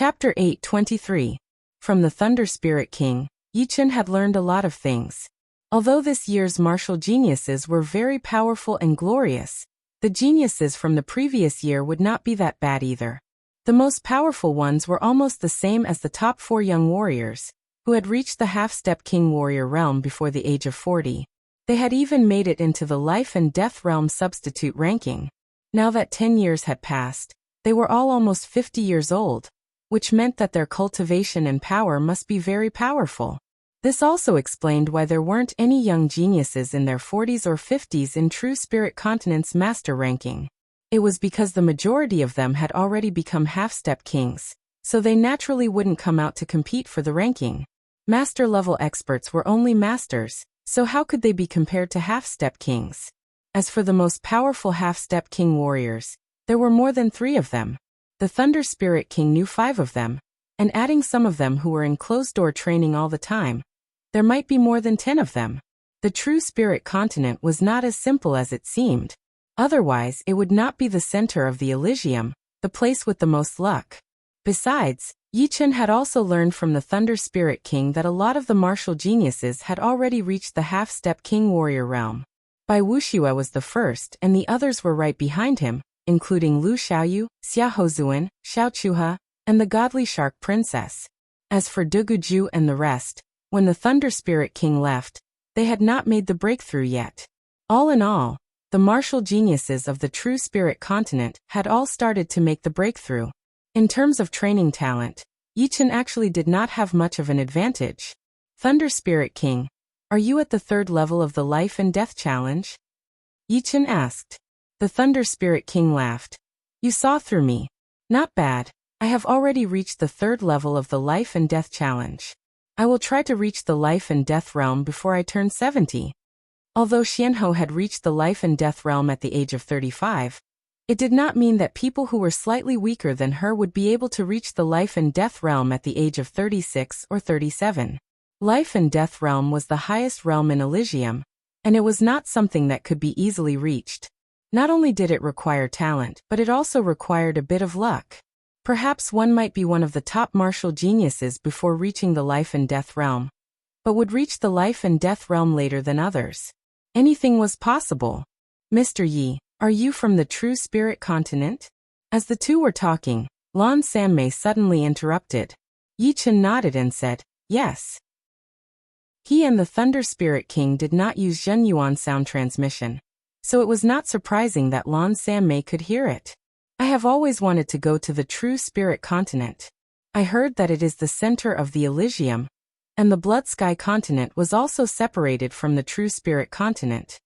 Chapter 8:23. From the Thunder Spirit King, Yichen had learned a lot of things. Although this year's martial geniuses were very powerful and glorious, the geniuses from the previous year would not be that bad either. The most powerful ones were almost the same as the top 4 young warriors, who had reached the half-step king warrior realm before the age of 40. They had even made it into the life and death realm substitute ranking. Now that 10 years had passed, they were all almost 50 years old, which meant that their cultivation and power must be very powerful. This also explained why there weren't any young geniuses in their 40s or 50s in True Spirit Continent's master ranking. It was because the majority of them had already become half-step kings, so they naturally wouldn't come out to compete for the ranking. Master-level experts were only masters, so how could they be compared to half-step kings? As for the most powerful half-step king warriors, there were more than 3 of them. The Thunder Spirit King knew 5 of them, and adding some of them who were in closed-door training all the time, there might be more than 10 of them. The True Spirit Continent was not as simple as it seemed. Otherwise, it would not be the center of the Elysium, the place with the most luck. Besides, Yichen had also learned from the Thunder Spirit King that a lot of the martial geniuses had already reached the half-step king warrior realm. Bai Wuxue was the first, and the others were right behind him, including Lu Xiaoyu, Xia Hozuan, Xiao Chuha, and the godly shark princess. As for Duguju and the rest, when the Thunder Spirit King left, they had not made the breakthrough yet. All in all, the martial geniuses of the True Spirit Continent had all started to make the breakthrough. In terms of training talent, Yichen actually did not have much of an advantage. Thunder Spirit King, are you at the 3rd level of the Life and Death Challenge? Yichen asked. The Thunder Spirit King laughed. You saw through me. Not bad. I have already reached the 3rd level of the Life and Death Challenge. I will try to reach the Life and Death realm before I turn 70. Although Xianhou had reached the Life and Death realm at the age of 35, it did not mean that people who were slightly weaker than her would be able to reach the Life and Death realm at the age of 36 or 37. Life and Death realm was the highest realm in Elysium, and it was not something that could be easily reached. Not only did it require talent, but it also required a bit of luck. Perhaps one might be one of the top martial geniuses before reaching the Life and Death realm, but would reach the Life and Death realm later than others. Anything was possible. Mr. Yi, are you from the True Spirit Continent? As the two were talking, Lan Sanmei suddenly interrupted. Yichen nodded and said, yes. He and the Thunder Spirit King did not use Zhenyuan sound transmission, so it was not surprising that Lan Sanmei could hear it. I have always wanted to go to the True Spirit Continent. I heard that it is the center of the Elysium, and the Blood Sky Continent was also separated from the True Spirit Continent.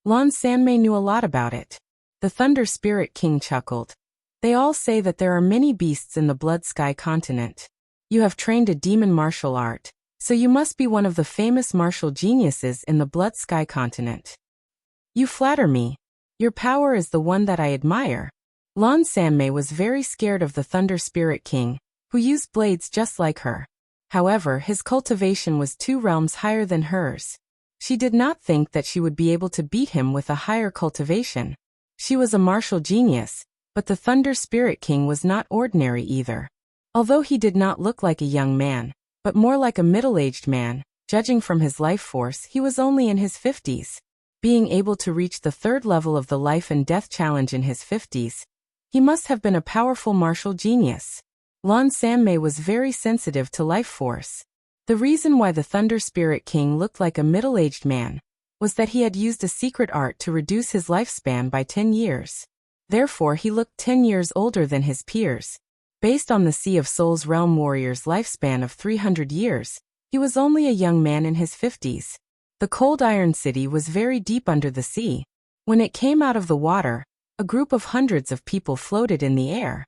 Lan Sanmei knew a lot about it. The Thunder Spirit King chuckled. They all say that there are many beasts in the Blood Sky Continent. You have trained a demon martial art, so you must be one of the famous martial geniuses in the Blood Sky Continent. You flatter me. Your power is the one that I admire. Lan Sanmei was very scared of the Thunder Spirit King, who used blades just like her. However, his cultivation was 2 realms higher than hers. She did not think that she would be able to beat him with a higher cultivation. She was a martial genius, but the Thunder Spirit King was not ordinary either. Although he did not look like a young man, but more like a middle-aged man, judging from his life force, he was only in his 50s. Being able to reach the 3rd level of the Life and Death Challenge in his 50s, he must have been a powerful martial genius. Lan Sanmei was very sensitive to life force. The reason why the Thunder Spirit King looked like a middle-aged man was that he had used a secret art to reduce his lifespan by 10 years. Therefore, he looked 10 years older than his peers. Based on the Sea of Souls realm warrior's lifespan of 300 years, he was only a young man in his 50s. The Cold Iron City was very deep under the sea. When it came out of the water, a group of hundreds of people floated in the air.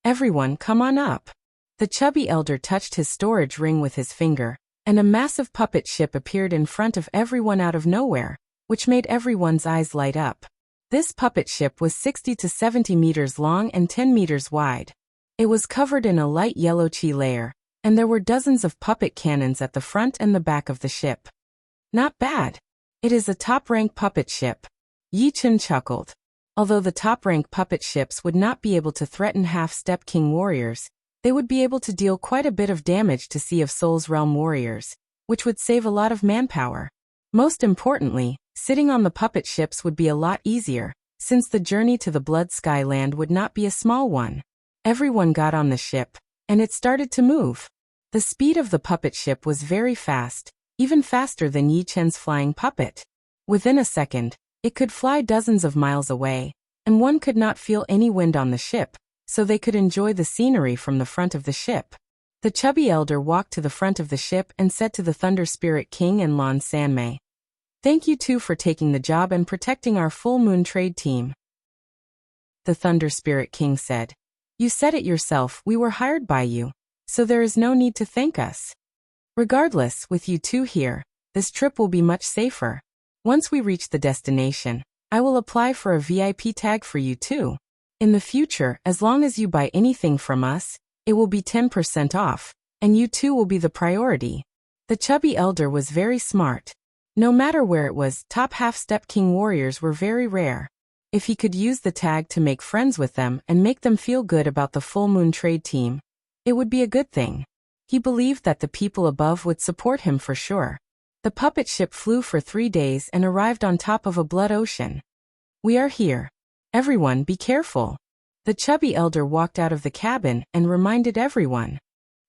Everyone, come on up. The chubby elder touched his storage ring with his finger, and a massive puppet ship appeared in front of everyone out of nowhere, which made everyone's eyes light up. This puppet ship was 60 to 70 meters long and 10 meters wide. It was covered in a light yellow chi layer, and there were dozens of puppet cannons at the front and the back of the ship. Not bad. It is a top-rank puppet ship. Yichen chuckled. Although the top-rank puppet ships would not be able to threaten half-step king warriors, They would be able to deal quite a bit of damage to Sea of Souls realm warriors, which would save a lot of manpower. Most importantly, sitting on the puppet ships would be a lot easier, since the journey to the Blood Sky land would not be a small one. Everyone got on the ship, and it started to move. The speed of the puppet ship was very fast, even faster than Yi Chen's flying puppet. Within a second, it could fly dozens of miles away, and one could not feel any wind on the ship, so they could enjoy the scenery from the front of the ship. The chubby elder walked to the front of the ship and said to the Thunder Spirit King and Lan Sanmei, "Thank you two for taking the job and protecting our full moon trade team." The Thunder Spirit King said, "You said it yourself, we were hired by you, so there is no need to thank us. Regardless, with you two here, this trip will be much safer. Once we reach the destination, I will apply for a VIP tag for you too. In the future, as long as you buy anything from us, it will be 10% off, and you two will be the priority." The chubby elder was very smart. No matter where it was, top half-step king warriors were very rare. If he could use the tag to make friends with them and make them feel good about the full moon trade team, it would be a good thing. He believed that the people above would support him for sure. The puppet ship flew for 3 days and arrived on top of a blood ocean. "We are here. Everyone, be careful." The chubby elder walked out of the cabin and reminded everyone,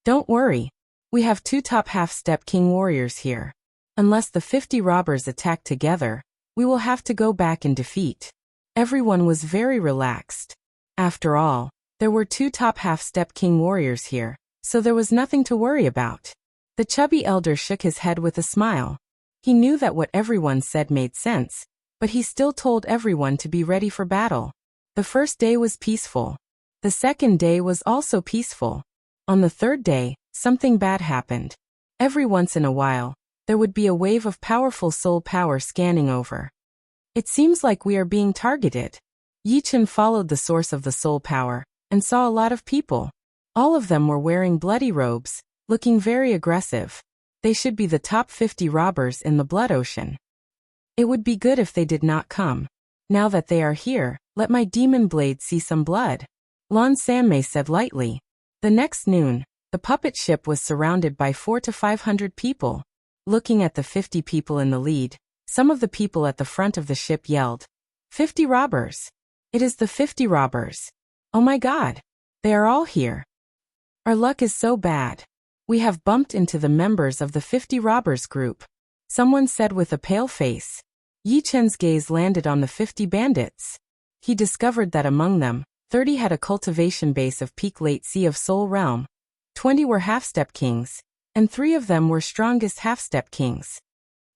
"Don't worry. We have 2 top half-step king warriors here. Unless the 50 robbers attack together, we will have to go back in defeat." Everyone was very relaxed. After all, there were 2 top half-step king warriors here, so there was nothing to worry about. The chubby elder shook his head with a smile. He knew that what everyone said made sense, but he still told everyone to be ready for battle. The first day was peaceful. The second day was also peaceful. On the third day, something bad happened. Every once in a while, there would be a wave of powerful soul power scanning over. "It seems like we are being targeted." Yi Chen followed the source of the soul power, and saw a lot of people. All of them were wearing bloody robes, looking very aggressive. They should be the top 50 robbers in the blood ocean. It would be good if they did not come. Now that they are here, let my demon blade see some blood. Lan Sanmei said lightly. The next noon, the puppet ship was surrounded by 400 to 500 people. Looking at the 50 people in the lead, some of the people at the front of the ship yelled, "50 robbers! It is the 50 robbers! Oh my God! They are all here! Our luck is so bad. We have bumped into the members of the 50 robbers group," someone said with a pale face. Yi Chen's gaze landed on the 50 bandits. He discovered that among them, 30 had a cultivation base of peak late Sea of Soul realm, 20 were half-step kings, and 3 of them were strongest half-step kings.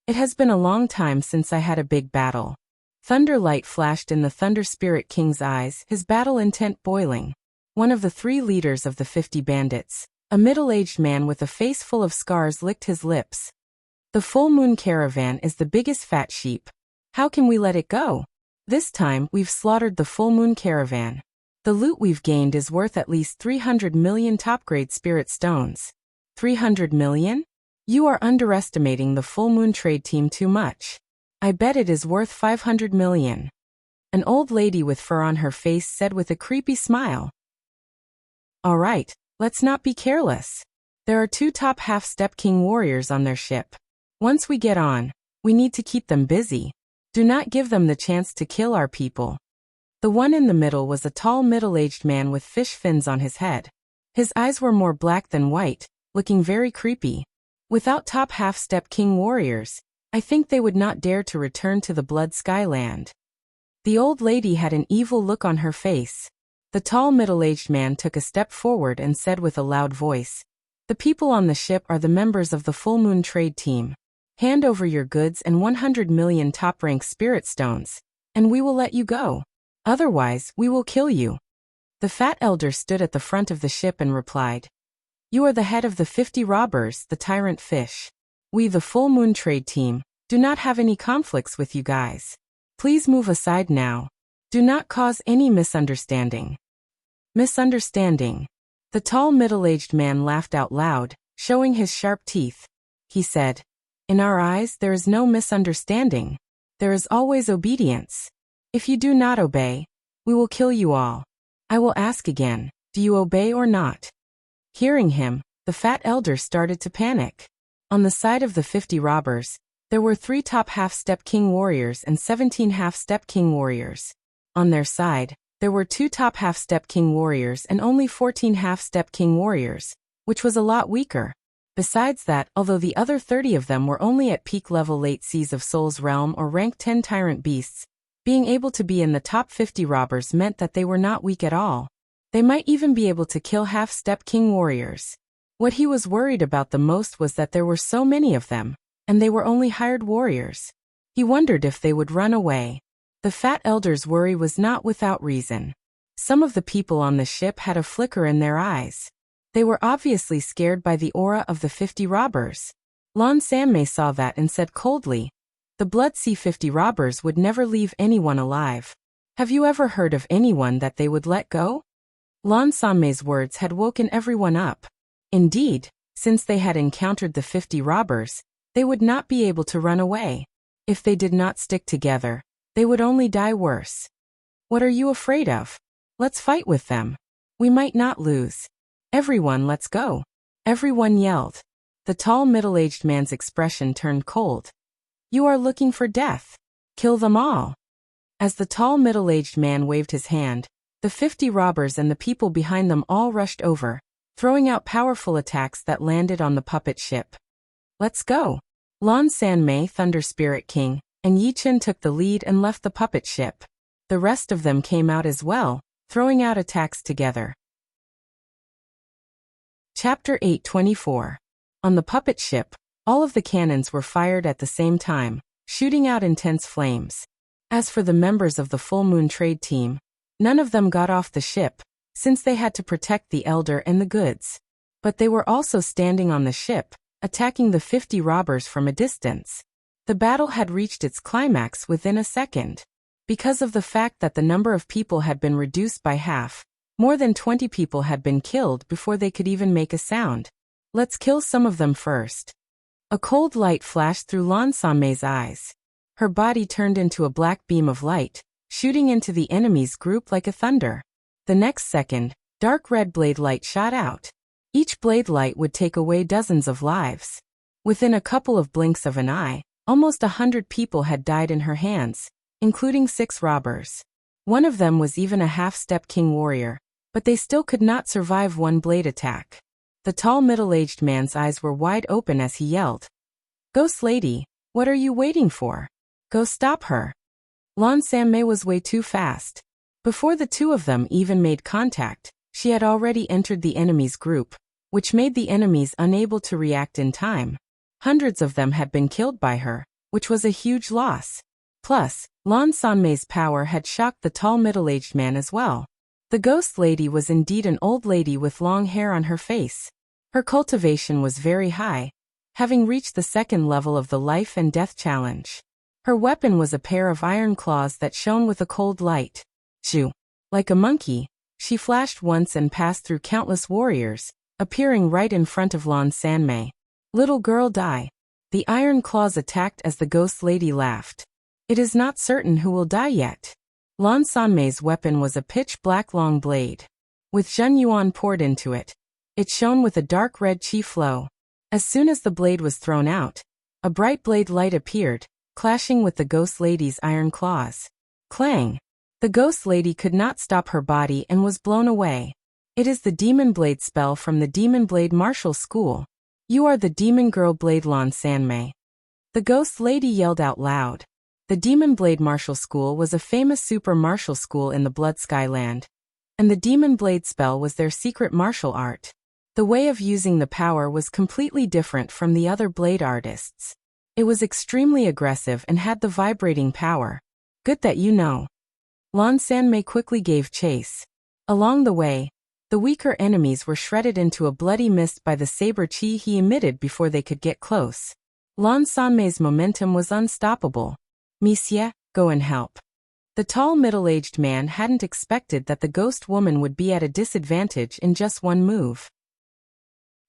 It has been a long time since I had a big battle. Thunder light flashed in the Thunder Spirit King's eyes, his battle intent boiling. One of the 3 leaders of the 50 bandits, a middle-aged man with a face full of scars, licked his lips. "The full moon caravan is the biggest fat sheep. How can we let it go? This time, we've slaughtered the full moon caravan. The loot we've gained is worth at least 300 million top-grade spirit stones." 300 million? You are underestimating the full moon trade team too much. I bet it is worth 500 million. An old lady with fur on her face said with a creepy smile. "All right, let's not be careless. There are 2 top half-step king warriors on their ship. Once we get on, we need to keep them busy. Do not give them the chance to kill our people." The one in the middle was a tall middle-aged man with fish fins on his head. His eyes were more black than white, looking very creepy. Without top half-step king warriors, I think they would not dare to return to the Blood Sky land. The old lady had an evil look on her face. The tall middle-aged man took a step forward and said with a loud voice, "The people on the ship are the members of the full moon trade team. Hand over your goods and 100 million top-rank spirit stones, and we will let you go. Otherwise, we will kill you." The fat elder stood at the front of the ship and replied, "You are the head of the 50 robbers, the tyrant fish. We, the full moon trade team, do not have any conflicts with you guys. Please move aside now. Do not cause any misunderstanding." Misunderstanding. The tall middle-aged man laughed out loud, showing his sharp teeth. He said, "In our eyes there is no misunderstanding. There is always obedience. If you do not obey, we will kill you all. I will ask again, do you obey or not?" Hearing him, the fat elder started to panic. On the side of the 50 robbers, there were 3 top half-step king warriors and 17 half-step king warriors. On their side, there were 2 top half-step king warriors and only 14 half-step king warriors, which was a lot weaker. Besides that, although the other 30 of them were only at peak level late Seas of Soul's realm or rank 10 tyrant beasts, being able to be in the top 50 robbers meant that they were not weak at all. They might even be able to kill half-step king warriors. What he was worried about the most was that there were so many of them, and they were only hired warriors. He wondered if they would run away. The fat elder's worry was not without reason. Some of the people on the ship had a flicker in their eyes. They were obviously scared by the aura of the 50 robbers. Lan Sanmei saw that and said coldly, "The Blood Sea 50 robbers would never leave anyone alive. Have you ever heard of anyone that they would let go?" Lan Sanmei's words had woken everyone up. Indeed, since they had encountered the 50 robbers, they would not be able to run away. If they did not stick together, they would only die worse. "What are you afraid of? Let's fight with them. We might not lose. Everyone, let's go." Everyone yelled. The tall middle-aged man's expression turned cold. "You are looking for death. Kill them all." As the tall middle-aged man waved his hand, the 50 robbers and the people behind them all rushed over, throwing out powerful attacks that landed on the puppet ship. "Let's go." Lan Sanmei, Thunder Spirit King, and Yichen took the lead and left the puppet ship. The rest of them came out as well, throwing out attacks together. Chapter 8:24. On the puppet ship, all of the cannons were fired at the same time, shooting out intense flames. As for the members of the Full Moon Trade Team, none of them got off the ship, since they had to protect the elder and the goods. But they were also standing on the ship, attacking the 50 robbers from a distance. The battle had reached its climax within a second. Because of the fact that the number of people had been reduced by half, more than 20 people had been killed before they could even make a sound. "Let's kill some of them first." A cold light flashed through Lan Sanmei's eyes. Her body turned into a black beam of light, shooting into the enemy's group like a thunder. The next second, dark red blade light shot out. Each blade light would take away dozens of lives. Within a couple of blinks of an eye, almost 100 people had died in her hands, including 6 robbers. One of them was even a half-step king warrior, but they still could not survive one blade attack. The tall middle-aged man's eyes were wide open as he yelled, "Ghost Lady, what are you waiting for? Go stop her." Lan Sanmei was way too fast. Before the two of them even made contact, she had already entered the enemy's group, which made the enemies unable to react in time. Hundreds of them had been killed by her, which was a huge loss. Plus, Lan Sanmei's power had shocked the tall middle-aged man as well. The ghost lady was indeed an old lady with long hair on her face. Her cultivation was very high, having reached the 2nd level of the life and death challenge. Her weapon was a pair of iron claws that shone with a cold light. Shoo! Like a monkey, she flashed once and passed through countless warriors, appearing right in front of Lan Sanmei. "Little girl, die." The iron claws attacked as the ghost lady laughed. "It is not certain who will die yet." Lan Sanmei's weapon was a pitch-black long blade. With Zhen Yuan poured into it, it shone with a dark red chi flow. As soon as the blade was thrown out, a bright blade light appeared, clashing with the ghost lady's iron claws. Clang! The ghost lady could not stop her body and was blown away. "It is the Demon Blade spell from the Demon Blade Martial School. You are the Demon Girl Blade Lan Sanmei." The ghost lady yelled out loud. The Demon Blade Martial School was a famous super martial school in the Blood Sky Land, and the Demon Blade spell was their secret martial art. The way of using the power was completely different from the other blade artists. It was extremely aggressive and had the vibrating power. "Good that you know." Lan Sanmei quickly gave chase. Along the way, the weaker enemies were shredded into a bloody mist by the saber chi he emitted before they could get close. Lan Sanmei's momentum was unstoppable. "Monsieur, go and help." The tall middle-aged man hadn't expected that the ghost woman would be at a disadvantage in just one move.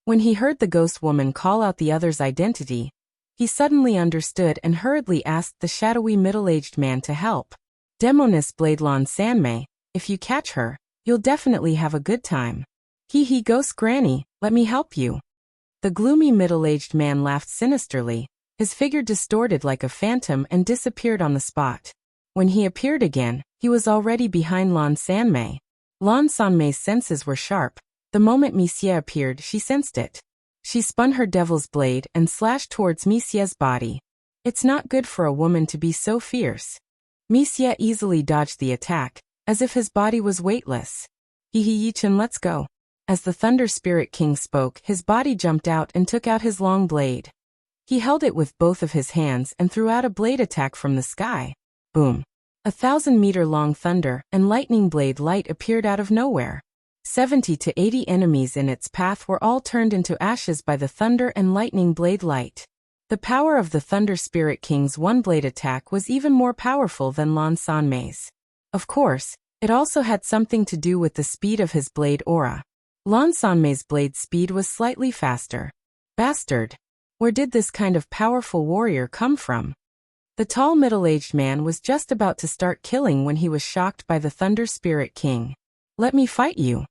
When he heard the ghost woman call out the other's identity, he suddenly understood and hurriedly asked the shadowy middle-aged man to help. "Demoness Blade Lan Sanmei, if you catch her, you'll definitely have a good time." Hee ghost granny, let me help you. The gloomy middle-aged man laughed sinisterly, his figure distorted like a phantom and disappeared on the spot. When he appeared again, he was already behind Lan Sanmei. Lan Sanmei's senses were sharp. The moment Mixie appeared, she sensed it. She spun her devil's blade and slashed towards Mixie's body. It's not good for a woman to be so fierce. Mixie easily dodged the attack, as if his body was weightless. Yi-Chen, let's go. As the Thunder Spirit King spoke, his body jumped out and took out his long blade. He held it with both of his hands and threw out a blade attack from the sky. Boom. 1,000-meter-long thunder and lightning blade light appeared out of nowhere. 70 to 80 enemies in its path were all turned into ashes by the thunder and lightning blade light. The power of the Thunder Spirit King's one-blade attack was even more powerful than Lan Sanmei's. Of course, it also had something to do with the speed of his blade aura. Lan Sanmei's blade speed was slightly faster. Bastard! Where did this kind of powerful warrior come from? The tall middle-aged man was just about to start killing when he was shocked by the Thunder Spirit King. Let me fight you.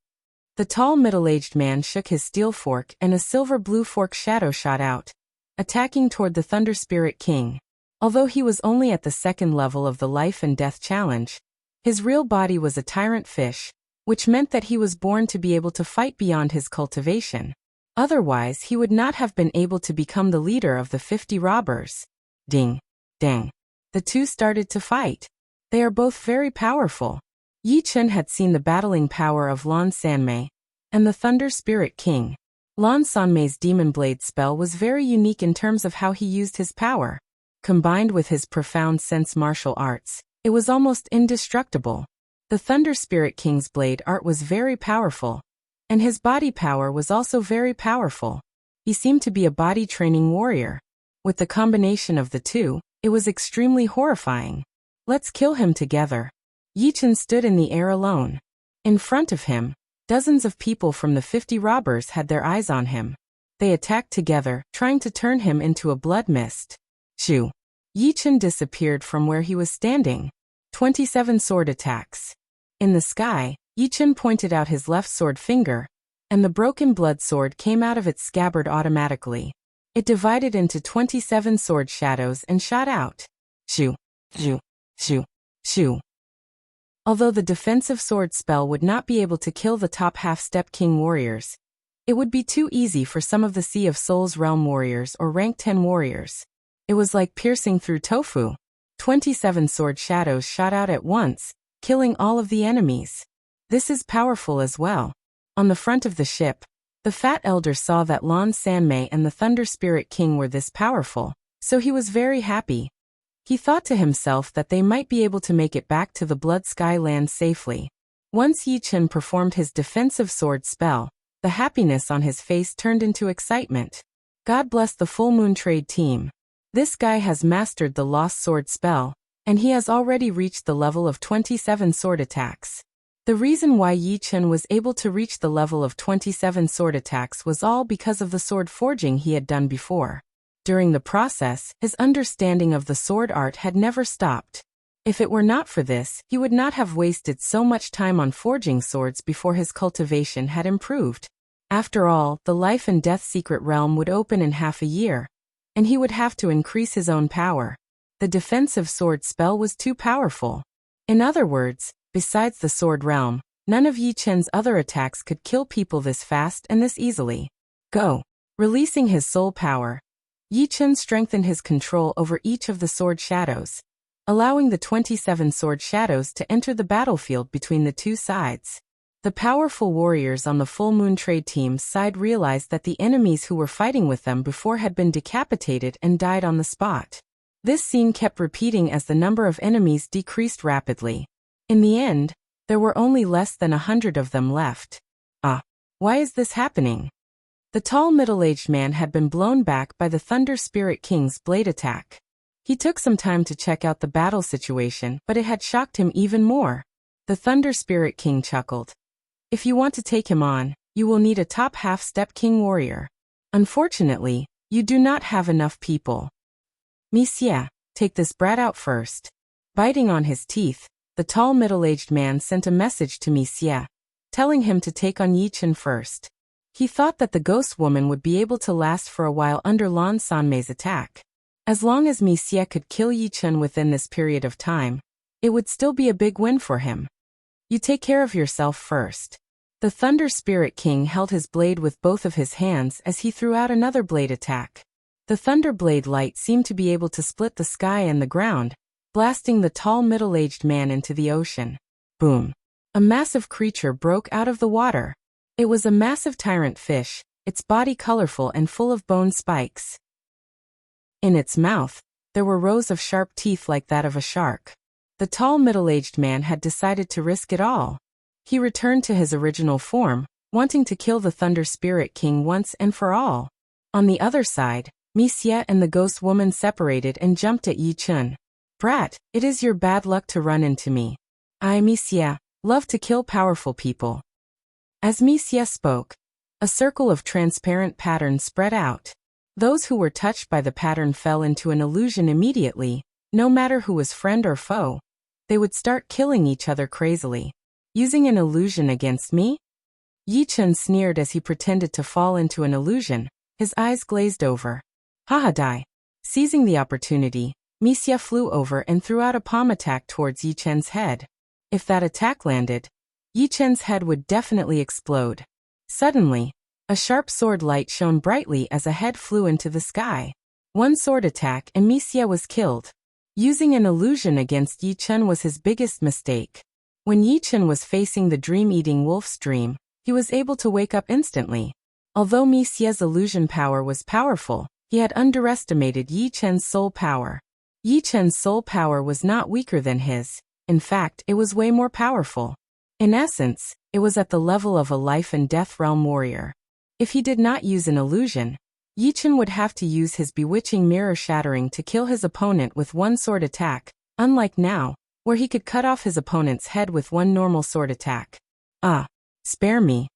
The tall middle-aged man shook his steel fork and a silver-blue fork shadow shot out, attacking toward the Thunder Spirit King. Although he was only at the second level of the life and death challenge, his real body was a tyrant fish, which meant that he was born to be able to fight beyond his cultivation. Otherwise, he would not have been able to become the leader of the 50 robbers. Ding. Dang. The two started to fight. They are both very powerful. Yi-Chen had seen the battling power of Lan Sanmei and the Thunder Spirit King. Lan Sanmei's Demon Blade spell was very unique in terms of how he used his power. Combined with his profound sense martial arts, it was almost indestructible. The Thunder Spirit King's blade art was very powerful, and his body power was also very powerful. He seemed to be a body training warrior. With the combination of the two, it was extremely horrifying. Let's kill him together. Yi-Chen stood in the air alone. In front of him, dozens of people from the 50 robbers had their eyes on him. They attacked together, trying to turn him into a blood mist. Shoo! Yi-Chen disappeared from where he was standing. 27 sword attacks. In the sky, Yi-Chen pointed out his left sword finger, and the broken blood sword came out of its scabbard automatically. It divided into 27 sword shadows and shot out. Shoo! Shoo! Shoo! Shoo! Although the defensive sword spell would not be able to kill the top half-step king warriors, it would be too easy for some of the Sea of Souls realm warriors or rank 10 warriors. It was like piercing through tofu. 27 sword shadows shot out at once, killing all of the enemies. This is powerful as well. On the front of the ship, the Fat Elder saw that Lan Sanmei and the Thunder Spirit King were this powerful, so he was very happy. He thought to himself that they might be able to make it back to the Blood Sky land safely. Once Yi-Chen performed his defensive sword spell, the happiness on his face turned into excitement. God bless the Full Moon Trade team. This guy has mastered the Lost Sword spell, and he has already reached the level of 27 sword attacks. The reason why Yi-Chen was able to reach the level of 27 sword attacks was all because of the sword forging he had done before. During the process, his understanding of the sword art had never stopped. If it were not for this, he would not have wasted so much time on forging swords before his cultivation had improved. After all, the life and death secret realm would open in half a year, and he would have to increase his own power. The defensive sword spell was too powerful. In other words, besides the sword realm, none of Yi-Chen's other attacks could kill people this fast and this easily. Go! Releasing his soul power, Yi-Chen strengthened his control over each of the sword shadows, allowing the 27 sword shadows to enter the battlefield between the two sides. The powerful warriors on the Full Moon Trade team's side realized that the enemies who were fighting with them before had been decapitated and died on the spot. This scene kept repeating as the number of enemies decreased rapidly. In the end, there were only less than 100 of them left. Why is this happening? The tall middle-aged man had been blown back by the Thunder Spirit King's blade attack. He took some time to check out the battle situation, but it had shocked him even more. The Thunder Spirit King chuckled. If you want to take him on, you will need a top half-step king warrior. Unfortunately, you do not have enough people. Mixie, take this brat out first. Biting on his teeth, the tall middle-aged man sent a message to Mixie. telling him to take on Yichen first. He thought that the ghost woman would be able to last for a while under Lan Sanmei's attack. As long as Mi Xie could kill Yichen within this period of time, it would still be a big win for him. You take care of yourself first. The Thunder Spirit King held his blade with both of his hands as he threw out another blade attack. The thunder blade light seemed to be able to split the sky and the ground, blasting the tall middle-aged man into the ocean. Boom! A massive creature broke out of the water. It was a massive tyrant fish, its body colorful and full of bone spikes. In its mouth, there were rows of sharp teeth like that of a shark. The tall middle-aged man had decided to risk it all. He returned to his original form, wanting to kill the Thunder Spirit King once and for all. On the other side, Mi Xie and the ghost woman separated and jumped at Yichen. Brat, it is your bad luck to run into me. I, Mi Xie, love to kill powerful people. As Mi Xie spoke, a circle of transparent pattern spread out. Those who were touched by the pattern fell into an illusion immediately, no matter who was friend or foe. They would start killing each other crazily. Using an illusion against me? Yichen sneered as he pretended to fall into an illusion, his eyes glazed over. Haha die. Seizing the opportunity, Mi Xie flew over and threw out a palm attack towards Yichen's head. If that attack landed, Yichen's head would definitely explode. Suddenly, a sharp sword light shone brightly as a head flew into the sky. One sword attack and Mi Xie was killed. Using an illusion against Yichen was his biggest mistake. When Yichen was facing the dream-eating wolf's dream, he was able to wake up instantly. Although Mi Xie's illusion power was powerful, he had underestimated Yichen's soul power. Yichen's soul power was not weaker than his. In fact, it was way more powerful. In essence, it was at the level of a life-and-death realm warrior. If he did not use an illusion, Yichen would have to use his bewitching mirror shattering to kill his opponent with one sword attack, unlike now, where he could cut off his opponent's head with one normal sword attack. Spare me.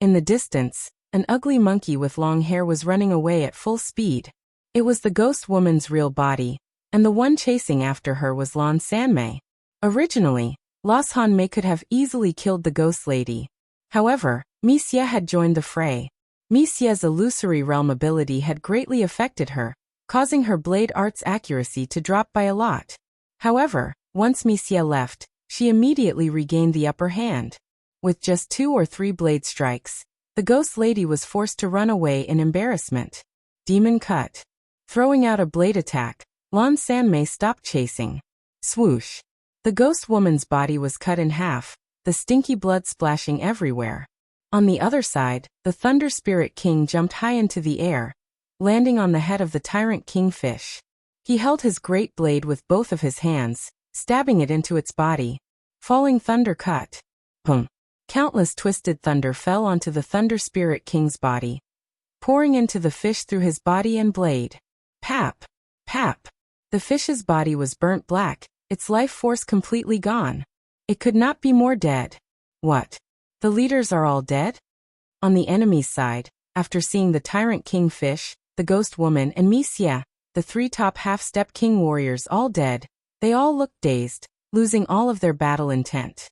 In the distance, an ugly monkey with long hair was running away at full speed. It was the ghost woman's real body, and the one chasing after her was Lan Sanmei. Originally, Lan Sanmei could have easily killed the ghost lady. However, Mi Xie had joined the fray. Mi Xie's illusory realm ability had greatly affected her, causing her blade art's accuracy to drop by a lot. However, once Mi Xie left, she immediately regained the upper hand. With just 2 or 3 blade strikes, the ghost lady was forced to run away in embarrassment. Demon cut. Throwing out a blade attack, Lan Sanmei stopped chasing. Swoosh. The ghost woman's body was cut in half, the stinky blood splashing everywhere. On the other side, the Thunder Spirit King jumped high into the air, landing on the head of the tyrant kingfish. He held his great blade with both of his hands, stabbing it into its body. Falling thunder cut. Boom. Countless twisted thunder fell onto the Thunder Spirit King's body, pouring into the fish through his body and blade. Pap! Pap! The fish's body was burnt black, its life force completely gone. It could not be more dead. What? The leaders are all dead? On the enemy's side, after seeing the tyrant kingfish, the ghost woman and Mi Xie, the 3 top half-step king warriors all dead, they all looked dazed, losing all of their battle intent.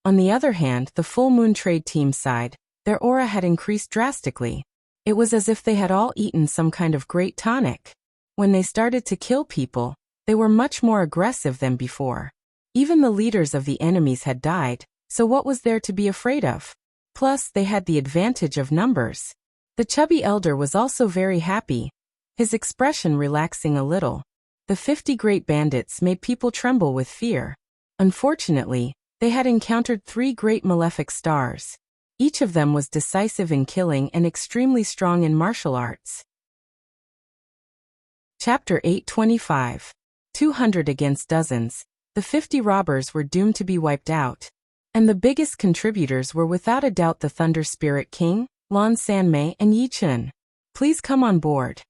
On the other hand, the Full Moon Trade Team side, their aura had increased drastically. It was as if they had all eaten some kind of great tonic. When they started to kill people, they were much more aggressive than before. Even the leaders of the enemies had died, so what was there to be afraid of? Plus, they had the advantage of numbers. The chubby elder was also very happy, his expression relaxing a little. The 50 great bandits made people tremble with fear. Unfortunately, they had encountered 3 great malefic stars. Each of them was decisive in killing and extremely strong in martial arts. Chapter 825. 200 against dozens. The 50 robbers were doomed to be wiped out. And the biggest contributors were without a doubt the Thunder Spirit King, Lan Sanmei and Yichen. Please come on board.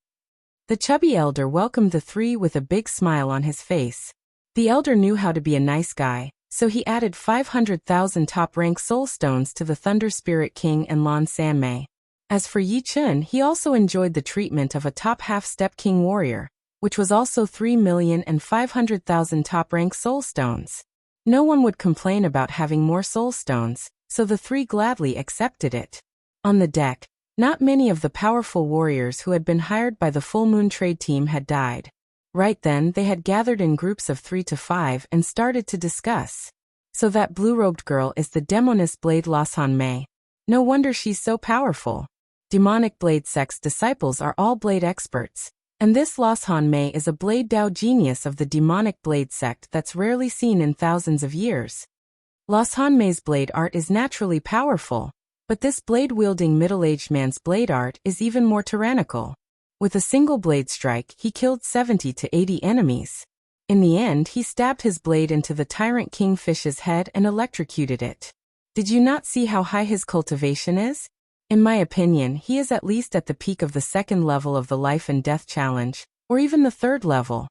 The chubby elder welcomed the 3 with a big smile on his face. The elder knew how to be a nice guy, so he added 500,000 top-rank soul stones to the Thunder Spirit King and Lan Sanmei. As for Yichen, he also enjoyed the treatment of a top half-step king warrior, which was also 3,500,000 top-rank soul stones. No one would complain about having more soul stones, so the three gladly accepted it. On the deck, not many of the powerful warriors who had been hired by the Full Moon trade team had died. Right then they had gathered in groups of 3 to 5 and started to discuss. So that blue-robed girl is the demoness Blade Losan Mei. No wonder she's so powerful. Demonic Blade Sect's disciples are all blade experts, and this Losan Mei is a Blade Dao genius of the demonic Blade Sect that's rarely seen in thousands of years. Losan Mei's blade art is naturally powerful, but this blade-wielding middle-aged man's blade art is even more tyrannical. With a single blade strike, he killed 70 to 80 enemies. In the end, he stabbed his blade into the tyrant kingfish's head and electrocuted it. Did you not see how high his cultivation is? In my opinion, he is at least at the peak of the second level of the life and death challenge, or even the third level.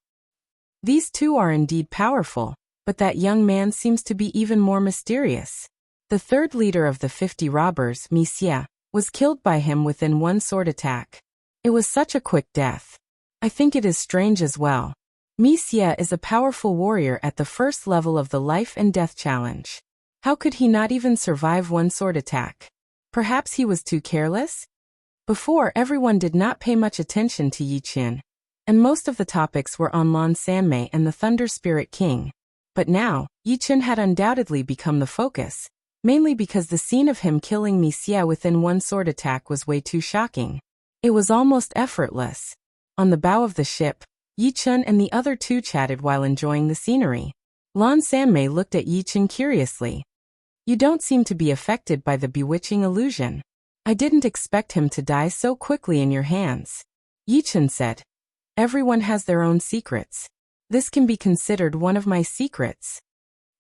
These two are indeed powerful, but that young man seems to be even more mysterious. The third leader of the 50 robbers, Xie, was killed by him within one sword attack. It was such a quick death. I think it is strange as well. Xie is a powerful warrior at the first level of the life and death challenge. How could he not even survive one sword attack? Perhaps he was too careless? Before, everyone did not pay much attention to Yi Qin, and most of the topics were on Lan Sanmei and the Thunder Spirit King. But now, Yi Qin had undoubtedly become the focus, mainly because the scene of him killing Xie within one sword attack was way too shocking. It was almost effortless. On the bow of the ship, Yi Qin and the other two chatted while enjoying the scenery. Lan Sanmei looked at Yi Qin curiously. You don't seem to be affected by the bewitching illusion. I didn't expect him to die so quickly in your hands. Yi Qin said. Everyone has their own secrets. This can be considered one of my secrets.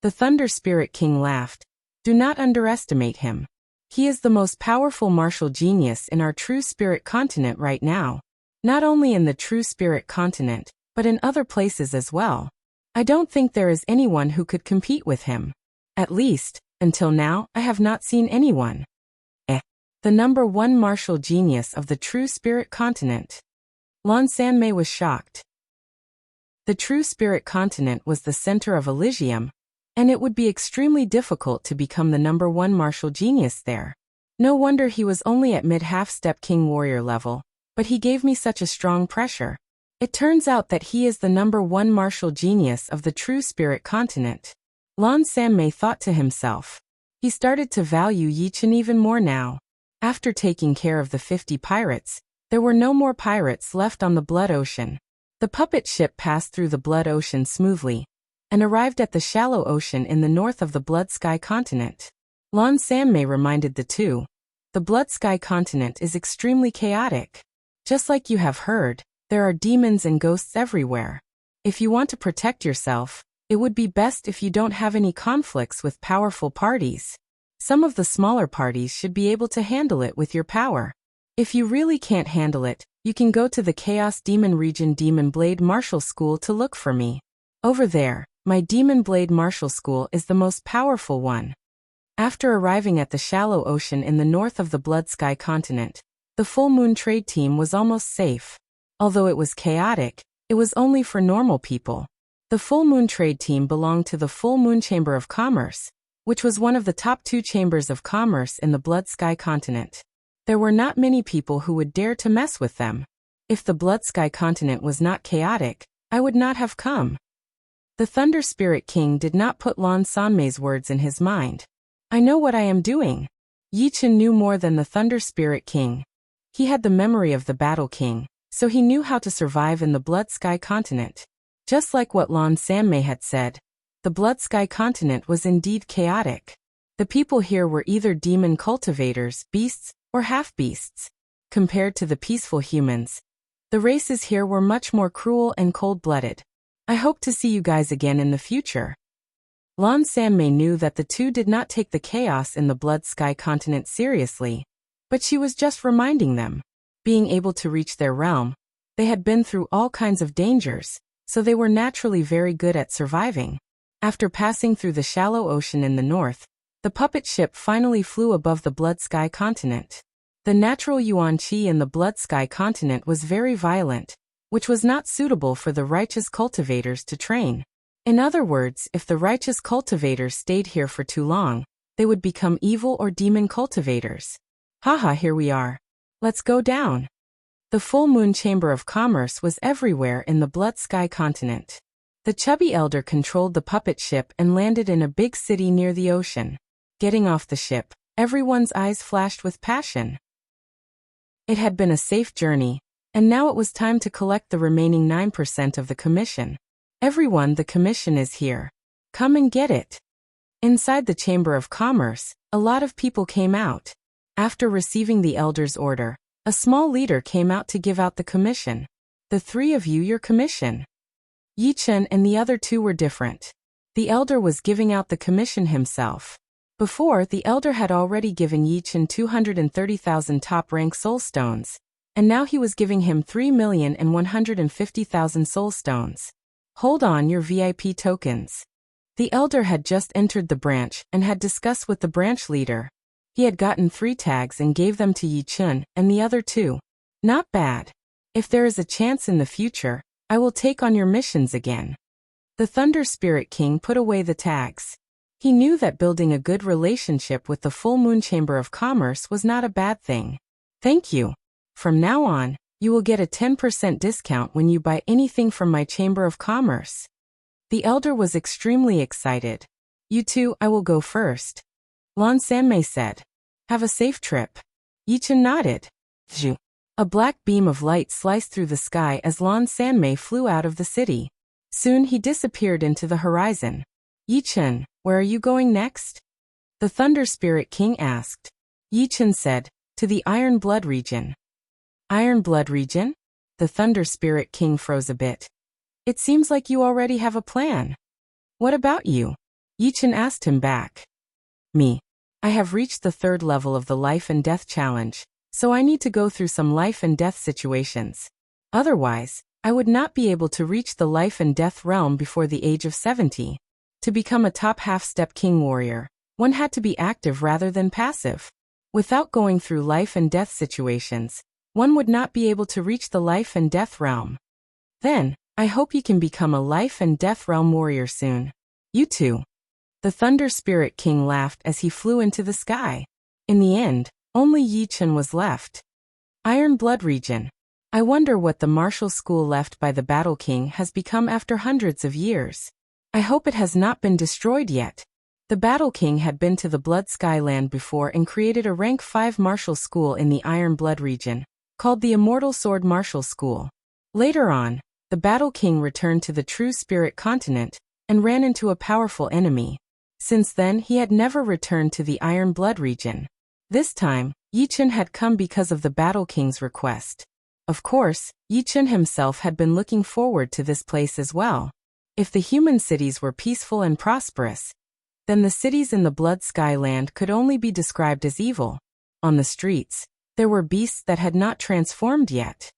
The Thunder Spirit King laughed. Do not underestimate him. He is the most powerful martial genius in our True Spirit continent right now. Not only in the True Spirit continent, but in other places as well. I don't think there is anyone who could compete with him. At least, until now, I have not seen anyone. The number one martial genius of the True Spirit continent. Lan Sanmei was shocked. The True Spirit continent was the center of Elysium, and it would be extremely difficult to become the number one martial genius there. No wonder he was only at mid-half-step king warrior level, but he gave me such a strong pressure. It turns out that he is the number one martial genius of the True Spirit continent. Lan Sanmei thought to himself. He started to value Yi Qin even more now. After taking care of the 50 pirates, there were no more pirates left on the Blood Ocean. The puppet ship passed through the Blood Ocean smoothly, and arrived at the shallow ocean in the north of the Blood Sky continent. Lan Sanmei reminded the two. The Blood Sky continent is extremely chaotic. Just like you have heard, there are demons and ghosts everywhere. If you want to protect yourself, it would be best if you don't have any conflicts with powerful parties. Some of the smaller parties should be able to handle it with your power. If you really can't handle it, you can go to the Chaos Demon Region Demon Blade Martial School to look for me. Over there, my Demon Blade Martial School is the most powerful one. After arriving at the shallow ocean in the north of the Blood Sky continent, the Full Moon trade team was almost safe. Although it was chaotic, it was only for normal people. The Full Moon trade team belonged to the Full Moon Chamber of Commerce, which was one of the top 2 chambers of commerce in the Blood Sky continent. There were not many people who would dare to mess with them. If the Blood Sky continent was not chaotic, I would not have come. The Thunder Spirit King did not put Lan Sanmei's words in his mind. I know what I am doing. Yi Qin knew more than the Thunder Spirit King. He had the memory of the Battle King, so he knew how to survive in the Blood Sky continent. Just like what Lan Sanmei had said, the Blood Sky continent was indeed chaotic. The people here were either demon cultivators, beasts, or half-beasts. Compared to the peaceful humans, the races here were much more cruel and cold-blooded. I hope to see you guys again in the future. Lan Sanmei knew that the two did not take the chaos in the Blood Sky continent seriously, but she was just reminding them. Being able to reach their realm, they had been through all kinds of dangers, so they were naturally very good at surviving. After passing through the shallow ocean in the north, the puppet ship finally flew above the Blood Sky continent. The natural yuan qi in the Blood Sky continent was very violent, which was not suitable for the righteous cultivators to train. In other words, if the righteous cultivators stayed here for too long, they would become evil or demon cultivators. Haha, here we are. Let's go down. The full moon chamber of commerce was everywhere in the blood sky continent. The chubby elder controlled the puppet ship and landed in a big city near the ocean. Getting off the ship, everyone's eyes flashed with passion. It had been a safe journey, and now it was time to collect the remaining 9% of the commission. Everyone, the commission is here. Come and get it. Inside the Chamber of Commerce, a lot of people came out. After receiving the elder's order, a small leader came out to give out the commission. The three of you your commission. Yi Chen and the other two were different. The elder was giving out the commission himself. Before, the elder had already given Yi Chen 230,000 top-rank soul stones, and now he was giving him 3,150,000 soul stones. Hold on your VIP tokens. The elder had just entered the branch and had discussed with the branch leader. He had gotten 3 tags and gave them to Yi Chen and the other 2. Not bad. If there is a chance in the future, I will take on your missions again. The Thunder Spirit King put away the tags. He knew that building a good relationship with the Full Moon Chamber of Commerce was not a bad thing. Thank you. From now on, you will get a 10% discount when you buy anything from my Chamber of Commerce. The elder was extremely excited. You two, I will go first. Lan Sanmei said. Have a safe trip. Yi Chen nodded. Zhu. A black beam of light sliced through the sky as Lan Sanmei flew out of the city. Soon he disappeared into the horizon. Yi Chen, where are you going next? The Thunder Spirit King asked. Yi Chen said, to the Iron Blood region. Iron Blood region? The Thunder Spirit King froze a bit. It seems like you already have a plan. What about you? Yi Chen asked him back. Me. I have reached the 3rd level of the life and death challenge, so I need to go through some life and death situations. Otherwise, I would not be able to reach the life and death realm before the age of 70. To become a top half-step king warrior, one had to be active rather than passive. Without going through life and death situations, one would not be able to reach the life and death realm. Then, I hope you can become a life and death realm warrior soon. You too. The Thunder Spirit King laughed as he flew into the sky. In the end, only Yi Chen was left. Iron Blood region. I wonder what the martial school left by the Battle King has become after hundreds of years. I hope it has not been destroyed yet. The Battle King had been to the Blood Sky Land before and created a rank 5 martial school in the Iron Blood region, called the Immortal Sword Martial School. Later on, the Battle King returned to the True Spirit continent and ran into a powerful enemy. Since then, he had never returned to the Iron Blood region. This time, Yi Chen had come because of the Battle King's request. Of course, Yi Chen himself had been looking forward to this place as well. If the human cities were peaceful and prosperous, then the cities in the Blood Sky Land could only be described as evil. On the streets, there were beasts that had not transformed yet.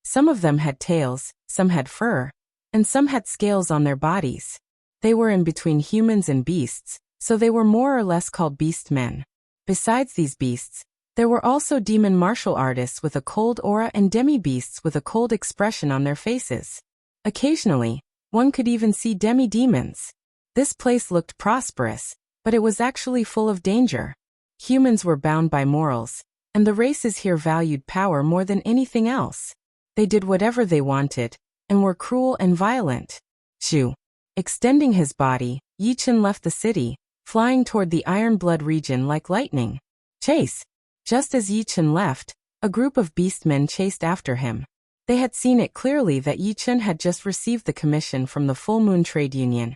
Some of them had tails, some had fur, and some had scales on their bodies. They were in between humans and beasts, so they were more or less called beast men. Besides these beasts, there were also demon martial artists with a cold aura and demi-beasts with a cold expression on their faces. Occasionally, one could even see demi-demons. This place looked prosperous, but it was actually full of danger. Humans were bound by morals, and the races here valued power more than anything else. They did whatever they wanted, and were cruel and violent. Shoo. Extending his body, Yi Chen left the city, flying toward the Iron Blood region like lightning. Chase! Just as Yi Chen left, a group of beastmen chased after him. They had seen it clearly that Yi Chen had just received the commission from the Full Moon Trade Union,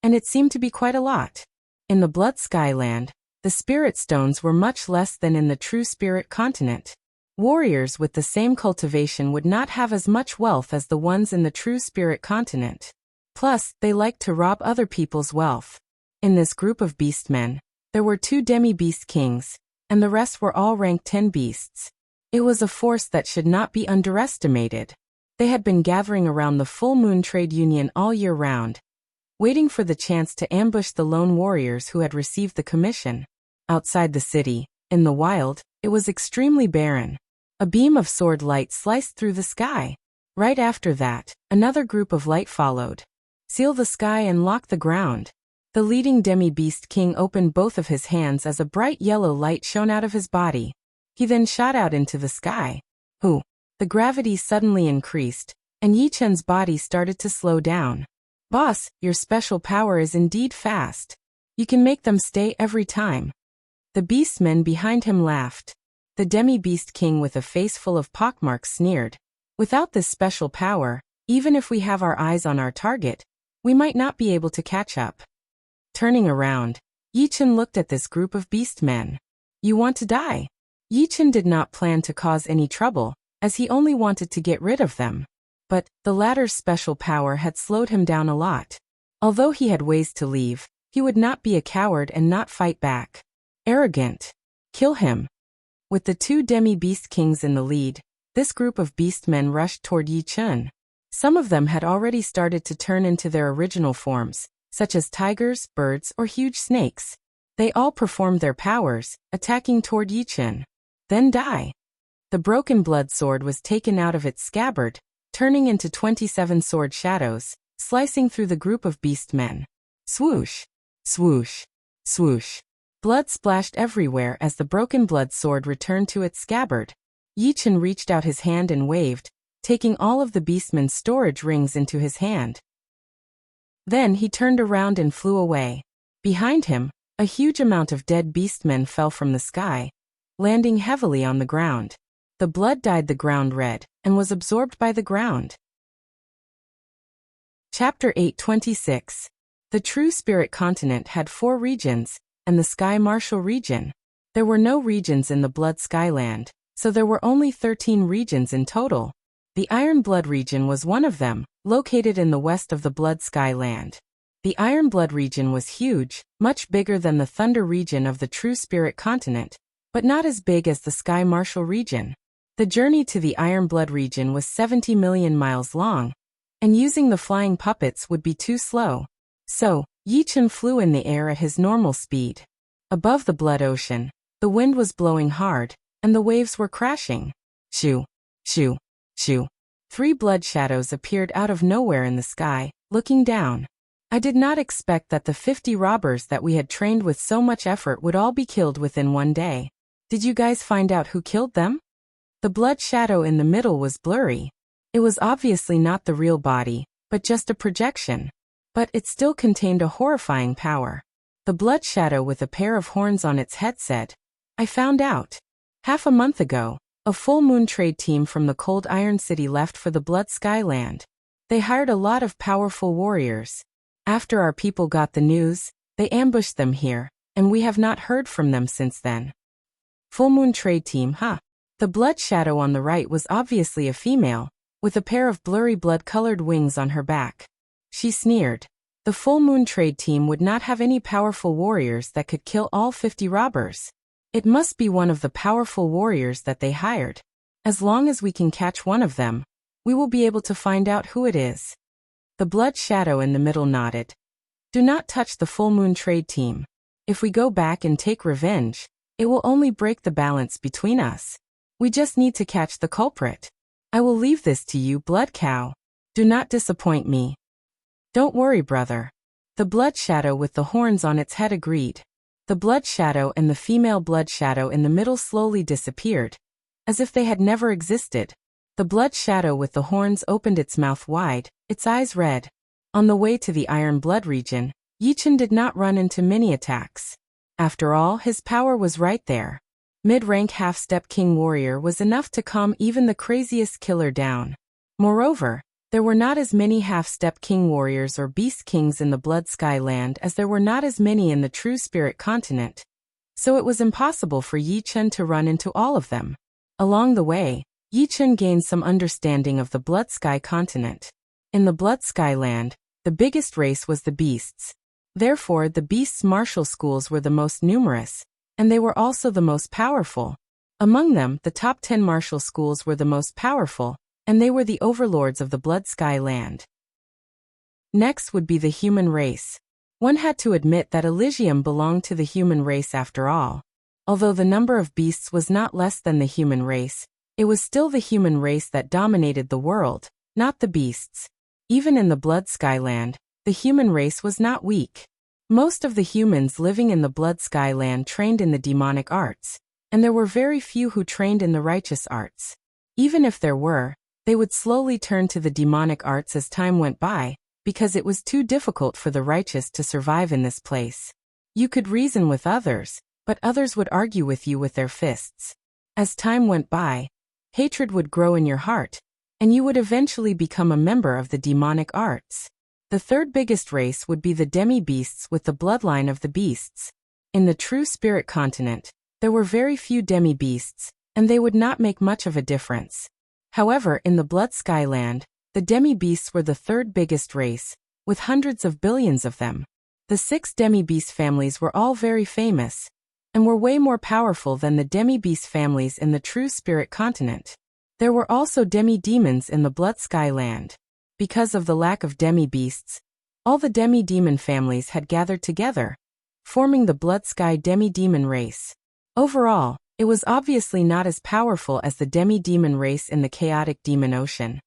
and it seemed to be quite a lot. In the Blood Sky Land, the spirit stones were much less than in the True Spirit continent. Warriors with the same cultivation would not have as much wealth as the ones in the True Spirit continent. Plus, they liked to rob other people's wealth. In this group of beastmen, there were 2 demi-beast kings, and the rest were all rank 10 beasts. It was a force that should not be underestimated. They had been gathering around the Full Moon Trade Union all year round, waiting for the chance to ambush the lone warriors who had received the commission. Outside the city, in the wild, it was extremely barren. A beam of sword light sliced through the sky. Right after that, another group of light followed. Seal the sky and lock the ground. The leading demi-beast king opened both of his hands as a bright yellow light shone out of his body. He then shot out into the sky. Ooh! The gravity suddenly increased, and Yi Chen's body started to slow down. Boss, your special power is indeed fast. You can make them stay every time. The beastmen behind him laughed. The demi-beast king with a face full of pockmarks sneered. Without this special power, even if we have our eyes on our target, we might not be able to catch up. Turning around, Yi Chen looked at this group of beastmen. You want to die? Yi Chen did not plan to cause any trouble, as he only wanted to get rid of them. But the latter's special power had slowed him down a lot. Although he had ways to leave, he would not be a coward and not fight back. Arrogant. Kill him. With the two demi-beast kings in the lead, this group of beastmen rushed toward Yi Chen. Some of them had already started to turn into their original forms, such as tigers, birds, or huge snakes. They all performed their powers, attacking toward Yi Chen. Then die. The broken blood sword was taken out of its scabbard, turning into 27 sword shadows, slicing through the group of beastmen. Swoosh! Swoosh! Swoosh! Blood splashed everywhere as the broken blood sword returned to its scabbard. Yi Chen reached out his hand and waved, taking all of the beastmen's storage rings into his hand. Then he turned around and flew away. Behind him, a huge amount of dead beastmen fell from the sky, landing heavily on the ground. The blood dyed the ground red, and was absorbed by the ground. Chapter 826. The True Spirit Continent had 4 regions, and the Sky Martial region. There were no regions in the Blood Skyland, so there were only 13 regions in total. The Iron Blood region was one of them, located in the west of the Blood Skyland. The Iron Blood region was huge, much bigger than the Thunder region of the True Spirit Continent, but not as big as the Sky Martial region. The journey to the Iron Blood region was 70 million miles long, and using the flying puppets would be too slow. So, Yi Chen flew in the air at his normal speed. Above the Blood Ocean, the wind was blowing hard, and the waves were crashing. Shoo! Shoo! Shoo! 3 blood shadows appeared out of nowhere in the sky, looking down. I did not expect that the 50 robbers that we had trained with so much effort would all be killed within one day. Did you guys find out who killed them? The blood shadow in the middle was blurry. It was obviously not the real body, but just a projection. But it still contained a horrifying power. The blood shadow with a pair of horns on its head said, I found out. Half a month ago, a full moon trade team from the Cold Iron City left for the Blood Skyland. They hired a lot of powerful warriors. After our people got the news, they ambushed them here, and we have not heard from them since then. Full moon trade team, huh? The blood shadow on the right was obviously a female, with a pair of blurry blood-colored wings on her back. She sneered. The full moon trade team would not have any powerful warriors that could kill all 50 robbers. It must be one of the powerful warriors that they hired. As long as we can catch one of them, we will be able to find out who it is. The blood shadow in the middle nodded. Do not touch the full moon trade team. If we go back and take revenge, it will only break the balance between us. We just need to catch the culprit. I will leave this to you, Blood Cow. Do not disappoint me. Don't worry, brother. The blood shadow with the horns on its head agreed. The blood shadow and the female blood shadow in the middle slowly disappeared, as if they had never existed. The blood shadow with the horns opened its mouth wide, its eyes red. On the way to the Iron Blood region, Yi Chen did not run into many attacks. After all, his power was right there. Mid-rank half-step king warrior was enough to calm even the craziest killer down. Moreover, there were not as many half-step king warriors or beast kings in the Blood Skyland as there were not as many in the True Spirit Continent. So it was impossible for Yi Chen to run into all of them. Along the way, Yi Chen gained some understanding of the Blood Sky Continent. In the Blood Skyland, the biggest race was the beasts. Therefore, the beasts' martial schools were the most numerous, and they were also the most powerful. Among them, the top 10 martial schools were the most powerful, and they were the overlords of the Blood Skyland. Next would be the human race. One had to admit that Elysium belonged to the human race after all. Although the number of beasts was not less than the human race, it was still the human race that dominated the world, not the beasts. Even in the Blood Skyland, the human race was not weak. Most of the humans living in the Blood Sky Land trained in the demonic arts, and there were very few who trained in the righteous arts. Even if there were, they would slowly turn to the demonic arts as time went by, because it was too difficult for the righteous to survive in this place. You could reason with others, but others would argue with you with their fists. As time went by, hatred would grow in your heart, and you would eventually become a member of the demonic arts. The third biggest race would be the demi-beasts with the bloodline of the beasts. In the true spirit continent, there were very few demi-beasts, and they would not make much of a difference. However, in the Blood Sky Land, the demi-beasts were the third biggest race, with hundreds of billions of them. The 6 demi-beast families were all very famous, and were way more powerful than the demi-beast families in the true spirit continent. There were also demi-demons in the Blood Sky Land. Because of the lack of demi-beasts, all the demi-demon families had gathered together, forming the Blood Sky demi-demon race. Overall, it was obviously not as powerful as the demi-demon race in the chaotic demon ocean.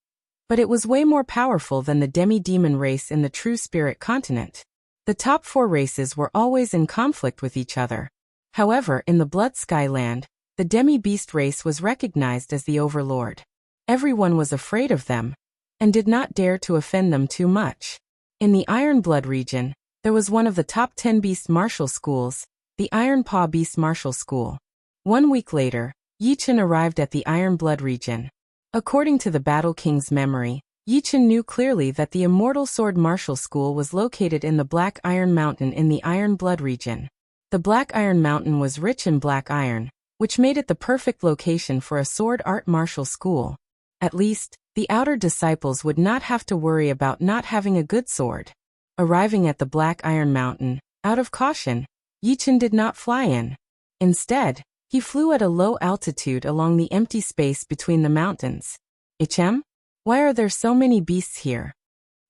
But it was way more powerful than the demi-demon race in the true spirit continent. The top 4 races were always in conflict with each other. However, in the Blood Sky Land, the demi-beast race was recognized as the overlord. Everyone was afraid of them, and did not dare to offend them too much. In the Iron Blood region, there was one of the top 10 beast martial schools, the Iron Paw Beast Martial School. 1 week later, Yichen arrived at the Iron Blood region. According to the Battle King's memory, Yichen knew clearly that the Immortal Sword Martial School was located in the Black Iron Mountain in the Iron Blood region. The Black Iron Mountain was rich in black iron, which made it the perfect location for a sword art martial school. At least, the outer disciples would not have to worry about not having a good sword. Arriving at the Black Iron Mountain, out of caution, Yichen did not fly in. Instead, he flew at a low altitude along the empty space between the mountains. Ichem? Why are there so many beasts here?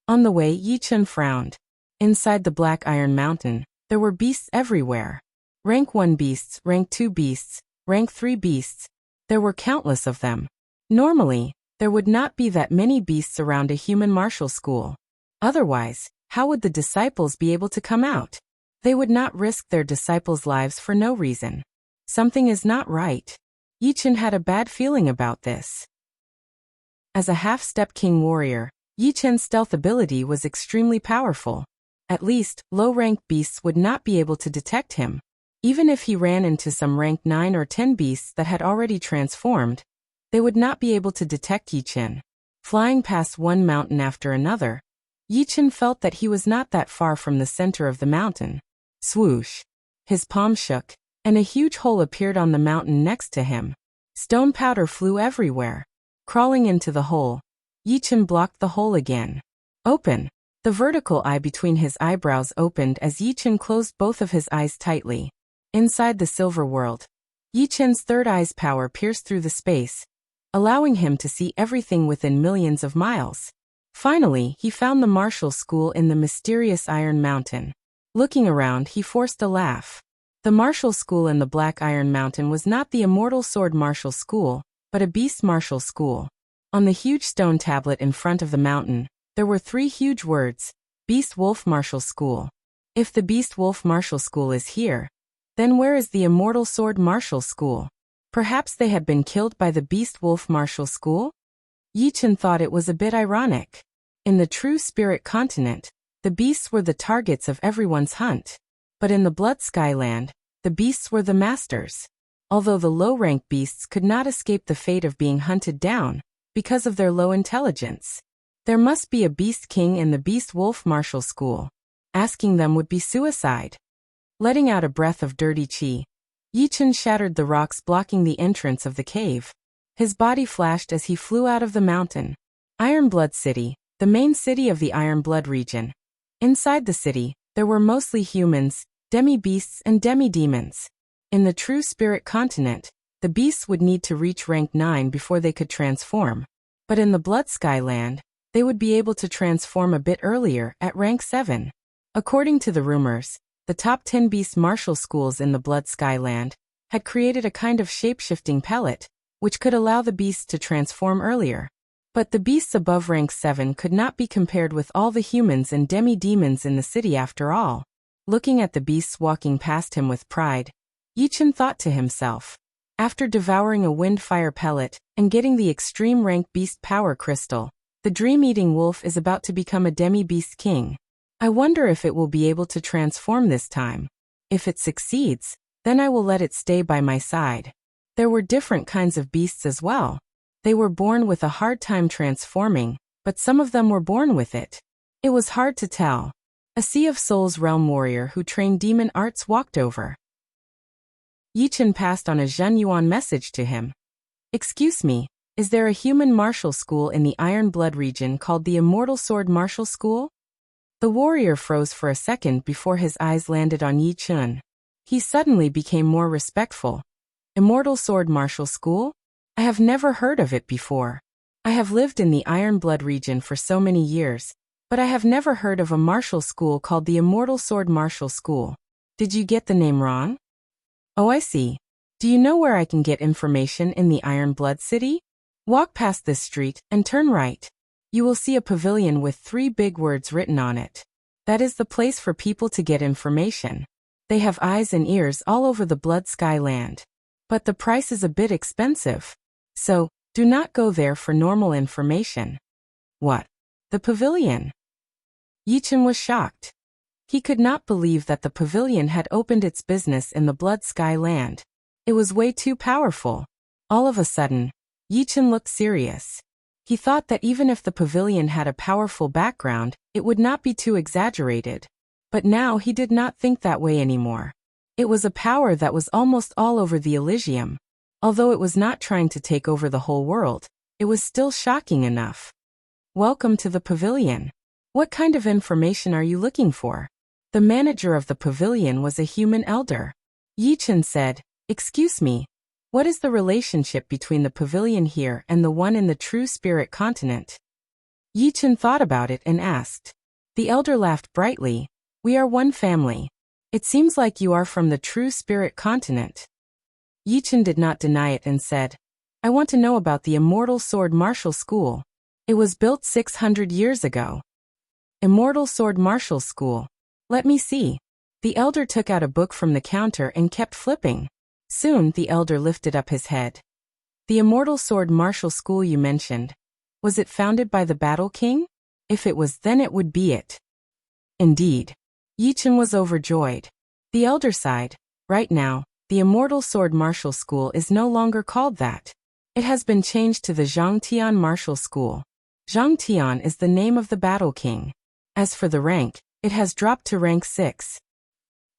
On the way, Yichen frowned. Inside the Black Iron Mountain, there were beasts everywhere. Rank 1 beasts, Rank 2 beasts, Rank 3 beasts. There were countless of them. Normally, there would not be that many beasts around a human martial school. Otherwise, how would the disciples be able to come out? They would not risk their disciples' lives for no reason. Something is not right. Yichen had a bad feeling about this. As a half-step king warrior, Yichen's stealth ability was extremely powerful. At least, low-rank beasts would not be able to detect him. Even if he ran into some rank 9 or 10 beasts that had already transformed, they would not be able to detect Yichen. Flying past one mountain after another, Yichen felt that he was not that far from the center of the mountain. Swoosh! His palm shook, and a huge hole appeared on the mountain next to him. Stone powder flew everywhere. Crawling into the hole, Yichen blocked the hole again. Open! The vertical eye between his eyebrows opened as Yichen closed both of his eyes tightly. Inside the silver world, Yichen's third eye's power pierced through the space, allowing him to see everything within millions of miles. Finally, he found the martial school in the mysterious Iron Mountain. Looking around, he forced a laugh. The martial school in the Black Iron Mountain was not the Immortal Sword Martial School, but a Beast Martial School. On the huge stone tablet in front of the mountain, there were 3 huge words: Beast Wolf Martial School. If the Beast Wolf Martial School is here, then where is the Immortal Sword Martial School? Perhaps they had been killed by the Beast Wolf Martial School? Yichen thought it was a bit ironic. In the true spirit continent, the beasts were the targets of everyone's hunt. But in the Blood Sky Land, the beasts were the masters. Although the low-rank beasts could not escape the fate of being hunted down, because of their low intelligence. There must be a Beast King in the Beast Wolf Martial School. Asking them would be suicide. Letting out a breath of dirty chi, Yichen shattered the rocks blocking the entrance of the cave. His body flashed as he flew out of the mountain. Iron Blood City, the main city of the Iron Blood region. Inside the city, there were mostly humans, demi-beasts and demi-demons. In the true spirit continent, the beasts would need to reach rank 9 before they could transform. But in the Blood Sky Land, they would be able to transform a bit earlier, at rank 7. According to the rumors, the top 10 beast martial schools in the Blood Sky Land had created a kind of shape-shifting pellet, which could allow the beasts to transform earlier. But the beasts above rank 7 could not be compared with all the humans and demi-demons in the city after all. Looking at the beasts walking past him with pride, Yichen thought to himself, after devouring a wind-fire pellet and getting the extreme rank beast power crystal, the dream-eating wolf is about to become a demi-beast king. I wonder if it will be able to transform this time. If it succeeds, then I will let it stay by my side. There were different kinds of beasts as well. They were born with a hard time transforming, but some of them were born with it. It was hard to tell. A Sea of Souls realm warrior who trained demon arts walked over. Yichen passed on a Zhen Yuan message to him. Excuse me, is there a human martial school in the Iron Blood region called the Immortal Sword Martial School? The warrior froze for a second before his eyes landed on Yichen. He suddenly became more respectful. Immortal Sword Martial School? I have never heard of it before. I have lived in the Iron Blood region for so many years, but I have never heard of a martial school called the Immortal Sword Martial School. Did you get the name wrong? Oh, I see. Do you know where I can get information in the Iron Blood City? Walk past this street and turn right. You will see a pavilion with 3 big words written on it. That is the place for people to get information. They have eyes and ears all over the Blood Sky land. But the price is a bit expensive. So, do not go there for normal information. What? The pavilion? Yichen was shocked. He could not believe that the pavilion had opened its business in the Blood Sky land. It was way too powerful. All of a sudden, Yichen looked serious. He thought that even if the pavilion had a powerful background, it would not be too exaggerated. But now he did not think that way anymore. It was a power that was almost all over the Elysium. Although it was not trying to take over the whole world, it was still shocking enough. Welcome to the pavilion. What kind of information are you looking for? The manager of the pavilion was a human elder. Yichen said, Excuse me, what is the relationship between the pavilion here and the one in the True Spirit continent? Yichen thought about it and asked. The elder laughed brightly. We are one family. It seems like you are from the True Spirit continent. Yichen did not deny it and said, I want to know about the Immortal Sword Martial School. It was built 600 years ago. Immortal Sword Martial School. Let me see. The elder took out a book from the counter and kept flipping. Soon the elder lifted up his head. The Immortal Sword Martial School you mentioned. Was it founded by the Battle King? If it was, then it would be it. Indeed. Yichen was overjoyed. The elder sighed. Right now, the Immortal Sword Martial School is no longer called that. It has been changed to the Zhangtian Martial School. Zhangtian is the name of the Battle King. As for the rank, it has dropped to rank 6.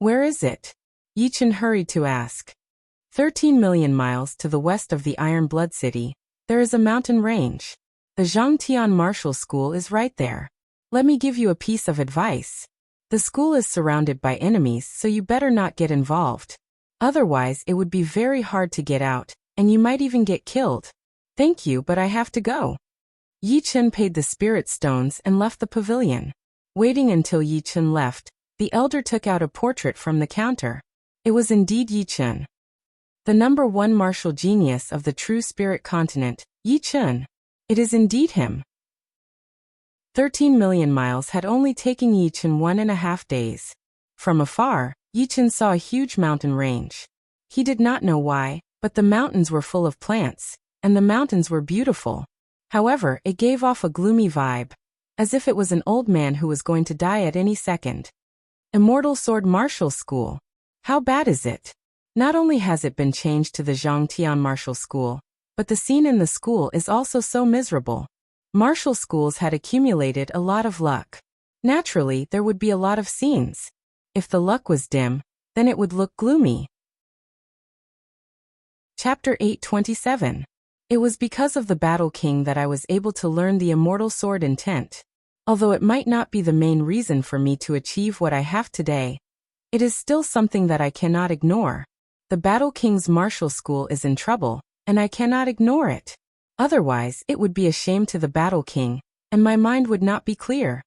Where is it? Yichen hurried to ask. 13 million miles to the west of the Iron Blood City, there is a mountain range. The Zhangtian Martial School is right there. Let me give you a piece of advice. The school is surrounded by enemies, so you better not get involved. Otherwise, it would be very hard to get out, and you might even get killed. Thank you, but I have to go. Yichen paid the spirit stones and left the pavilion. Waiting until Yichen left, the elder took out a portrait from the counter. It was indeed Yichen. The #1 martial genius of the True Spirit continent, Yichen. It is indeed him. 13 million miles had only taken Yichen 1.5 days. From afar, Yichen saw a huge mountain range. He did not know why, but the mountains were full of plants, and the mountains were beautiful. However, it gave off a gloomy vibe, as if it was an old man who was going to die at any second. Immortal Sword Martial School. How bad is it? Not only has it been changed to the Zhangtian Martial School, but the scene in the school is also so miserable. Martial schools had accumulated a lot of luck. Naturally, there would be a lot of scenes. If the luck was dim, then it would look gloomy. Chapter 827. It was because of the Battle King that I was able to learn the Immortal Sword intent. Although it might not be the main reason for me to achieve what I have today, it is still something that I cannot ignore. The Battle King's martial school is in trouble, and I cannot ignore it. Otherwise, it would be a shame to the Battle King, and my mind would not be clear.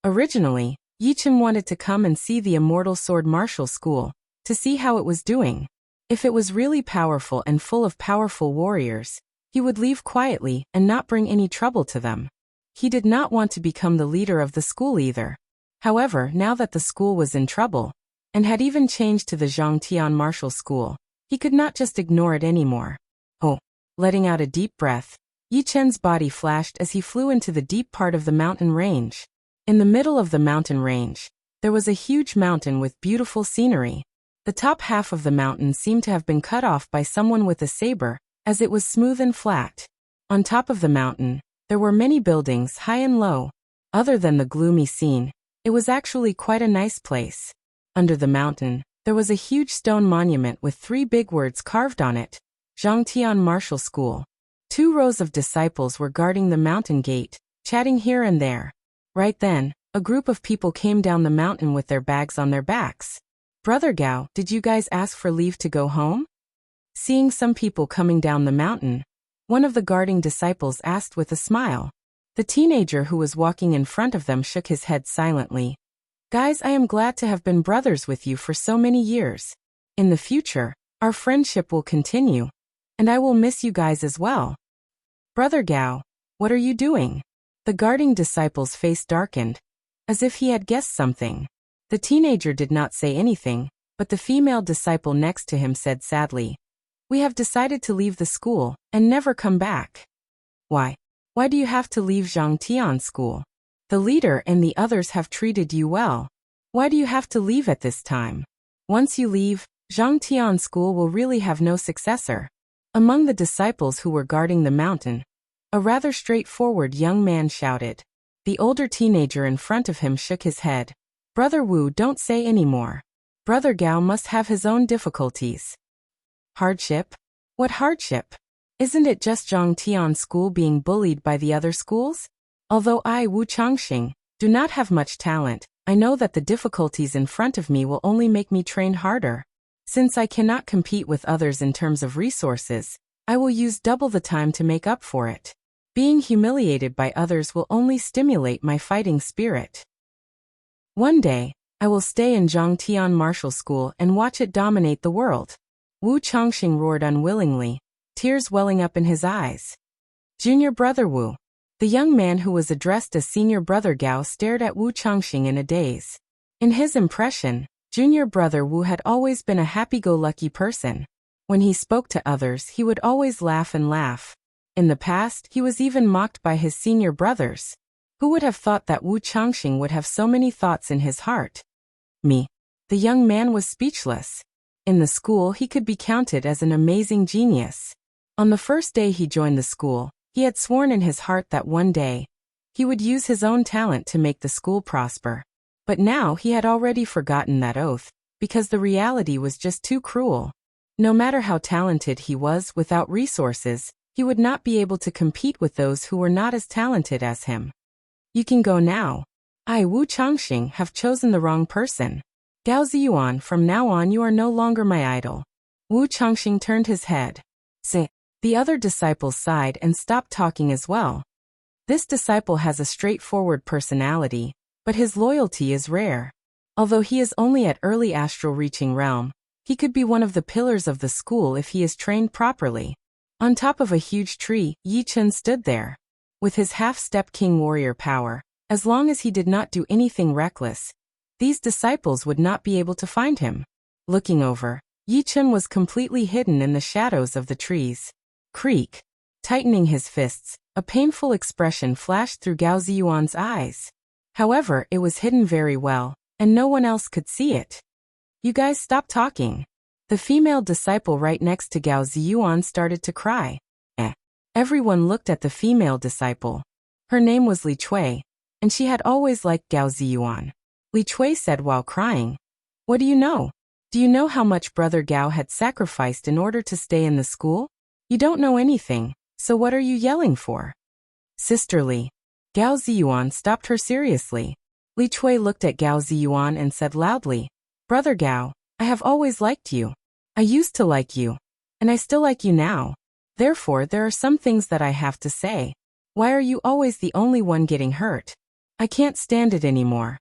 Originally, Yichen wanted to come and see the Immortal Sword Martial School, to see how it was doing. If it was really powerful and full of powerful warriors, he would leave quietly and not bring any trouble to them. He did not want to become the leader of the school either. However, now that the school was in trouble, and had even changed to the Zhangtian Martial School, he could not just ignore it anymore. Oh, letting out a deep breath, Yi Chen's body flashed as he flew into the deep part of the mountain range. In the middle of the mountain range, there was a huge mountain with beautiful scenery. The top half of the mountain seemed to have been cut off by someone with a saber, as it was smooth and flat. On top of the mountain, there were many buildings high and low. Other than the gloomy scene, it was actually quite a nice place. Under the mountain, there was a huge stone monument with 3 big words carved on it, Zhangtian Martial School. 2 rows of disciples were guarding the mountain gate, chatting here and there. Right then, a group of people came down the mountain with their bags on their backs. Brother Gao, did you guys ask for leave to go home? Seeing some people coming down the mountain, one of the guarding disciples asked with a smile. The teenager who was walking in front of them shook his head silently. Guys, I am glad to have been brothers with you for so many years. In the future, our friendship will continue, and I will miss you guys as well. Brother Gao, what are you doing? The guarding disciple's face darkened, as if he had guessed something. The teenager did not say anything, but the female disciple next to him said sadly, We have decided to leave the school and never come back. Why? Why do you have to leave Zhangtian School? The leader and the others have treated you well. Why do you have to leave at this time? Once you leave, Zhangtian School will really have no successor. Among the disciples who were guarding the mountain, a rather straightforward young man shouted. The older teenager in front of him shook his head. Brother Wu, don't say any more. Brother Gao must have his own difficulties. Hardship? What hardship? Isn't it just Zhangtian School being bullied by the other schools? Although I, Wu Changxing, do not have much talent, I know that the difficulties in front of me will only make me train harder. Since I cannot compete with others in terms of resources, I will use double the time to make up for it. Being humiliated by others will only stimulate my fighting spirit. One day, I will stay in Zhangtian Martial School and watch it dominate the world. Wu Changxing roared unwillingly, tears welling up in his eyes. Junior Brother Wu. The young man who was addressed as Senior Brother Gao stared at Wu Changxing in a daze. In his impression, Junior Brother Wu had always been a happy-go-lucky person. When he spoke to others, he would always laugh and laugh. In the past, he was even mocked by his senior brothers. Who would have thought that Wu Changxing would have so many thoughts in his heart? Me. The young man was speechless. In the school, he could be counted as an amazing genius. On the first day he joined the school, he had sworn in his heart that one day, he would use his own talent to make the school prosper. But now he had already forgotten that oath, because the reality was just too cruel. No matter how talented he was without resources, he would not be able to compete with those who were not as talented as him. You can go now. I, Wu Changxing, have chosen the wrong person. Gao Ziyuan, from now on you are no longer my idol. Wu Changxing turned his head. Say. The other disciples sighed and stopped talking as well. This disciple has a straightforward personality, but his loyalty is rare. Although he is only at early astral reaching realm, he could be one of the pillars of the school if he is trained properly. On top of a huge tree, Yi Chen stood there. With his half-step king warrior power, as long as he did not do anything reckless, these disciples would not be able to find him. Looking over, Yi Chen was completely hidden in the shadows of the trees. Creak. Tightening his fists, a painful expression flashed through Gao Ziyuan's eyes. However, it was hidden very well, and no one else could see it. You guys stop talking. The female disciple right next to Gao Ziyuan started to cry. Everyone looked at the female disciple. Her name was Li Chui, and she had always liked Gao Ziyuan. Li Chui said while crying, What do you know? Do you know how much Brother Gao had sacrificed in order to stay in the school? You don't know anything, so what are you yelling for? Sisterly. Gao Ziyuan stopped her seriously. Li Chui looked at Gao Ziyuan and said loudly, Brother Gao, I have always liked you. I used to like you, and I still like you now. Therefore, there are some things that I have to say. Why are you always the only one getting hurt? I can't stand it anymore.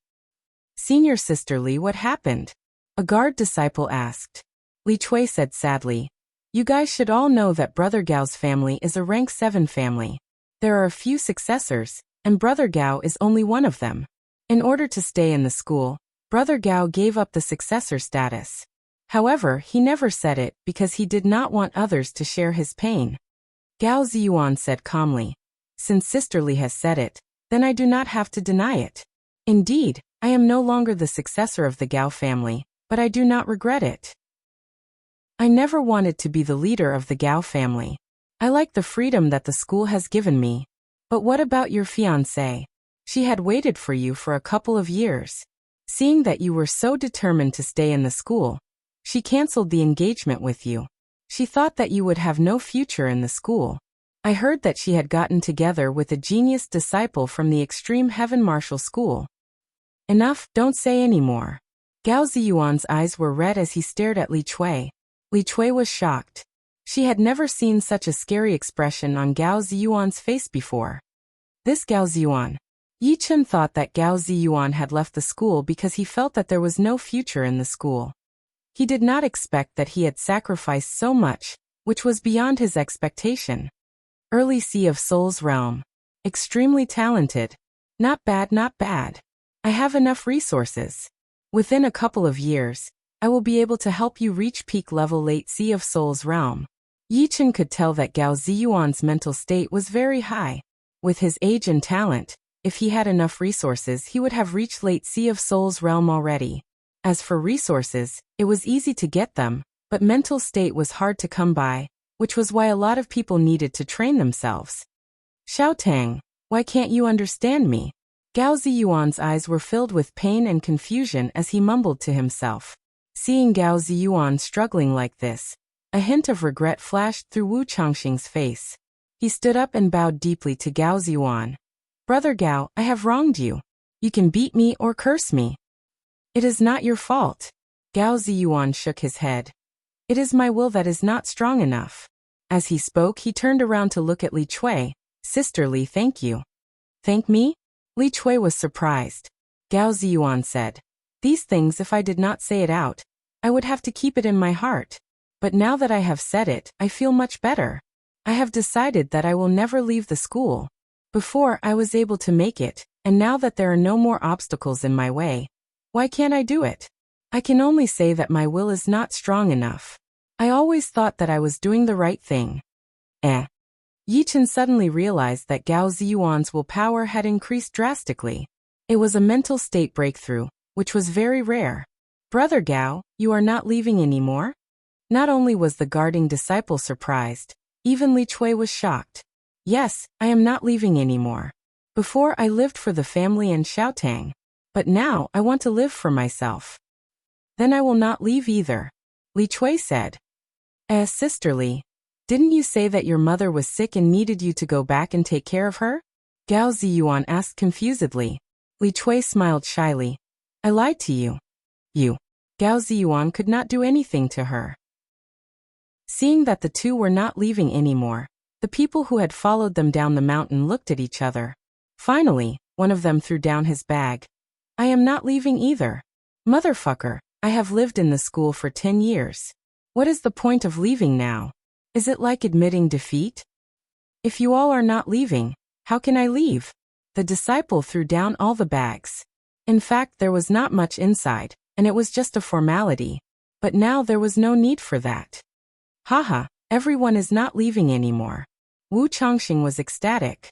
Senior Sister Li, what happened? A guard disciple asked. Li Chui said sadly, You guys should all know that Brother Gao's family is a rank 7 family. There are a few successors, and Brother Gao is only one of them. In order to stay in the school, Brother Gao gave up the successor status. However, he never said it because he did not want others to share his pain. Gao Ziyuan said calmly, "Since Sister Li has said it, then I do not have to deny it. Indeed, I am no longer the successor of the Gao family, but I do not regret it. I never wanted to be the leader of the Gao family. I like the freedom that the school has given me. But what about your fiancée? She had waited for you for a couple of years. Seeing that you were so determined to stay in the school, she canceled the engagement with you. She thought that you would have no future in the school. I heard that she had gotten together with a genius disciple from the Extreme Heaven Martial School." "Enough, don't say any more." Gao Ziyuan's eyes were red as he stared at Li Chui. Li Chui was shocked. She had never seen such a scary expression on Gao Ziyuan's face before. This Gao Ziyuan. Yi Chen thought that Gao Ziyuan had left the school because he felt that there was no future in the school. He did not expect that he had sacrificed so much, which was beyond his expectation. Early Sea of Soul's realm. Extremely talented. Not bad, not bad. I have enough resources. Within a couple of years, I will be able to help you reach peak level Late Sea of Soul's realm. Yi Chen could tell that Gao Ziyuan's mental state was very high. With his age and talent, if he had enough resources he would have reached Late Sea of Soul's realm already. As for resources, it was easy to get them, but mental state was hard to come by, which was why a lot of people needed to train themselves. "Xiao Tang, why can't you understand me?" Gao Ziyuan's eyes were filled with pain and confusion as he mumbled to himself. Seeing Gao Ziyuan struggling like this, a hint of regret flashed through Wu Changxing's face. He stood up and bowed deeply to Gao Ziyuan. "Brother Gao, I have wronged you. You can beat me or curse me. It is not your fault." Gao Ziyuan shook his head. "It is my will that is not strong enough." As he spoke he turned around to look at Li Chui. "Sister Li, thank you." "Thank me?" Li Chui was surprised. Gao Ziyuan said, "These things if I did not say it out, I would have to keep it in my heart. But now that I have said it, I feel much better. I have decided that I will never leave the school. Before I was able to make it, and now that there are no more obstacles in my way, why can't I do it? I can only say that my will is not strong enough. I always thought that I was doing the right thing." Yi Chen suddenly realized that Gao Ziyuan's willpower had increased drastically. It was a mental state breakthrough, which was very rare. "Brother Gao, you are not leaving anymore?" Not only was the guarding disciple surprised, even Li Chui was shocked. "Yes, I am not leaving anymore. Before I lived for the family and Xiaotang, but now I want to live for myself." "Then I will not leave either," Li Chui said. Sister Li, didn't you say that your mother was sick and needed you to go back and take care of her?" Gao Ziyuan asked confusedly. Li Chui smiled shyly. "I lied to you." "You." Gao Ziyuan could not do anything to her. Seeing that the two were not leaving anymore, the people who had followed them down the mountain looked at each other. Finally, one of them threw down his bag. "I am not leaving either. Motherfucker, I have lived in the school for 10 years. What is the point of leaving now? Is it like admitting defeat? If you all are not leaving, how can I leave?" The disciple threw down all the bags. In fact, there was not much inside, and it was just a formality. But now there was no need for that. "Haha, everyone is not leaving anymore." Wu Changxing was ecstatic.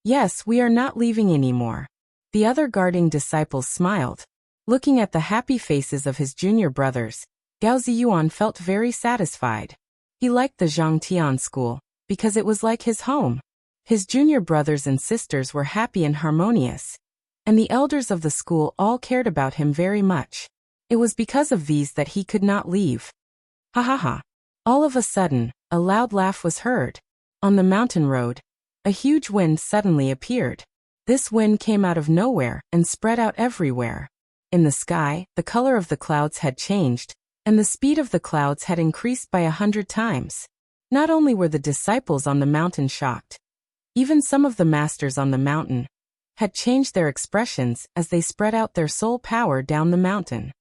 "Yes, we are not leaving anymore." The other guarding disciples smiled. Looking at the happy faces of his junior brothers, Gao Ziyuan felt very satisfied. He liked the Zhangtian school, because it was like his home. His junior brothers and sisters were happy and harmonious. And the elders of the school all cared about him very much. It was because of these that he could not leave. Ha ha ha. All of a sudden, a loud laugh was heard. On the mountain road, a huge wind suddenly appeared. This wind came out of nowhere and spread out everywhere. In the sky, the color of the clouds had changed, and the speed of the clouds had increased by 100 times. Not only were the disciples on the mountain shocked, even some of the masters on the mountain had changed their expressions as they spread out their soul power down the mountain.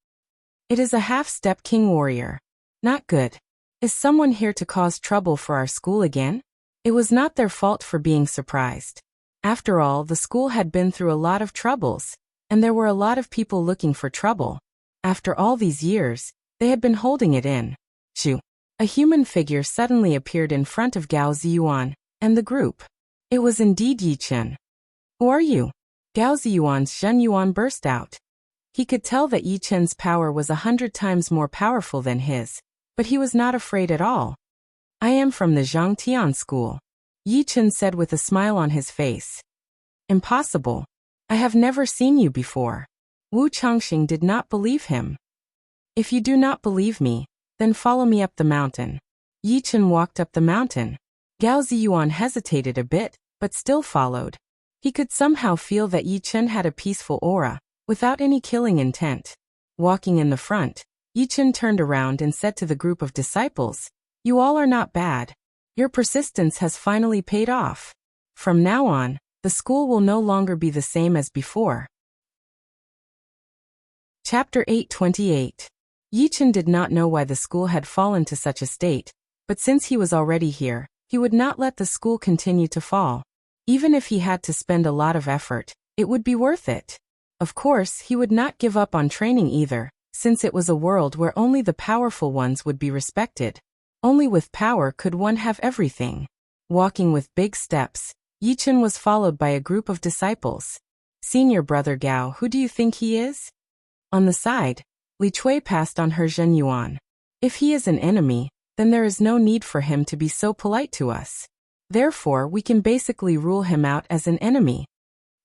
"It is a half-step king warrior. Not good. Is someone here to cause trouble for our school again?" It was not their fault for being surprised. After all, the school had been through a lot of troubles, and there were a lot of people looking for trouble. After all these years, they had been holding it in. Shoo! A human figure suddenly appeared in front of Gao Ziyuan and the group. It was indeed Yi Chen. Who are you? Gao Ziyuan's Zhen Yuan burst out. He could tell that Yi Chen's power was 100 times more powerful than his, but he was not afraid at all. I am from the Zhangtian school, Yi Chen said with a smile on his face. Impossible. I have never seen you before. Wu Changxing did not believe him. If you do not believe me, then follow me up the mountain. Yi Chen walked up the mountain. Gao Ziyuan hesitated a bit, but still followed. He could somehow feel that Yi Chen had a peaceful aura, without any killing intent. Walking in the front, Yi Chen turned around and said to the group of disciples, "You all are not bad. Your persistence has finally paid off. From now on, the school will no longer be the same as before." Chapter 828. Yi Chen did not know why the school had fallen to such a state, but since he was already here, he would not let the school continue to fall. Even if he had to spend a lot of effort, it would be worth it. Of course, he would not give up on training either, since it was a world where only the powerful ones would be respected. Only with power could one have everything. Walking with big steps, Yi Chen was followed by a group of disciples. Senior brother Gao, who do you think he is? On the side, Li Chui passed on her Zhen Yuan. If he is an enemy, then there is no need for him to be so polite to us. Therefore, we can basically rule him out as an enemy.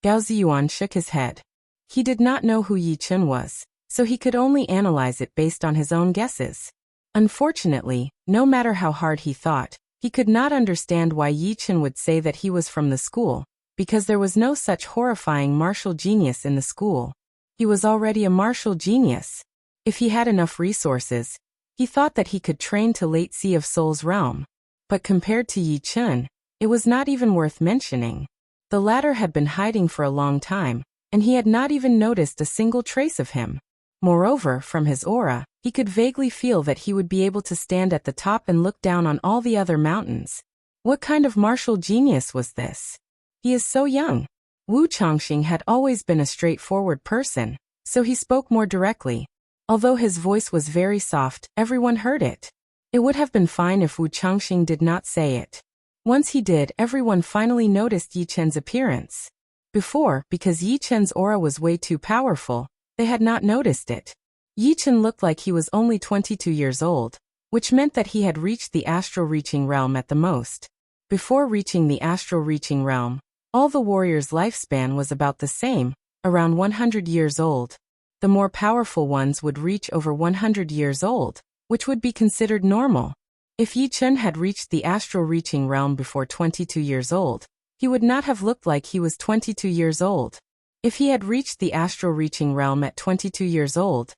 Gao Ziyuan shook his head. He did not know who Yi Chen was, so he could only analyze it based on his own guesses. Unfortunately, no matter how hard he thought, he could not understand why Yi Chen would say that he was from the school, because there was no such horrifying martial genius in the school. He was already a martial genius. If he had enough resources, he thought that he could train to late Sea of Soul's realm. But compared to Yi Chen, it was not even worth mentioning. The latter had been hiding for a long time, and he had not even noticed a single trace of him. Moreover, from his aura, he could vaguely feel that he would be able to stand at the top and look down on all the other mountains. What kind of martial genius was this? He is so young. Wu Changxing had always been a straightforward person, so he spoke more directly. Although his voice was very soft, everyone heard it. It would have been fine if Wu Changxing did not say it. Once he did, everyone finally noticed Yi Chen's appearance. Before, because Yi Chen's aura was way too powerful, they had not noticed it. Yi Chen looked like he was only 22 years old, which meant that he had reached the astral reaching realm at the most. Before reaching the astral reaching realm, all the warriors' lifespan was about the same, around 100 years old. The more powerful ones would reach over 100 years old, which would be considered normal. If Yi Chen had reached the astral reaching realm before 22 years old, he would not have looked like he was 22 years old. If he had reached the astral reaching realm at 22 years old,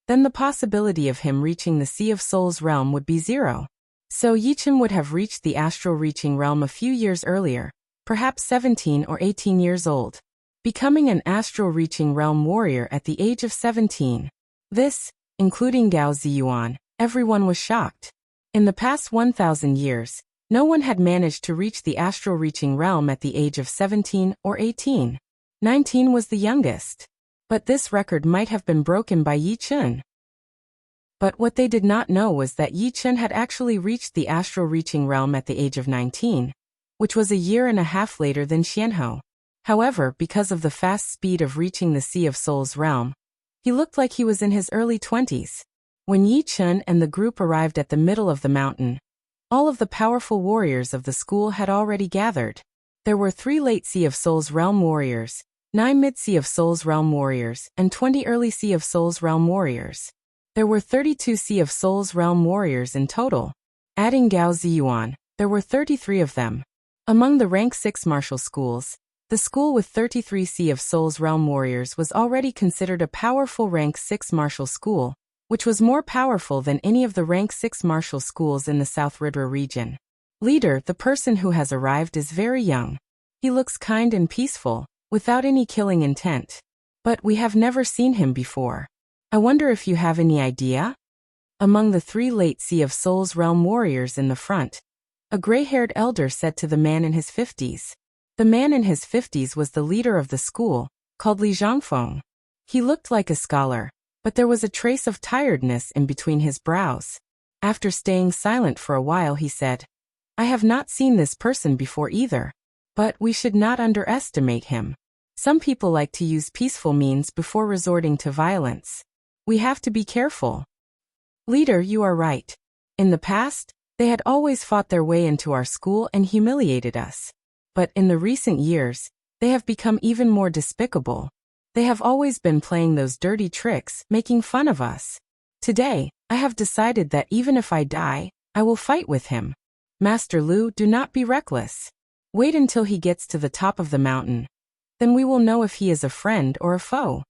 then the possibility of him reaching the Sea of Soul's realm would be zero. So Yi Chen would have reached the astral reaching realm a few years earlier, perhaps 17 or 18 years old, becoming an astral reaching realm warrior at the age of 17. This, including Gao Ziyuan, everyone was shocked. In the past 1,000 years, no one had managed to reach the astral reaching realm at the age of 17 or 18. 19 was the youngest. But this record might have been broken by Yi Chen. But what they did not know was that Yi Chen had actually reached the astral reaching realm at the age of 19, which was a year and a half later than Xianhou. However, because of the fast speed of reaching the Sea of Soul's realm, he looked like he was in his early 20s. When Yi Chen and the group arrived at the middle of the mountain, all of the powerful warriors of the school had already gathered. There were 3 late Sea of Soul's realm warriors, 9 mid Sea of Soul's realm warriors, and 20 early Sea of Soul's realm warriors. There were 32 Sea of Soul's realm warriors in total. Adding Gao Ziyuan, there were 33 of them. Among the rank 6 martial schools, the school with 33 Sea of Soul's realm warriors was already considered a powerful rank 6 martial school, which was more powerful than any of the rank 6 martial schools in the South Ridra region. Leader, the person who has arrived is very young. He looks kind and peaceful, without any killing intent. But we have never seen him before. I wonder if you have any idea? Among the 3 late Sea of Soul's realm warriors in the front, a gray-haired elder said to the man in his 50s. The man in his 50s was the leader of the school, called Li Zhangfeng. He looked like a scholar, but there was a trace of tiredness in between his brows. After staying silent for a while, he said, I have not seen this person before either. But we should not underestimate him. Some people like to use peaceful means before resorting to violence. We have to be careful. Leader, you are right. In the past, they had always fought their way into our school and humiliated us. But in the recent years, they have become even more despicable. They have always been playing those dirty tricks, making fun of us. Today, I have decided that even if I die, I will fight with him. Master Lu, do not be reckless. Wait until he gets to the top of the mountain. Then we will know if he is a friend or a foe.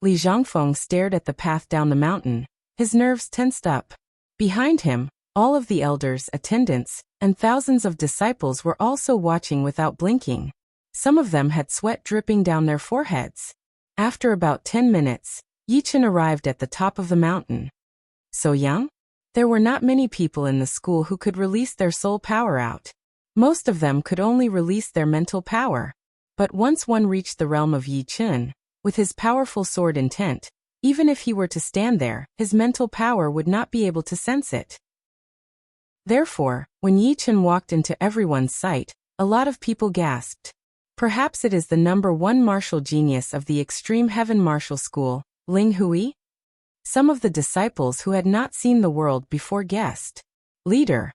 Li Zhangfeng stared at the path down the mountain, his nerves tensed up. Behind him, all of the elders, attendants, and thousands of disciples were also watching without blinking. Some of them had sweat dripping down their foreheads. After about 10 minutes, Yichen arrived at the top of the mountain. So young? There were not many people in the school who could release their soul power out. Most of them could only release their mental power. But once one reached the realm of Yichen, with his powerful sword intent, even if he were to stand there, his mental power would not be able to sense it. Therefore, when Yichen walked into everyone's sight, a lot of people gasped. Perhaps it is the #1 martial genius of the Extreme Heaven Martial School, Ling Hui? Some of the disciples who had not seen the world before guessed. Leader.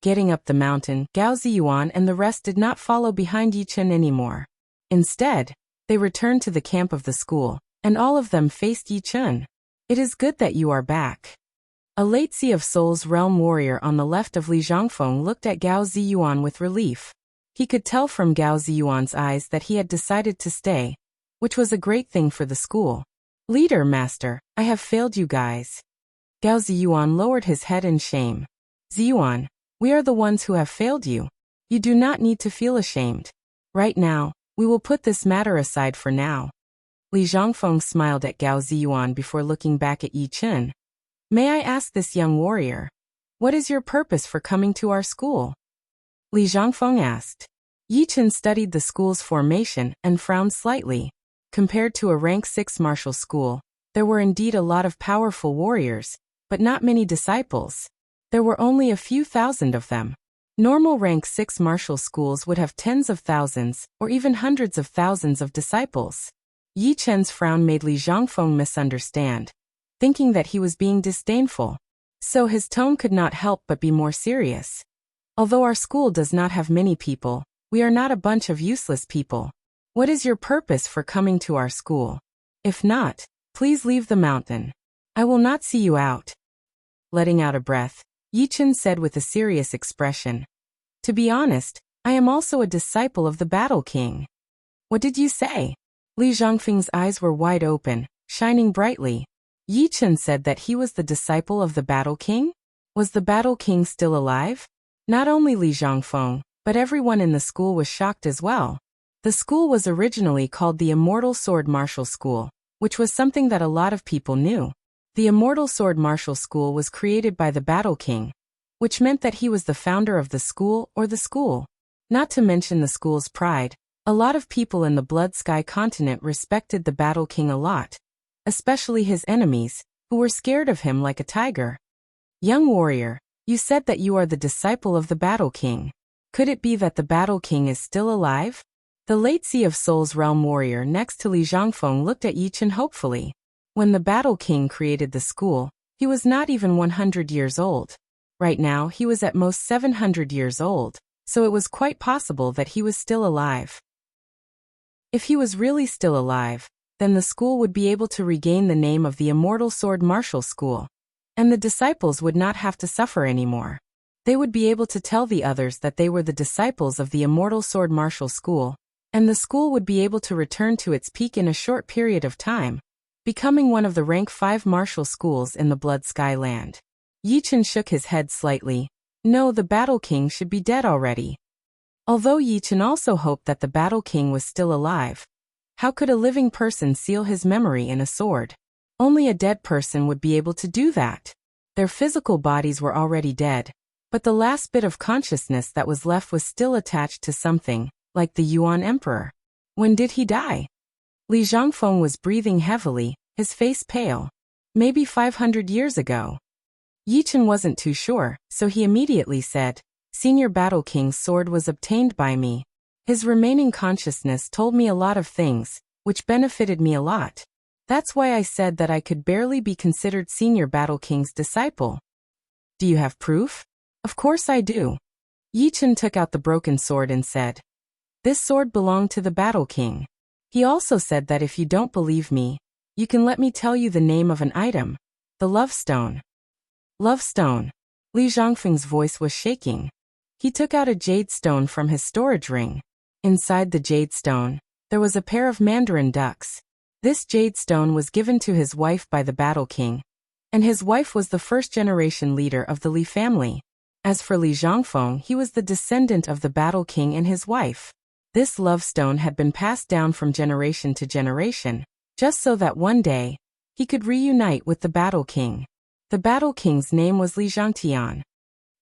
Getting up the mountain, Gao Ziyuan and the rest did not follow behind Yichen anymore. Instead, they returned to the camp of the school, and all of them faced Yichen. It is good that you are back. A late Sea of Souls realm warrior on the left of Li Zhangfeng looked at Gao Ziyuan with relief. He could tell from Gao Ziyuan's eyes that he had decided to stay, which was a great thing for the school. Leader, master, I have failed you guys. Gao Ziyuan lowered his head in shame. Ziyuan, we are the ones who have failed you. You do not need to feel ashamed. Right now, we will put this matter aside for now. Li Zhangfeng smiled at Gao Ziyuan before looking back at Yichen. May I ask this young warrior, what is your purpose for coming to our school? Li Zhangfeng asked. Yichen studied the school's formation and frowned slightly. Compared to a rank 6 martial school, there were indeed a lot of powerful warriors, but not many disciples. There were only a few thousand of them. Normal rank 6 martial schools would have tens of thousands, or even hundreds of thousands of disciples. Yichen's frown made Li Zhangfeng misunderstand, thinking that he was being disdainful. So his tone could not help but be more serious. Although our school does not have many people, we are not a bunch of useless people. What is your purpose for coming to our school? If not, please leave the mountain. I will not see you out. Letting out a breath, Yichen said with a serious expression. To be honest, I am also a disciple of the Battle King. What did you say? Li Zhangfeng's eyes were wide open, shining brightly. Yichen said that he was the disciple of the Battle King? Was the Battle King still alive? Not only Li Zhangfeng, but everyone in the school was shocked as well. The school was originally called the Immortal Sword Martial School, which was something that a lot of people knew. The Immortal Sword Martial School was created by the Battle King, which meant that he was the founder of the school or the school. Not to mention the school's pride, a lot of people in the Blood Sky continent respected the Battle King a lot, especially his enemies, who were scared of him like a tiger. Young warrior, you said that you are the disciple of the Battle King. Could it be that the Battle King is still alive? The late Sea of Souls realm warrior next to Li Zhangfeng looked at Yichen hopefully. When the Battle King created the school, he was not even 100 years old. Right now he was at most 700 years old, so it was quite possible that he was still alive. If he was really still alive, then the school would be able to regain the name of the Immortal Sword Martial School, and the disciples would not have to suffer anymore. They would be able to tell the others that they were the disciples of the Immortal Sword Martial School, and the school would be able to return to its peak in a short period of time, becoming one of the rank 5 martial schools in the Blood Sky land. Yichen shook his head slightly. No, the Battle King should be dead already. Although Yichen also hoped that the Battle King was still alive. How could a living person seal his memory in a sword? Only a dead person would be able to do that. Their physical bodies were already dead, but the last bit of consciousness that was left was still attached to something, like the Yuan Emperor. When did he die? Li Zhangfeng was breathing heavily, his face pale. Maybe 500 years ago. Yi Chen wasn't too sure, so he immediately said, Senior Battle King's sword was obtained by me. His remaining consciousness told me a lot of things, which benefited me a lot. That's why I said that I could barely be considered Senior Battle King's disciple. Do you have proof? Of course I do. Yi Chen took out the broken sword and said, This sword belonged to the Battle King. He also said that if you don't believe me, you can let me tell you the name of an item, the Love Stone. Love Stone. Li Zhangfeng's voice was shaking. He took out a jade stone from his storage ring. Inside the jade stone, there was a pair of mandarin ducks. This jade stone was given to his wife by the Battle King, and his wife was the first-generation leader of the Li family. As for Li Zhangfeng, he was the descendant of the Battle King and his wife. This love stone had been passed down from generation to generation, just so that one day, he could reunite with the Battle King. The Battle King's name was Li Zhangtian.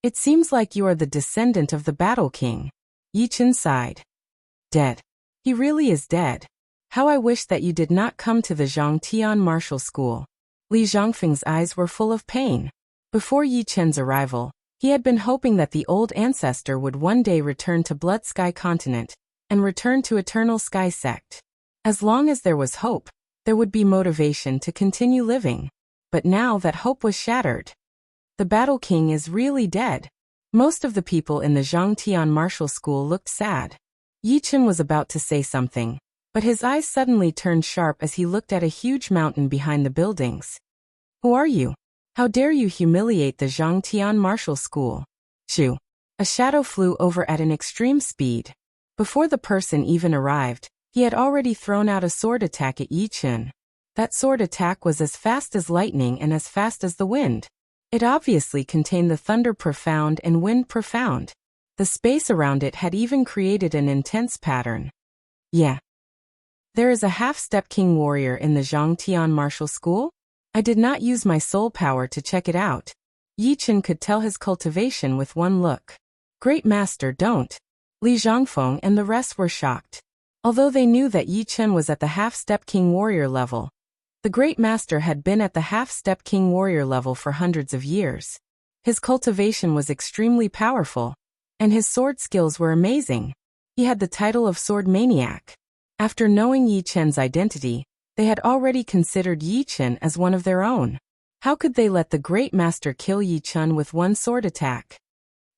It seems like you are the descendant of the Battle King. Yi Chen sighed. Dead. He really is dead. How I wish that you did not come to the Zhangtian martial school. Li Zhangfeng's eyes were full of pain. Before Yi Chen's arrival, he had been hoping that the old ancestor would one day return to Blood Sky Continent and return to Eternal Sky Sect. As long as there was hope, there would be motivation to continue living. But now that hope was shattered. The Battle King is really dead. Most of the people in the Zhangtian martial school looked sad. Yi Chen was about to say something, but his eyes suddenly turned sharp as he looked at a huge mountain behind the buildings. Who are you? How dare you humiliate the Zhangtian martial school? Shoo! A shadow flew over at an extreme speed. Before the person even arrived, he had already thrown out a sword attack at Yi Chen. That sword attack was as fast as lightning and as fast as the wind. It obviously contained the thunder profound and wind profound. The space around it had even created an intense pattern. Yeah. There is a half-step king warrior in the Zhangtian martial school? I did not use my soul power to check it out. Yi Chen could tell his cultivation with one look. Great Master, don't. Li Zhangfeng and the rest were shocked. Although they knew that Yi Chen was at the half-step king warrior level, the Great Master had been at the half-step king warrior level for hundreds of years. His cultivation was extremely powerful, and his sword skills were amazing. He had the title of Sword Maniac. After knowing Yi Chen's identity, they had already considered Yi Chen as one of their own. How could they let the Great Master kill Yi Chen with one sword attack?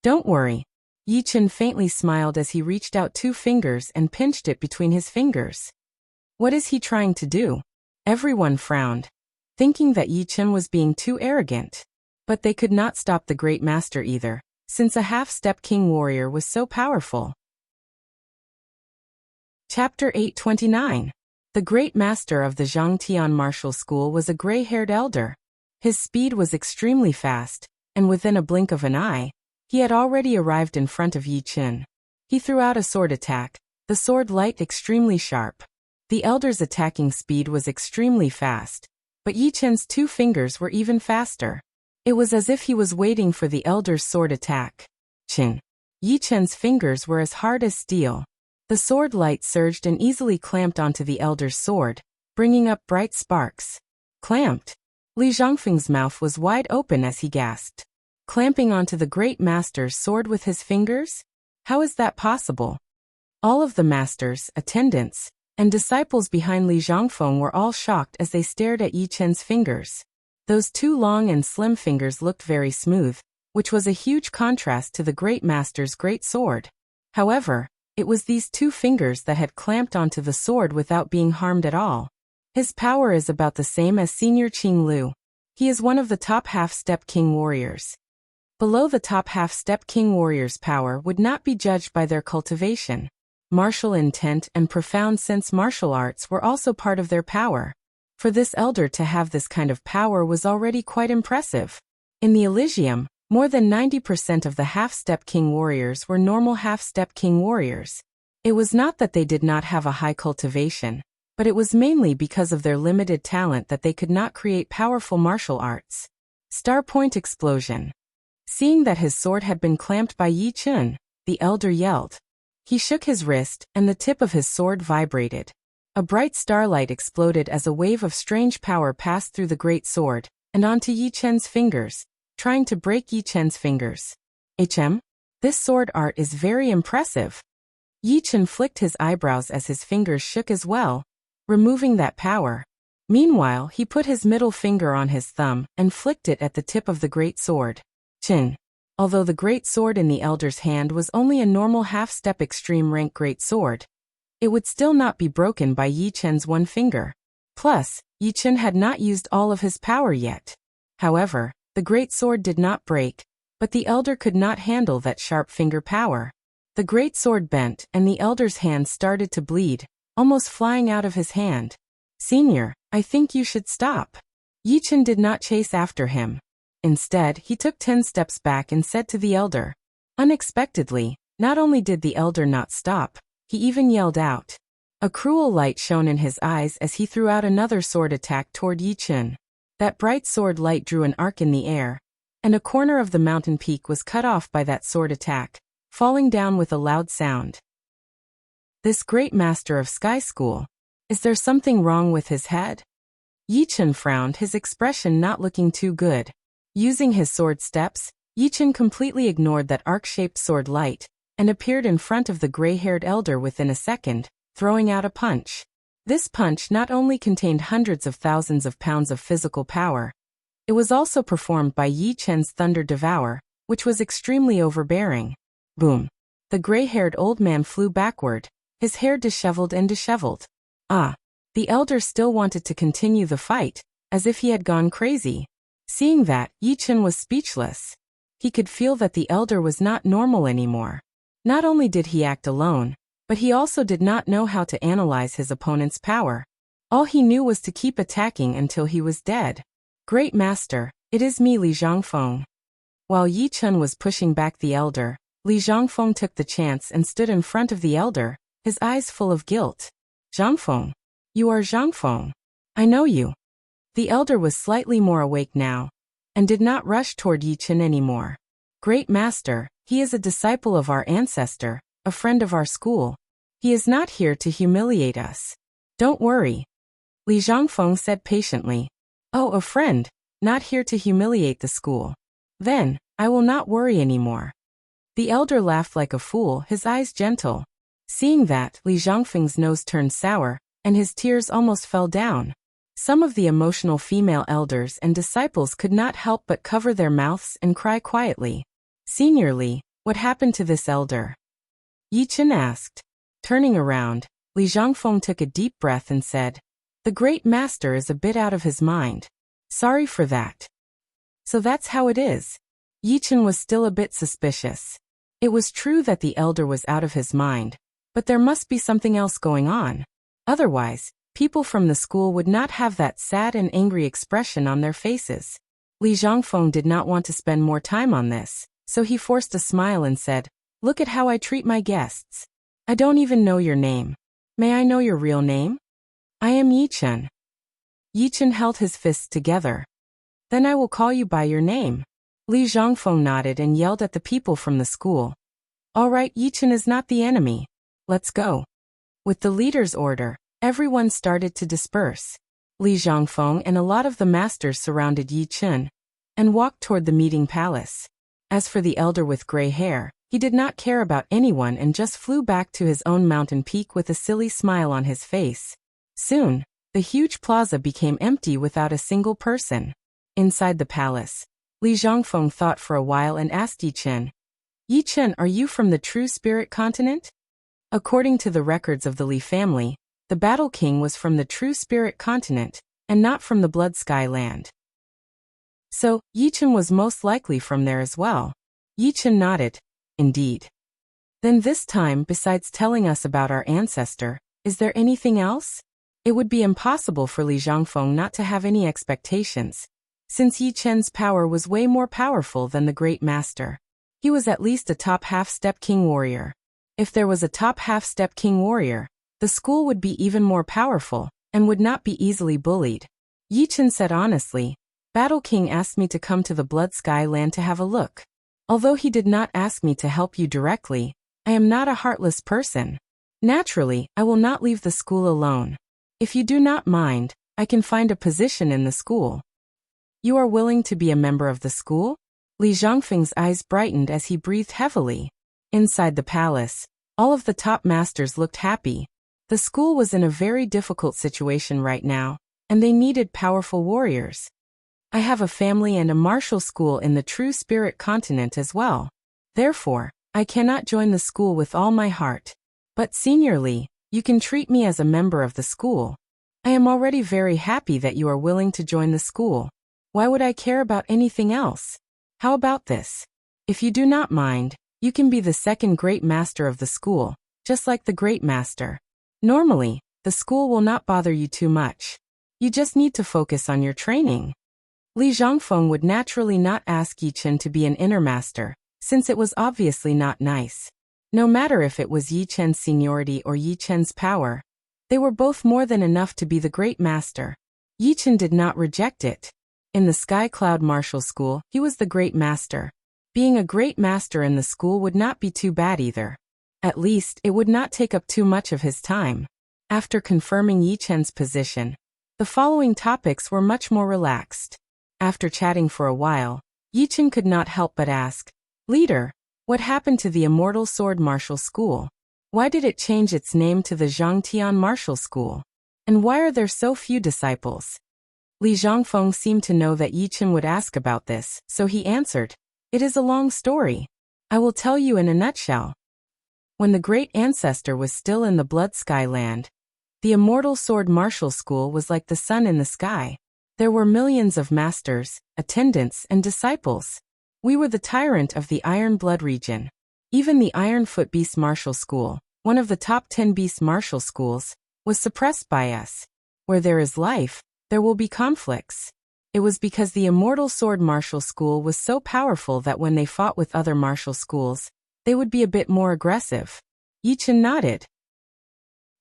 Don't worry. Yi Chen faintly smiled as he reached out 2 fingers and pinched it between his fingers. What is he trying to do? Everyone frowned, thinking that Yi Chen was being too arrogant. But they could not stop the Great Master either, since a half-step king warrior was so powerful. Chapter 829. The Great Master of the Zhangtian martial school was a gray-haired elder. His speed was extremely fast, and within a blink of an eye, he had already arrived in front of Yi Chen. He threw out a sword attack, the sword light extremely sharp. The elder's attacking speed was extremely fast, but Yi Chen's 2 fingers were even faster. It was as if he was waiting for the elder's sword attack. Chin. Yi Chen's fingers were as hard as steel. The sword light surged and easily clamped onto the elder's sword, bringing up bright sparks. Clamped. Li Zhangfeng's mouth was wide open as he gasped. Clamping onto the Great Master's sword with his fingers? How is that possible? All of the masters, attendants, and disciples behind Li Zhangfeng were all shocked as they stared at Yi Chen's fingers. Those 2 long and slim fingers looked very smooth, which was a huge contrast to the Great Master's great sword. However, it was these 2 fingers that had clamped onto the sword without being harmed at all. His power is about the same as Senior Qing Lu. He is one of the top half-step king warriors. Below the top half-step king warriors' power would not be judged by their cultivation. Martial intent and profound sense martial arts were also part of their power. For this elder to have this kind of power was already quite impressive. In the Elysium, more than 90% of the half-step king warriors were normal half-step king warriors. It was not that they did not have a high cultivation, but it was mainly because of their limited talent that they could not create powerful martial arts. Star Point Explosion. Seeing that his sword had been clamped by Yi Chen, the elder yelled. He shook his wrist, and the tip of his sword vibrated. A bright starlight exploded as a wave of strange power passed through the great sword, and onto Yi Chen's fingers, trying to break Yi Chen's fingers. This sword art is very impressive. Yi Chen flicked his eyebrows as his fingers shook as well, removing that power. Meanwhile, he put his middle finger on his thumb and flicked it at the tip of the great sword. Chin. Although the great sword in the elder's hand was only a normal half-step extreme rank great sword, it would still not be broken by Yi Chen's one finger. Plus, Yi Chen had not used all of his power yet. However, the great sword did not break, but the elder could not handle that sharp finger power. The great sword bent and the elder's hand started to bleed, almost flying out of his hand. Senior, I think you should stop. Yi Chen did not chase after him. Instead, he took 10 steps back and said to the elder. Unexpectedly, not only did the elder not stop, he even yelled out. A cruel light shone in his eyes as he threw out another sword attack toward Yi Chen. That bright sword light drew an arc in the air, and a corner of the mountain peak was cut off by that sword attack, falling down with a loud sound. This great master of Sky School. Is there something wrong with his head? Yi Chen frowned, his expression not looking too good. Using his sword steps, Yi Chen completely ignored that arc-shaped sword light, and appeared in front of the gray-haired elder within a second, throwing out a punch. This punch not only contained hundreds of thousands of pounds of physical power, it was also performed by Yi Chen's Thunder Devour, which was extremely overbearing. Boom! The gray-haired old man flew backward, his hair disheveled and disheveled. The elder still wanted to continue the fight, as if he had gone crazy. Seeing that, Yi Chen was speechless. He could feel that the elder was not normal anymore. Not only did he act alone, but he also did not know how to analyze his opponent's power. All he knew was to keep attacking until he was dead. Great Master, it is me, Li Zhangfeng. While Yi Chen was pushing back the elder, Li Zhangfeng took the chance and stood in front of the elder, his eyes full of guilt. Zhangfeng. You are Zhangfeng. I know you. The elder was slightly more awake now, and did not rush toward Yi Chen anymore. Great Master, he is a disciple of our ancestor, a friend of our school. He is not here to humiliate us. Don't worry. Li Zhangfeng said patiently. Oh, a friend, not here to humiliate the school. Then, I will not worry anymore. The elder laughed like a fool, his eyes gentle. Seeing that, Li Zhangfeng's nose turned sour, and his tears almost fell down. Some of the emotional female elders and disciples could not help but cover their mouths and cry quietly. Senior Li, what happened to this elder? Yi Chen asked. Turning around, Li Zhangfeng took a deep breath and said, The great master is a bit out of his mind. Sorry for that. So that's how it is. Yi Chen was still a bit suspicious. It was true that the elder was out of his mind, but there must be something else going on. Otherwise, people from the school would not have that sad and angry expression on their faces. Li Zhangfeng did not want to spend more time on this, so he forced a smile and said, Look at how I treat my guests. I don't even know your name. May I know your real name? I am Yi Chen. Yi Chen held his fists together. Then I will call you by your name. Li Zhangfeng nodded and yelled at the people from the school. All right, Yi Chen is not the enemy. Let's go. With the leader's order, everyone started to disperse. Li Zhangfeng and a lot of the masters surrounded Yi Chen and walked toward the meeting palace. As for the elder with gray hair, he did not care about anyone and just flew back to his own mountain peak with a silly smile on his face. Soon, the huge plaza became empty without a single person. Inside the palace, Li Zhangfeng thought for a while and asked Yi Chen, Yi Chen, are you from the True Spirit continent? According to the records of the Li family, the Battle King was from the True Spirit continent, and not from the Blood Sky land. So, Yi Chen was most likely from there as well. Yi Chen nodded. Indeed. Then this time, besides telling us about our ancestor, is there anything else? It would be impossible for Li Zhangfeng not to have any expectations, since Yi Chen's power was way more powerful than the Great Master. He was at least a top half-step king warrior. If there was a top half-step king warrior, the school would be even more powerful, and would not be easily bullied. Yi Chen said honestly, Battle King asked me to come to the Blood Sky land to have a look. Although he did not ask me to help you directly, I am not a heartless person. Naturally, I will not leave the school alone. If you do not mind, I can find a position in the school. You are willing to be a member of the school? Li Zhongfeng's eyes brightened as he breathed heavily. Inside the palace, all of the top masters looked happy. The school was in a very difficult situation right now, and they needed powerful warriors. I have a family and a martial school in the True Spirit continent as well. Therefore, I cannot join the school with all my heart. But Senior Li, you can treat me as a member of the school. I am already very happy that you are willing to join the school. Why would I care about anything else? How about this? If you do not mind, you can be the second great master of the school, just like the great master. Normally, the school will not bother you too much. You just need to focus on your training. Li Zhongfeng would naturally not ask Yi Chen to be an inner master, since it was obviously not nice. No matter if it was Yi Chen's seniority or Yi Chen's power, they were both more than enough to be the great master. Yi Chen did not reject it. In the Sky Cloud Martial School, he was the great master. Being a great master in the school would not be too bad either. At least, it would not take up too much of his time. After confirming Yi Chen's position, the following topics were much more relaxed. After chatting for a while, Yi Chen could not help but ask, "Leader, what happened to the Immortal Sword Martial School? Why did it change its name to the Zhangtian Martial School? And why are there so few disciples?" Li Zhongfeng seemed to know that Yi Chen would ask about this, so he answered, "It is a long story. I will tell you in a nutshell. When the great ancestor was still in the Blood Sky Land, the Immortal Sword Martial School was like the sun in the sky. There were millions of masters, attendants, and disciples. We were the tyrant of the Iron Blood region. Even the Iron Foot Beast Martial School, one of the top 10 beast martial schools, was suppressed by us. Where there is life, there will be conflicts. It was because the Immortal Sword Martial School was so powerful that when they fought with other martial schools, they would be a bit more aggressive." Yi Chen nodded.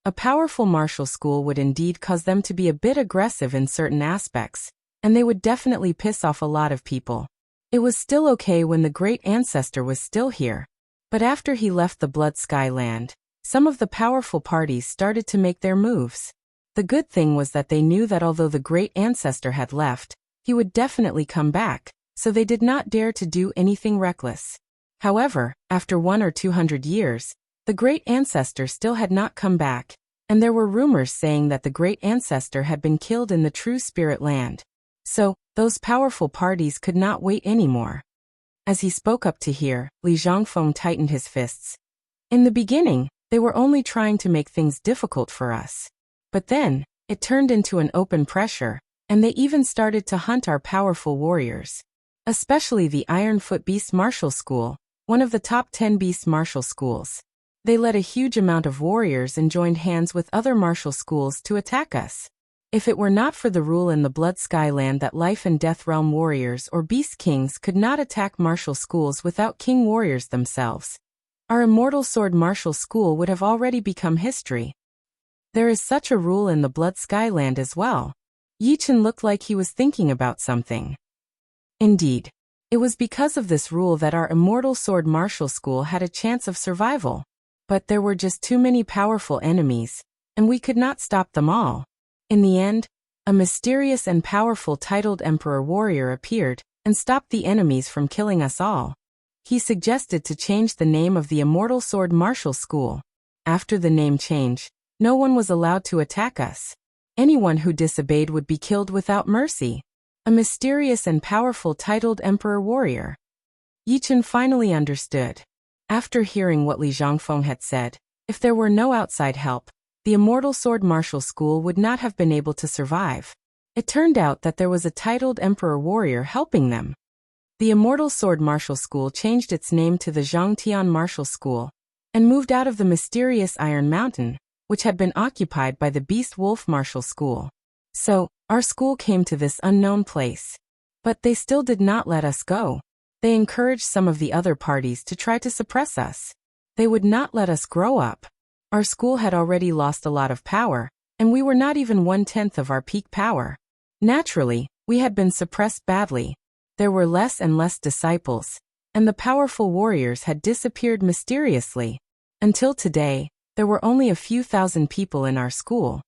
A powerful martial school would indeed cause them to be a bit aggressive in certain aspects, and they would definitely piss off a lot of people. It was still okay when the great ancestor was still here. But after he left the Blood Sky Land, some of the powerful parties started to make their moves. The good thing was that they knew that although the great ancestor had left, he would definitely come back, so they did not dare to do anything reckless. However, after 100 or 200 years, the great ancestor still had not come back, and there were rumors saying that the great ancestor had been killed in the True Spirit Land. So, those powerful parties could not wait anymore. As he spoke up to hear, Li Zhongfeng tightened his fists. In the beginning, they were only trying to make things difficult for us. But then, it turned into an open pressure, and they even started to hunt our powerful warriors. Especially the Iron Foot Beast Martial School, one of the top 10 beast martial schools. They led a huge amount of warriors and joined hands with other martial schools to attack us. If it were not for the rule in the Blood Sky Land that Life and Death Realm warriors or beast kings could not attack martial schools without king warriors themselves, our Immortal Sword Martial School would have already become history. There is such a rule in the Blood Sky Land as well. Yi Chen looked like he was thinking about something. Indeed, it was because of this rule that our Immortal Sword Martial School had a chance of survival. But there were just too many powerful enemies, and we could not stop them all. In the end, a mysterious and powerful titled Emperor Warrior appeared and stopped the enemies from killing us all. He suggested to change the name of the Immortal Sword Martial School. After the name change, no one was allowed to attack us. Anyone who disobeyed would be killed without mercy. A mysterious and powerful titled Emperor Warrior. Yi Chen finally understood. After hearing what Li Zhongfeng had said, if there were no outside help, the Immortal Sword Martial School would not have been able to survive. It turned out that there was a titled Emperor Warrior helping them. The Immortal Sword Martial School changed its name to the Zhangtian Martial School, and moved out of the mysterious Iron Mountain, which had been occupied by the Beast Wolf Martial School. So, our school came to this unknown place. But they still did not let us go. They encouraged some of the other parties to try to suppress us. They would not let us grow up. Our school had already lost a lot of power, and we were not even 1/10 of our peak power. Naturally, we had been suppressed badly. There were less and less disciples, and the powerful warriors had disappeared mysteriously. Until today, there were only a few thousand people in our school.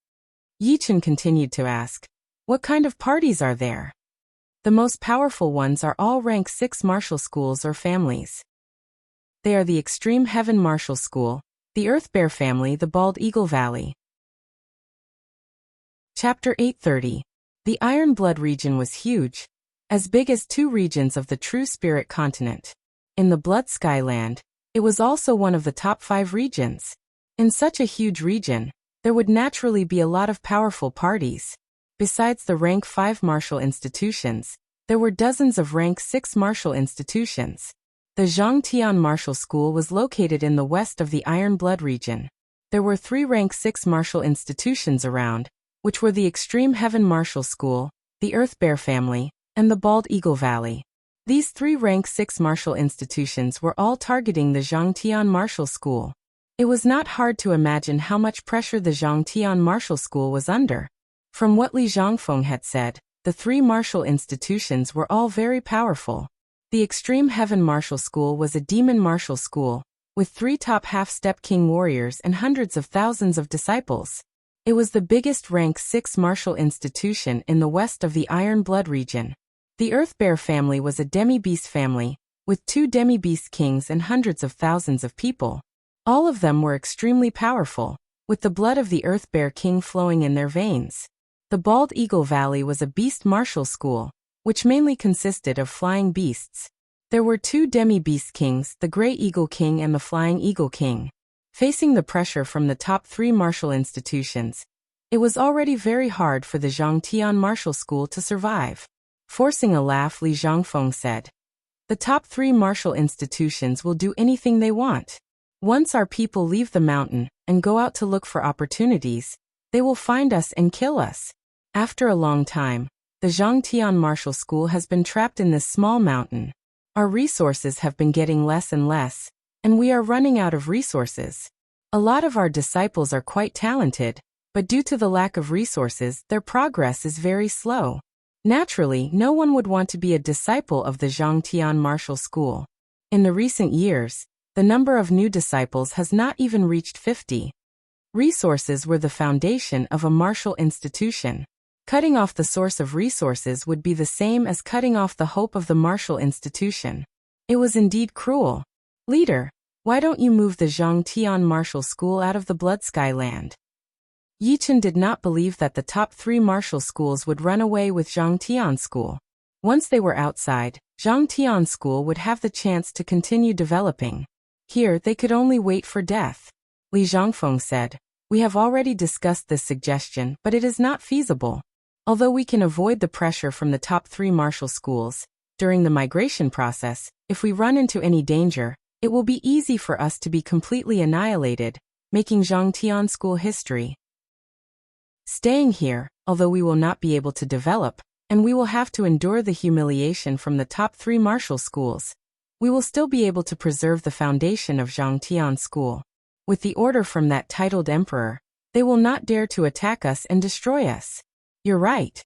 Yichen continued to ask, "What kind of parties are there?" "The most powerful ones are all rank 6 martial schools or families. They are the Extreme Heaven Martial School, the Earth Bear Family, the Bald Eagle Valley." Chapter 830. The Iron Blood region was huge, as big as 2 regions of the True Spirit continent. In the Blood Sky Land, it was also one of the top 5 regions. In such a huge region, there would naturally be a lot of powerful parties. Besides the rank 5 martial institutions, there were dozens of rank 6 martial institutions. The Zhangtian Martial School was located in the west of the Iron Blood region. There were 3 rank 6 martial institutions around, which were the Extreme Heaven Martial School, the Earth Bear Family, and the Bald Eagle Valley. These 3 rank 6 martial institutions were all targeting the Zhangtian Martial School. It was not hard to imagine how much pressure the Zhangtian Martial School was under. From what Li Zhangfeng had said, the 3 martial institutions were all very powerful. The Extreme Heaven Martial School was a demon martial school, with 3 top half-step king warriors and hundreds of thousands of disciples. It was the biggest rank 6 martial institution in the west of the Iron Blood region. The Earth Bear Family was a demi-beast family, with 2 demi-beast kings and hundreds of thousands of people. All of them were extremely powerful, with the blood of the Earth Bear King flowing in their veins. The Bald Eagle Valley was a beast martial school, which mainly consisted of flying beasts. There were 2 demi-beast kings, the Grey Eagle King and the Flying Eagle King. Facing the pressure from the top 3 martial institutions, it was already very hard for the Zhangtian Martial School to survive. Forcing a laugh, Li Zhangfeng said, "The top 3 martial institutions will do anything they want. Once our people leave the mountain and go out to look for opportunities, they will find us and kill us." After a long time, the Zhangtian Martial School has been trapped in this small mountain. Our resources have been getting less and less, and we are running out of resources. A lot of our disciples are quite talented, but due to the lack of resources, their progress is very slow. Naturally, no one would want to be a disciple of the Zhangtian Martial School. In the recent years, the number of new disciples has not even reached 50. Resources were the foundation of a martial institution. Cutting off the source of resources would be the same as cutting off the hope of the martial institution. It was indeed cruel. "Leader, why don't you move the Zhangtian Martial School out of the Blood Sky Land?" Yichen did not believe that the top 3 martial schools would run away with Zhangtian School. Once they were outside, Zhangtian School would have the chance to continue developing. Here they could only wait for death. Li Zhangfeng said, "We have already discussed this suggestion, but it is not feasible. Although we can avoid the pressure from the top 3 martial schools, during the migration process, if we run into any danger, it will be easy for us to be completely annihilated, making Zhangtian School history. Staying here, although we will not be able to develop, and we will have to endure the humiliation from the top 3 martial schools, we will still be able to preserve the foundation of Zhangtian School. With the order from that titled emperor, they will not dare to attack us and destroy us." "You're right."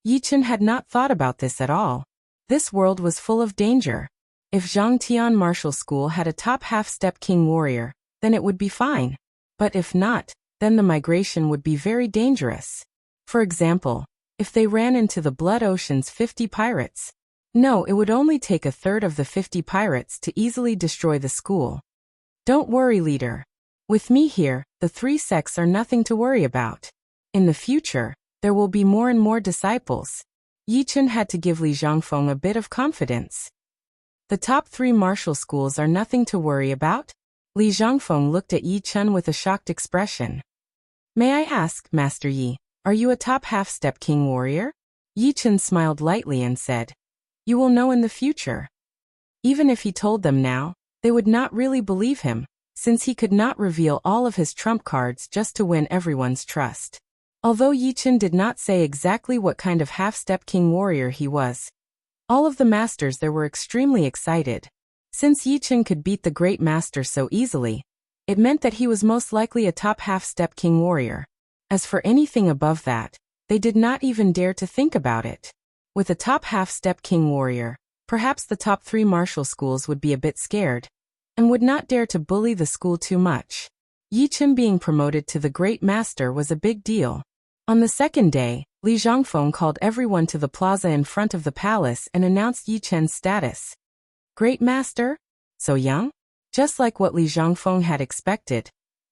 Yichen had not thought about this at all. This world was full of danger. If Zhangtian Martial School had a top half-step king warrior, then it would be fine. But if not, then the migration would be very dangerous. For example, if they ran into the Blood Ocean's 50 pirates. No, it would only take a third of the 50 pirates to easily destroy the school. "Don't worry, leader. With me here, the 3 sects are nothing to worry about. In the future, there will be more and more disciples." Yichen had to give Li Zhangfeng a bit of confidence. "The top 3 martial schools are nothing to worry about?" Li Zhangfeng looked at Yichen with a shocked expression. "May I ask, Master Yi, are you a top half-step king warrior?" Yichen smiled lightly and said, "You will know in the future." Even if he told them now, they would not really believe him, since he could not reveal all of his trump cards just to win everyone's trust. Although Yichen did not say exactly what kind of half-step king warrior he was, all of the masters there were extremely excited. Since Yichen could beat the great master so easily, it meant that he was most likely a top half-step king warrior. As for anything above that, they did not even dare to think about it. With a top half-step king warrior, perhaps the top 3 martial schools would be a bit scared, and would not dare to bully the school too much. Yichen being promoted to the great master was a big deal. On the second day, Li Zhangfeng called everyone to the plaza in front of the palace and announced Yi Chen's status. Great Master? So young? Just like what Li Zhangfeng had expected.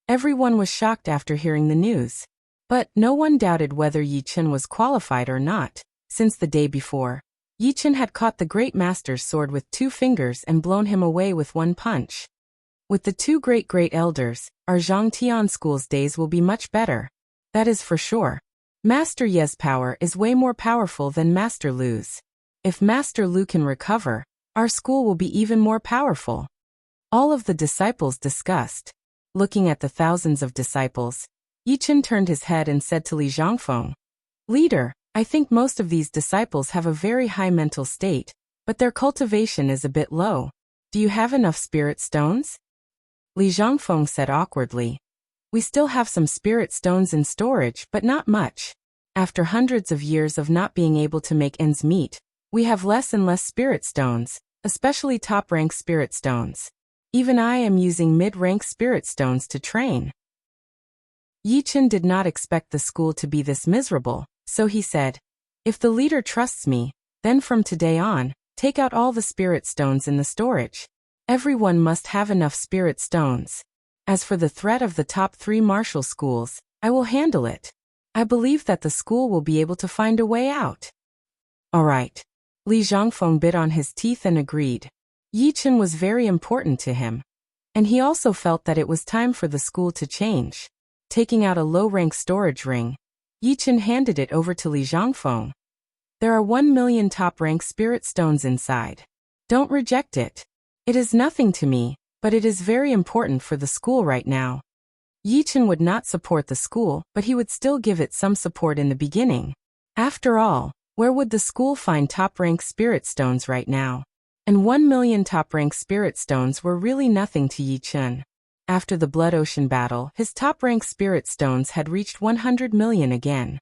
Everyone was shocked after hearing the news. But no one doubted whether Yi Chen was qualified or not, since the day before. Yi Chen had caught the Great Master's sword with 2 fingers and blown him away with 1 punch. With the 2 great elders, our Zhang Tian school's days will be much better. That is for sure. Master Ye's power is way more powerful than Master Lu's. If Master Lu can recover, our school will be even more powerful. All of the disciples discussed. Looking at the thousands of disciples, Yi Chen turned his head and said to Li Zhangfeng, "Leader, I think most of these disciples have a very high mental state, but their cultivation is a bit low. Do you have enough spirit stones?" Li Zhangfeng said awkwardly, "We still have some spirit stones in storage, but not much. After hundreds of years of not being able to make ends meet, we have less and less spirit stones, especially top-rank spirit stones. Even I am using mid-rank spirit stones to train." Yi Chen did not expect the school to be this miserable, so he said, "If the leader trusts me, then from today on, take out all the spirit stones in the storage. Everyone must have enough spirit stones. As for the threat of the top 3 martial schools, I will handle it. I believe that the school will be able to find a way out." "All right." Li Zhangfeng bit on his teeth and agreed. Yi Chen was very important to him. And he also felt that it was time for the school to change. Taking out a low-rank storage ring, Yi Chen handed it over to Li Zhangfeng. "There are 1 million top-rank spirit stones inside. Don't reject it. It is nothing to me, but it is very important for the school right now." Yi Chen would not support the school, but he would still give it some support in the beginning. After all, where would the school find top-rank spirit stones right now? And 1 million top-rank spirit stones were really nothing to Yi Chen. After the Blood Ocean battle, his top-rank spirit stones had reached 100 million again.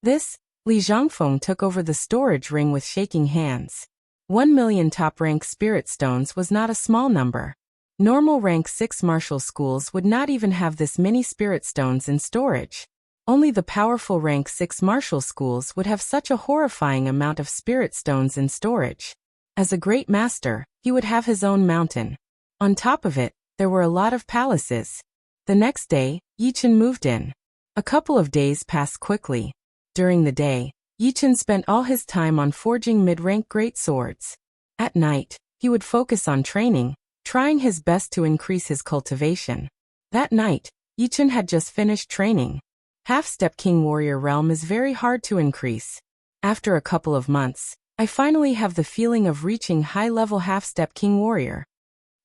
This, Li Zhangfeng took over the storage ring with shaking hands. 1 million top-rank spirit stones was not a small number. Normal rank 6 martial schools would not even have this many spirit stones in storage. Only the powerful rank 6 martial schools would have such a horrifying amount of spirit stones in storage. As a great master, he would have his own mountain. On top of it, there were a lot of palaces. The next day, Yi Chen moved in. A couple of days passed quickly. During the day, Yi Chen spent all his time on forging mid-rank great swords. At night, he would focus on training, trying his best to increase his cultivation. That night, Yi Chen had just finished training. Half-step King Warrior realm is very hard to increase. After a couple of months, I finally have the feeling of reaching high-level half-step King Warrior.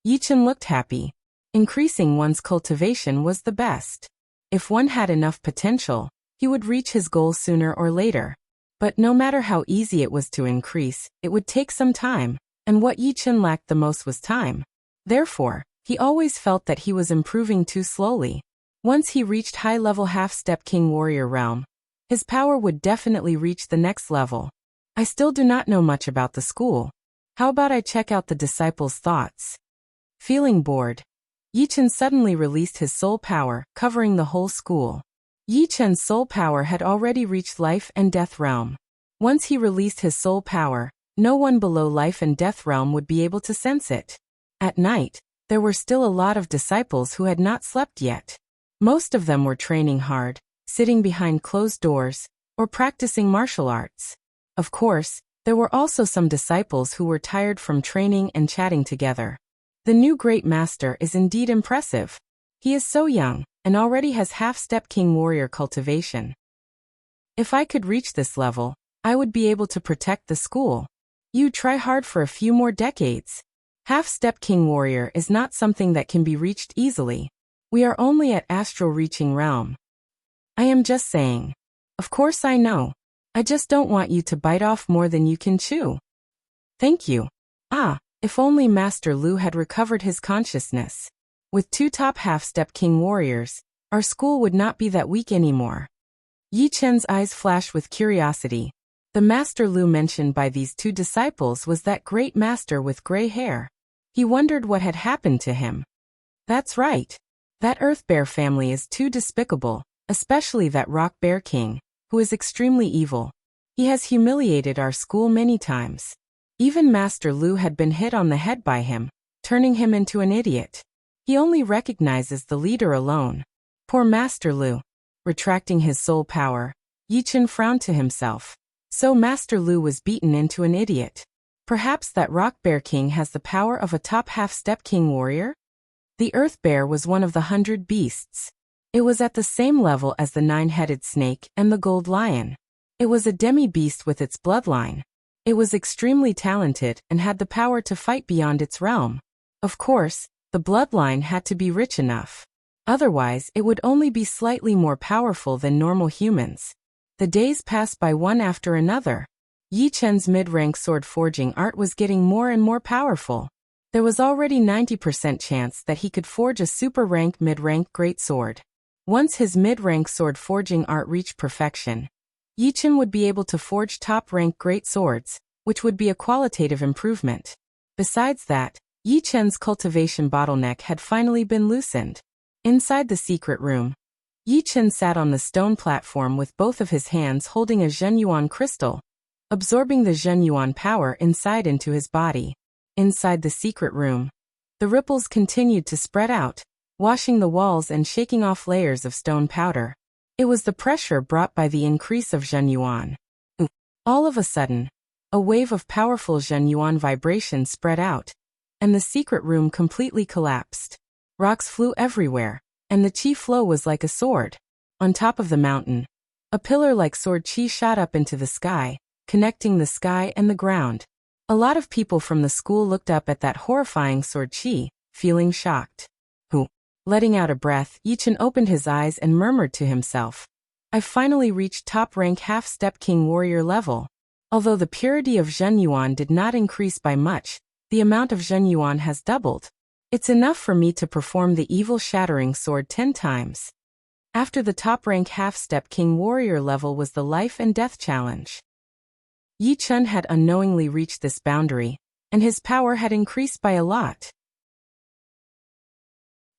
Yi Chen looked happy. Increasing one's cultivation was the best. If one had enough potential, he would reach his goal sooner or later. But no matter how easy it was to increase, it would take some time, and what Yi Chen lacked the most was time. Therefore, he always felt that he was improving too slowly. Once he reached high-level half-step King Warrior realm, his power would definitely reach the next level. I still do not know much about the school. How about I check out the disciples' thoughts? Feeling bored, Yi Chen suddenly released his soul power, covering the whole school. Yi Chen's soul power had already reached life and death realm. Once he released his soul power, no one below life and death realm would be able to sense it. At night, there were still a lot of disciples who had not slept yet. Most of them were training hard, sitting behind closed doors, or practicing martial arts. Of course, there were also some disciples who were tired from training and chatting together. The new great master is indeed impressive. He is so young, and already has half-step King Warrior cultivation. If I could reach this level, I would be able to protect the school. You try hard for a few more decades. Half-step King Warrior is not something that can be reached easily. We are only at astral reaching realm. I am just saying. Of course I know. I just don't want you to bite off more than you can chew. Thank you. If only Master Lu had recovered his consciousness. With 2 top half-step King Warriors, our school would not be that weak anymore. Yi Chen's eyes flashed with curiosity. The Master Lu mentioned by these 2 disciples was that great master with gray hair. He wondered what had happened to him. That's right. That Earth Bear family is too despicable, especially that Rock Bear King, who is extremely evil. He has humiliated our school many times. Even Master Lu had been hit on the head by him, turning him into an idiot. He only recognizes the leader alone. Poor Master Lu. Retracting his soul power, Yichen frowned to himself. So Master Lu was beaten into an idiot. Perhaps that Rock Bear King has the power of a top half-step king warrior? The Earth Bear was one of the 100 beasts. It was at the same level as the 9-headed snake and the gold lion. It was a demi-beast with its bloodline. It was extremely talented and had the power to fight beyond its realm. Of course, the bloodline had to be rich enough. Otherwise, it would only be slightly more powerful than normal humans. The days passed by one after another. Yi Chen's mid-rank sword forging art was getting more and more powerful. There was already 90% chance that he could forge a super-rank mid-rank great sword. Once his mid-rank sword forging art reached perfection, Yi Chen would be able to forge top-rank great swords, which would be a qualitative improvement. Besides that, Yi Chen's cultivation bottleneck had finally been loosened. Inside the secret room, Yi Chen sat on the stone platform with both of his hands holding a Zhenyuan crystal, absorbing the Zhenyuan power inside into his body. Inside the secret room, the ripples continued to spread out, washing the walls and shaking off layers of stone powder. It was the pressure brought by the increase of Zhenyuan. All of a sudden, a wave of powerful Zhenyuan vibration spread out, and the secret room completely collapsed. Rocks flew everywhere, and the chi flow was like a sword. On top of the mountain, a pillar-like sword chi shot up into the sky, connecting the sky and the ground. A lot of people from the school looked up at that horrifying sword chi, feeling shocked. Letting out a breath, Yi Chen opened his eyes and murmured to himself, "I've finally reached top-rank half-step king warrior level." Although the purity of Zhenyuan did not increase by much, the amount of Zhenyuan has doubled. It's enough for me to perform the evil shattering sword 10 times. After the top-rank half-step king warrior level was the life and death challenge. Yi Chen had unknowingly reached this boundary, and his power had increased by a lot.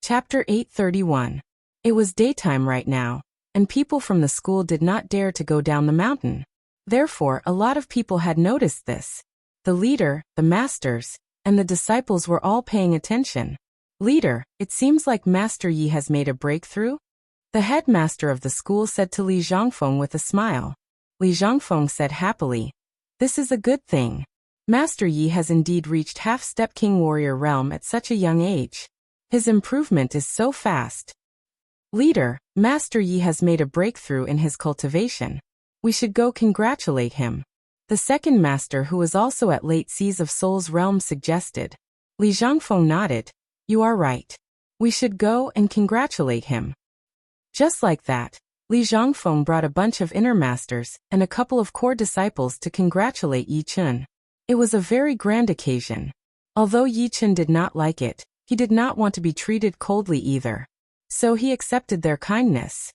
Chapter 831. It was daytime right now, and people from the school did not dare to go down the mountain. Therefore, a lot of people had noticed this. The leader, the masters, and the disciples were all paying attention. "Leader, it seems like Master Yi has made a breakthrough?" The headmaster of the school said to Li Zhangfeng with a smile. Li Zhangfeng said happily, "This is a good thing. Master Yi has indeed reached half-step king warrior realm at such a young age. His improvement is so fast. Leader, Master Yi has made a breakthrough in his cultivation. We should go congratulate him." The second master, who was also at late seas of Soul's realm, suggested. Li Zhangfeng nodded. "You are right. We should go and congratulate him." Just like that, Li Zhangfeng brought a bunch of inner masters and a couple of core disciples to congratulate Yi Chen. It was a very grand occasion. Although Yi Chen did not like it, he did not want to be treated coldly either. So he accepted their kindness.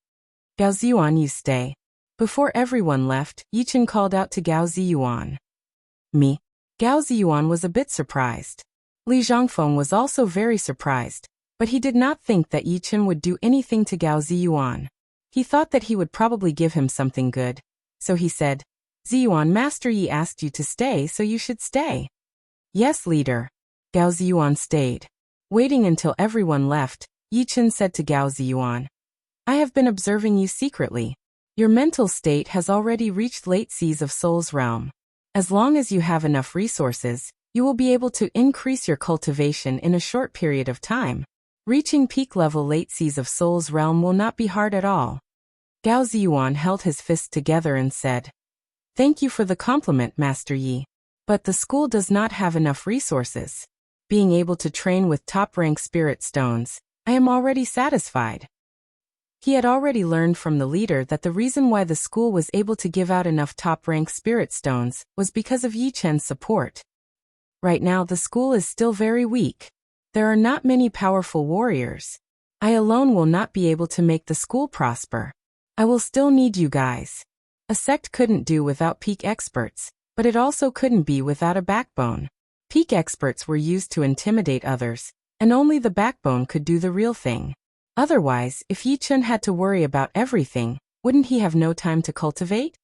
"Gao Ziyuan, you stay." Before everyone left, Yi Chen called out to Gao Ziyuan. "Me?" Gao Ziyuan was a bit surprised. Li Zhangfeng was also very surprised, but he did not think that Yi Chen would do anything to Gao Ziyuan. He thought that he would probably give him something good. So he said, "Ziyuan, Master Yi asked you to stay, so you should stay." "Yes, leader." Gao Ziyuan stayed. Waiting until everyone left, Yi Chen said to Gao Ziyuan, "I have been observing you secretly. Your mental state has already reached late seas of Soul's realm. As long as you have enough resources, you will be able to increase your cultivation in a short period of time. Reaching peak level late seas of Soul's realm will not be hard at all." Gao Ziyuan held his fists together and said, "Thank you for the compliment, Master Yi. But the school does not have enough resources. Being able to train with top-rank spirit stones, I am already satisfied." He had already learned from the leader that the reason why the school was able to give out enough top-rank spirit stones was because of Yi Chen's support. Right now the school is still very weak. There are not many powerful warriors. I alone will not be able to make the school prosper. I will still need you guys. A sect couldn't do without peak experts, but it also couldn't be without a backbone. Peak experts were used to intimidate others, and only the backbone could do the real thing. Otherwise, if Yi Chen had to worry about everything, wouldn't he have no time to cultivate?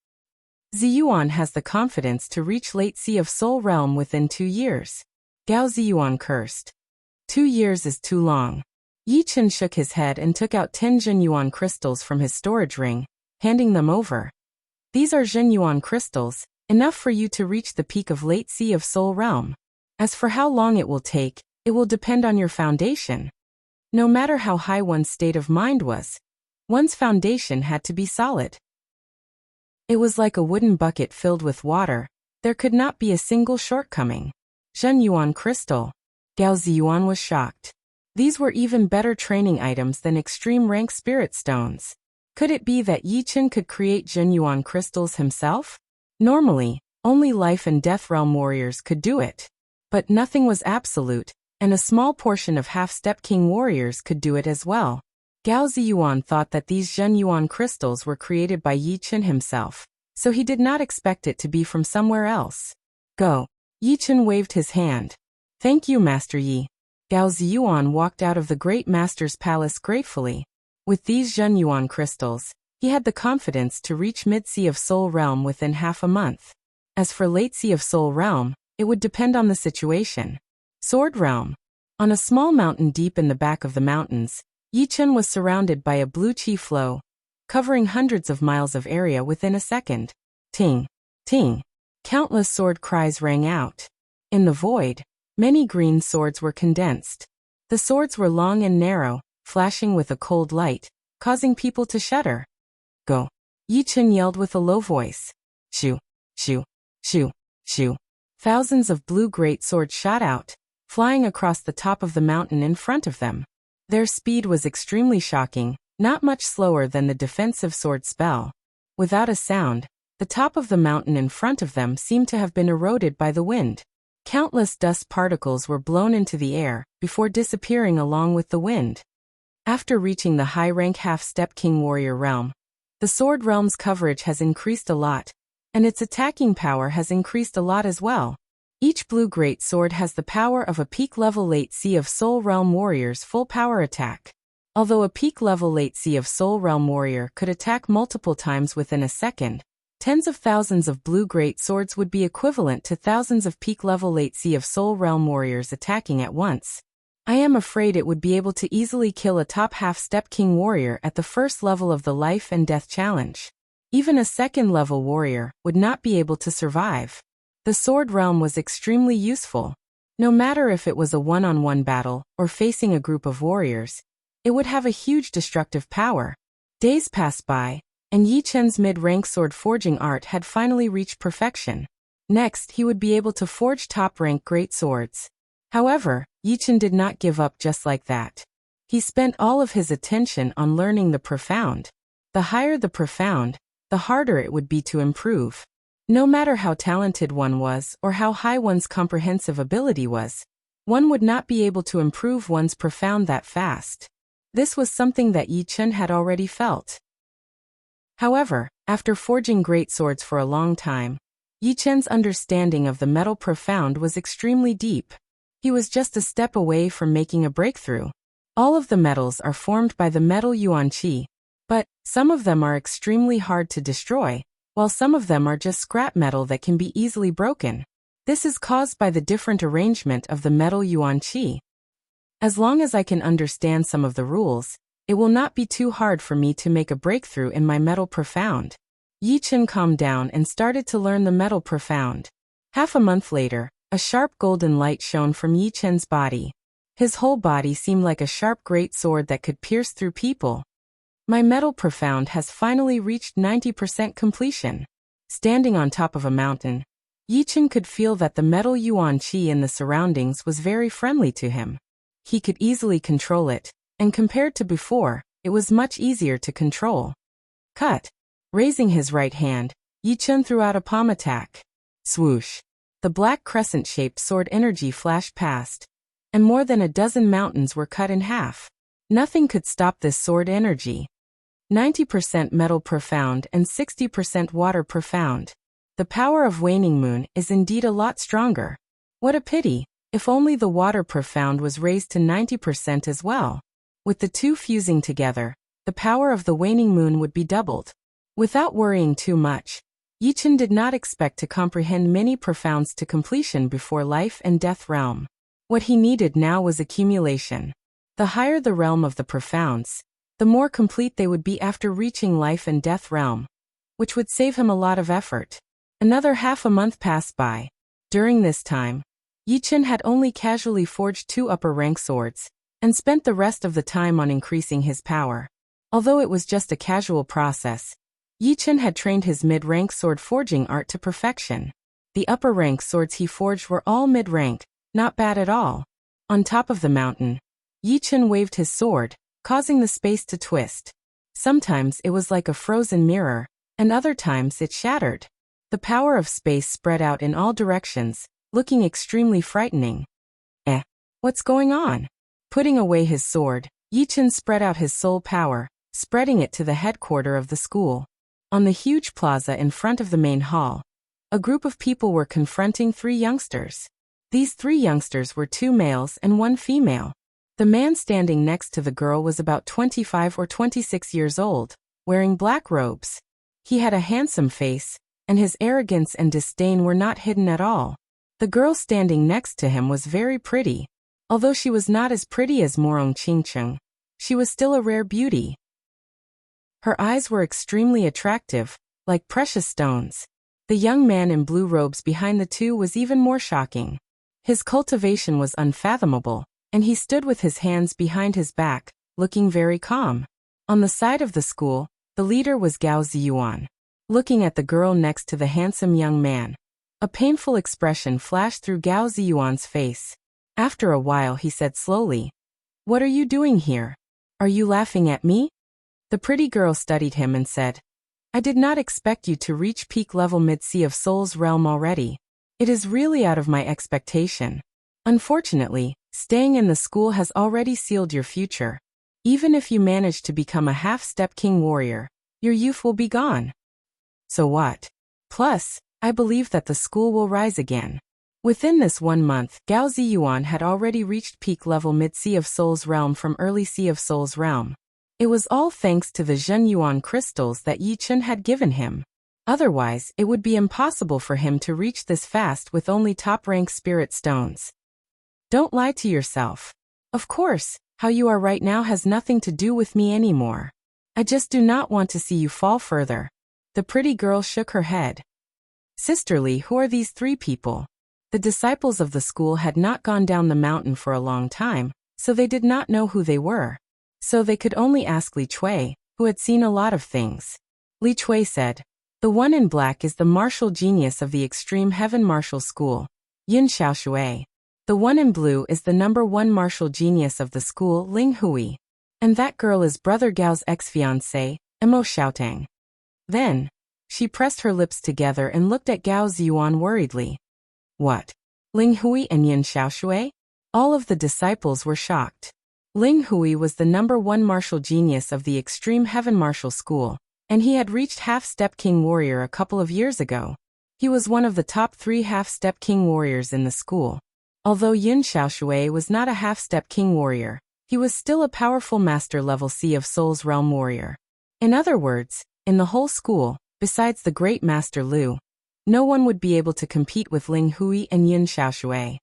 Ziyuan has the confidence to reach late sea of Soul Realm within 2 years. Gao Ziyuan cursed. 2 years is too long. Yi Chen shook his head and took out 10 Zhenyuan crystals from his storage ring, handing them over. These are Zhenyuan crystals, enough for you to reach the peak of late sea of Soul Realm. As for how long it will take, it will depend on your foundation. No matter how high one's state of mind was, one's foundation had to be solid. It was like a wooden bucket filled with water. There could not be a single shortcoming. Zhenyuan crystal. Gao Ziyuan was shocked. These were even better training items than extreme rank spirit stones. Could it be that Yi Chen could create Zhenyuan crystals himself? Normally, only life and death realm warriors could do it. But nothing was absolute, and a small portion of half-step king warriors could do it as well. Gao Ziyuan thought that these Zhenyuan crystals were created by Yi Chen himself, so he did not expect it to be from somewhere else. Go. Yi Chen waved his hand. Thank you, Master Yi. Gao Ziyuan walked out of the great master's palace gratefully. With these Zhenyuan crystals, he had the confidence to reach mid-sea of Soul Realm within half a month. As for late sea of Soul Realm, it would depend on the situation. Sword Realm. On a small mountain deep in the back of the mountains, Yi Chen was surrounded by a blue qi flow, covering hundreds of miles of area within a second. Ting! Ting! Countless sword cries rang out. In the void, many green swords were condensed. The swords were long and narrow, flashing with a cold light, causing people to shudder. Go! Yi Chen yelled with a low voice. Shoo! Shoo! Shoo! Shoo! Thousands of blue great swords shot out, flying across the top of the mountain in front of them. Their speed was extremely shocking, not much slower than the defensive sword spell. Without a sound, the top of the mountain in front of them seemed to have been eroded by the wind. Countless dust particles were blown into the air, before disappearing along with the wind. After reaching the high-rank half-step king warrior realm, the sword realm's coverage has increased a lot, and its attacking power has increased a lot as well. Each blue great sword has the power of a peak-level late sea of Soul Realm warrior's full power attack. Although a peak-level late sea of Soul Realm warrior could attack multiple times within a second, tens of thousands of blue great swords would be equivalent to thousands of peak-level late sea of Soul Realm warriors attacking at once. I am afraid it would be able to easily kill a top half-step king warrior at the first level of the life and death challenge. Even a second-level warrior would not be able to survive. The sword realm was extremely useful. No matter if it was a one-on-one battle or facing a group of warriors, it would have a huge destructive power. Days passed by, and Yi Chen's mid-rank sword forging art had finally reached perfection. Next, he would be able to forge top-rank great swords. However, Yi Chen did not give up just like that. He spent all of his attention on learning the profound. The higher the profound, the harder it would be to improve. No matter how talented one was or how high one's comprehensive ability was, one would not be able to improve one's profound that fast. This was something that Yi Chen had already felt. However, after forging great swords for a long time, Yi Chen's understanding of the metal profound was extremely deep. He was just a step away from making a breakthrough. All of the metals are formed by the metal yuan qi, but some of them are extremely hard to destroy, while some of them are just scrap metal that can be easily broken. This is caused by the different arrangement of the metal yuan qi. As long as I can understand some of the rules, it will not be too hard for me to make a breakthrough in my metal profound. Yi Chen calmed down and started to learn the metal profound. Half a month later, a sharp golden light shone from Yi Chen's body. His whole body seemed like a sharp great sword that could pierce through people. My metal profound has finally reached 90% completion. Standing on top of a mountain, Yi Chen could feel that the metal yuan qi in the surroundings was very friendly to him. He could easily control it, and compared to before, it was much easier to control. Cut. Raising his right hand, Yi Chen threw out a palm attack. Swoosh. The black crescent-shaped sword energy flashed past, and more than a dozen mountains were cut in half. Nothing could stop this sword energy. 90% metal profound and 60% water profound. The power of waning moon is indeed a lot stronger. What a pity, if only the water profound was raised to 90% as well. With the two fusing together, the power of the waning moon would be doubled. Without worrying too much, Yichen did not expect to comprehend many profounds to completion before life and death realm. What he needed now was accumulation. The higher the realm of the profounds, the more complete they would be after reaching life and death realm, which would save him a lot of effort. Another half a month passed by. During this time, Yichen had only casually forged 2 upper-rank swords, and spent the rest of the time on increasing his power. Although it was just a casual process, Yichen had trained his mid-rank sword forging art to perfection. The upper-rank swords he forged were all mid-rank, not bad at all. On top of the mountain, Yichen waved his sword, causing the space to twist. Sometimes it was like a frozen mirror, and other times it shattered. The power of space spread out in all directions, looking extremely frightening. What's going on? Putting away his sword, Yichen spread out his soul power, spreading it to the headquarters of the school. On the huge plaza in front of the main hall, a group of people were confronting 3 youngsters. These 3 youngsters were 2 males and 1 female. The man standing next to the girl was about 25 or 26 years old, wearing black robes. He had a handsome face, and his arrogance and disdain were not hidden at all. The girl standing next to him was very pretty. Although she was not as pretty as Morong Qingcheng, she was still a rare beauty. Her eyes were extremely attractive, like precious stones. The young man in blue robes behind the 2 was even more shocking. His cultivation was unfathomable, and he stood with his hands behind his back, looking very calm. On the side of the school, the leader was Gao Ziyuan. Looking at the girl next to the handsome young man, a painful expression flashed through Gao Ziyuan's face. After a while he said slowly, "What are you doing here? Are you laughing at me?" The pretty girl studied him and said, "I did not expect you to reach peak level mid-sea of Soul's realm already. It is really out of my expectation. Unfortunately, staying in the school has already sealed your future. Even if you manage to become a half-step king warrior, your youth will be gone. So what? Plus, I believe that the school will rise again." Within this 1 month, Gao Ziyuan had already reached peak level mid-sea of Soul's realm from early sea of Soul's realm. It was all thanks to the Zhenyuan crystals that Yichen had given him. Otherwise, it would be impossible for him to reach this fast with only top-rank spirit stones. Don't lie to yourself. Of course, how you are right now has nothing to do with me anymore. I just do not want to see you fall further. The pretty girl shook her head. Sisterly, who are these 3 people? The disciples of the school had not gone down the mountain for a long time, so they did not know who they were. So they could only ask Li Chui, who had seen a lot of things. Li Chui said, "The one in black is the martial genius of the Extreme Heaven Martial School, Yin Xiaoshui. The one in blue is the #1 martial genius of the school, Ling Hui. And that girl is Brother Gao's ex-fiancé, Emo Xiaotang." Then, she pressed her lips together and looked at Gao Ziyuan worriedly. What? Ling Hui and Yin Xiaoshui? All of the disciples were shocked. Ling Hui was the #1 martial genius of the Extreme Heaven Martial School, and he had reached half-step king warrior a couple of years ago. He was one of the top 3 half-step king warriors in the school. Although Yin Xiaoshui was not a half-step king warrior, he was still a powerful master-level Sea of Soul's realm warrior. In other words, in the whole school, besides the great Master Lu, no one would be able to compete with Ling Hui and Yin Xiaoshui.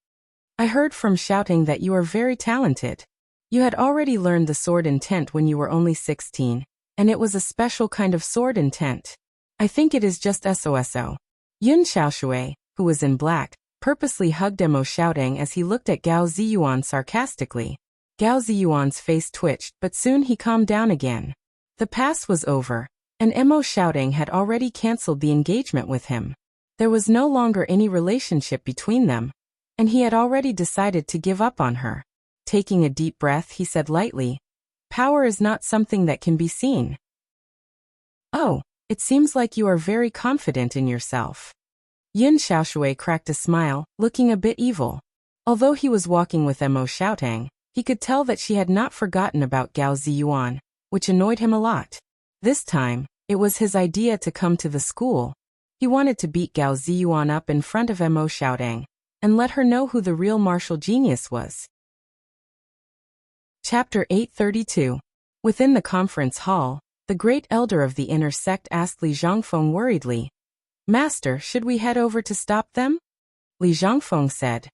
I heard from shouting that you are very talented. You had already learned the sword intent when you were only 16, and it was a special kind of sword intent. I think it is just SOSO. Yin Xiaoshui, who was in black, purposely hugged Emo Xiaotang as he looked at Gao Ziyuan sarcastically. Gao Ziyuan's face twitched, but soon he calmed down again. The past was over, and Emo Xiaotang had already cancelled the engagement with him. There was no longer any relationship between them, and he had already decided to give up on her. Taking a deep breath, he said lightly, "Power is not something that can be seen." "Oh, it seems like you are very confident in yourself." Yin Xiaoshui cracked a smile, looking a bit evil. Although he was walking with Emo Xiaotang, he could tell that she had not forgotten about Gao Ziyuan, which annoyed him a lot. This time, it was his idea to come to the school. He wanted to beat Gao Ziyuan up in front of Emo Xiaotang, and let her know who the real martial genius was. Chapter 832. Within the conference hall, The great elder of the inner sect asked Li Zhangfeng worriedly. Master, should we head over to stop them? Li Zhangfeng said.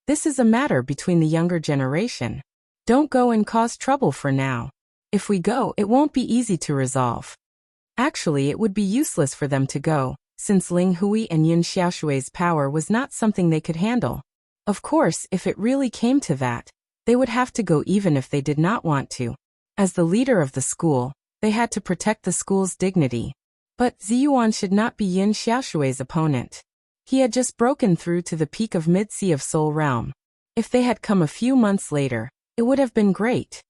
This is a matter between the younger generation. Don't go and cause trouble for now. If we go, it won't be easy to resolve. Actually, it would be useless for them to go, since Ling Hui and Yun Xiaoshui's power was not something they could handle. Of course, if it really came to that, they would have to go even if they did not want to. As the leader of the school, they had to protect the school's dignity. But Ziyuan should not be Yun Xiaoshui's opponent. He had just broken through to the peak of Mid-Sea of Soul Realm. If they had come a few months later, it would have been great.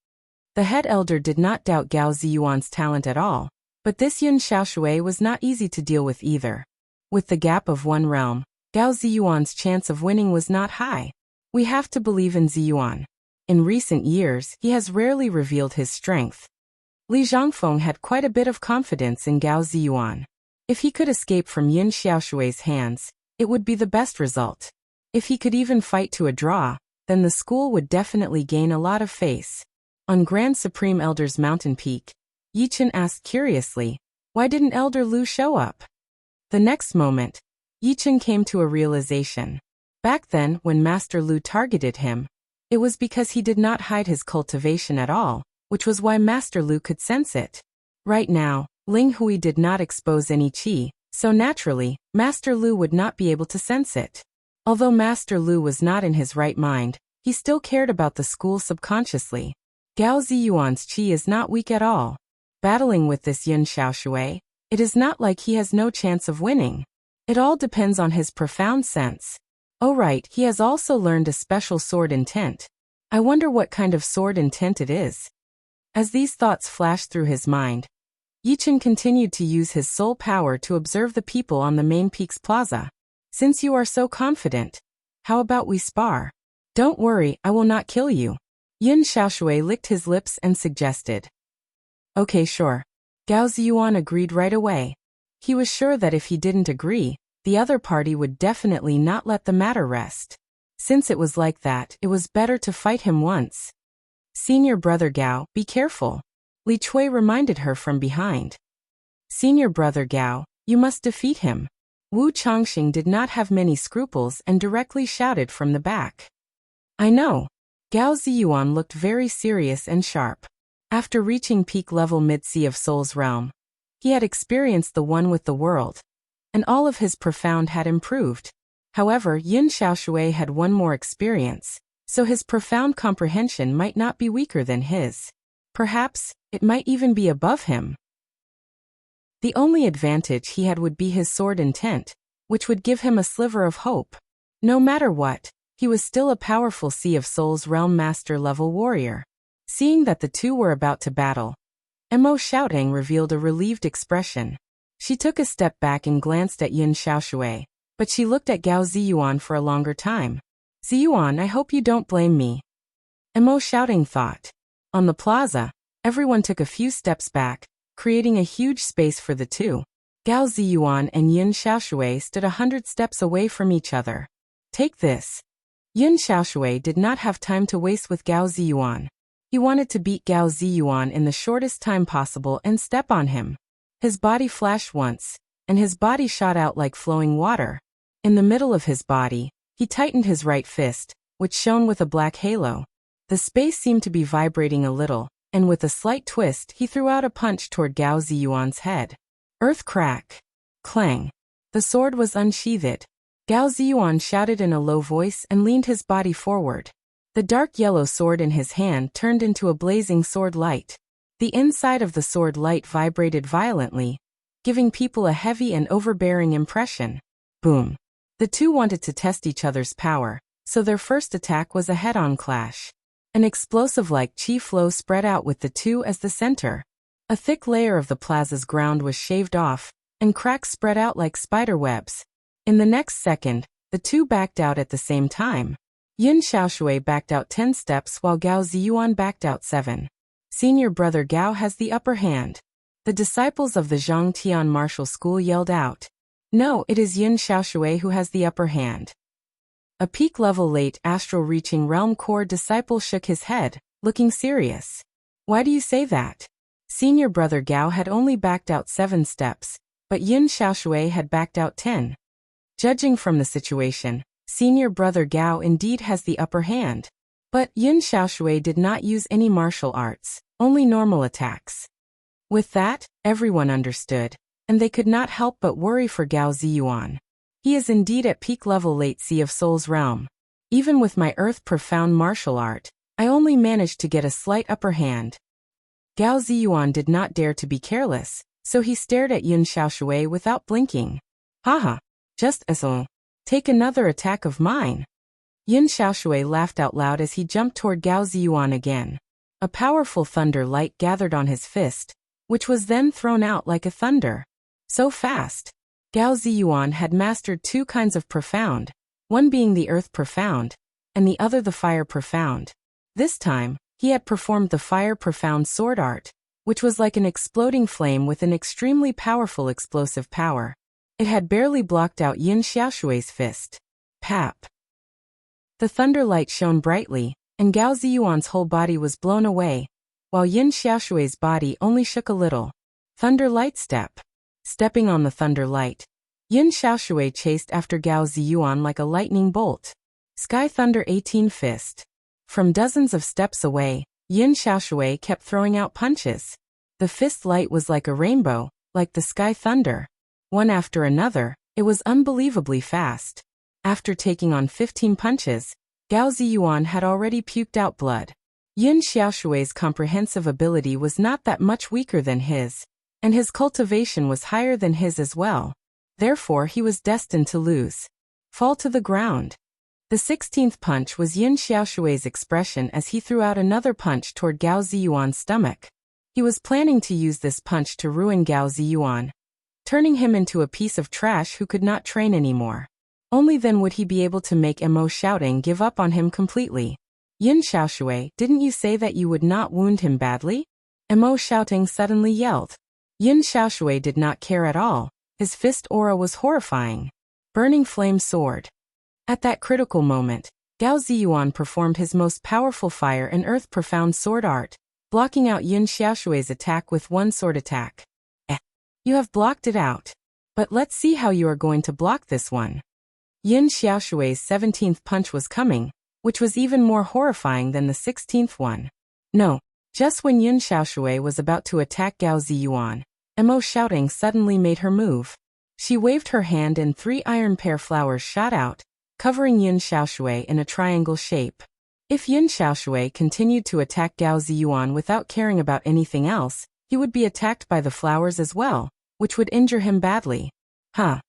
The head elder did not doubt Gao Ziyuan's talent at all, but this Yun Xiaoshui was not easy to deal with either. With the gap of one realm, Gao Ziyuan's chance of winning was not high. We have to believe in Ziyuan. In recent years, he has rarely revealed his strength. Li Zhangfeng had quite a bit of confidence in Gao Ziyuan. If he could escape from Yun Xiaoshui's hands, it would be the best result. If he could even fight to a draw, then the school would definitely gain a lot of face. On Grand Supreme Elder's mountain peak, Yichen asked curiously, why didn't Elder Lu show up? The next moment, Yichen came to a realization. Back then, when Master Lu targeted him, it was because he did not hide his cultivation at all, which was why Master Lu could sense it. Right now, Ling Hui did not expose any qi, so naturally, Master Lu would not be able to sense it. Although Master Lu was not in his right mind, he still cared about the school subconsciously. Gao Ziyuan's qi is not weak at all. Battling with this Yun Xiaoshui, it is not like he has no chance of winning. It all depends on his profound sense. Oh right, he has also learned a special sword intent. I wonder what kind of sword intent it is. As these thoughts flashed through his mind, Yichen continued to use his soul power to observe the people on the main peak's plaza. Since you are so confident, how about we spar? Don't worry, I will not kill you. Yun Xiaoshui licked his lips and suggested. Okay, sure. Gao Ziyuan agreed right away. He was sure that if he didn't agree, the other party would definitely not let the matter rest. Since it was like that, it was better to fight him once. Senior brother Gao, be careful. Li Chui reminded her from behind. Senior brother Gao, you must defeat him. Wu Changxing did not have many scruples and directly shouted from the back. I know. Gao Ziyuan looked very serious and sharp. After reaching peak level Mid-Sea of Soul's realm, he had experienced the one with the world, and all of his profound had improved. However, Yun Xiaoshui had one more experience, so his profound comprehension might not be weaker than his. Perhaps, it might even be above him. The only advantage he had would be his sword intent, which would give him a sliver of hope. No matter what, he was still a powerful Sea of Soul's realm master level warrior. Seeing that the two were about to battle, Mo Xiaotang revealed a relieved expression. She took a step back and glanced at Yun Xiaoshui, but she looked at Gao Ziyuan for a longer time. Ziyuan, I hope you don't blame me. Mo Xiaotang thought. On the plaza, everyone took a few steps back, creating a huge space for the two. Gao Ziyuan and Yun Xiaoshui stood 100 steps away from each other. Take this. Yun Xiaoshui did not have time to waste with Gao Ziyuan. He wanted to beat Gao Ziyuan in the shortest time possible and step on him. His body flashed once, and his body shot out like flowing water. In the middle of his body, he tightened his right fist, which shone with a black halo. The space seemed to be vibrating a little, and with a slight twist he threw out a punch toward Gao Ziyuan's head. Earth crack. Clang. The sword was unsheathed. Gao Ziyuan shouted in a low voice and leaned his body forward. The dark yellow sword in his hand turned into a blazing sword light. The inside of the sword light vibrated violently, giving people a heavy and overbearing impression. Boom. The two wanted to test each other's power, so their first attack was a head-on clash. An explosive-like qi flow spread out with the two as the center. A thick layer of the plaza's ground was shaved off, and cracks spread out like spider webs. In the next second, the two backed out at the same time. Yun Xiaoshui backed out 10 steps while Gao Ziyuan backed out 7. Senior brother Gao has the upper hand. The disciples of the Zhang Tian martial school yelled out. No, it is Yun Xiaoshui who has the upper hand. A peak-level late astral-reaching realm core disciple shook his head, looking serious. Why do you say that? Senior brother Gao had only backed out 7 steps, but Yin Xiaoshui had backed out 10. Judging from the situation, senior brother Gao indeed has the upper hand. But Yin Xiaoshui did not use any martial arts, only normal attacks. With that, everyone understood, and they could not help but worry for Gao Ziyuan. He is indeed at peak level late Sea of Soul's realm. Even with my earth profound martial art, I only managed to get a slight upper hand. Gao Ziyuan did not dare to be careless, so he stared at Yin Xiaoshui without blinking. Haha, just as take another attack of mine. Yin Xiaoshui laughed out loud as he jumped toward Gao Ziyuan again. A powerful thunder light gathered on his fist, which was then thrown out like a thunder. So fast. Gao Ziyuan had mastered 2 kinds of profound, one being the earth profound, and the other the fire profound. This time, he had performed the fire profound sword art, which was like an exploding flame with an extremely powerful explosive power. It had barely blocked out Yin Xiaoshui's fist. Pap. The thunder light shone brightly, and Gao Ziyuan's whole body was blown away, while Yin Xiaoshui's body only shook a little. Thunder light step. Stepping on the thunder light, Yin Xiaoshui chased after Gao Ziyuan like a lightning bolt. Sky Thunder 18 Fist. From dozens of steps away, Yin Xiaoshui kept throwing out punches. The fist light was like a rainbow, like the sky thunder. One after another, it was unbelievably fast. After taking on 15 punches, Gao Ziyuan had already puked out blood. Yin Xiaoshui's comprehensive ability was not that much weaker than his, and his cultivation was higher than his as well. Therefore he was destined to lose. Fall to the ground. The 16th punch was Yin Xiaoshui's expression as he threw out another punch toward Gao Ziyuan's stomach. He was planning to use this punch to ruin Gao Ziyuan, turning him into a piece of trash who could not train anymore. Only then would he be able to make Mo Shouting give up on him completely. Yin Xiaoshui, didn't you say that you would not wound him badly? Mo Shouting suddenly yelled. Yin Xiaoshui did not care at all. His fist aura was horrifying. Burning flame sword. At that critical moment, Gao Ziyuan performed his most powerful fire and earth profound sword art, blocking out Yin Xiaoshui's attack with one sword attack. You have blocked it out. But let's see how you are going to block this one. Yin Xiaoshui's 17th punch was coming, which was even more horrifying than the 16th one. No, just when Yin Xiaoshui was about to attack Gao Ziyuan, Mo Shouting suddenly made her move. She waved her hand and 3 iron pear flowers shot out, covering Yin Xiaoshui in a triangle shape. If Yin Xiaoshui continued to attack Gao Ziyuan without caring about anything else, he would be attacked by the flowers as well, which would injure him badly. Huh.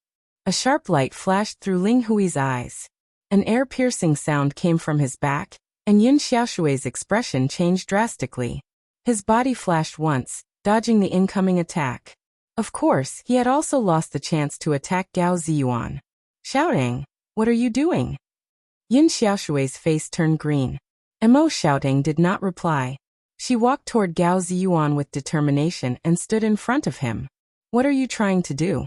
A sharp light flashed through Ling Hui's eyes. An air-piercing sound came from his back, and Yin Xiaoshui's expression changed drastically. His body flashed once, dodging the incoming attack. Of course, he had also lost the chance to attack Gao Ziyuan. Shouting, "What are you doing?" Yin Xiaoshui's face turned green. Mo Shouting did not reply. She walked toward Gao Ziyuan with determination and stood in front of him. What are you trying to do?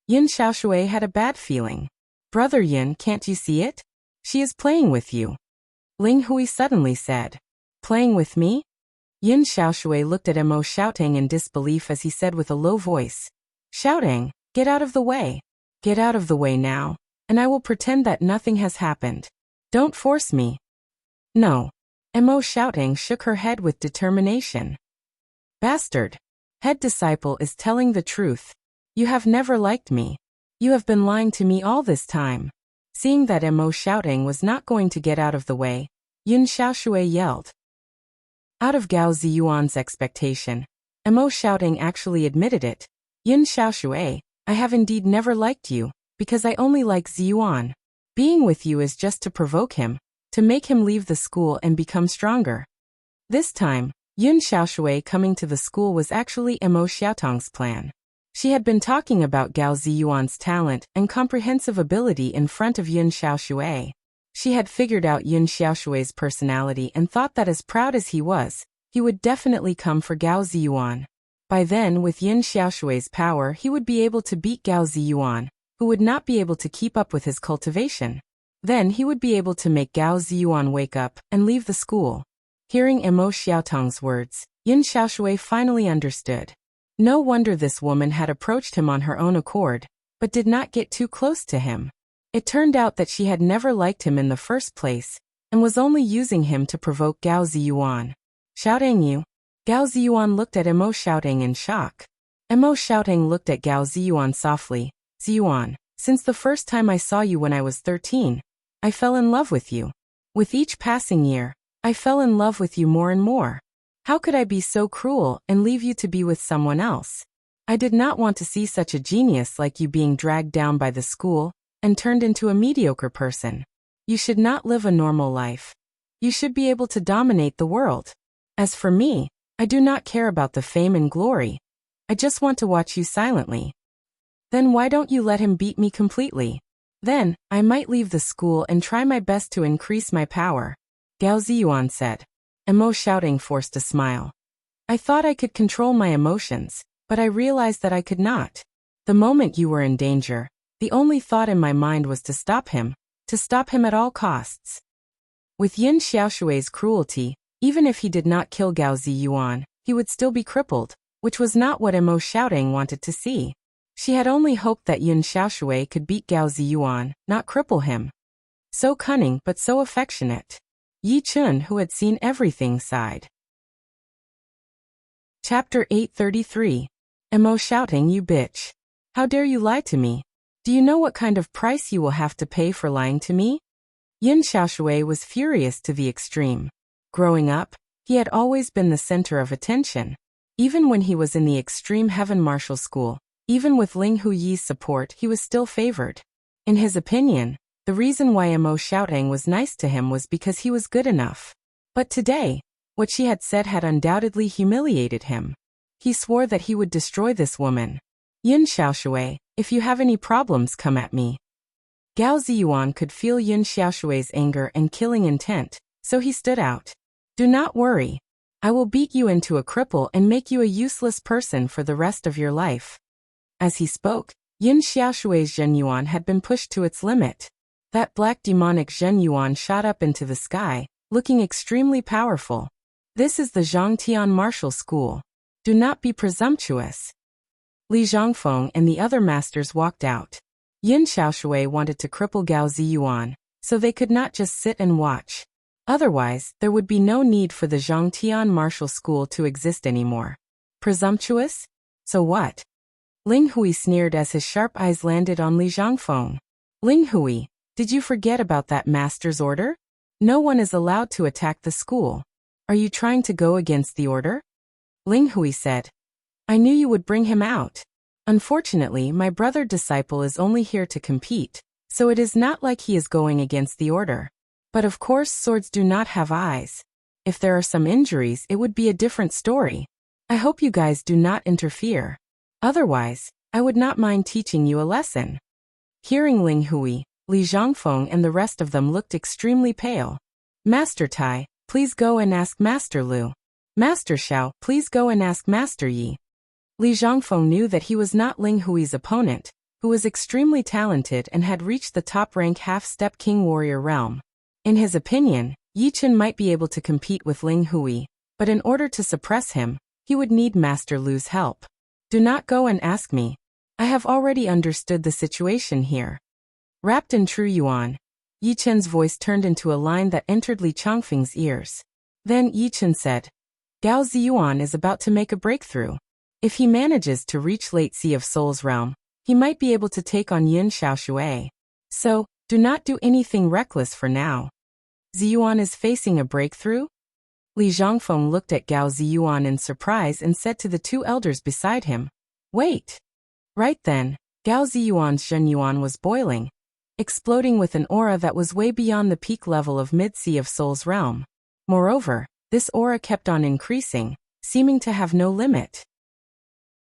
Yin Xiaoshui had a bad feeling. Brother Yin, can't you see it? She is playing with you. Ling Hui suddenly said. Playing with me? Yin Xiaoshui looked at Mo Shouting in disbelief as he said with a low voice. Shouting, get out of the way. Get out of the way now, and I will pretend that nothing has happened. Don't force me. No. Mo Shouting shook her head with determination. Bastard. Head disciple is telling the truth. You have never liked me. You have been lying to me all this time. Seeing that Mo Shouting was not going to get out of the way, Yin Xiaoshui yelled. Out of Gao Ziyuan's expectation, Mo Shouting actually admitted it. Yin Xiaoshui, I have indeed never liked you, because I only like Ziyuan. Being with you is just to provoke him, to make him leave the school and become stronger. This time, Yin Xiaoshui coming to the school was actually Mo Xiaotong's plan. She had been talking about Gao Ziyuan's talent and comprehensive ability in front of Yin Xiaoshui. She had figured out Yin Xiaoshui's personality and thought that as proud as he was, he would definitely come for Gao Ziyuan. By then, with Yin Xiaoshui's power, he would be able to beat Gao Ziyuan, who would not be able to keep up with his cultivation. Then he would be able to make Gao Ziyuan wake up and leave the school. Hearing Mo Xiaotong's words, Yin Xiaoshui finally understood. No wonder this woman had approached him on her own accord, but did not get too close to him. It turned out that she had never liked him in the first place, and was only using him to provoke Gao Ziyuan. Xiaotang you. Gao Ziyuan looked at Emo Xiaotang in shock. Emo Xiaotang looked at Gao Ziyuan softly. Ziyuan, since the first time I saw you when I was 13, I fell in love with you. With each passing year, I fell in love with you more and more. How could I be so cruel and leave you to be with someone else? I did not want to see such a genius like you being dragged down by the school and turned into a mediocre person. You should not live a normal life. You should be able to dominate the world. As for me, I do not care about the fame and glory. I just want to watch you silently. Then why don't you let him beat me completely? Then, I might leave the school and try my best to increase my power. Gao Ziyuan said. Emo Xiaotang forced a smile. I thought I could control my emotions, but I realized that I could not. The moment you were in danger, the only thought in my mind was to stop him at all costs. With Yin Xiaoshui's cruelty, even if he did not kill Gao Ziyuan, he would still be crippled, which was not what Emo Xiaotang wanted to see. She had only hoped that Yin Xiaoshui could beat Gao Ziyuan, not cripple him. So cunning but so affectionate. Yi Chun, who had seen everything, sighed. Chapter 833. Emo Xiaotang, you bitch. How dare you lie to me? Do you know what kind of price you will have to pay for lying to me? Yin Xiaoshui was furious to the extreme. Growing up, he had always been the center of attention. Even when he was in the extreme heaven martial school, even with Ling Huyi's support, he was still favored. In his opinion, the reason why Emo Xiaotang was nice to him was because he was good enough. But today, what she had said had undoubtedly humiliated him. He swore that he would destroy this woman. Yin Xiaoshui, if you have any problems, come at me. Gao Ziyuan could feel Yin Xiaoshui's anger and killing intent, so he stood out. Do not worry. I will beat you into a cripple and make you a useless person for the rest of your life. As he spoke, Yin Xiaoshui's Zhenyuan had been pushed to its limit. That black demonic Zhenyuan shot up into the sky, looking extremely powerful. This is the Zhangtian martial school. Do not be presumptuous. Li Zhangfeng and the other masters walked out. Yin Xiaoshui wanted to cripple Gao Ziyuan, so they could not just sit and watch. Otherwise, there would be no need for the Zhangtian martial school to exist anymore. Presumptuous? So what? Ling Hui sneered as his sharp eyes landed on Li Zhangfeng. Ling Hui, did you forget about that master's order? No one is allowed to attack the school. Are you trying to go against the order? Ling Hui said. I knew you would bring him out. Unfortunately, my brother disciple is only here to compete, so it is not like he is going against the order. But of course, swords do not have eyes. If there are some injuries, it would be a different story. I hope you guys do not interfere. Otherwise, I would not mind teaching you a lesson. Hearing Ling Hui, Li Zhangfeng and the rest of them looked extremely pale. Master Tai, please go and ask Master Lu. Master Xiao, please go and ask Master Yi. Li Zhangfeng knew that he was not Ling Hui's opponent, who was extremely talented and had reached the top-rank half-step king warrior realm. In his opinion, Yi Chen might be able to compete with Ling Hui, but in order to suppress him, he would need Master Lu's help. Do not go and ask me. I have already understood the situation here. Wrapped in true yuan, Yi Chen's voice turned into a line that entered Li Changfeng's ears. Then Yi Chen said, Gao Ziyuan is about to make a breakthrough. If he manages to reach Late Sea of Soul's realm, he might be able to take on Yin Xiaoshui. So, do not do anything reckless for now. Ziyuan is facing a breakthrough? Li Zhangfeng looked at Gao Ziyuan in surprise and said to the two elders beside him, Wait. Right then, Gao Ziyuan's Zhenyuan was boiling, exploding with an aura that was way beyond the peak level of Mid-Sea of Soul's realm. Moreover, this aura kept on increasing, seeming to have no limit.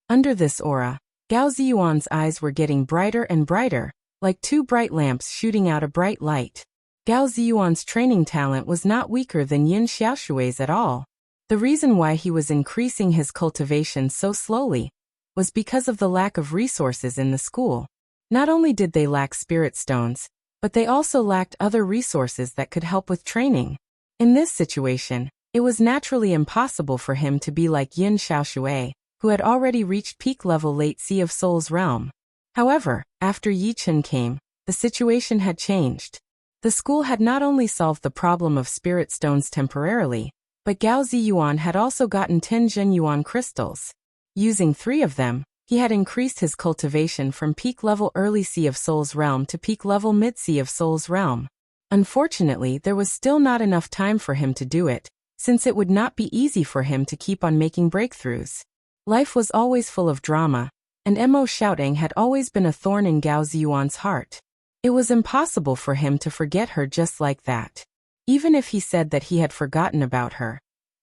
Under this aura, Gao Ziyuan's eyes were getting brighter and brighter, like two bright lamps shooting out a bright light. Gao Ziyuan's training talent was not weaker than Yin Xiaoshui's at all. The reason why he was increasing his cultivation so slowly was because of the lack of resources in the school. Not only did they lack spirit stones, but they also lacked other resources that could help with training. In this situation, It was naturally impossible for him to be like Yin Xiaoshui, who had already reached peak level late Sea of Souls realm. However, after Yi Chen came, the situation had changed. The school had not only solved the problem of spirit stones temporarily, but Gao Ziyuan had also gotten 10 Zhenyuan crystals. Using 3 of them, he had increased his cultivation from peak level early Sea of Souls realm to peak level mid Sea of Souls realm. Unfortunately, there was still not enough time for him to do it, since it would not be easy for him to keep on making breakthroughs. Life was always full of drama, and Mo Xiaotang had always been a thorn in Gao Ziyuan's heart. It was impossible for him to forget her just like that. Even if he said that he had forgotten about her,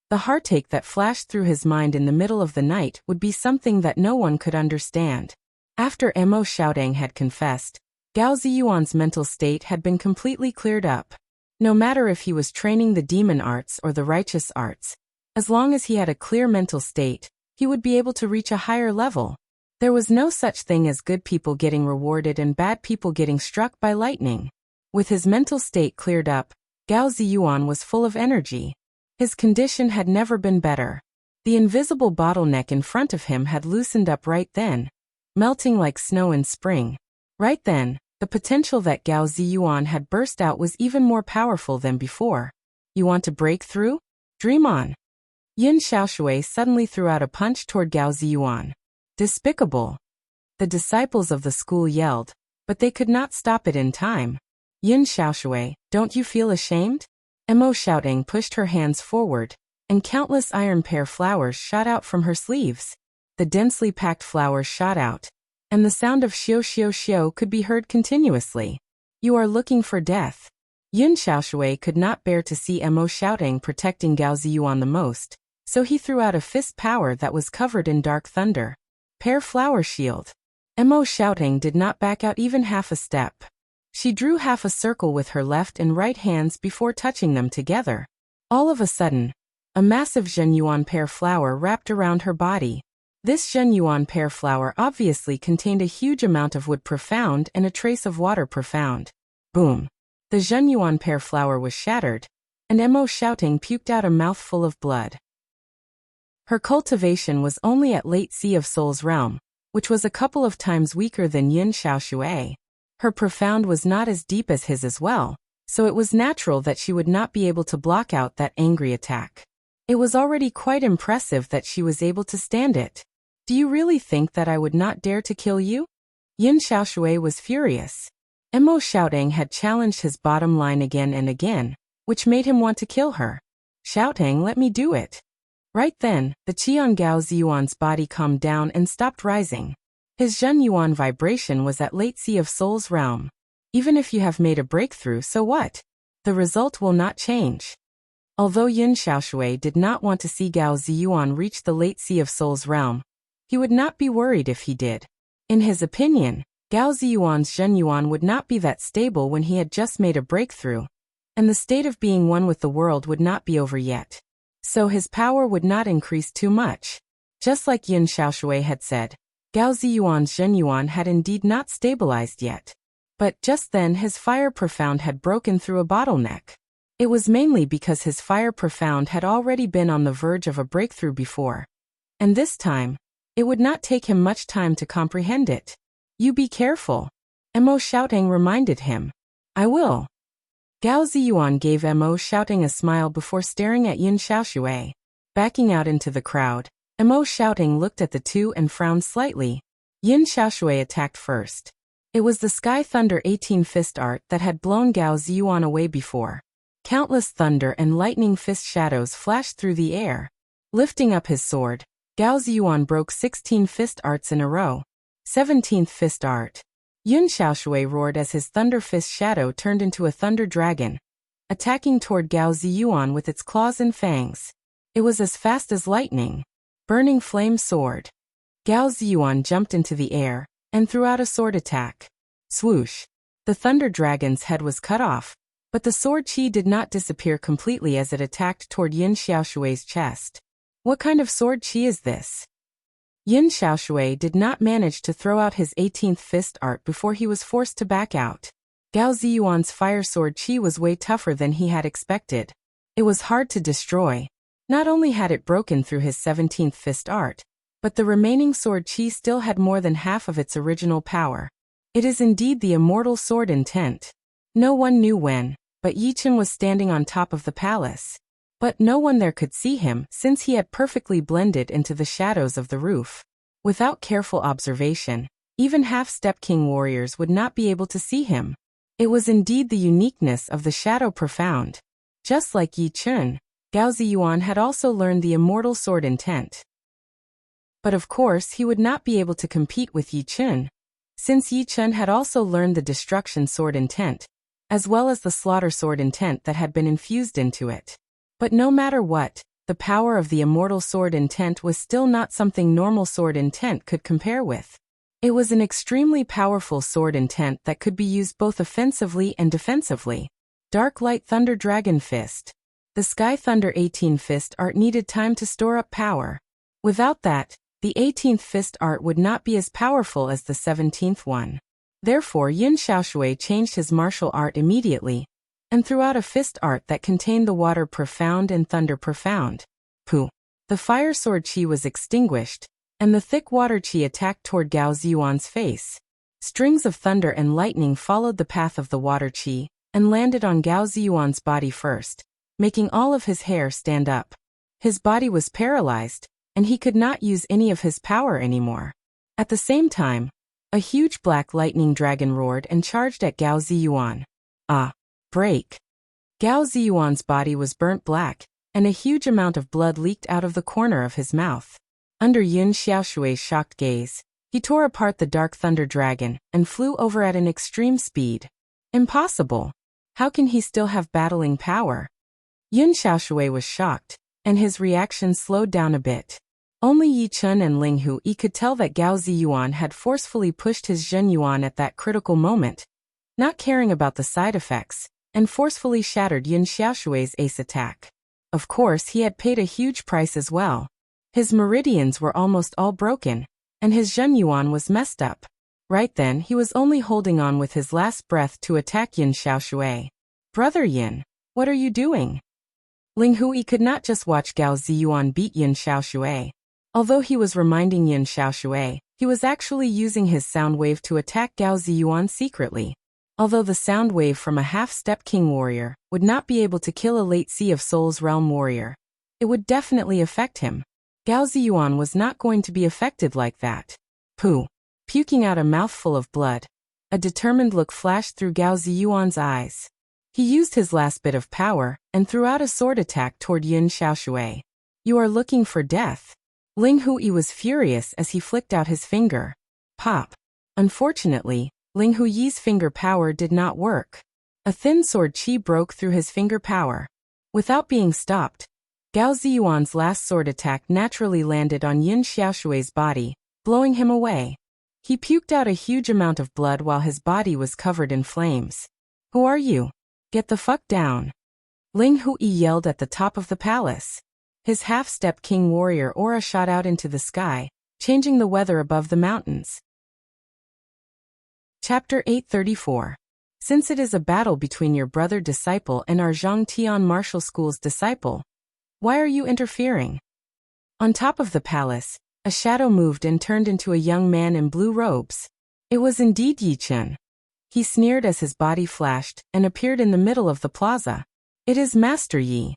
the heartache that flashed through his mind in the middle of the night would be something that no one could understand. After Mo Xiaotang had confessed, Gao Ziyuan's mental state had been completely cleared up. No matter if he was training the demon arts or the righteous arts, as long as he had a clear mental state, he would be able to reach a higher level. There was no such thing as good people getting rewarded and bad people getting struck by lightning. With his mental state cleared up, Gao Ziyuan was full of energy. His condition had never been better. The invisible bottleneck in front of him had loosened up right then, melting like snow in spring. Right then, the potential that Gao Ziyuan had burst out was even more powerful than before. You want to break through? Dream on. Yin Xiaoshui suddenly threw out a punch toward Gao Ziyuan. Despicable! The disciples of the school yelled, but they could not stop it in time. Yin Xiaoshui, don't you feel ashamed? Mo Xiaotang pushed her hands forward, and countless iron pear flowers shot out from her sleeves. The densely packed flowers shot out, and the sound of xiao xiao xiao could be heard continuously. You are looking for death. Yin Xiaoshui could not bear to see Mo Xiaotang protecting Gao Ziyuan the most, so he threw out a fist power that was covered in dark thunder. Pear flower shield. Mo Xiaotang did not back out even half a step. She drew half a circle with her left and right hands before touching them together. All of a sudden, a massive Zhenyuan pear flower wrapped around her body. This Zhenyuan pear flower obviously contained a huge amount of wood profound and a trace of water profound. Boom! The Zhenyuan pear flower was shattered, and Mo Xiaotang puked out a mouthful of blood. Her cultivation was only at late Sea of Souls realm, which was a couple of times weaker than Yin Xiaoshui. Her profound was not as deep as his as well, so it was natural that she would not be able to block out that angry attack. It was already quite impressive that she was able to stand it. Do you really think that I would not dare to kill you? Yin Xiaoshui was furious. Mo Xiaotang had challenged his bottom line again and again, which made him want to kill her. Xiaotang, let me do it. Right then, the qi on Gao Ziyuan's body calmed down and stopped rising. His Zhenyuan vibration was at late Sea of Souls realm. Even if you have made a breakthrough, so what? The result will not change. Although Yin Xiaoshui did not want to see Gao Ziyuan reach the late Sea of Souls realm, he would not be worried if he did. In his opinion, Gao Ziyuan's Zhenyuan would not be that stable when he had just made a breakthrough, and the state of being one with the world would not be over yet. So his power would not increase too much. Just like Yin Xiaoshui had said, Gao Ziyuan's Zhenyuan had indeed not stabilized yet. But just then his fire profound had broken through a bottleneck. It was mainly because his fire profound had already been on the verge of a breakthrough before. And this time, it would not take him much time to comprehend it. You be careful. Mo Xiaotang reminded him. I will. Gao Ziyuan gave Mo Xiaotang a smile before staring at Yin Xiaoshui. Backing out into the crowd, Mo Xiaotang looked at the two and frowned slightly. Yin Xiaoshui attacked first. It was the Sky Thunder 18 fist art that had blown Gao Ziyuan away before. Countless thunder and lightning fist shadows flashed through the air. Lifting up his sword, Gao Ziyuan broke 16 fist arts in a row. 17th fist art. Yin Xiaoshui roared as his thunder fist shadow turned into a thunder dragon, attacking toward Gao Ziyuan with its claws and fangs. It was as fast as lightning. Burning flame sword. Gao Ziyuan jumped into the air and threw out a sword attack. Swoosh. The thunder dragon's head was cut off, but the sword chi did not disappear completely as it attacked toward Yin Xiaoshui's chest. What kind of sword chi is this? Yin Xiaoshui did not manage to throw out his 18th fist art before he was forced to back out. Gao Ziyuan's fire sword chi was way tougher than he had expected. It was hard to destroy, Not only had it broken through his 17th fist art, but the remaining sword chi still had more than half of its original power. It is indeed the immortal sword intent. No one knew when, but Yichen was standing on top of the palace. But no one there could see him since he had perfectly blended into the shadows of the roof. Without careful observation, even half-step king warriors would not be able to see him. It was indeed the uniqueness of the shadow profound. Just like Yi Chun, Gao Ziyuan had also learned the immortal sword intent. But of course he would not be able to compete with Yi Chun, since Yi Chun had also learned the destruction sword intent, as well as the slaughter sword intent that had been infused into it. But no matter what, the power of the immortal sword intent was still not something normal sword intent could compare with. It was an extremely powerful sword intent that could be used both offensively and defensively. Dark Light Thunder Dragon Fist. The Sky Thunder 18 Fist art needed time to store up power. Without that, the 18th fist art would not be as powerful as the 17th one. Therefore Yin Xiaoshui changed his martial art immediately, and threw out a fist art that contained the water profound and thunder profound. Pooh! The fire sword chi was extinguished, and the thick water chi attacked toward Gao Ziyuan's face. Strings of thunder and lightning followed the path of the water chi, and landed on Gao Ziyuan's body first, making all of his hair stand up. His body was paralyzed, and he could not use any of his power anymore. At the same time, a huge black lightning dragon roared and charged at Gao Ziyuan. Ah! Break! Gao Ziyuan's body was burnt black, and a huge amount of blood leaked out of the corner of his mouth. Under Yin Xiaoshui's shocked gaze, he tore apart the dark thunder dragon and flew over at an extreme speed. Impossible! How can he still have battling power? Yin Xiaoshui was shocked, and his reaction slowed down a bit. Only Yi Chun and Ling Hui could tell that Gao Ziyuan had forcefully pushed his Zhen Yuan at that critical moment, not caring about the side effects, and forcefully shattered Yin Xiaoshui's ace attack. Of course he had paid a huge price as well. His meridians were almost all broken, and his Zhen Yuan was messed up. Right then he was only holding on with his last breath to attack Yin Xiaoshui. Brother Yin, what are you doing? Ling Hui could not just watch Gao Ziyuan beat Yin Xiaoshui. Although he was reminding Yin Xiaoshui, he was actually using his sound wave to attack Gao Ziyuan secretly. Although the sound wave from a half-step king warrior would not be able to kill a late Sea of Souls realm warrior, it would definitely affect him. Gao Ziyuan was not going to be affected like that. Pooh! Puking out a mouthful of blood, a determined look flashed through Gao Ziyuan's eyes. He used his last bit of power and threw out a sword attack toward Yin Xiaoshui. You are looking for death. Ling Hui was furious as he flicked out his finger. Pop! Unfortunately, Ling Hui's finger power did not work. A thin sword chi broke through his finger power. Without being stopped, Gao Ziyuan's last sword attack naturally landed on Yin Xiaoshui's body, blowing him away. He puked out a huge amount of blood while his body was covered in flames. Who are you? Get the fuck down! Ling Hui yelled at the top of the palace. His half-step king warrior aura shot out into the sky, changing the weather above the mountains. Chapter 834. Since it is a battle between your brother disciple and our Zhangtian martial school's disciple, why are you interfering? On top of the palace, a shadow moved and turned into a young man in blue robes. It was indeed Yi Chun. He sneered as his body flashed and appeared in the middle of the plaza. It is Master Yi.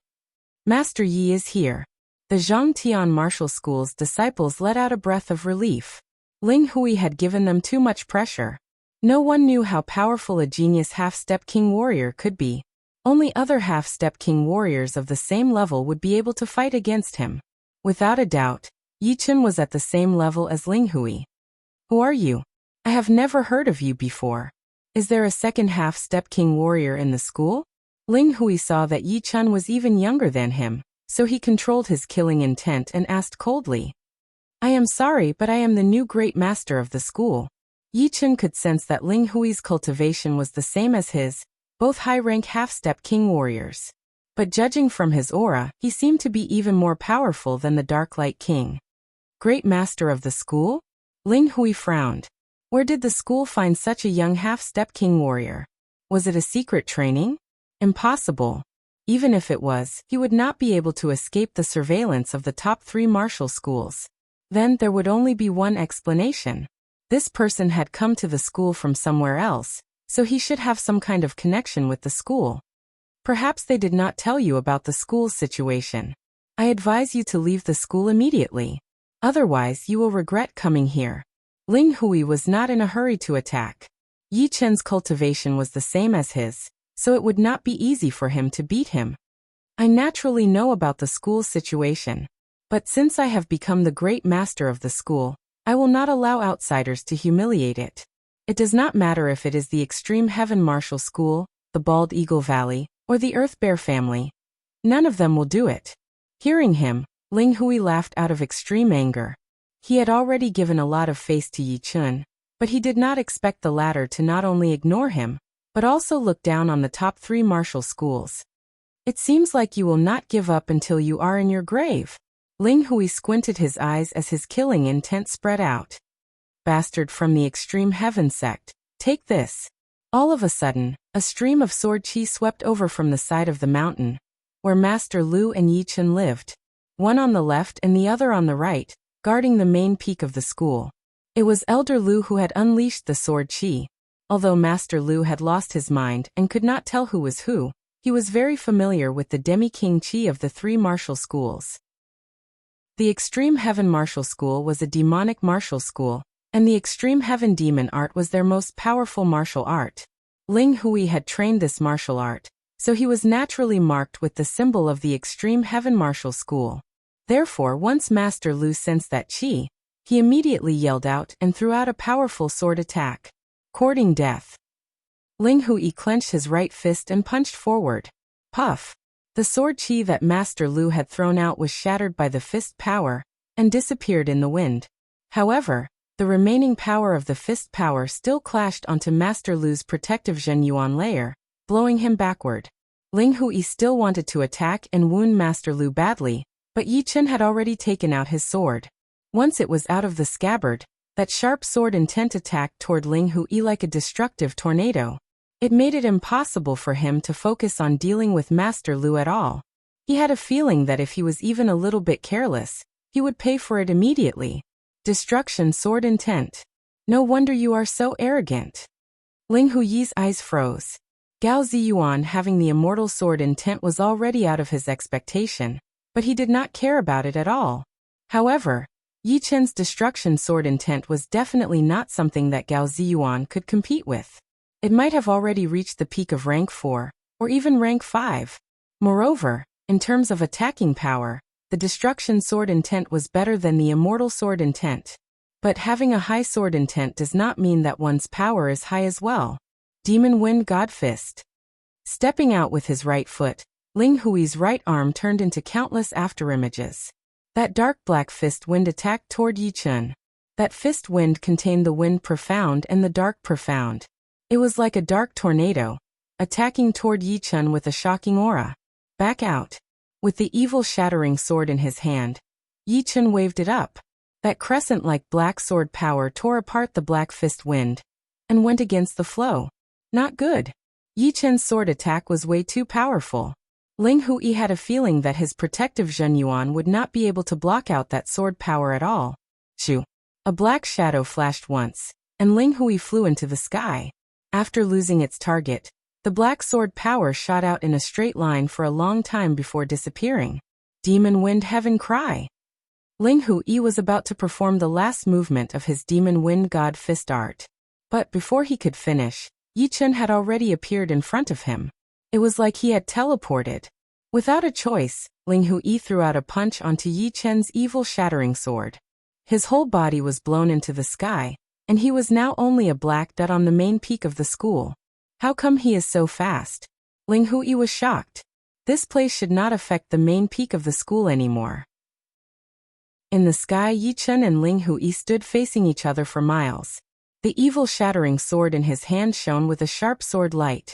Master Yi is here. The Zhangtian martial school's disciples let out a breath of relief. Ling Hui had given them too much pressure. No one knew how powerful a genius half-step king warrior could be. Only other half-step king warriors of the same level would be able to fight against him. Without a doubt, Yi Chun was at the same level as Ling Hui. Who are you? I have never heard of you before. Is there a second half-step king warrior in the school? Ling Hui saw that Yi Chun was even younger than him, so he controlled his killing intent and asked coldly. I am sorry, but I am the new great master of the school. Yi Chun could sense that Ling Hui's cultivation was the same as his, both high-rank half-step king warriors. But judging from his aura, he seemed to be even more powerful than the Dark Light King. Great master of the school? Ling Hui frowned. Where did the school find such a young half-step king warrior? Was it a secret training? Impossible. Even if it was, he would not be able to escape the surveillance of the top 3 martial schools. Then there would only be one explanation. This person had come to the school from somewhere else, so he should have some kind of connection with the school. Perhaps they did not tell you about the school's situation. I advise you to leave the school immediately. Otherwise you will regret coming here. Ling Hui was not in a hurry to attack. Yi Chen's cultivation was the same as his, so it would not be easy for him to beat him. I naturally know about the school's situation. But since I have become the great master of the school, I will not allow outsiders to humiliate it. It does not matter if it is the Extreme Heaven Martial School, the Bald Eagle Valley, or the Earth Bear family. None of them will do it. Hearing him, Ling Hui laughed out of extreme anger. He had already given a lot of face to Yi Chun, but he did not expect the latter to not only ignore him, but also look down on the top 3 martial schools. It seems like you will not give up until you are in your grave. Ling Hui squinted his eyes as his killing intent spread out. Bastard from the Extreme Heaven sect, take this. All of a sudden, a stream of sword chi swept over from the side of the mountain, where Master Lu and Yi Chun lived, one on the left and the other on the right, guarding the main peak of the school. It was Elder Lu who had unleashed the sword chi. Although Master Lu had lost his mind and could not tell who was who, he was very familiar with the demi-king chi of the 3 martial schools. The Extreme Heaven Martial School was a demonic martial school, and the Extreme Heaven Demon art was their most powerful martial art. Ling Hui had trained this martial art, so he was naturally marked with the symbol of the Extreme Heaven Martial School. Therefore, once Master Lu sensed that chi, he immediately yelled out and threw out a powerful sword attack. Courting death. Ling Hui clenched his right fist and punched forward. Puff! The sword chi that Master Lu had thrown out was shattered by the fist power and disappeared in the wind. However, the remaining power of the fist power still clashed onto Master Lu's protective Zhen Yuan layer, blowing him backward. Ling Hui still wanted to attack and wound Master Lu badly, but Yi Chun had already taken out his sword. Once it was out of the scabbard, that sharp sword intent attacked toward Ling Hui like a destructive tornado. It made it impossible for him to focus on dealing with Master Lu at all. He had a feeling that if he was even a little bit careless, he would pay for it immediately. Destruction sword intent. No wonder you are so arrogant. Ling Hui's eyes froze. Gao Ziyuan having the immortal sword intent was already out of his expectation, but he did not care about it at all. However, Yi Chen's destruction sword intent was definitely not something that Gao Ziyuan could compete with. It might have already reached the peak of rank 4, or even rank 5. Moreover, in terms of attacking power, the destruction sword intent was better than the immortal sword intent. But having a high sword intent does not mean that one's power is high as well. Demon Wind God Fist. Stepping out with his right foot, Ling Hui's right arm turned into countless afterimages. That dark black fist wind attacked toward Yi Chun. That fist wind contained the wind profound and the dark profound. It was like a dark tornado, attacking toward Yi Chun with a shocking aura. Back out. With the evil shattering sword in his hand, Yi Chun waved it up. That crescent-like black sword power tore apart the black fist wind and went against the flow. Not good. Yi Chen's sword attack was way too powerful. Ling Hui had a feeling that his protective Zhen Yuan would not be able to block out that sword power at all. Shoo! A black shadow flashed once, and Ling Hui flew into the sky. After losing its target, the black sword power shot out in a straight line for a long time before disappearing. Demon Wind Heaven Cry. Ling Hui was about to perform the last movement of his Demon Wind God Fist art. But before he could finish, Yi Chun had already appeared in front of him. It was like he had teleported. Without a choice, Ling Hui threw out a punch onto Yi Chen's evil shattering sword. His whole body was blown into the sky, and he was now only a black dot on the main peak of the school. How come he is so fast? Ling Hui was shocked. This place should not affect the main peak of the school anymore. In the sky, Yi Chun and Ling Hui stood facing each other for miles. The evil shattering sword in his hand shone with a sharp sword light.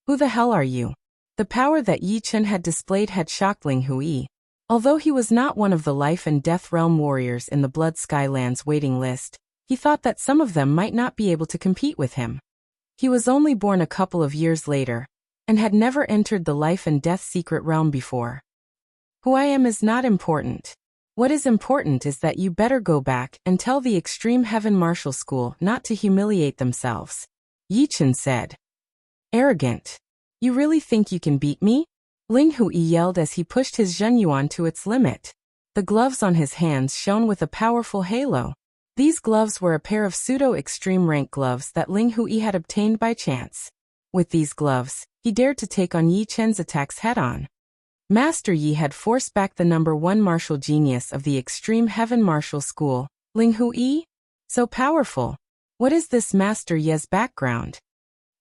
Who the hell are you? The power that Yi Chun had displayed had shocked Ling Hui. Although he was not one of the life and death realm warriors in the Blood Skylands waiting list, he thought that some of them might not be able to compete with him. He was only born a couple of years later, and had never entered the life and death secret realm before. Who I am is not important. What is important is that you better go back and tell the Extreme Heaven Martial School not to humiliate themselves. Yichen said. Arrogant. You really think you can beat me? Ling Hui yelled as he pushed his Zhenyuan to its limit. The gloves on his hands shone with a powerful halo. These gloves were a pair of pseudo-extreme rank gloves that Ling Hui had obtained by chance. With these gloves, he dared to take on Yi Chen's attacks head-on. Master Yi had forced back the #1 martial genius of the Extreme Heaven Martial School, Ling Hui? So powerful. What is this Master Yi's background?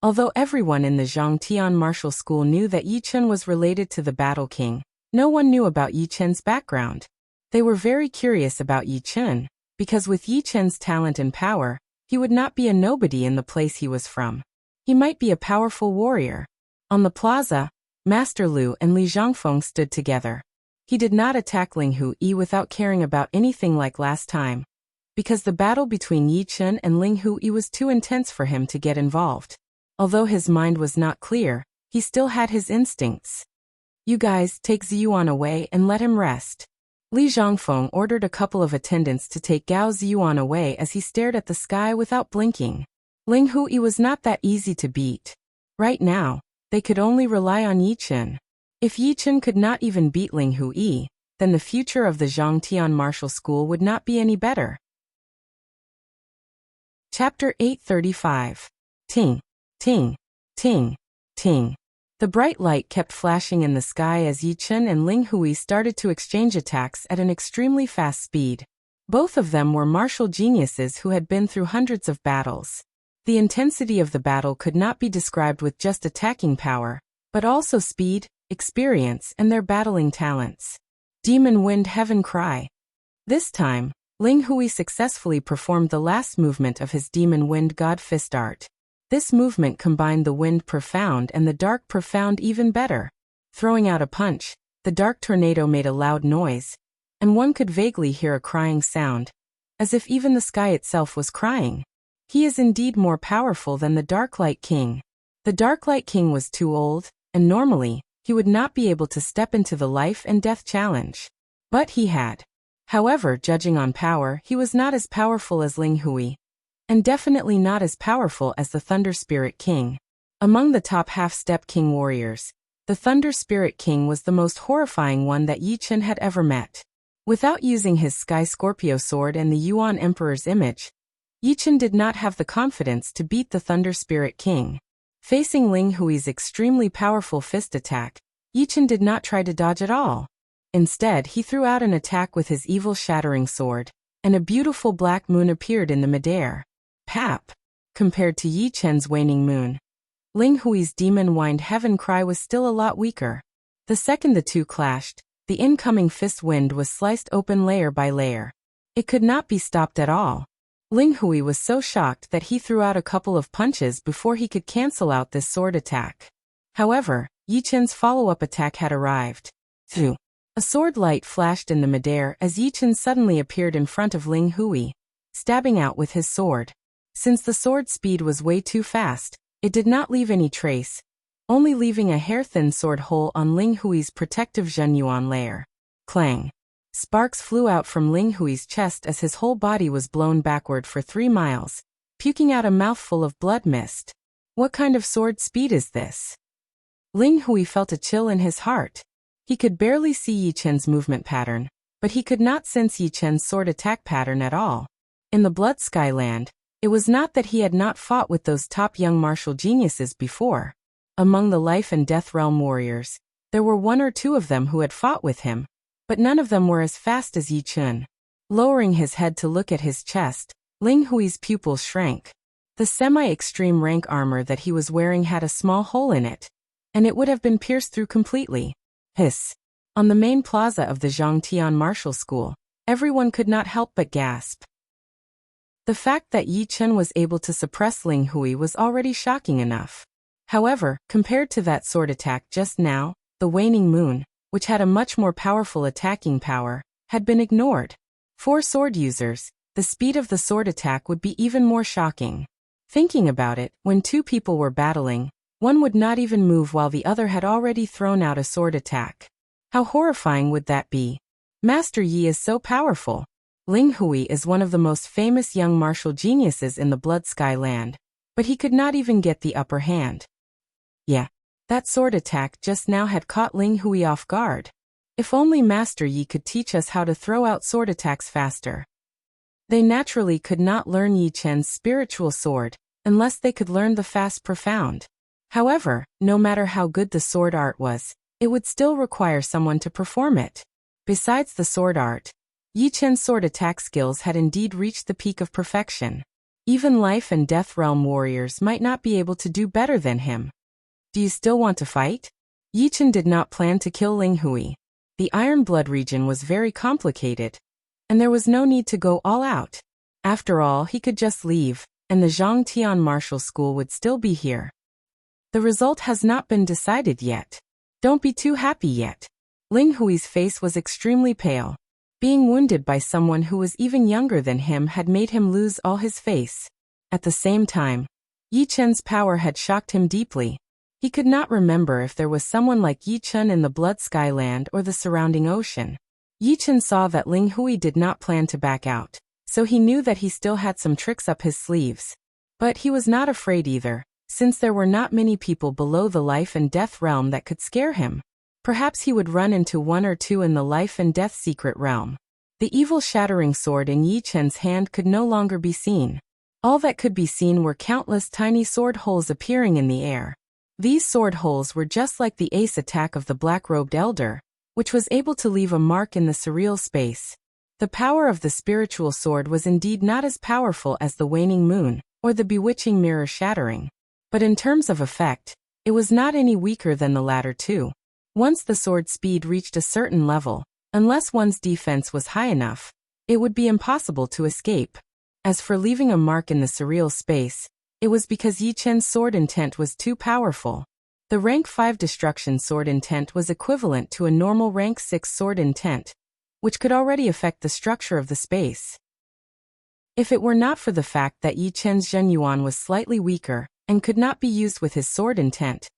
Although everyone in the Zhangtian Martial School knew that Yi Chen was related to the Battle King, no one knew about Yi Chen's background. They were very curious about Yi Chen, because with Yi Chen's talent and power, he would not be a nobody in the place he was from. He might be a powerful warrior. On the plaza, Master Lu and Li Zhangfeng stood together. He did not attack Ling Hui without caring about anything like last time, because the battle between Yi Chen and Ling Hui was too intense for him to get involved. Although his mind was not clear, he still had his instincts. You guys, take Ziyuan away and let him rest. Li Zhangfeng ordered a couple of attendants to take Gao Ziyuan away as he stared at the sky without blinking. Ling Hui was not that easy to beat. Right now, they could only rely on Yi Chen. If Yi Chen could not even beat Ling Hui, then the future of the Zhangtian Martial School would not be any better. Chapter 835. Ting. Ting. Ting. Ting. The bright light kept flashing in the sky as Yi Chen and Ling Hui started to exchange attacks at an extremely fast speed. Both of them were martial geniuses who had been through hundreds of battles. The intensity of the battle could not be described with just attacking power, but also speed, experience, and their battling talents. Demon Wind Heaven Cry. This time, Ling Hui successfully performed the last movement of his Demon Wind God Fist art. This movement combined the Wind Profound and the Dark Profound even better. Throwing out a punch, the Dark Tornado made a loud noise, and one could vaguely hear a crying sound, as if even the sky itself was crying. He is indeed more powerful than the Dark Light King. The Dark Light King was too old, and normally, he would not be able to step into the life and death challenge. But he had. However, judging on power, he was not as powerful as Ling Hui, and definitely not as powerful as the Thunder Spirit King. Among the top half-step king warriors, the Thunder Spirit King was the most horrifying one that Yi Chen had ever met. Without using his Sky Scorpio sword and the Yuan Emperor's image, Yi Chen did not have the confidence to beat the Thunder Spirit King. Facing Ling Hui's extremely powerful fist attack, Yi Chen did not try to dodge at all. Instead, he threw out an attack with his evil shattering sword, and a beautiful black moon appeared in the midair. Pap! Compared to Yi Chen's waning moon, Ling Hui's Demon Wind Heaven Cry was still a lot weaker. The second the two clashed, the incoming fist wind was sliced open layer by layer. It could not be stopped at all. Ling Hui was so shocked that he threw out a couple of punches before he could cancel out this sword attack. However, Yi Chen's follow-up attack had arrived. Phew! A sword light flashed in the midair as Yi Chen suddenly appeared in front of Ling Hui, stabbing out with his sword. Since the sword's speed was way too fast, it did not leave any trace, only leaving a hair-thin sword hole on Ling Hui's protective Zhenyuan layer. Clang! Sparks flew out from Ling Hui's chest as his whole body was blown backward for 3 miles, puking out a mouthful of blood mist. What kind of sword speed is this? Ling Hui felt a chill in his heart. He could barely see Yi Chen's movement pattern, but he could not sense Yi Chen's sword attack pattern at all. In the Blood Sky Land, it was not that he had not fought with those top young martial geniuses before. Among the life and death realm warriors, there were 1 or 2 of them who had fought with him, but none of them were as fast as Yi Chen. Lowering his head to look at his chest, Ling Hui's pupils shrank. The semi-extreme rank armor that he was wearing had a small hole in it, and it would have been pierced through completely. Hiss! On the main plaza of the Zhangtian Martial School, everyone could not help but gasp. The fact that Yi Chen was able to suppress Ling Hui was already shocking enough. However, compared to that sword attack just now, the waning moon, which had a much more powerful attacking power, had been ignored. For sword users, the speed of the sword attack would be even more shocking. Thinking about it, when 2 people were battling, One would not even move while the other had already thrown out a sword attack. How horrifying would that be? Master Yi is so powerful. Ling Hui is one of the most famous young martial geniuses in the Blood Sky land, but he could not even get the upper hand. Yeah, that sword attack just now had caught Ling Hui off guard. If only Master Yi could teach us how to throw out sword attacks faster. They naturally could not learn Yi Chen's spiritual sword, unless they could learn the fast profound. However, no matter how good the sword art was, it would still require someone to perform it. Besides the sword art, Yi Chen's sword attack skills had indeed reached the peak of perfection. Even life and death realm warriors might not be able to do better than him. Do you still want to fight? Yi Chen did not plan to kill Ling Hui. The Iron Blood region was very complicated, and there was no need to go all out. After all, he could just leave, and the Zhang Tian Martial School would still be here. The result has not been decided yet. Don't be too happy yet. Ling Hui's face was extremely pale. Being wounded by someone who was even younger than him had made him lose all his face. At the same time, Yi Chen's power had shocked him deeply. He could not remember if there was someone like Yi Chen in the Blood Sky land or the surrounding ocean. Yi Chen saw that Ling Hui did not plan to back out, so he knew that he still had some tricks up his sleeves. But he was not afraid either, since there were not many people below the life and death realm that could scare him. Perhaps he would run into one or two in the life and death secret realm. The evil shattering sword in Yi Chen's hand could no longer be seen. All that could be seen were countless tiny sword holes appearing in the air. These sword holes were just like the ace attack of the black-robed elder, which was able to leave a mark in the surreal space. The power of the spiritual sword was indeed not as powerful as the waning moon, or the bewitching mirror shattering. But in terms of effect, it was not any weaker than the latter two. Once the sword speed reached a certain level, unless one's defense was high enough, it would be impossible to escape. As for leaving a mark in the surreal space, it was because Yi Chen's sword intent was too powerful. The rank 5 destruction sword intent was equivalent to a normal rank 6 sword intent, which could already affect the structure of the space. If it were not for the fact that Yi Chen's Zhenyuan was slightly weaker and could not be used with his sword intent,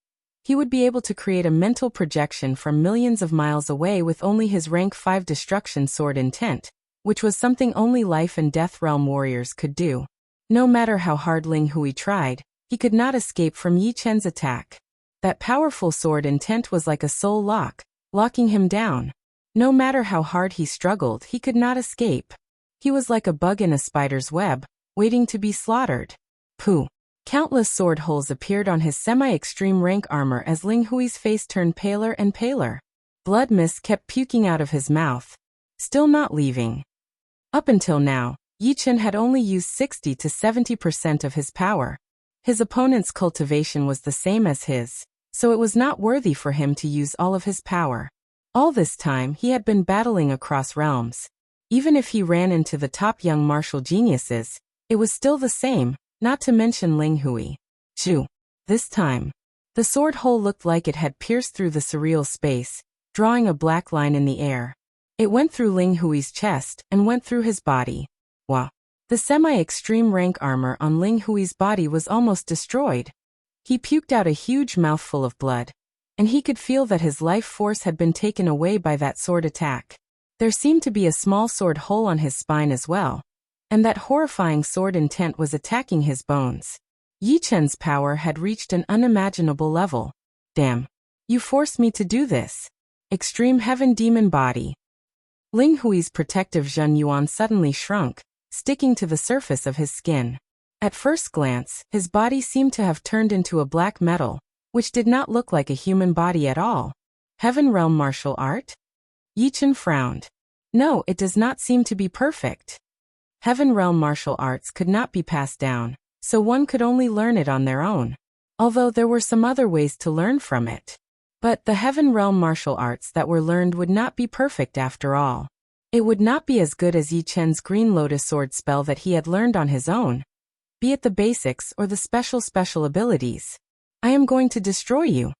he would be able to create a mental projection from millions of miles away with only his rank 5 destruction sword intent, which was something only life and death realm warriors could do. No matter how hard Ling Hui tried, he could not escape from Yi Chen's attack. That powerful sword intent was like a soul lock, locking him down. No matter how hard he struggled, he could not escape. He was like a bug in a spider's web, waiting to be slaughtered. Pooh! Countless sword holes appeared on his semi-extreme rank armor as Ling Hui's face turned paler and paler. Blood mist kept puking out of his mouth, still not leaving. Up until now, Yi Chen had only used 60 to 70% of his power. His opponent's cultivation was the same as his, so it was not worthy for him to use all of his power. All this time he had been battling across realms. Even if he ran into the top young martial geniuses, it was still the same, not to mention Ling Hui. Shoo! This time, the sword hole looked like it had pierced through the surreal space, drawing a black line in the air. It went through Ling Hui's chest and went through his body. Wow! The semi-extreme rank armor on Ling Hui's body was almost destroyed. He puked out a huge mouthful of blood, and he could feel that his life force had been taken away by that sword attack. There seemed to be a small sword hole on his spine as well, and that horrifying sword intent was attacking his bones. Yi Chen's power had reached an unimaginable level. Damn! You forced me to do this. Extreme Heaven Demon Body. Ling Hui's protective Zhenyuan suddenly shrunk, sticking to the surface of his skin. At first glance, his body seemed to have turned into a black metal, which did not look like a human body at all. Heaven Realm Martial Art? Yi Chen frowned. No, it does not seem to be perfect. Heaven Realm martial arts could not be passed down, so one could only learn it on their own. Although there were some other ways to learn from it. But the Heaven Realm martial arts that were learned would not be perfect after all. It would not be as good as Yi Chen's Green Lotus Sword spell that he had learned on his own, be it the basics or the special abilities. I am going to destroy you.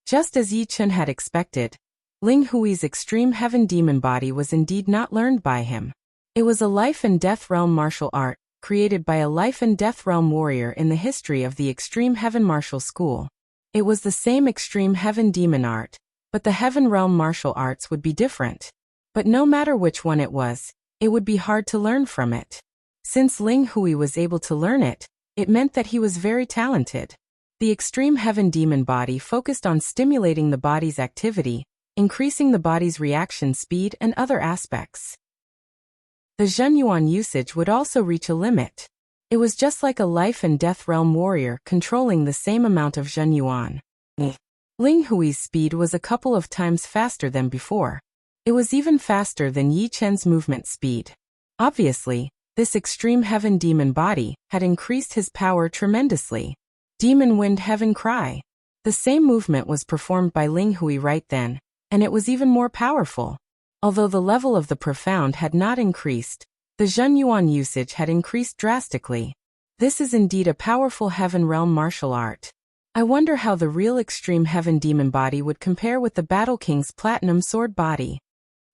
Just as Yi Chen had expected, Ling Hui's Extreme Heaven Demon Body was indeed not learned by him. It was a life and death realm martial art, created by a life and death realm warrior in the history of the Extreme Heaven Martial School. It was the same extreme heaven demon art, but the heaven realm martial arts would be different. But no matter which one it was, it would be hard to learn from it. Since Ling Hui was able to learn it, it meant that he was very talented. The extreme heaven demon body focused on stimulating the body's activity, increasing the body's reaction speed and other aspects. The Zhenyuan usage would also reach a limit. It was just like a life and death realm warrior controlling the same amount of Zhenyuan. Ling Hui's speed was a couple of times faster than before. It was even faster than Yi Chen's movement speed. Obviously, this extreme heaven demon body had increased his power tremendously. Demon Wind Heaven Cry. The same movement was performed by Ling Hui right then, and it was even more powerful. Although the level of the profound had not increased, the Zhenyuan usage had increased drastically. This is indeed a powerful heaven realm martial art. I wonder how the real extreme heaven demon body would compare with the Battle King's platinum sword body.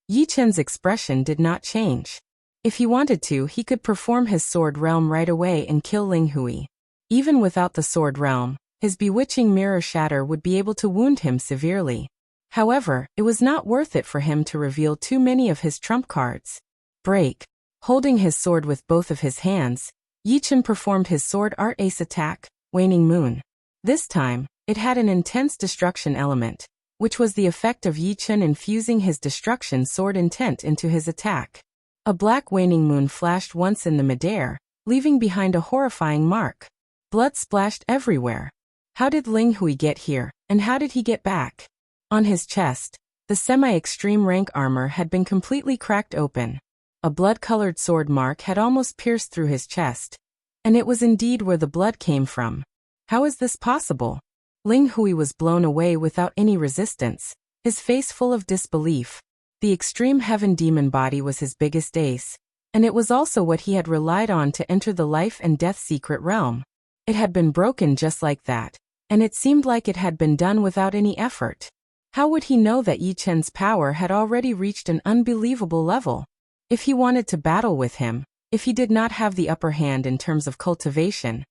Yi Chen's expression did not change. If he wanted to, he could perform his sword realm right away and kill Ling Hui. Even without the sword realm, his bewitching mirror shatter would be able to wound him severely. However, it was not worth it for him to reveal too many of his trump cards. Break. Holding his sword with both of his hands, Yi Chen performed his sword art ace attack, Waning Moon. This time, it had an intense destruction element, which was the effect of Yi Chen infusing his destruction sword intent into his attack. A black waning moon flashed once in the midair, leaving behind a horrifying mark. Blood splashed everywhere. How did Ling Hui get here, and how did he get back? On his chest, the semi-extreme rank armor had been completely cracked open. A blood-colored sword mark had almost pierced through his chest. And it was indeed where the blood came from. How is this possible? Ling Hui was blown away without any resistance, his face full of disbelief. The extreme heaven demon body was his biggest ace, and it was also what he had relied on to enter the life and death secret realm. It had been broken just like that, and it seemed like it had been done without any effort. How would he know that Yi Chen's power had already reached an unbelievable level? If he wanted to battle with him, if he did not have the upper hand in terms of cultivation,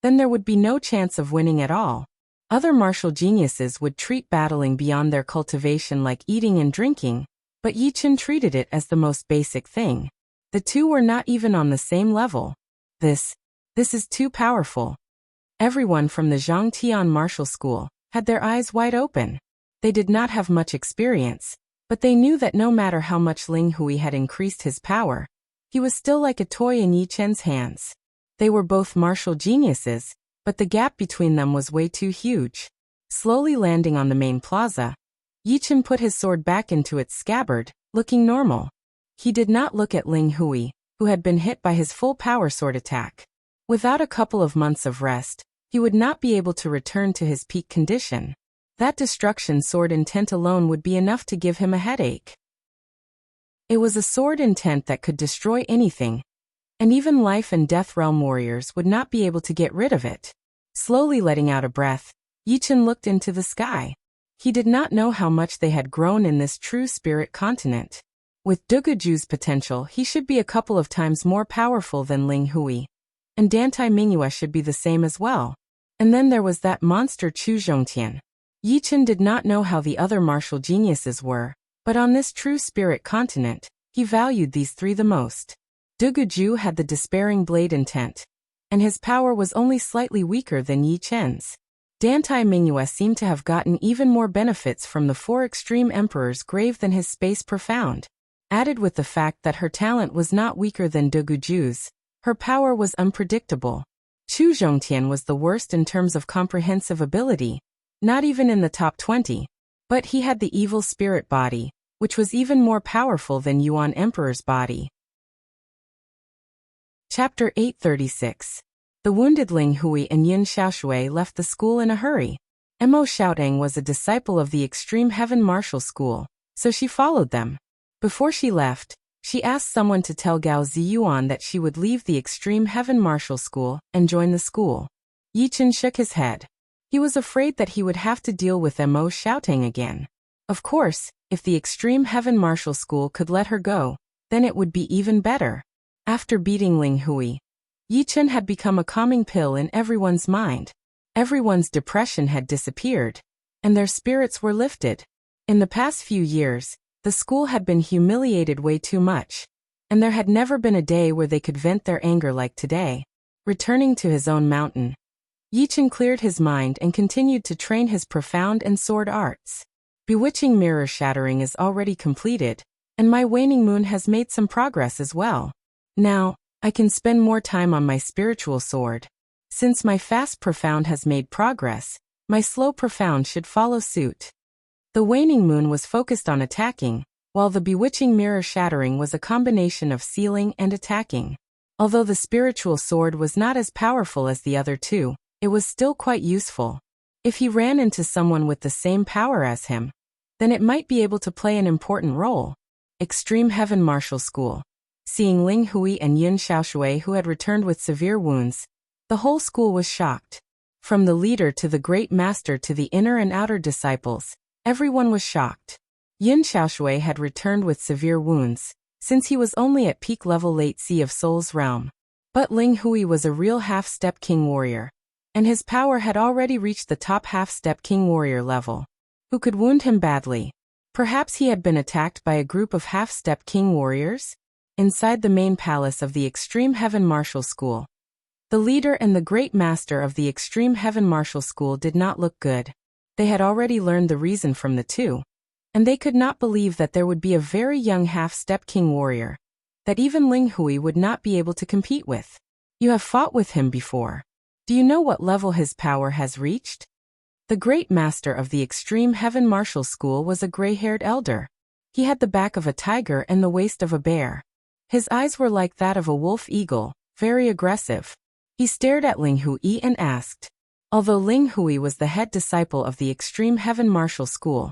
then there would be no chance of winning at all. Other martial geniuses would treat battling beyond their cultivation like eating and drinking, but Yi Chen treated it as the most basic thing. The two were not even on the same level. This is too powerful. Everyone from the Zhangtian martial school had their eyes wide open. They did not have much experience, but they knew that no matter how much Ling Hui had increased his power, he was still like a toy in Yi Chen's hands. They were both martial geniuses, but the gap between them was way too huge. Slowly landing on the main plaza, Yi Chen put his sword back into its scabbard, looking normal. He did not look at Ling Hui, who had been hit by his full power sword attack. Without a couple of months of rest, he would not be able to return to his peak condition. That destruction sword intent alone would be enough to give him a headache. It was a sword intent that could destroy anything, and even life and death realm warriors would not be able to get rid of it. Slowly letting out a breath, Yi Chen looked into the sky. He did not know how much they had grown in this true spirit continent. With Duguju's potential, he should be a couple of times more powerful than Ling Hui. And Dantai Mingyue should be the same as well. And then there was that monster Chu Zhongtian. Yi Chen did not know how the other martial geniuses were, but on this true spirit continent, he valued these three the most. Duguju had the despairing blade intent, and his power was only slightly weaker than Yi Chen's. Dantai Mingyue seemed to have gotten even more benefits from the four extreme emperor's grave than his space profound. Added with the fact that her talent was not weaker than Duguju's, her power was unpredictable. Chu Zhongtian was the worst in terms of comprehensive ability, not even in the top 20, but he had the evil spirit body, which was even more powerful than Yuan Emperor's body. Chapter 836. The wounded Ling Hui and Yin Xiaoshui left the school in a hurry. Mo Xiaotang was a disciple of the Extreme Heaven Martial School, so she followed them. Before she left, she asked someone to tell Gao Ziyuan that she would leave the Extreme Heaven Martial School and join the school. Yi Chen shook his head. He was afraid that he would have to deal with Mo Xiaotang again. Of course, if the Extreme Heaven Martial School could let her go, then it would be even better. After beating Ling Hui, Yi Chen had become a calming pill in everyone's mind. Everyone's depression had disappeared, and their spirits were lifted. In the past few years, the school had been humiliated way too much, and there had never been a day where they could vent their anger like today. Returning to his own mountain, Yichen cleared his mind and continued to train his profound and sword arts. Bewitching mirror shattering is already completed, and my waning moon has made some progress as well. Now, I can spend more time on my spiritual sword. Since my fast profound has made progress, my slow profound should follow suit. The waning moon was focused on attacking, while the bewitching mirror shattering was a combination of sealing and attacking. Although the spiritual sword was not as powerful as the other two, it was still quite useful. If he ran into someone with the same power as him, then it might be able to play an important role. Extreme Heaven Martial School. Seeing Ling Hui and Yun Xiaoshui, who had returned with severe wounds, the whole school was shocked. From the leader to the great master to the inner and outer disciples, everyone was shocked. Yun Xiaoshui had returned with severe wounds, since he was only at peak level late Sea of Soul's realm. But Ling Hui was a real half-step king warrior, and his power had already reached the top half-step king warrior level. Who could wound him badly? Perhaps he had been attacked by a group of half-step king warriors? Inside the main palace of the Extreme Heaven Martial School, the leader and the great master of the Extreme Heaven Martial School did not look good. They had already learned the reason from the two, and they could not believe that there would be a very young half-step king warrior that even Ling Hui would not be able to compete with. You have fought with him before. Do you know what level his power has reached? The great master of the Extreme Heaven Martial School was a gray-haired elder. He had the back of a tiger and the waist of a bear. His eyes were like that of a wolf eagle, very aggressive. He stared at Ling Hui and asked. Although Ling Hui was the head disciple of the Extreme Heaven Martial School,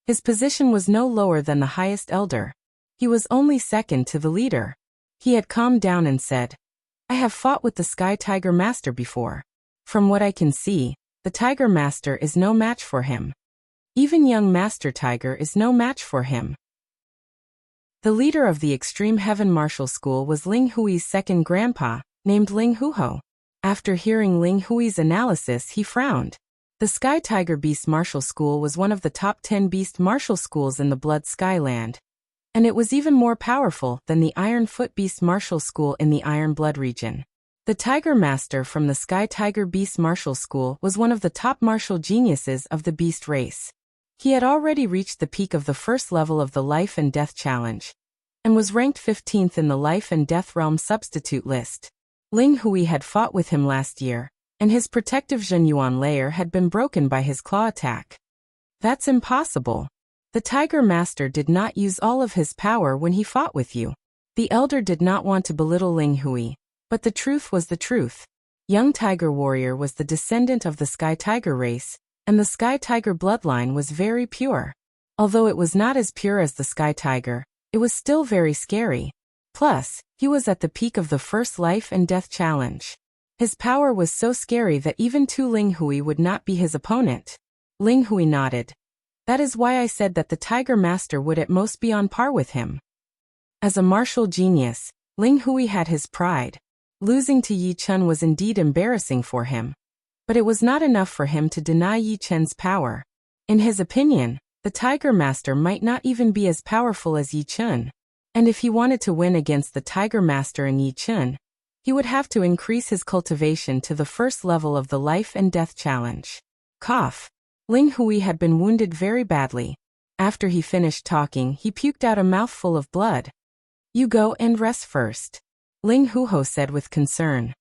his position was no lower than the highest elder. He was only second to the leader. He had calmed down and said, I have fought with the Sky Tiger Master before. From what I can see, the Tiger Master is no match for him. Even young Master Tiger is no match for him. The leader of the Extreme Heaven Martial School was Ling Hui's second grandpa, named Ling Huho. After hearing Ling Hui's analysis, he frowned. The Sky Tiger Beast Martial School was one of the top 10 beast martial schools in the Blood Skyland, and it was even more powerful than the Iron Foot Beast Martial School in the Iron Blood region. The Tiger Master from the Sky Tiger Beast Martial School was one of the top martial geniuses of the beast race. He had already reached the peak of the first level of the Life and Death Challenge, and was ranked 15th in the Life and Death Realm substitute list. Ling Hui had fought with him last year, and his protective Zhenyuan layer had been broken by his claw attack. That's impossible. The Tiger Master did not use all of his power when he fought with you. The elder did not want to belittle Ling Hui, but the truth was the truth. Young Tiger Warrior was the descendant of the Sky Tiger race, and the Sky Tiger bloodline was very pure. Although it was not as pure as the Sky Tiger, it was still very scary. Plus, he was at the peak of the first Life and Death Challenge. His power was so scary that even Tu Ling Hui would not be his opponent. Ling Hui nodded. That is why I said that the Tiger Master would at most be on par with him. As a martial genius, Ling Hui had his pride. Losing to Yi Chen was indeed embarrassing for him. But it was not enough for him to deny Yi Chen's power. In his opinion, the Tiger Master might not even be as powerful as Yi Chen. And if he wanted to win against the Tiger Master and Yi Chen, he would have to increase his cultivation to the first level of the Life and Death Challenge. Cough. Ling Hui had been wounded very badly. After he finished talking, he puked out a mouthful of blood. You go and rest first, Ling Huho said with concern.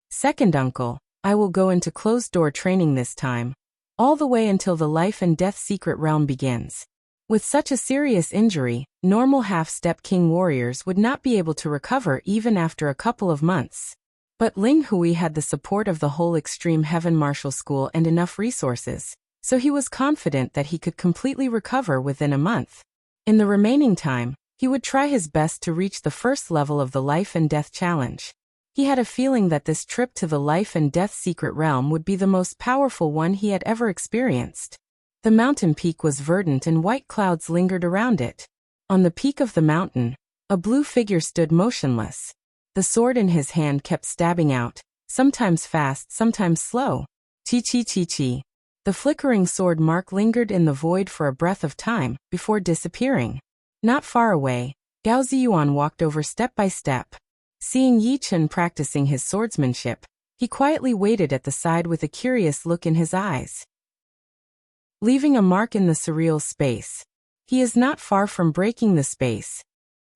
Second uncle, I will go into closed-door training this time, all the way until the Life and Death Secret Realm begins. With such a serious injury, normal half-step king warriors would not be able to recover even after a couple of months. But Ling Hui had the support of the whole Extreme Heaven Martial School and enough resources, so he was confident that he could completely recover within a month. In the remaining time, he would try his best to reach the first level of the Life and Death Challenge. He had a feeling that this trip to the Life and Death Secret Realm would be the most powerful one he had ever experienced. The mountain peak was verdant and white clouds lingered around it. On the peak of the mountain, a blue figure stood motionless. The sword in his hand kept stabbing out, sometimes fast, sometimes slow. Chi. The flickering sword mark lingered in the void for a breath of time, before disappearing. Not far away, Gao Ziyuan walked over step by step. Seeing Yi Chen practicing his swordsmanship, he quietly waited at the side with a curious look in his eyes. Leaving a mark in the surreal space. He is not far from breaking the space.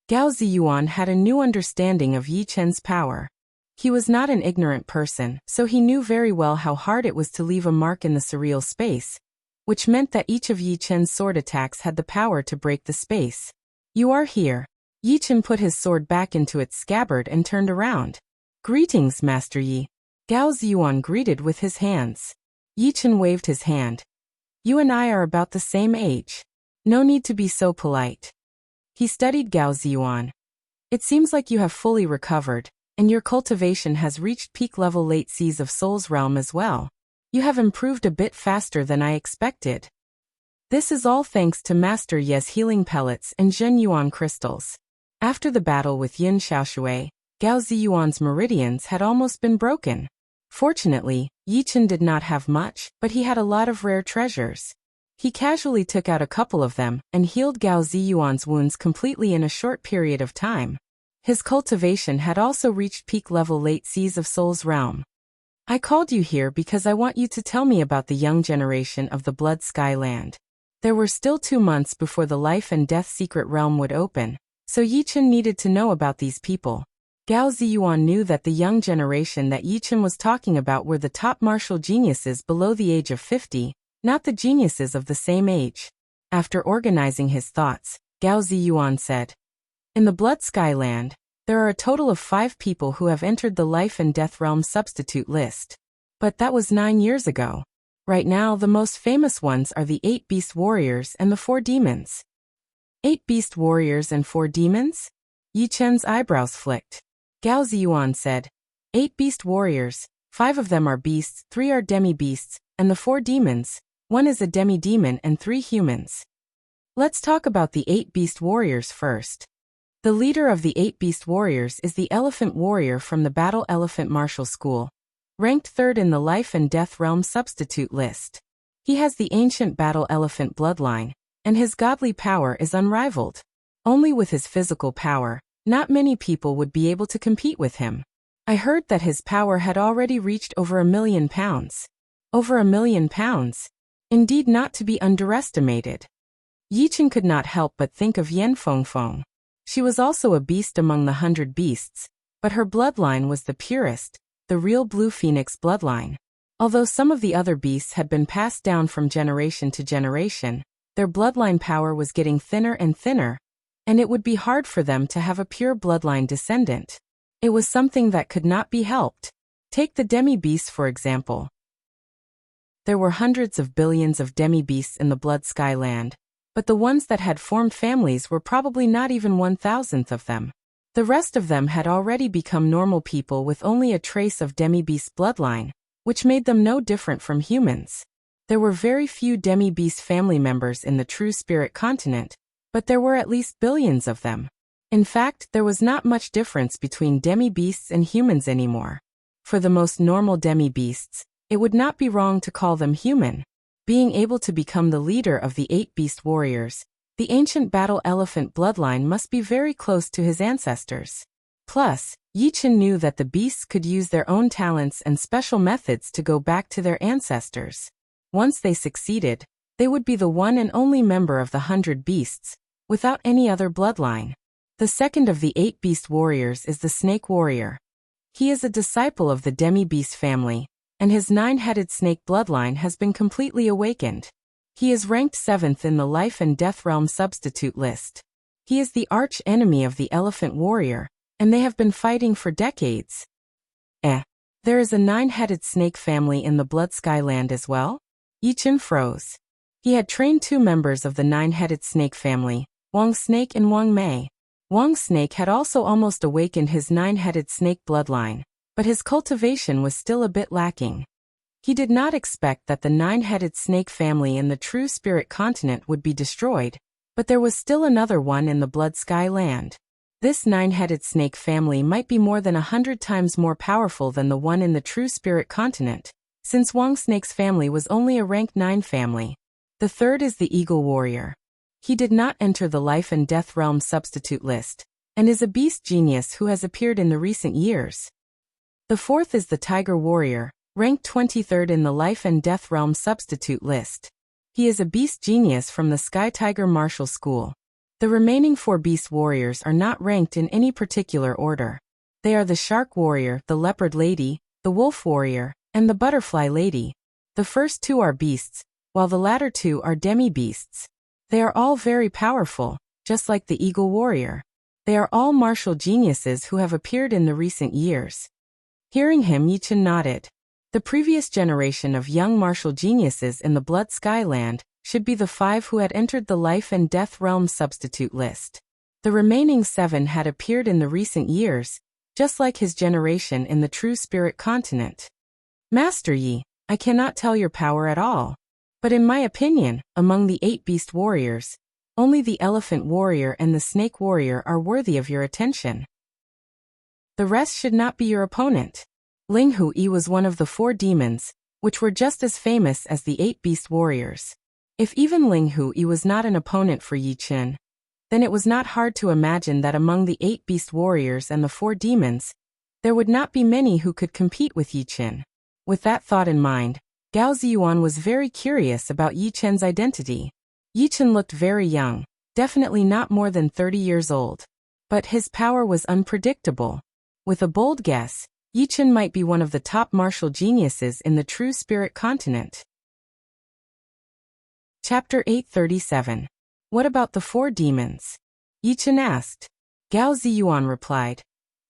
Gao Ziyuan had a new understanding of Yi Chen's power. He was not an ignorant person, so he knew very well how hard it was to leave a mark in the surreal space, which meant that each of Yi Chen's sword attacks had the power to break the space. You are here. Yi Chen put his sword back into its scabbard and turned around. Greetings, Master Yi. Gao Ziyuan greeted with his hands. Yi Chen waved his hand. You and I are about the same age. No need to be so polite. He studied Gao Ziyuan. It seems like you have fully recovered, and your cultivation has reached peak level late seas of Soul's realm as well. You have improved a bit faster than I expected. This is all thanks to Master Ye's healing pellets and Zhen Yuan crystals. After the battle with Yin Xiaoshui, Gao Ziyuan's meridians had almost been broken. Fortunately, Yi Chen did not have much, but he had a lot of rare treasures. He casually took out a couple of them and healed Gao Ziyuan's wounds completely in a short period of time. His cultivation had also reached peak level late seas of Soul's realm. I called you here because I want you to tell me about the young generation of the Blood Sky Land. There were still 2 months before the life and death secret realm would open, so Yi Chen needed to know about these people. Gao Ziyuan knew that the young generation that Yi Chen was talking about were the top martial geniuses below the age of 50, not the geniuses of the same age. After organizing his thoughts, Gao Ziyuan said, in the Blood Sky Land, there are a total of 5 people who have entered the Life and Death Realm substitute list. But that was 9 years ago. Right now, the most famous ones are the 8 Beast Warriors and the 4 Demons. 8 Beast Warriors and 4 Demons? Yi Chen's eyebrows flicked. Gao Ziyuan said, 8 Beast Warriors, 5 of them are beasts, 3 are demi-beasts, and the 4 demons, 1 is a demi-demon and 3 humans. Let's talk about the 8 Beast Warriors first. The leader of the 8 Beast Warriors is the Elephant Warrior from the Battle Elephant Martial School, ranked 3rd in the Life and Death Realm substitute list. He has the ancient Battle Elephant bloodline, and his godly power is unrivaled. Only with his physical power, not many people would be able to compete with him. I heard that his power had already reached over £1 million. Over £1 million? Indeed not to be underestimated. Yi Chen could not help but think of Yan Fengfeng. She was also a beast among the 100 beasts, but her bloodline was the purest, the real Blue Phoenix bloodline. Although some of the other beasts had been passed down from generation to generation, their bloodline power was getting thinner and thinner, and it would be hard for them to have a pure bloodline descendant. It was something that could not be helped. Take the demi-beasts for example. There were hundreds of billions of demi-beasts in the Blood Sky Land, but the ones that had formed families were probably not even 1,000th of them. The rest of them had already become normal people with only a trace of demi-beast bloodline, which made them no different from humans. There were very few demi-beast family members in the true spirit continent, but there were at least billions of them. In fact, there was not much difference between demi-beasts and humans anymore. For the most normal demi-beasts, it would not be wrong to call them human. Being able to become the leader of the 8 Beast Warriors, the ancient Battle Elephant bloodline must be very close to his ancestors. Plus, Yi Chen knew that the beasts could use their own talents and special methods to go back to their ancestors. Once they succeeded, they would be the one and only member of the 100 beasts, without any other bloodline. The second of the 8 Beast Warriors is the Snake Warrior. He is a disciple of the Demi-Beast family, and his 9-headed snake bloodline has been completely awakened. He is ranked 7th in the Life and Death Realm substitute list. He is the arch enemy of the Elephant Warrior, and they have been fighting for decades. There is a 9-headed snake family in the Blood Sky Land as well? Yi Chen froze. He had trained 2 members of the 9-headed snake family, Wang Snake and Wang Mei. Wang Snake had also almost awakened his 9-headed snake bloodline, but his cultivation was still a bit lacking. He did not expect that the 9-headed snake family in the true spirit continent would be destroyed, but there was still another one in the Blood Sky Land. This 9-headed snake family might be more than 100 times more powerful than the one in the true spirit continent, since Wang Snake's family was only a rank 9 family. The third is the Eagle Warrior. He did not enter the Life and Death Realm substitute list, and is a beast genius who has appeared in the recent years. The fourth is the Tiger Warrior, ranked 23rd in the Life and Death Realm substitute list. He is a beast genius from the Sky Tiger Martial School. The remaining 4 beast warriors are not ranked in any particular order. They are the Shark Warrior, the Leopard Lady, the Wolf Warrior, and the Butterfly Lady. The first 2 are beasts, while the latter 2 are demi-beasts. They are all very powerful, just like the Eagle Warrior. They are all martial geniuses who have appeared in the recent years. Hearing him, Yichen nodded. The previous generation of young martial geniuses in the Blood Skyland should be the 5 who had entered the Life and Death Realm substitute list. The remaining 7 had appeared in the recent years, just like his generation in the True Spirit continent. Master Yi, I cannot tell your power at all. But in my opinion, among the 8 beast warriors, only the Elephant Warrior and the Snake Warrior are worthy of your attention. The rest should not be your opponent. Ling Hui was one of the 4 demons, which were just as famous as the 8 beast warriors. If even Ling Hui was not an opponent for Yi Chen, then it was not hard to imagine that among the 8 beast warriors and the 4 demons, there would not be many who could compete with Yi Chen. With that thought in mind, Gao Ziyuan was very curious about Yi Chen's identity. Yi Chen looked very young, definitely not more than 30 years old. But his power was unpredictable. With a bold guess, Yi Chen might be one of the top martial geniuses in the True Spirit continent. Chapter 837. What about the 4 demons? Yi Chen asked. Gao Ziyuan replied.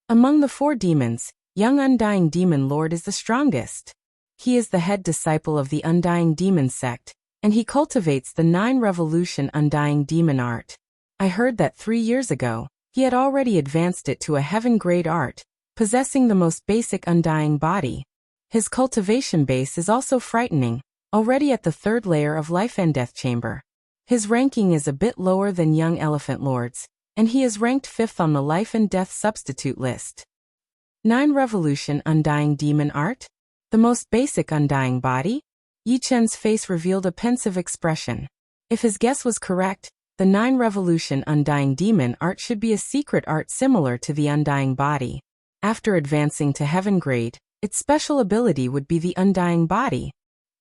Among the 4 demons, young Undying Demon Lord is the strongest. He is the head disciple of the Undying Demon sect, and he cultivates the 9 Revolution Undying Demon art. I heard that 3 years ago, he had already advanced it to a heaven-grade art, possessing the most basic Undying body. His cultivation base is also frightening, already at the 3rd layer of Life and Death Chamber. His ranking is a bit lower than young Elephant Lord's, and he is ranked 5th on the Life and Death substitute list. 9 Revolution Undying Demon art? The most basic Undying body? Yi Chen's face revealed a pensive expression. If his guess was correct, the 9 Revolution Undying Demon art should be a secret art similar to the Undying body. After advancing to heaven grade, its special ability would be the Undying body.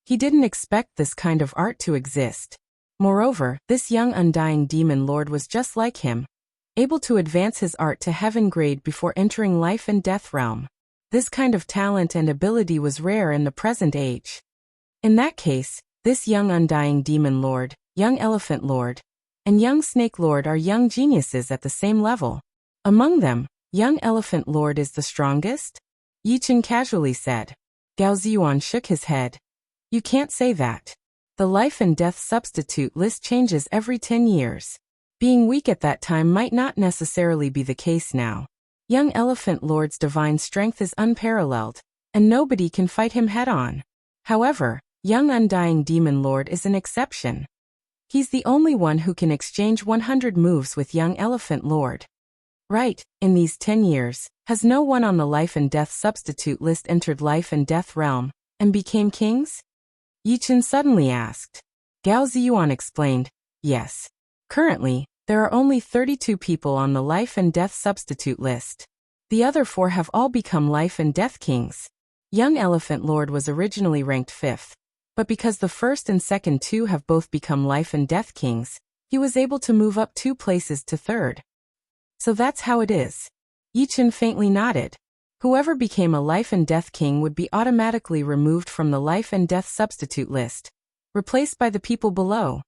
He didn't expect this kind of art to exist. Moreover, this young Undying Demon Lord was just like him, able to advance his art to heaven grade before entering Life and Death Realm. This kind of talent and ability was rare in the present age. In that case, this young Undying Demon Lord, young Elephant Lord, and young Snake Lord are young geniuses at the same level. Among them, young Elephant Lord is the strongest? Yi Chen casually said. Gao Ziyuan shook his head. You can't say that. The Life and Death substitute list changes every 10 years. Being weak at that time might not necessarily be the case now. Young Elephant Lord's divine strength is unparalleled, and nobody can fight him head-on. However, young Undying Demon Lord is an exception. He's the only one who can exchange 100 moves with young Elephant Lord. Right, in these 10 years, has no one on the Life and Death substitute list entered Life and Death Realm and became kings? Yi Chen suddenly asked. Gao Ziyuan explained, yes. Currently, there are only 32 people on the Life and Death substitute list. The other 4 have all become Life and Death kings. Young Elephant Lord was originally ranked 5th, but because the first and second 2 have both become Life and Death kings, he was able to move up 2 places to 3rd. So that's how it is. Yi Chen faintly nodded. Whoever became a Life and Death king would be automatically removed from the Life and Death substitute list, replaced by the people below.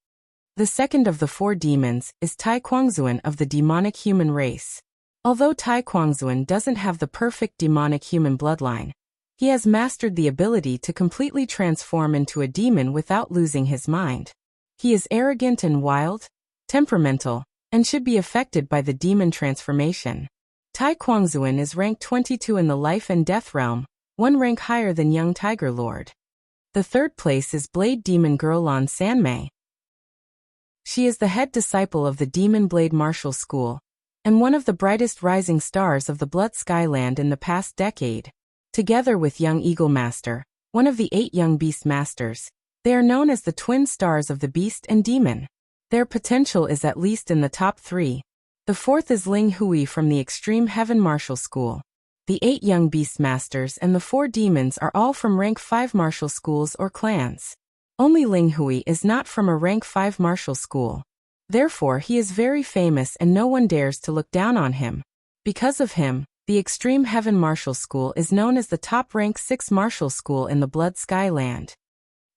The second of the 4 demons is Tai Kuangzuan of the demonic human race. Although Tai Kuangzuan doesn't have the perfect demonic human bloodline, he has mastered the ability to completely transform into a demon without losing his mind. He is arrogant and wild, temperamental, and should be affected by the demon transformation. Tai Kuangzuan is ranked 22 in the Life and Death Realm, 1 rank higher than young Tiger Lord. The 3rd place is Blade Demon Girl Lan Sanmei. She is the head disciple of the Demon Blade Martial School, and one of the brightest rising stars of the Blood Skyland in the past decade. Together with young Eagle Master, one of the 8 young beast masters. They are known as the twin stars of the beast and demon. Their potential is at least in the top 3. The 4th is Ling Hui from the Extreme Heaven Martial School. The 8 young beast masters and the 4 demons are all from rank 5 martial schools or clans. Only Ling Hui is not from a rank 5 martial school. Therefore he is very famous and no one dares to look down on him. Because of him, the Extreme Heaven Martial School is known as the top rank 6 martial school in the Blood Sky Land.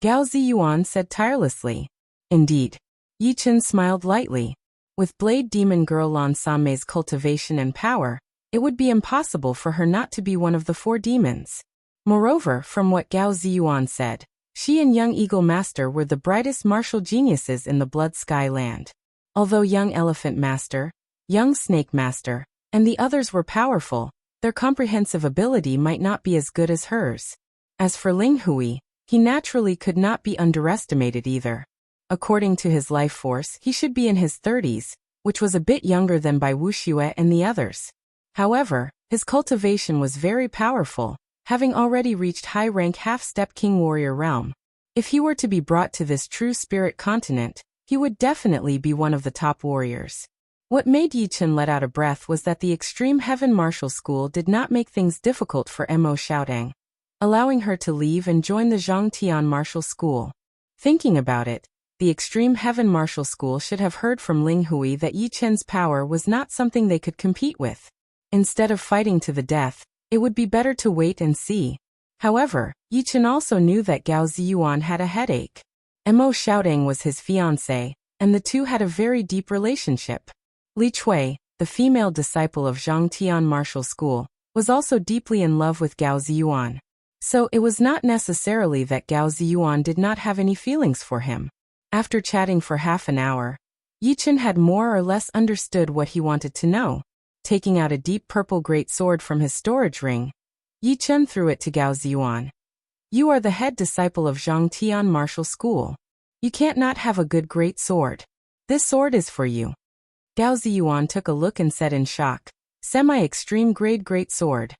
Gao Ziyuan said tirelessly. Indeed. Yi Chen smiled lightly. With Blade Demon Girl Lan Sanmei's cultivation and power, it would be impossible for her not to be one of the 4 demons. Moreover, from what Gao Ziyuan said, she and Young Eagle Master were the brightest martial geniuses in the Blood Sky Land. Although Young Elephant Master, Young Snake Master, and the others were powerful, their comprehensive ability might not be as good as hers. As for Ling Hui, he naturally could not be underestimated either. According to his life force, he should be in his 30s, which was a bit younger than Bai Wuxue and the others. However, his cultivation was very powerful, having already reached high-rank half-step king warrior realm. If he were to be brought to this true spirit continent, he would definitely be one of the top warriors. What made Yi Chen let out a breath was that the Extreme Heaven Martial School did not make things difficult for Mo Xiaodang, allowing her to leave and join the Zhangtian Martial School. Thinking about it, the Extreme Heaven Martial School should have heard from Ling Hui that Yi Chen's power was not something they could compete with. Instead of fighting to the death, it would be better to wait and see. However, Yi Chen also knew that Gao Ziyuan had a headache. Mo Xiaodang was his fiancée, and the two had a very deep relationship. Li Chui, the female disciple of Zhangtian Martial School, was also deeply in love with Gao Ziyuan. So it was not necessarily that Gao Ziyuan did not have any feelings for him. After chatting for half an hour, Yi Chen had more or less understood what he wanted to know. Taking out a deep purple great sword from his storage ring, Yi Chen threw it to Gao Ziyuan. You are the head disciple of Zhangtian Martial School. You can't not have a good great sword. This sword is for you. Gao Ziyuan took a look and said in shock, Semi-extreme grade great sword.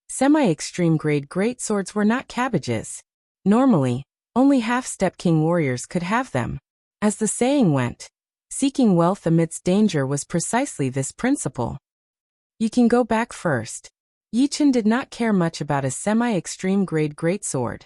Semi-extreme grade great swords were not cabbages. Normally, only half-step king warriors could have them. As the saying went, seeking wealth amidst danger was precisely this principle. You can go back first. Yi Chen did not care much about a semi-extreme grade greatsword.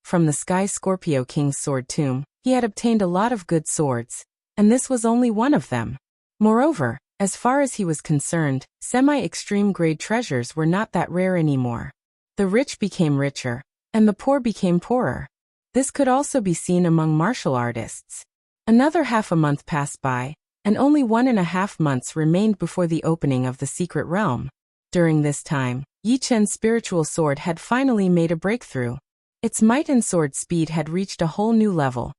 From the Sky Scorpio King's sword tomb, he had obtained a lot of good swords, and this was only one of them. Moreover, as far as he was concerned, semi-extreme grade treasures were not that rare anymore. The rich became richer, and the poor became poorer. This could also be seen among martial artists. Another half a month passed by, and only 1.5 months remained before the opening of the secret realm. During this time, Yi Chen's spiritual sword had finally made a breakthrough. Its might and sword speed had reached a whole new level,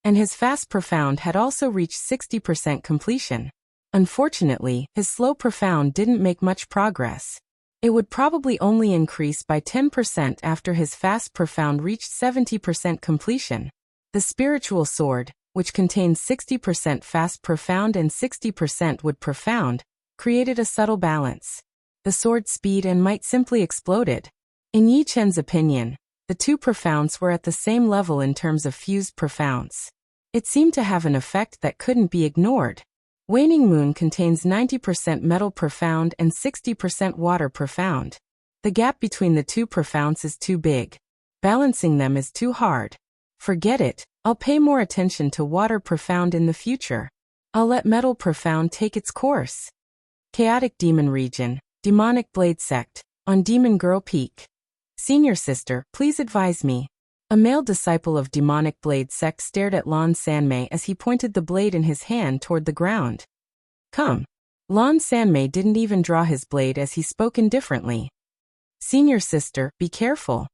and his fast profound had also reached 60% completion. Unfortunately, his slow profound didn't make much progress. It would probably only increase by 10% after his fast profound reached 70% completion. The spiritual sword, which contains 60% fast profound and 60% wood profound, created a subtle balance. The sword speed and might simply exploded. In Yi Chen's opinion, the two profounds were at the same level in terms of fused profounds. It seemed to have an effect that couldn't be ignored. Waning Moon contains 90% metal profound and 60% water profound. The gap between the two profounds is too big. Balancing them is too hard. Forget it. I'll pay more attention to water profound in the future. I'll let metal profound take its course. Chaotic Demon Region, Demonic Blade Sect, on Demon Girl Peak. Senior Sister, please advise me. A male disciple of Demonic Blade Sect stared at Lan Sanmei as he pointed the blade in his hand toward the ground. Come. Lan Sanmei didn't even draw his blade as he spoke indifferently. Senior Sister, be careful.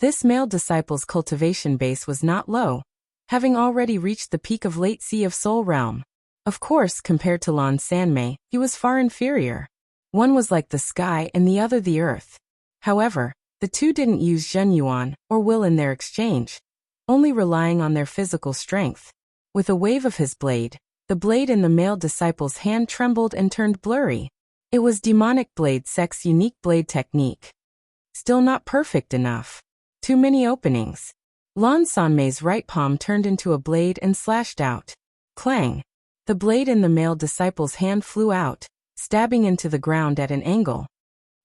This male disciple's cultivation base was not low, having already reached the peak of Late Sea of Soul Realm. Of course, compared to Lan Sanmei, he was far inferior. One was like the sky and the other the earth. However, the two didn't use Zhenyuan or will in their exchange, only relying on their physical strength. With a wave of his blade, the blade in the male disciple's hand trembled and turned blurry. It was Demonic Blade Sect's unique blade technique. Still not perfect enough. Too many openings. Lan Sanmei's right palm turned into a blade and slashed out. Clang! The blade in the male disciple's hand flew out, stabbing into the ground at an angle.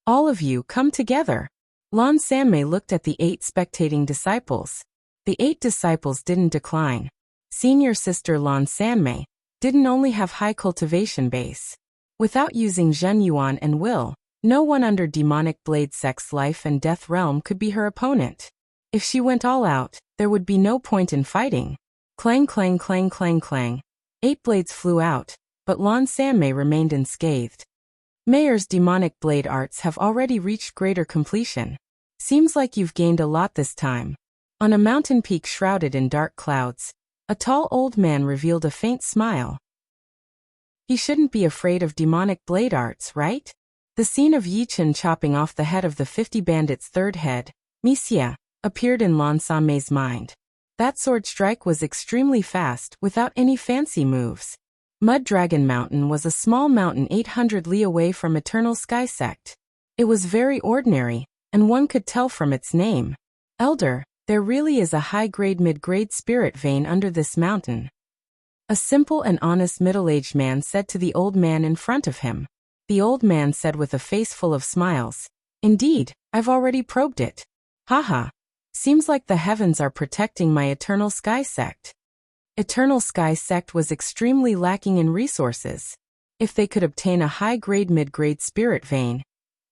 All of you come together. Lan Sanmei looked at the 8 spectating disciples. The 8 disciples didn't decline. Senior sister Lan Sanmei didn't only have high cultivation base. Without using Zhen Yuan and will, no one under demonic blade sect's life and death realm could be her opponent. If she went all out, there would be no point in fighting. Clang clang clang clang clang. 8 blades flew out, but Lan Sanmei remained unscathed. Mayer's demonic blade arts have already reached greater completion. Seems like you've gained a lot this time. On a mountain peak shrouded in dark clouds, a tall old man revealed a faint smile. He shouldn't be afraid of demonic blade arts, right? The scene of Yichen chopping off the head of the 50 bandits' third head, Misia, appeared in Lan Sanmei's mind. That sword strike was extremely fast, without any fancy moves. Mud Dragon Mountain was a small mountain 800 li away from Eternal Sky Sect. It was very ordinary, and one could tell from its name. Elder, there really is a high-grade mid-grade spirit vein under this mountain. A simple and honest middle-aged man said to the old man in front of him. The old man said with a face full of smiles, "Indeed, I've already probed it. Haha. Seems like the heavens are protecting my Eternal Sky Sect." Eternal Sky Sect was extremely lacking in resources. If they could obtain a high-grade mid-grade spirit vein,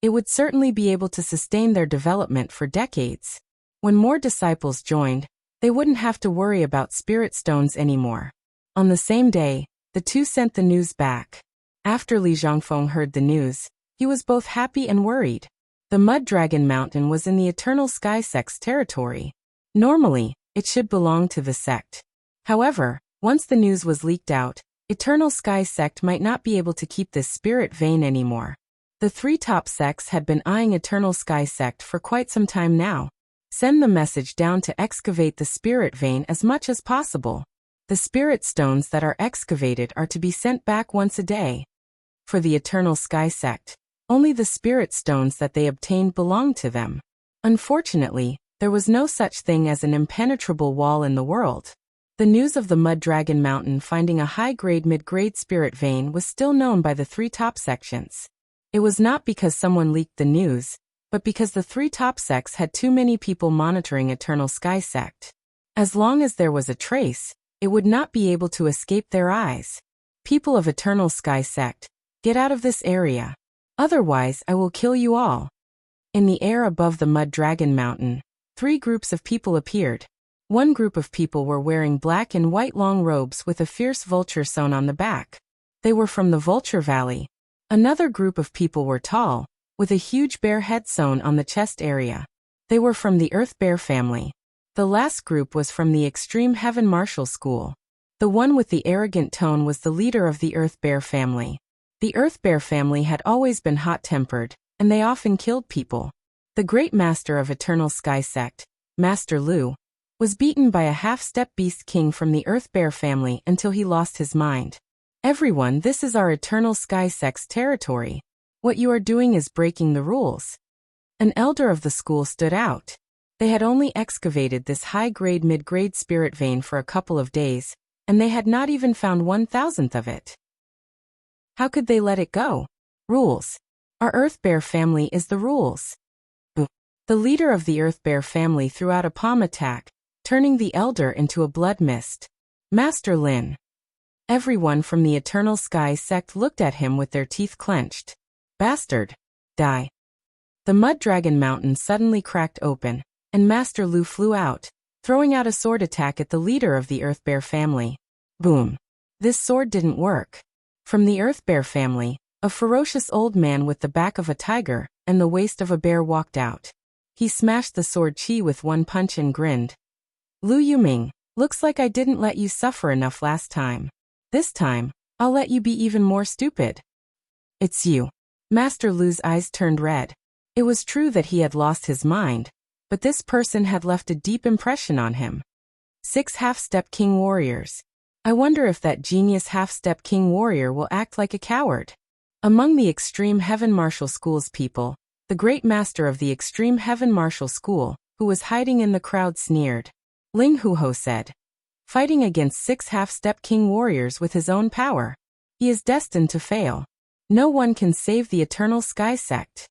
it would certainly be able to sustain their development for decades. When more disciples joined, they wouldn't have to worry about spirit stones anymore. On the same day, the two sent the news back. After Li Zhangfeng heard the news, he was both happy and worried. The Mud Dragon Mountain was in the Eternal Sky Sect's territory. Normally, it should belong to the sect. However, once the news was leaked out, Eternal Sky Sect might not be able to keep this spirit vein anymore. The 3 top sects had been eyeing Eternal Sky Sect for quite some time now. Send the message down to excavate the spirit vein as much as possible. The spirit stones that are excavated are to be sent back once a day. For the Eternal Sky Sect, only the spirit stones that they obtained belonged to them. Unfortunately, there was no such thing as an impenetrable wall in the world. The news of the Mud Dragon Mountain finding a high-grade mid-grade spirit vein was still known by the 3 top sections. It was not because someone leaked the news, but because the 3 top sects had too many people monitoring Eternal Sky Sect. As long as there was a trace, it would not be able to escape their eyes. People of Eternal Sky Sect, get out of this area. Otherwise, I will kill you all. In the air above the Mud Dragon Mountain, 3 groups of people appeared. One group of people were wearing black and white long robes with a fierce vulture sewn on the back. They were from the Vulture Valley. Another group of people were tall, with a huge bear head sewn on the chest area. They were from the Earth Bear family. The last group was from the Extreme Heaven Martial School. The one with the arrogant tone was the leader of the Earth Bear family. The Earth Bear family had always been hot-tempered, and they often killed people. The great master of Eternal Sky Sect, Master Lu, was beaten by a half-step beast king from the Earth Bear family until he lost his mind. Everyone, this is our Eternal Sky Sect's territory. What you are doing is breaking the rules. An elder of the school stood out. They had only excavated this high-grade mid-grade spirit vein for a couple of days, and they had not even found 1,000th of it. How could they let it go? Rules. Our Earth Bear family is the rules. The leader of the Earth Bear family threw out a palm attack, turning the elder into a blood mist. Master Lin. Everyone from the Eternal Sky Sect looked at him with their teeth clenched. Bastard. Die. The Mud Dragon Mountain suddenly cracked open, and Master Lu flew out, throwing out a sword attack at the leader of the Earth Bear family. Boom. This sword didn't work. From the Earth Bear family, a ferocious old man with the back of a tiger and the waist of a bear walked out. He smashed the sword chi with one punch and grinned. Lu Yuming, looks like I didn't let you suffer enough last time. This time, I'll let you be even more stupid. It's you. Master Lu's eyes turned red. It was true that he had lost his mind, but this person had left a deep impression on him. 6 half-step king warriors. I wonder if that genius half-step king warrior will act like a coward. Among the Extreme Heaven Martial School's people, the great master of the Extreme Heaven Martial School, who was hiding in the crowd, sneered. Ling Huo said. Fighting against 6 half-step king warriors with his own power. He is destined to fail. No one can save the Eternal Sky Sect.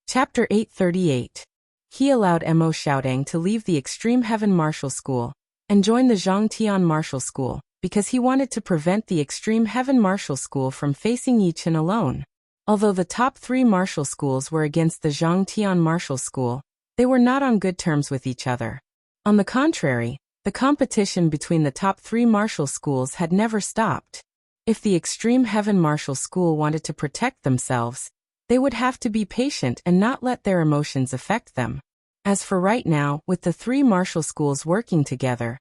Chapter 838. He allowed Mo Xiaodang to leave the Extreme Heaven Martial School and join the Zhangtian Martial School because he wanted to prevent the Extreme Heaven Martial School from facing Yichen alone. Although the top 3 martial schools were against the Zhangtian Martial School, they were not on good terms with each other. On the contrary, the competition between the top 3 martial schools had never stopped. If the Extreme Heaven Martial School wanted to protect themselves, they would have to be patient and not let their emotions affect them. As for right now, with the 3 martial schools working together,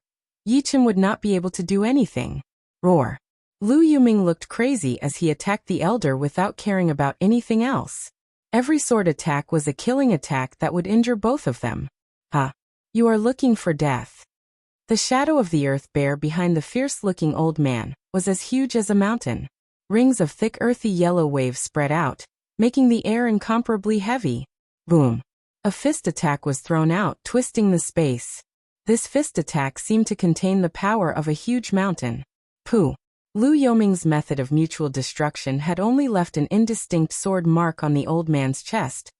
Yichen would not be able to do anything. Roar. Lu Yuming looked crazy as he attacked the elder without caring about anything else. Every sword attack was a killing attack that would injure both of them. Ha! You are looking for death. The shadow of the earth bear behind the fierce-looking old man was as huge as a mountain. Rings of thick earthy yellow waves spread out, making the air incomparably heavy. Boom! A fist attack was thrown out, twisting the space. This fist attack seemed to contain the power of a huge mountain. Pooh! Lu Yoming's method of mutual destruction had only left an indistinct sword mark on the old man's chest,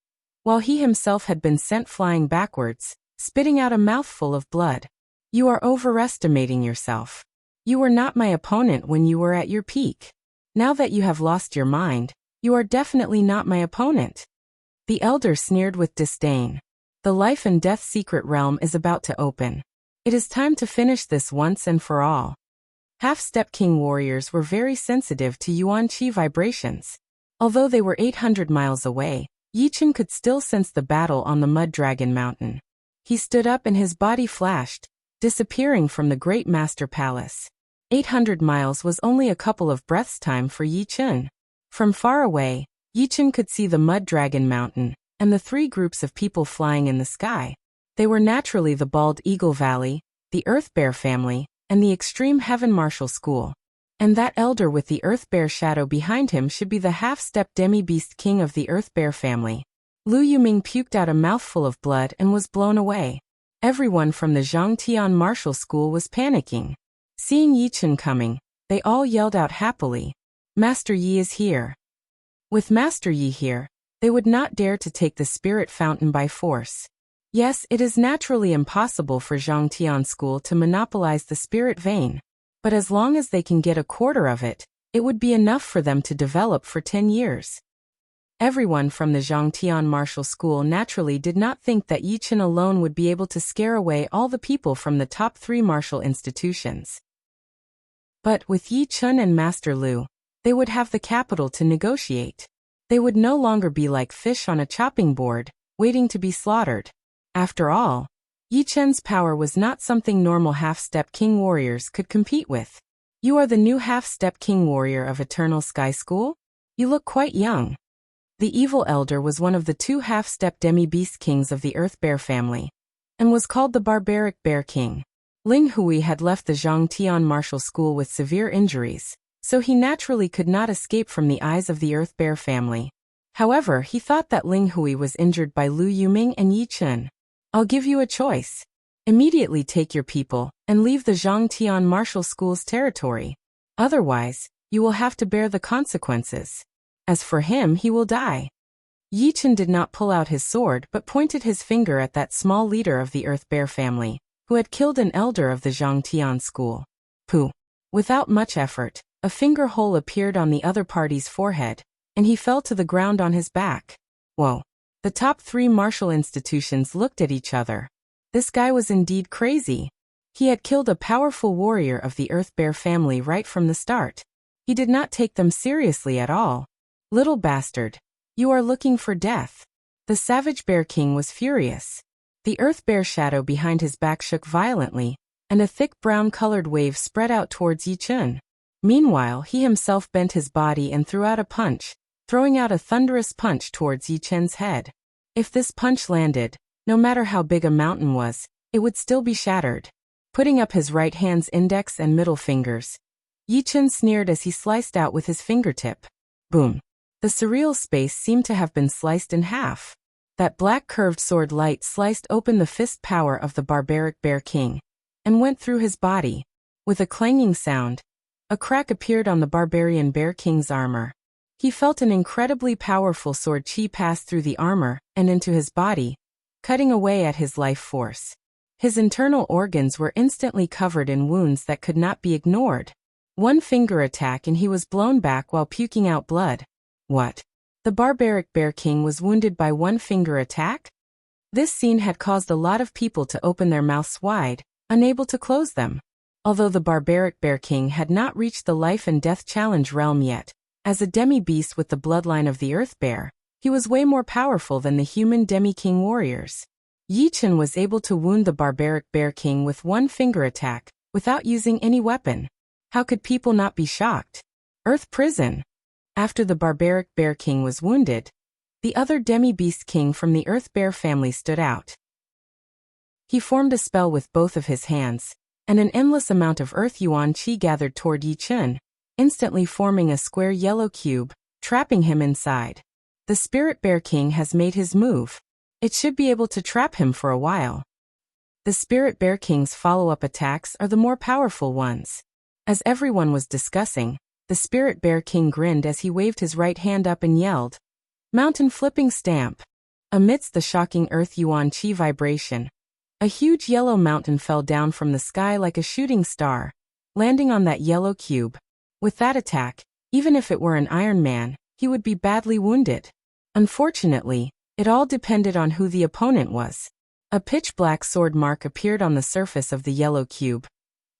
while he himself had been sent flying backwards, spitting out a mouthful of blood. You are overestimating yourself. You were not my opponent when you were at your peak. Now that you have lost your mind, you are definitely not my opponent. The elder sneered with disdain. The life and death secret realm is about to open. It is time to finish this once and for all. Half-step king warriors were very sensitive to Yuan Qi vibrations. Although they were 800 miles away, Yichen could still sense the battle on the Mud Dragon Mountain. He stood up and his body flashed, disappearing from the Great Master Palace. 800 miles was only a couple of breaths' time for Yichen. From far away, Yichen could see the Mud Dragon Mountain and the 3 groups of people flying in the sky. They were naturally the Bald Eagle Valley, the Earth Bear family, and the Extreme Heaven Martial School. And that elder with the Earth Bear shadow behind him should be the half-step demi-beast king of the Earth Bear family. Lu Yuming puked out a mouthful of blood and was blown away. Everyone from the Zhangtian Martial School was panicking. Seeing Yichen coming, they all yelled out happily, Master Yi is here. With Master Yi here, they would not dare to take the spirit fountain by force. Yes, it is naturally impossible for Zhangtian School to monopolize the spirit vein, but as long as they can get a quarter of it, it would be enough for them to develop for 10 years. Everyone from the Zhangtian Martial School naturally did not think that Yichen alone would be able to scare away all the people from the top 3 martial institutions. But with Yichen and Master Lu, they would have the capital to negotiate. They would no longer be like fish on a chopping board, waiting to be slaughtered. After all, Yichen's power was not something normal half-step king warriors could compete with. You are the new half-step king warrior of Eternal Sky School? You look quite young. The evil elder was one of the 2 half-step demi-beast kings of the Earth Bear family, and was called the Barbaric Bear King. Ling Hui had left the Zhangtian Martial School with severe injuries, so he naturally could not escape from the eyes of the Earth Bear family. However, he thought that Ling Hui was injured by Lu Yuming and Yichen. I'll give you a choice. Immediately take your people and leave the Zhangtian Martial School's territory. Otherwise, you will have to bear the consequences. As for him, he will die. Yichen did not pull out his sword but pointed his finger at that small leader of the Earth Bear family, who had killed an elder of the Zhangtian School. Pooh! Without much effort, a finger hole appeared on the other party's forehead, and he fell to the ground on his back. Whoa! The top 3 martial institutions looked at each other. This guy was indeed crazy. He had killed a powerful warrior of the Earth Bear family right from the start. He did not take them seriously at all. Little bastard. You are looking for death. The Savage Bear King was furious. The Earth Bear shadow behind his back shook violently, and a thick brown-colored wave spread out towards Yichen. Meanwhile, he himself bent his body and threw out a punch, throwing out a thunderous punch towards Yichen's head. If this punch landed, no matter how big a mountain was, it would still be shattered. Putting up his right hand's index and middle fingers, Yichen sneered as he sliced out with his fingertip. Boom! The surreal space seemed to have been sliced in half. That black curved sword light sliced open the fist power of the barbaric Bear King and went through his body. With a clanging sound, a crack appeared on the barbarian Bear King's armor. He felt an incredibly powerful sword chi pass through the armor and into his body, cutting away at his life force. His internal organs were instantly covered in wounds that could not be ignored. One finger attack and he was blown back while puking out blood. What? The barbaric Bear King was wounded by one finger attack? This scene had caused a lot of people to open their mouths wide, unable to close them. Although the barbaric Bear King had not reached the life and death challenge realm yet, as a demi-beast with the bloodline of the Earth Bear, he was way more powerful than the human demi-king warriors. Yi Chen was able to wound the barbaric Bear King with one finger attack, without using any weapon. How could people not be shocked? Earth Prison. After the barbaric Bear King was wounded, the other demi-beast king from the Earth Bear family stood out. He formed a spell with both of his hands, and an endless amount of Earth Yuan Qi gathered toward Yi Chen, instantly forming a square yellow cube, trapping him inside. The Spirit Bear King has made his move. It should be able to trap him for a while. The Spirit Bear King's follow-up attacks are the more powerful ones. As everyone was discussing, the Spirit Bear King grinned as he waved his right hand up and yelled, "Mountain flipping stamp!" Amidst the shocking Earth Yuan Qi vibration, a huge yellow mountain fell down from the sky like a shooting star, landing on that yellow cube. With that attack, even if it were an Iron Man, he would be badly wounded. Unfortunately, it all depended on who the opponent was. A pitch-black sword mark appeared on the surface of the yellow cube,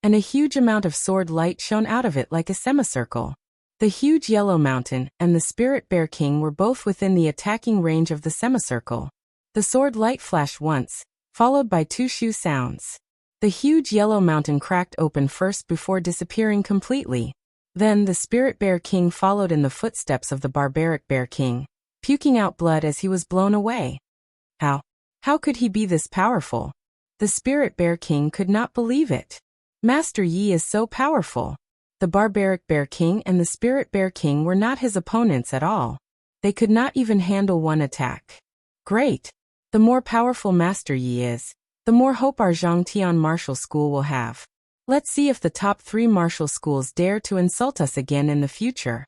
and a huge amount of sword light shone out of it like a semicircle. The huge yellow mountain and the Spirit Bear King were both within the attacking range of the semicircle. The sword light flashed once, followed by two shoo sounds. The huge yellow mountain cracked open first before disappearing completely. Then the Spirit Bear King followed in the footsteps of the barbaric Bear King, puking out blood as he was blown away. How could he be this powerful? The Spirit Bear King could not believe it. Master Yi is so powerful. The barbaric Bear King and the Spirit Bear King were not his opponents at all. They could not even handle one attack. Great. The more powerful Master Yi is, the more hope our Zhangtian martial school will have. Let's see if the top 3 martial schools dare to insult us again in the future.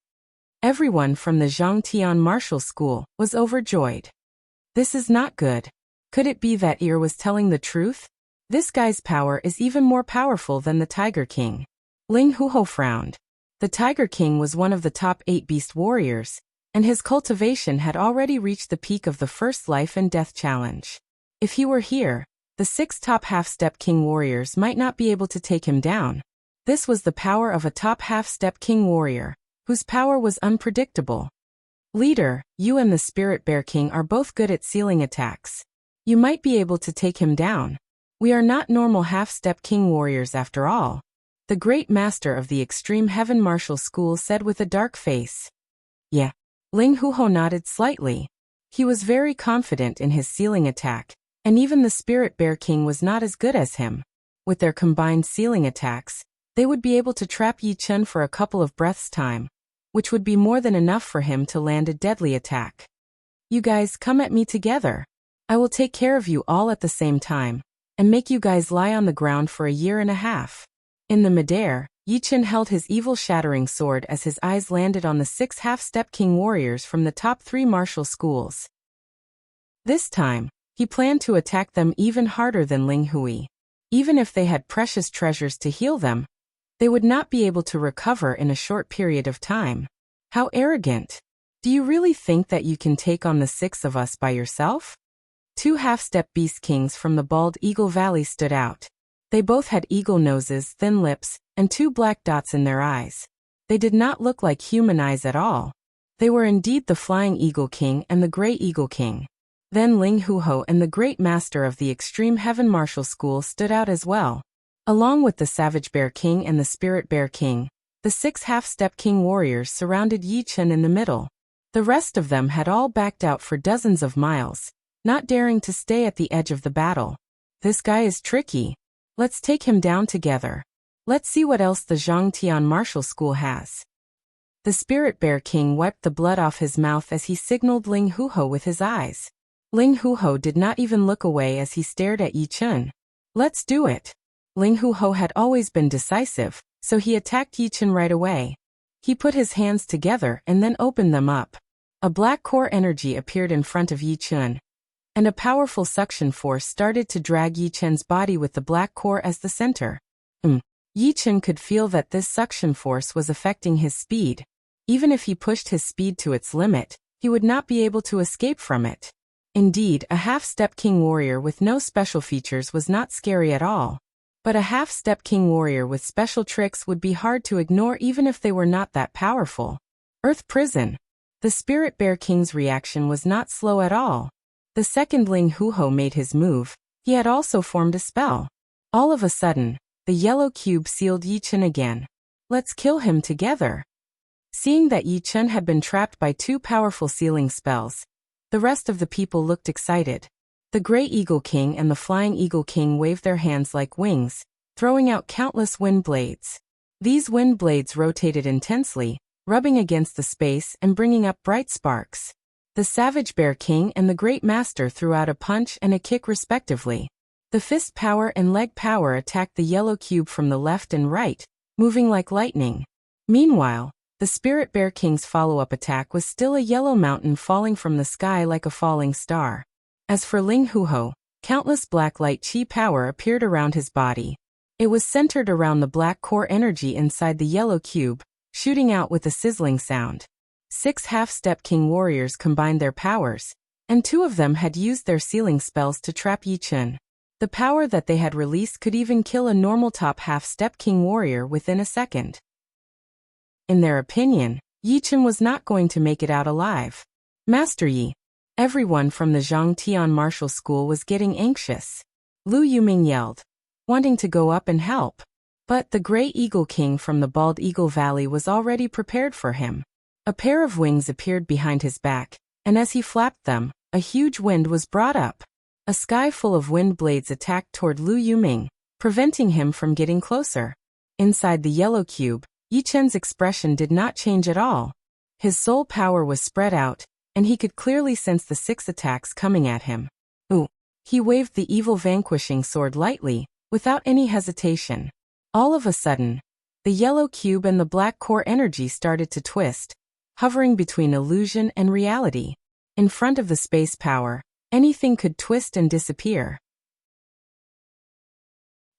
Everyone from the Zhangtian martial school was overjoyed. This is not good. Could it be that Ear was telling the truth? This guy's power is even more powerful than the Tiger King. Ling Huho frowned. The Tiger King was one of the top 8 beast warriors, and his cultivation had already reached the peak of the first life and death challenge. If he were here, the 6 top half-step king warriors might not be able to take him down. This was the power of a top half-step king warrior, whose power was unpredictable. Leader, you and the Spirit Bear King are both good at ceiling attacks. You might be able to take him down. We are not normal half-step king warriors after all. The great master of the Extreme Heaven Martial School said with a dark face. Yeah. Ling Huho nodded slightly. He was very confident in his ceiling attack, and even the Spirit Bear King was not as good as him. With their combined ceiling attacks, they would be able to trap Yi Chen for a couple of breaths' time, which would be more than enough for him to land a deadly attack. You guys come at me together. I will take care of you all at the same time, and make you guys lie on the ground for a year and a half. In the midair, Yi Chen held his evil shattering sword as his eyes landed on the 6 half-step king warriors from the top 3 martial schools. This time, he planned to attack them even harder than Ling Hui. Even if they had precious treasures to heal them, they would not be able to recover in a short period of time. How arrogant! Do you really think that you can take on the 6 of us by yourself? 2 half-step beast kings from the Bald Eagle Valley stood out. They both had eagle noses, thin lips, and 2 black dots in their eyes. They did not look like human eyes at all. They were indeed the Flying Eagle King and the Gray Eagle King. Then Ling Huho and the Great Master of the Extreme Heaven Martial School stood out as well. Along with the Savage Bear King and the Spirit Bear King, the 6 half-step king warriors surrounded Yi Chen in the middle. The rest of them had all backed out for dozens of miles, not daring to stay at the edge of the battle. This guy is tricky. Let's take him down together. Let's see what else the Zhangtian Martial School has. The Spirit Bear King wiped the blood off his mouth as he signaled Ling Huho with his eyes. Ling Huho did not even look away as he stared at Yi Chun. Let's do it. Ling Huho had always been decisive, so he attacked Yi Chun right away. He put his hands together and then opened them up. A black core energy appeared in front of Yi Chun, and a powerful suction force started to drag Yi Chun's body with the black core as the center. Yi Chun could feel that this suction force was affecting his speed. Even if he pushed his speed to its limit, he would not be able to escape from it. Indeed, a half-step king warrior with no special features was not scary at all. But a half-step king warrior with special tricks would be hard to ignore even if they were not that powerful. Earth Prison. The Spirit Bear King's reaction was not slow at all. The second Ling Huho made his move, he had also formed a spell. All of a sudden, the yellow cube sealed Yi Chun again. Let's kill him together. Seeing that Yi Chun had been trapped by two powerful sealing spells, the rest of the people looked excited. The Grey Eagle King and the Flying Eagle King waved their hands like wings, throwing out countless wind blades. These wind blades rotated intensely, rubbing against the space and bringing up bright sparks. The Savage Bear King and the Great Master threw out a punch and a kick respectively. The fist power and leg power attacked the yellow cube from the left and right, moving like lightning. Meanwhile, the Spirit Bear King's follow-up attack was still a yellow mountain falling from the sky like a falling star. As for Ling Huho, countless black light chi power appeared around his body. It was centered around the black core energy inside the yellow cube, shooting out with a sizzling sound. 6 half-step king warriors combined their powers, and 2 of them had used their sealing spells to trap Yi Chun. The power that they had released could even kill a normal top half-step king warrior within a second. In their opinion, Yi Chun was not going to make it out alive. Master Yi. Everyone from the Zhang Tian martial school was getting anxious. Lu Yuming yelled, wanting to go up and help. But the Grey Eagle King from the Bald Eagle Valley was already prepared for him. A pair of wings appeared behind his back, and as he flapped them, a huge wind was brought up. A sky full of wind blades attacked toward Lu Yuming, preventing him from getting closer. Inside the yellow cube, Yi Chun's expression did not change at all. His soul power was spread out, and he could clearly sense the 6 attacks coming at him. He waved the evil vanquishing sword lightly, without any hesitation. All of a sudden, the yellow cube and the black core energy started to twist, hovering between illusion and reality. In front of the space power, anything could twist and disappear.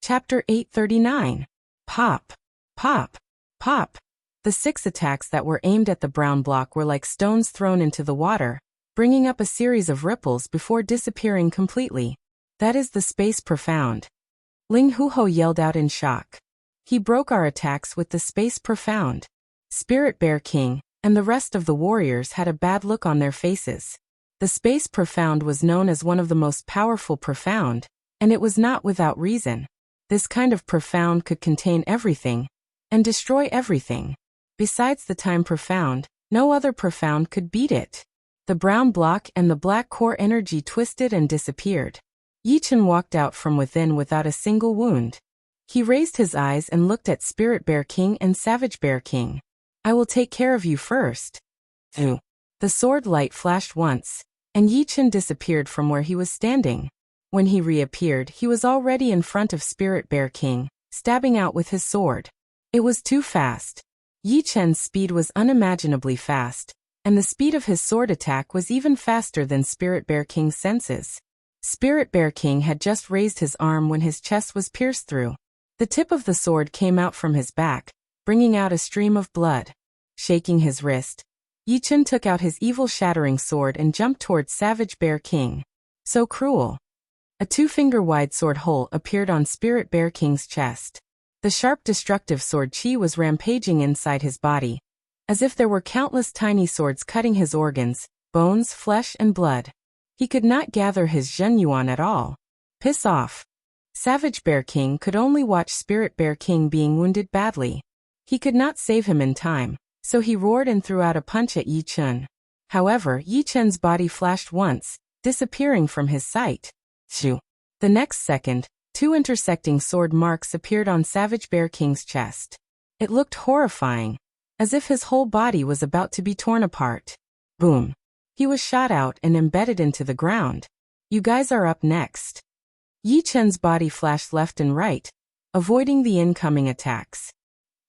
Chapter 839. Pop. Pop. Pop. The 6 attacks that were aimed at the brown block were like stones thrown into the water, bringing up a series of ripples before disappearing completely. That is the space profound. Ling Huho yelled out in shock. He broke our attacks with the space profound. Spirit Bear King and the rest of the warriors had a bad look on their faces. The space profound was known as one of the most powerful profound, and it was not without reason. This kind of profound could contain everything and destroy everything. Besides the time profound, no other profound could beat it. The brown block and the black core energy twisted and disappeared. Yi Chun walked out from within without a single wound. He raised his eyes and looked at Spirit Bear King and Savage Bear King. I will take care of you first. The sword light flashed once, and Yi Chun disappeared from where he was standing. When he reappeared, he was already in front of Spirit Bear King, stabbing out with his sword. It was too fast. Yi Chun's speed was unimaginably fast, and the speed of his sword attack was even faster than Spirit Bear King's senses. Spirit Bear King had just raised his arm when his chest was pierced through. The tip of the sword came out from his back, bringing out a stream of blood. Shaking his wrist, Yi Chun took out his evil shattering sword and jumped towards Savage Bear King. So cruel. A 2-finger-wide sword hole appeared on Spirit Bear King's chest. The sharp destructive sword chi was rampaging inside his body, as if there were countless tiny swords cutting his organs, bones, flesh, and blood. He could not gather his Zhenyuan at all. Piss off. Savage Bear King could only watch Spirit Bear King being wounded badly. He could not save him in time, so he roared and threw out a punch at Yi Chun. However, Yi Chun's body flashed once, disappearing from his sight. Shoo. The next second, 2 intersecting sword marks appeared on Savage Bear King's chest. It looked horrifying, as if his whole body was about to be torn apart. Boom. He was shot out and embedded into the ground. You guys are up next. Yi Chen's body flashed left and right, avoiding the incoming attacks.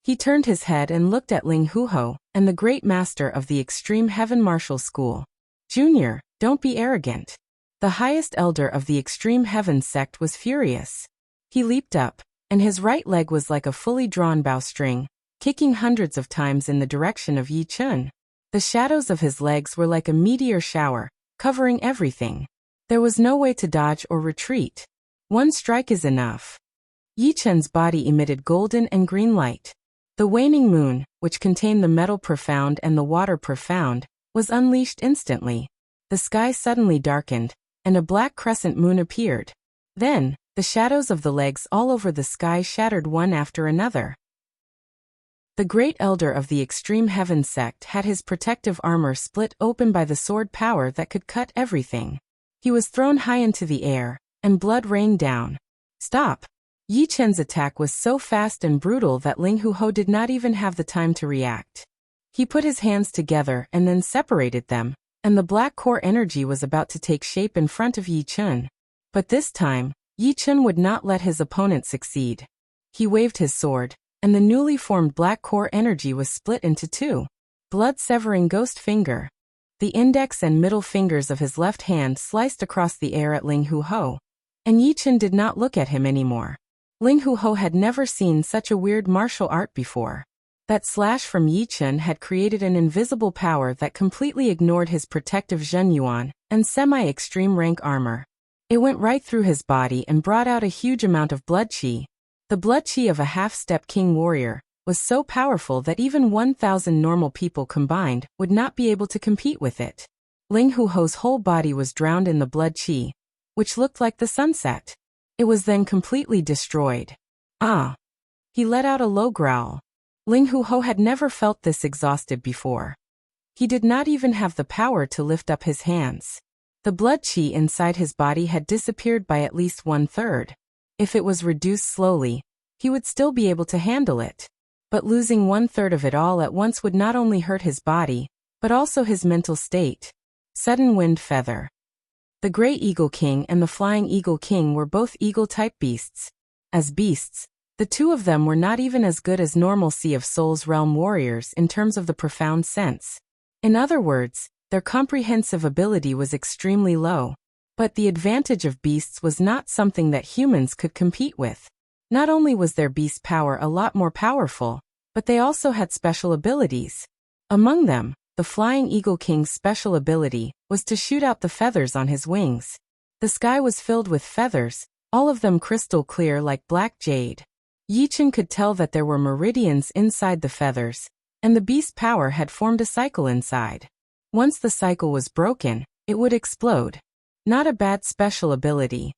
He turned his head and looked at Ling Huho and the great master of the Extreme Heaven Martial School. Junior, don't be arrogant. The highest elder of the Extreme Heaven sect was furious. He leaped up, and his right leg was like a fully drawn bowstring, kicking hundreds of times in the direction of Yi Chen. The shadows of his legs were like a meteor shower, covering everything. There was no way to dodge or retreat. One strike is enough. Yi Chen's body emitted golden and green light. The waning moon, which contained the metal profound and the water profound, was unleashed instantly. The sky suddenly darkened, and a black crescent moon appeared. Then, the shadows of the legs all over the sky shattered one after another. The great elder of the Extreme Heaven sect had his protective armor split open by the sword power that could cut everything. He was thrown high into the air, and blood rained down. Stop! Yi Chen's attack was so fast and brutal that Ling Huho did not even have the time to react. He put his hands together and then separated them, and the black core energy was about to take shape in front of Yi Chen. But this time, Yi Chen would not let his opponent succeed. He waved his sword, and the newly formed black core energy was split into two. Blood-severing ghost finger. The index and middle fingers of his left hand sliced across the air at Ling Huho, and Yi Chen did not look at him anymore. Ling Huho had never seen such a weird martial art before. That slash from Yi Chen had created an invisible power that completely ignored his protective Zhenyuan and semi-extreme rank armor. It went right through his body and brought out a huge amount of blood qi. The blood qi of a half-step king warrior was so powerful that even 1,000 normal people combined would not be able to compete with it. Ling Huho's whole body was drowned in the blood qi, which looked like the sunset. It was then completely destroyed. Ah! He let out a low growl. Ling Huho had never felt this exhausted before. He did not even have the power to lift up his hands. The blood qi inside his body had disappeared by at least 1/3. If it was reduced slowly, he would still be able to handle it. But losing 1/3 of it all at once would not only hurt his body, but also his mental state. Sudden wind feather. The Grey Eagle King and the Flying Eagle King were both eagle-type beasts. As beasts, the two of them were not even as good as normal Sea of Souls realm warriors in terms of the profound sense. In other words, their comprehensive ability was extremely low. But the advantage of beasts was not something that humans could compete with. Not only was their beast power a lot more powerful, but they also had special abilities. Among them, the Flying Eagle King's special ability was to shoot out the feathers on his wings. The sky was filled with feathers, all of them crystal clear like black jade. Yi Chen could tell that there were meridians inside the feathers, and the beast power had formed a cycle inside. Once the cycle was broken, it would explode. Not a bad special ability.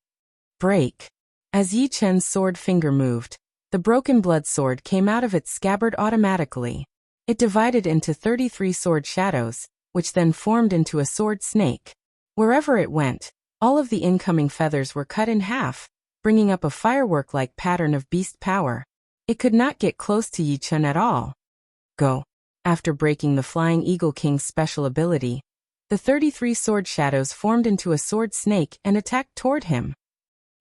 Break. As Yi Chen's sword finger moved, the broken blood sword came out of its scabbard automatically. It divided into 33 sword shadows, which then formed into a sword snake. Wherever it went, all of the incoming feathers were cut in half, bringing up a firework-like pattern of beast power. It could not get close to Yi Chen at all. Go. After breaking the Flying Eagle King's special ability, the 33 sword shadows formed into a sword snake and attacked toward him.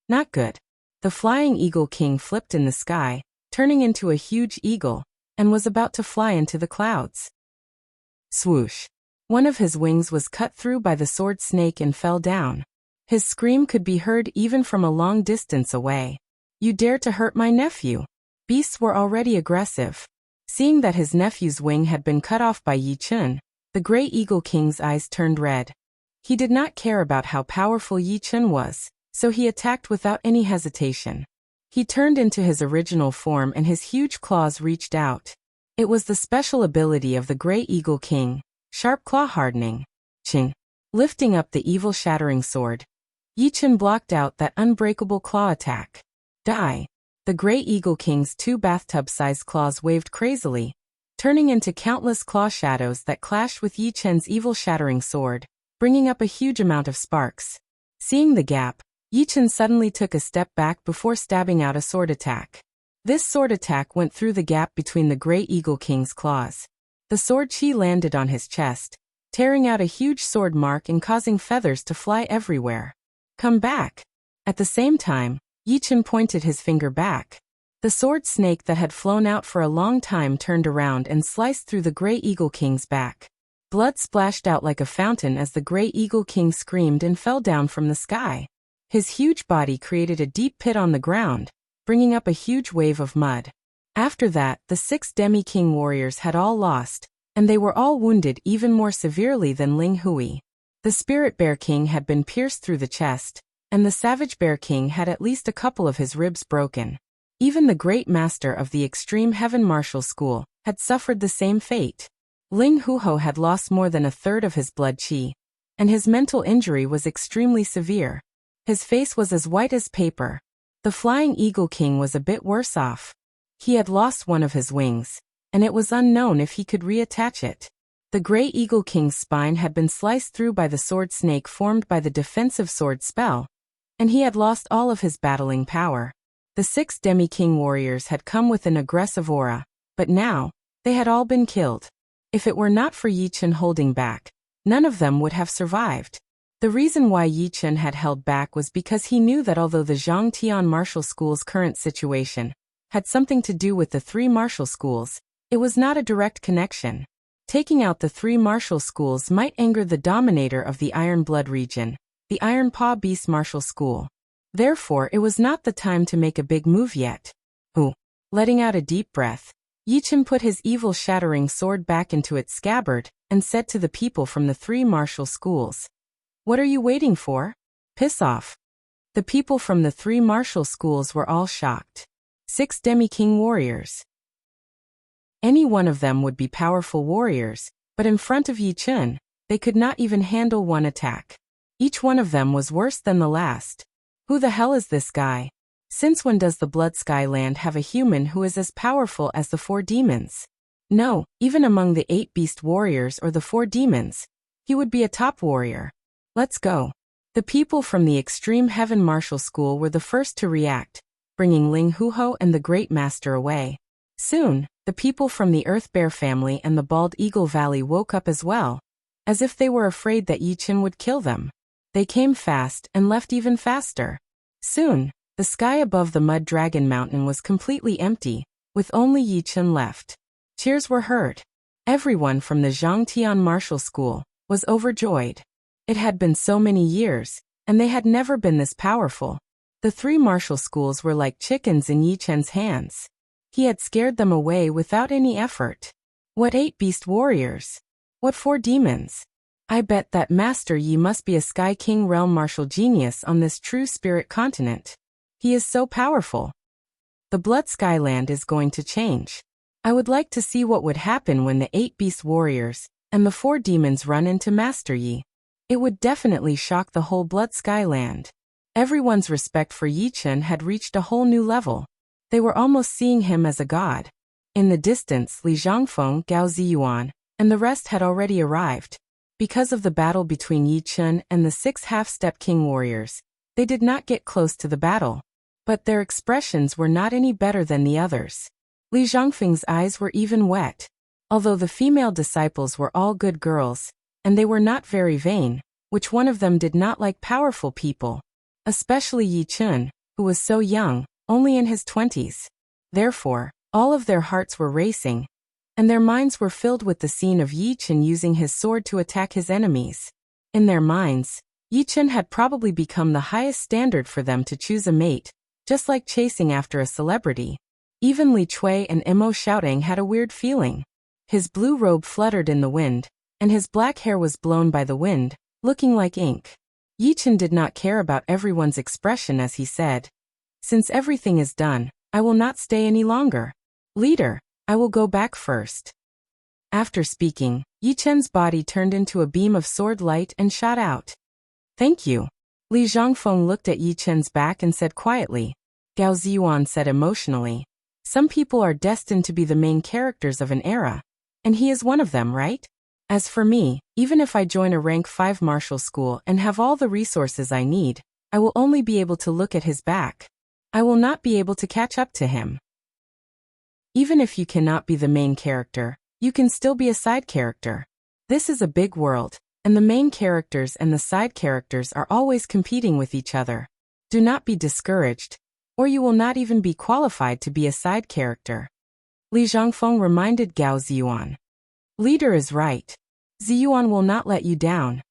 Not good. The Flying Eagle King flipped in the sky, turning into a huge eagle, and was about to fly into the clouds. Swoosh. One of his wings was cut through by the sword snake and fell down. His scream could be heard even from a long distance away. You dare to hurt my nephew? Beasts were already aggressive. Seeing that his nephew's wing had been cut off by Yi Chen, the Grey Eagle King's eyes turned red. He did not care about how powerful Yi Chen was, so he attacked without any hesitation. He turned into his original form and his huge claws reached out. It was the special ability of the Grey Eagle King, Sharp Claw Hardening. Ching. Lifting up the evil shattering sword, Yi Chen blocked out that unbreakable claw attack. Die. The Grey Eagle King's 2 bathtub-sized claws waved crazily, turning into countless claw shadows that clashed with Yi Chen's evil shattering sword, bringing up a huge amount of sparks. Seeing the gap, Yi Chen suddenly took a step back before stabbing out a sword attack. This sword attack went through the gap between the Grey Eagle King's claws. The sword chi landed on his chest, tearing out a huge sword mark and causing feathers to fly everywhere. Come back. At the same time, Yichen pointed his finger back. The sword snake that had flown out for a long time turned around and sliced through the Grey Eagle King's back. Blood splashed out like a fountain as the Grey Eagle King screamed and fell down from the sky. His huge body created a deep pit on the ground, bringing up a huge wave of mud. After that, the 6 Demi-King warriors had all lost, and they were all wounded even more severely than Ling Hui. The Spirit Bear King had been pierced through the chest, and the Savage Bear King had at least a couple of his ribs broken. Even the Great Master of the Extreme Heaven Martial School had suffered the same fate. Ling Huho had lost more than a third of his blood qi, and his mental injury was extremely severe. His face was as white as paper. The Flying Eagle King was a bit worse off. He had lost one of his wings, and it was unknown if he could reattach it. The Grey Eagle King's spine had been sliced through by the sword snake formed by the defensive sword spell, and he had lost all of his battling power. The 6 Demi-King warriors had come with an aggressive aura, but now, they had all been killed. If it were not for Yichen holding back, none of them would have survived. The reason why Yichen had held back was because he knew that although the Zhangtian martial school's current situation had something to do with the 3 martial schools, it was not a direct connection. Taking out the 3 martial schools might anger the dominator of the Iron Blood region, the Iron Paw Beast Martial School. Therefore, it was not the time to make a big move yet. Letting out a deep breath, Yichen put his evil-shattering sword back into its scabbard and said to the people from the 3 martial schools, "What are you waiting for? Piss off." The people from the 3 martial schools were all shocked. 6 Demi-King warriors. Any one of them would be powerful warriors, but in front of Yichen, they could not even handle one attack. Each one of them was worse than the last. Who the hell is this guy? Since when does the Blood Sky Land have a human who is as powerful as the 4 demons? No, even among the 8 beast warriors or the 4 demons, he would be a top warrior. Let's go. The people from the Extreme Heaven Martial School were the first to react, bringing Ling Huho and the Great Master away. Soon, the people from the Earth Bear family and the Bald Eagle Valley woke up as well, as if they were afraid that Yichen would kill them. They came fast and left even faster. Soon, the sky above the Mud Dragon Mountain was completely empty, with only Yichen left. Cheers were heard. Everyone from the Zhangtian Martial School was overjoyed. It had been so many years, and they had never been this powerful. The 3 martial schools were like chickens in Yichen's hands. He had scared them away without any effort. What 8 beast warriors? What 4 demons? I bet that Master Yi must be a Sky King realm martial genius on this true spirit continent. He is so powerful. The Blood Sky Land is going to change. I would like to see what would happen when the 8 beast warriors and the 4 demons run into Master Yi. It would definitely shock the whole Blood Sky Land. Everyone's respect for Yichen had reached a whole new level. They were almost seeing him as a god. In the distance, Li Zhangfeng, Gao Ziyuan, and the rest had already arrived. Because of the battle between Yichen and the 6 half-step king warriors, they did not get close to the battle. But their expressions were not any better than the others. Li Zhangfeng's eyes were even wet. Although the female disciples were all good girls, and they were not very vain, which one of them did not like powerful people? Especially Yichen, who was so young, only in his 20s. Therefore, all of their hearts were racing, and their minds were filled with the scene of Yichen using his sword to attack his enemies. In their minds, Yichen had probably become the highest standard for them to choose a mate, just like chasing after a celebrity. Even Li Chui and Imo Shoutang had a weird feeling. His blue robe fluttered in the wind, and his black hair was blown by the wind, looking like ink. Yichen did not care about everyone's expression as he said, "Since everything is done, I will not stay any longer. Leader, I will go back first." After speaking, Yichen's body turned into a beam of sword light and shot out. "Thank you." Li Zhangfeng looked at Yichen's back and said quietly. Gao Ziyuan said emotionally, "Some people are destined to be the main characters of an era, and he is one of them, right? As for me, even if I join a rank 5 martial school and have all the resources I need, I will only be able to look at his back. I will not be able to catch up to him." Even if you cannot be the main character, you can still be a side character. This is a big world, and the main characters and the side characters are always competing with each other. Do not be discouraged, or you will not even be qualified to be a side character. Li Zhangfeng reminded Gao Ziyuan. Leader is right. Ziyuan will not let you down.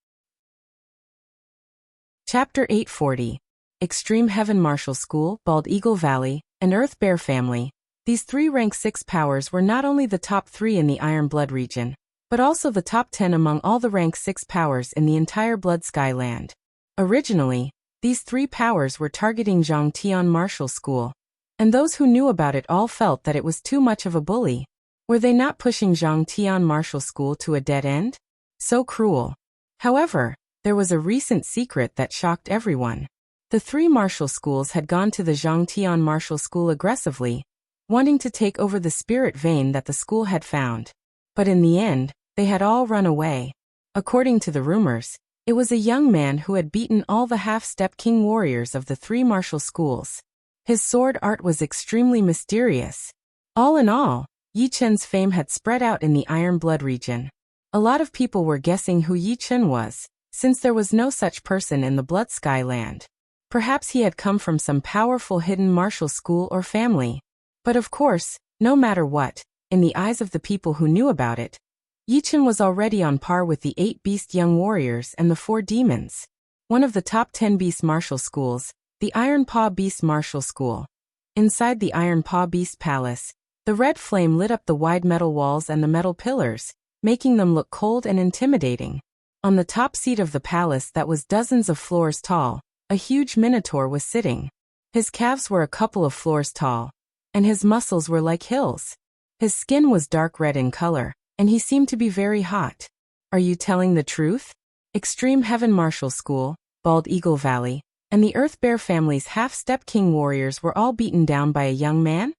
Chapter 840. Extreme Heaven Martial School, Bald Eagle Valley, and Earth Bear Family. These three rank 6 powers were not only the top 3 in the Iron Blood region, but also the top 10 among all the rank 6 powers in the entire Blood Sky land. Originally, these 3 powers were targeting Zhang Tian Martial School, and those who knew about it all felt that it was too much of a bully. Were they not pushing Zhang Tian Martial School to a dead end? So cruel. However, there was a recent secret that shocked everyone. The 3 martial schools had gone to the Zhang Tian Martial School aggressively, wanting to take over the spirit vein that the school had found. But in the end, they had all run away. According to the rumors, it was a young man who had beaten all the half-step king warriors of the 3 martial schools. His sword art was extremely mysterious. All in all, Yi Chen's fame had spread out in the Iron Blood region. A lot of people were guessing who Yi Chen was, since there was no such person in the Blood Sky land. Perhaps he had come from some powerful hidden martial school or family. But of course, no matter what, in the eyes of the people who knew about it, Yi Chen was already on par with the 8 beast young warriors and the 4 demons. One of the top 10 beast martial schools, the Iron Paw Beast Martial School. Inside the Iron Paw Beast Palace, the red flame lit up the wide metal walls and the metal pillars, making them look cold and intimidating. On the top seat of the palace that was dozens of floors tall, a huge minotaur was sitting. His calves were a couple of floors tall, and his muscles were like hills. His skin was dark red in color, and he seemed to be very hot. Are you telling the truth? Extreme Heaven Martial School, Bald Eagle Valley, and the Earth Bear family's half-step king warriors were all beaten down by a young man?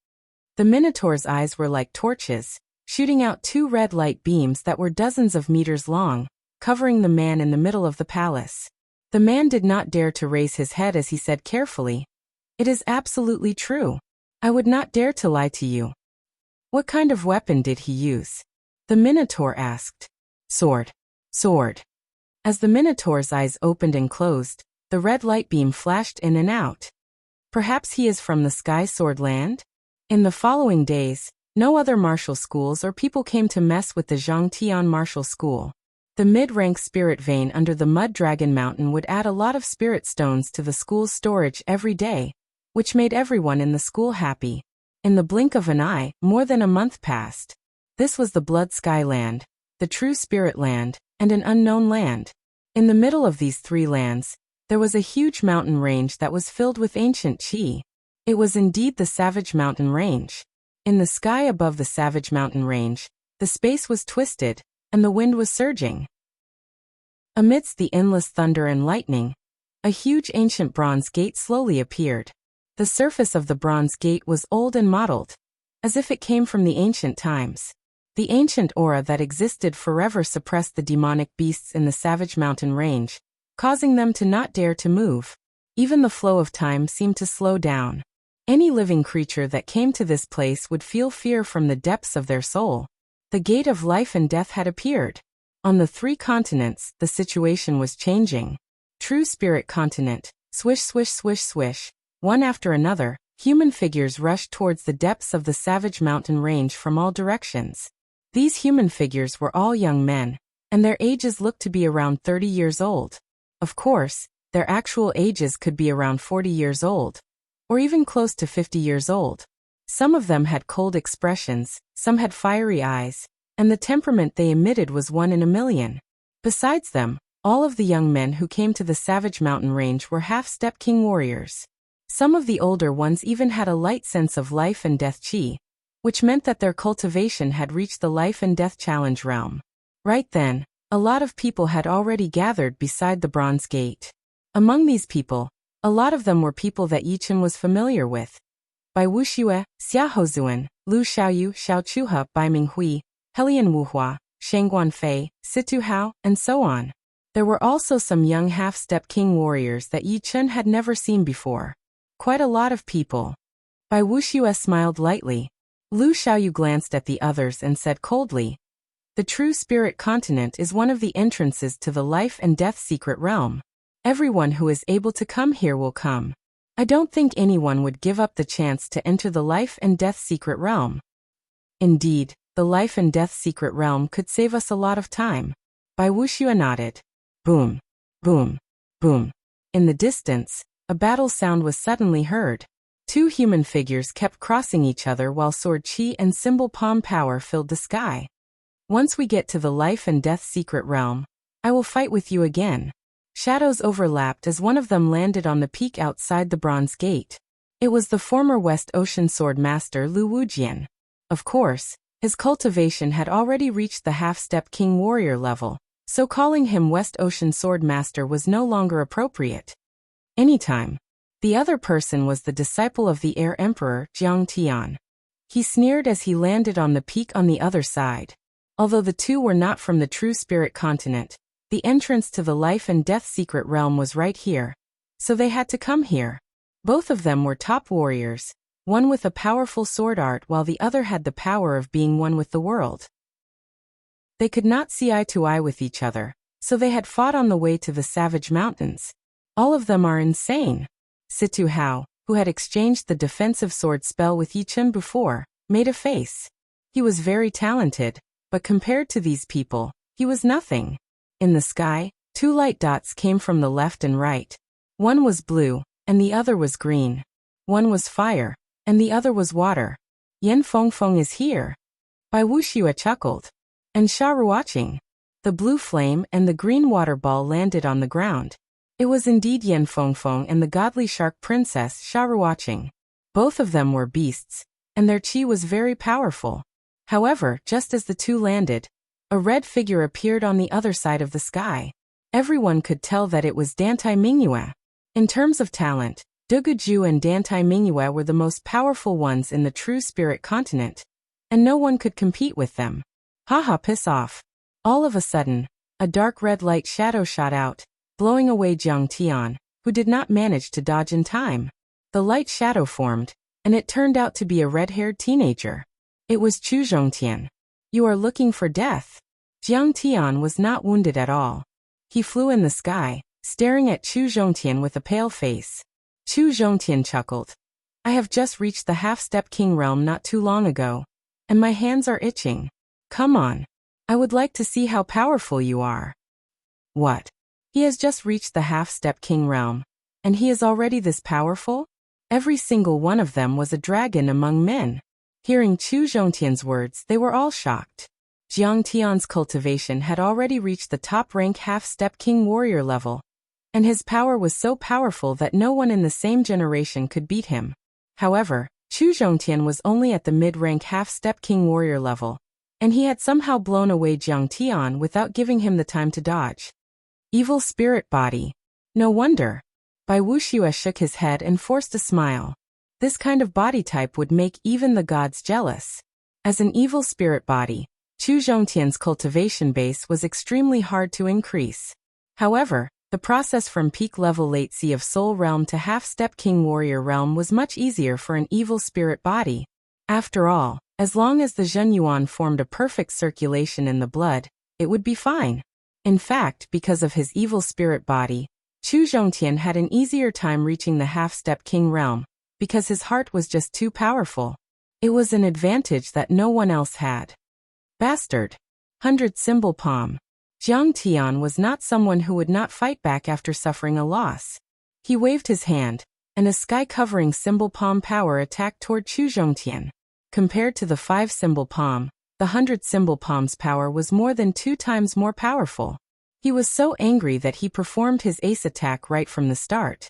The minotaur's eyes were like torches, shooting out 2 red light beams that were dozens of meters long, covering the man in the middle of the palace. The man did not dare to raise his head as he said carefully, "It is absolutely true. I would not dare to lie to you." What kind of weapon did he use? The Minotaur asked. Sword. Sword. As the Minotaur's eyes opened and closed, the red light beam flashed in and out. Perhaps he is from the Sky Sword Land? In the following days, no other martial schools or people came to mess with the Zhang Tian Martial School. The mid-rank spirit vein under the Mud Dragon Mountain would add a lot of spirit stones to the school's storage every day, which made everyone in the school happy. In the blink of an eye, more than a month passed. This was the Blood Sky Land, the True Spirit Land, and an unknown land. In the middle of these 3 lands, there was a huge mountain range that was filled with ancient qi. It was indeed the Savage Mountain Range. In the sky above the Savage Mountain Range, the space was twisted, and the wind was surging. Amidst the endless thunder and lightning, a huge ancient bronze gate slowly appeared. The surface of the bronze gate was old and mottled, as if it came from the ancient times. The ancient aura that existed forever suppressed the demonic beasts in the Savage Mountain Range, causing them to not dare to move. Even the flow of time seemed to slow down. Any living creature that came to this place would feel fear from the depths of their soul. The gate of life and death had appeared. On the 3 continents, the situation was changing. True Spirit Continent, swish swish swish swish, one after another, human figures rushed towards the depths of the Savage Mountain Range from all directions. These human figures were all young men, and their ages looked to be around 30 years old. Of course, their actual ages could be around 40 years old, or even close to 50 years old. Some of them had cold expressions, some had fiery eyes, and the temperament they emitted was 1 in a million. Besides them, all of the young men who came to the Savage Mountain Range were half-step king warriors. Some of the older ones even had a light sense of life and death qi, which meant that their cultivation had reached the life and death challenge realm. Right then, a lot of people had already gathered beside the Bronze Gate. Among these people, a lot of them were people that Yi Chen was familiar with. Bai Wuxue, Xia Hozuan, Lu Xiaoyu, Xiao Chuhe, Bai Minghui, Helian Wuhua, Shangguan Fei, Situ Hao, and so on. There were also some young half-step king warriors that Yi Chen had never seen before. Quite a lot of people. Bai Wuxue smiled lightly. Lu Xiaoyu glanced at the others and said coldly, The true spirit continent is one of the entrances to the life and death secret realm. Everyone who is able to come here will come. I don't think anyone would give up the chance to enter the life and death secret realm. Indeed, the life and death secret realm could save us a lot of time. Bai Wuxue nodded. Boom, boom, boom. In the distance, a battle sound was suddenly heard. Two human figures kept crossing each other while sword chi and symbol palm power filled the sky. Once we get to the life and death secret realm, I will fight with you again. Shadows overlapped as one of them landed on the peak outside the bronze gate. It was the former West Ocean Sword Master Lu Wujian. Of course, his cultivation had already reached the half-step king warrior level, so calling him West Ocean Sword Master was no longer appropriate. Anytime. The other person was the disciple of the Air Emperor, Jiang Tian. He sneered as he landed on the peak on the other side. Although the two were not from the true spirit continent, the entrance to the life and death secret realm was right here, so they had to come here. Both of them were top warriors, one with a powerful sword art while the other had the power of being one with the world. They could not see eye to eye with each other, so they had fought on the way to the Savage Mountains. All of them are insane. Situ Hao, who had exchanged the defensive sword spell with Yi Chen before, made a face. He was very talented, but compared to these people, he was nothing. In the sky, two light dots came from the left and right. One was blue, and the other was green. One was fire, and the other was water. Yan Fengfeng is here. Bai Wuxue chuckled. And Sha Ruoqing. The blue flame and the green water ball landed on the ground. It was indeed Yan Fengfeng and the godly shark princess Sha Ruoqing. Both of them were beasts, and their chi was very powerful. However, just as the two landed, a red figure appeared on the other side of the sky. Everyone could tell that it was Dantai Mingyue. In terms of talent, Duguju and Dantai Mingyue were the most powerful ones in the true spirit continent, and no one could compete with them. Haha, piss off. All of a sudden, a dark red light shadow shot out, blowing away Jiang Tian, who did not manage to dodge in time. The light shadow formed, and it turned out to be a red-haired teenager. It was Chu Zhongtian. You are looking for death. Jiang Tian was not wounded at all. He flew in the sky, staring at Chu Zhongtian with a pale face. Chu Zhongtian chuckled. I have just reached the half-step king realm not too long ago, and my hands are itching. Come on. I would like to see how powerful you are. What? He has just reached the half-step king realm, and he is already this powerful? Every single one of them was a dragon among men. Hearing Chu Zhongtian's words, they were all shocked. Jiang Tian's cultivation had already reached the top-rank half-step king warrior level, and his power was so powerful that no one in the same generation could beat him. However, Chu Zhongtian was only at the mid-rank half-step king warrior level, and he had somehow blown away Jiang Tian without giving him the time to dodge. Evil spirit body. No wonder. Bai Wuxue shook his head and forced a smile. This kind of body type would make even the gods jealous. As an evil spirit body, Chu Zhongtian's cultivation base was extremely hard to increase. However, the process from peak level late sea of soul realm to half-step king warrior realm was much easier for an evil spirit body. After all, as long as the Zhenyuan formed a perfect circulation in the blood, it would be fine. In fact, because of his evil spirit body, Chu Zhongtian had an easier time reaching the half-step king realm, because his heart was just too powerful. It was an advantage that no one else had. Bastard. 100 symbol palm. Jiang Tian was not someone who would not fight back after suffering a loss. He waved his hand, and a sky-covering symbol palm power attacked toward Chu Zhongtian. Compared to the 5 symbol palm, the 100 symbol palm's power was more than 2 times more powerful. He was so angry that he performed his ace attack right from the start.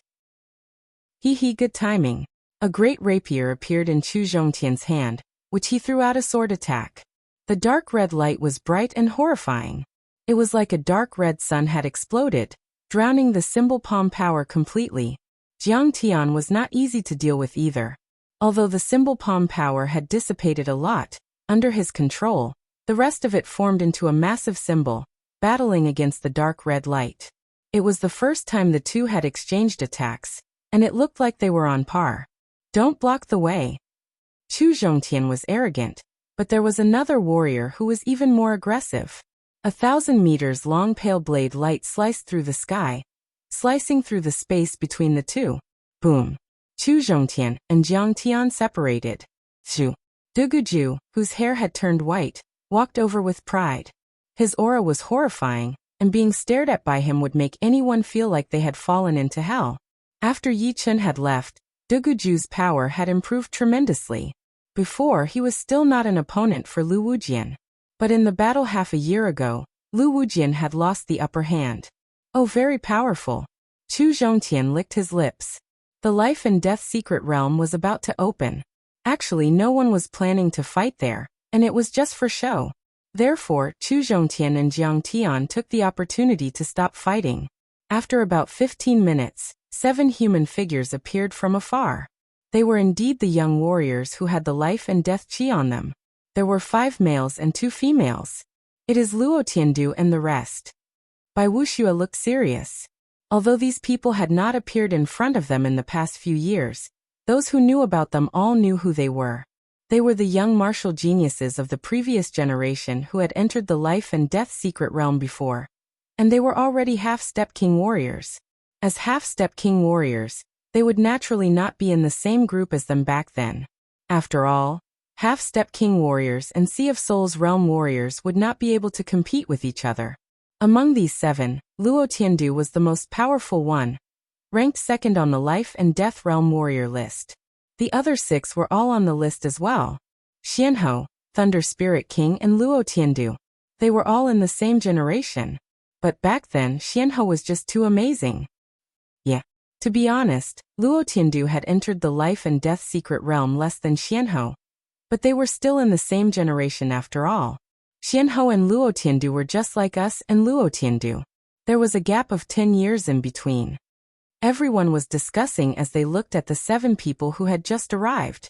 Hee, good timing. A great rapier appeared in Chu Zhongtian's hand, which he threw out a sword attack. The dark red light was bright and horrifying. It was like a dark red sun had exploded, drowning the symbol palm power completely. Jiang Tian was not easy to deal with either. Although the symbol palm power had dissipated a lot, under his control, the rest of it formed into a massive symbol, battling against the dark red light. It was the first time the two had exchanged attacks, and it looked like they were on par. Don't block the way. Chu Zhongtian was arrogant. But there was another warrior who was even more aggressive. 1,000 meters long pale blade light sliced through the sky, slicing through the space between the two. Boom. Chu Zhongtian and Jiang Tian separated. Zhu. Duguju, whose hair had turned white, walked over with pride. His aura was horrifying, and being stared at by him would make anyone feel like they had fallen into hell. After Yi Chen had left, Duguju's power had improved tremendously. Before, he was still not an opponent for Lu Wujian. But in the battle half a year ago, Lu Wujian had lost the upper hand. Oh, very powerful. Chu Zhongtian licked his lips. The life and death secret realm was about to open. Actually, no one was planning to fight there, and it was just for show. Therefore, Chu Zhongtian and Jiang Tian took the opportunity to stop fighting. After about 15 minutes, 7 human figures appeared from afar. They were indeed the young warriors who had the life and death chi on them. There were 5 males and 2 females. It is Luo Tiandu and the rest. Bai Wuxue looked serious. Although these people had not appeared in front of them in the past few years, those who knew about them all knew who they were. They were the young martial geniuses of the previous generation who had entered the life and death secret realm before. And they were already half-step king warriors. As half-step king warriors, they would naturally not be in the same group as them back then. After all, half-step king warriors and Sea of Souls realm warriors would not be able to compete with each other. Among these 7, Luo Tiandu was the most powerful one, ranked second on the life and death realm warrior list. The other 6 were all on the list as well. Xianhou, Thunder Spirit King and Luo Tiandu. They were all in the same generation. But back then, Xianhou was just too amazing. Yeah. To be honest, Luo Tiandu had entered the life and death secret realm less than Xianhou. But they were still in the same generation after all. Xianhou and Luo Tiandu were just like us and Luo Tiandu. There was a gap of 10 years in between. Everyone was discussing as they looked at the 7 people who had just arrived.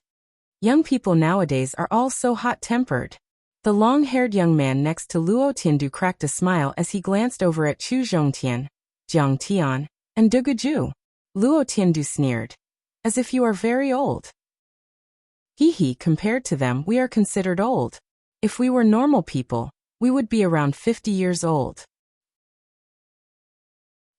Young people nowadays are all so hot-tempered. The long-haired young man next to Luo Tiandu cracked a smile as he glanced over at Chu Zhongtian, Jiang Tian, and Duguju. Luo Tiandu sneered. As if you are very old. Hee, compared to them, we are considered old. If we were normal people, we would be around 50 years old.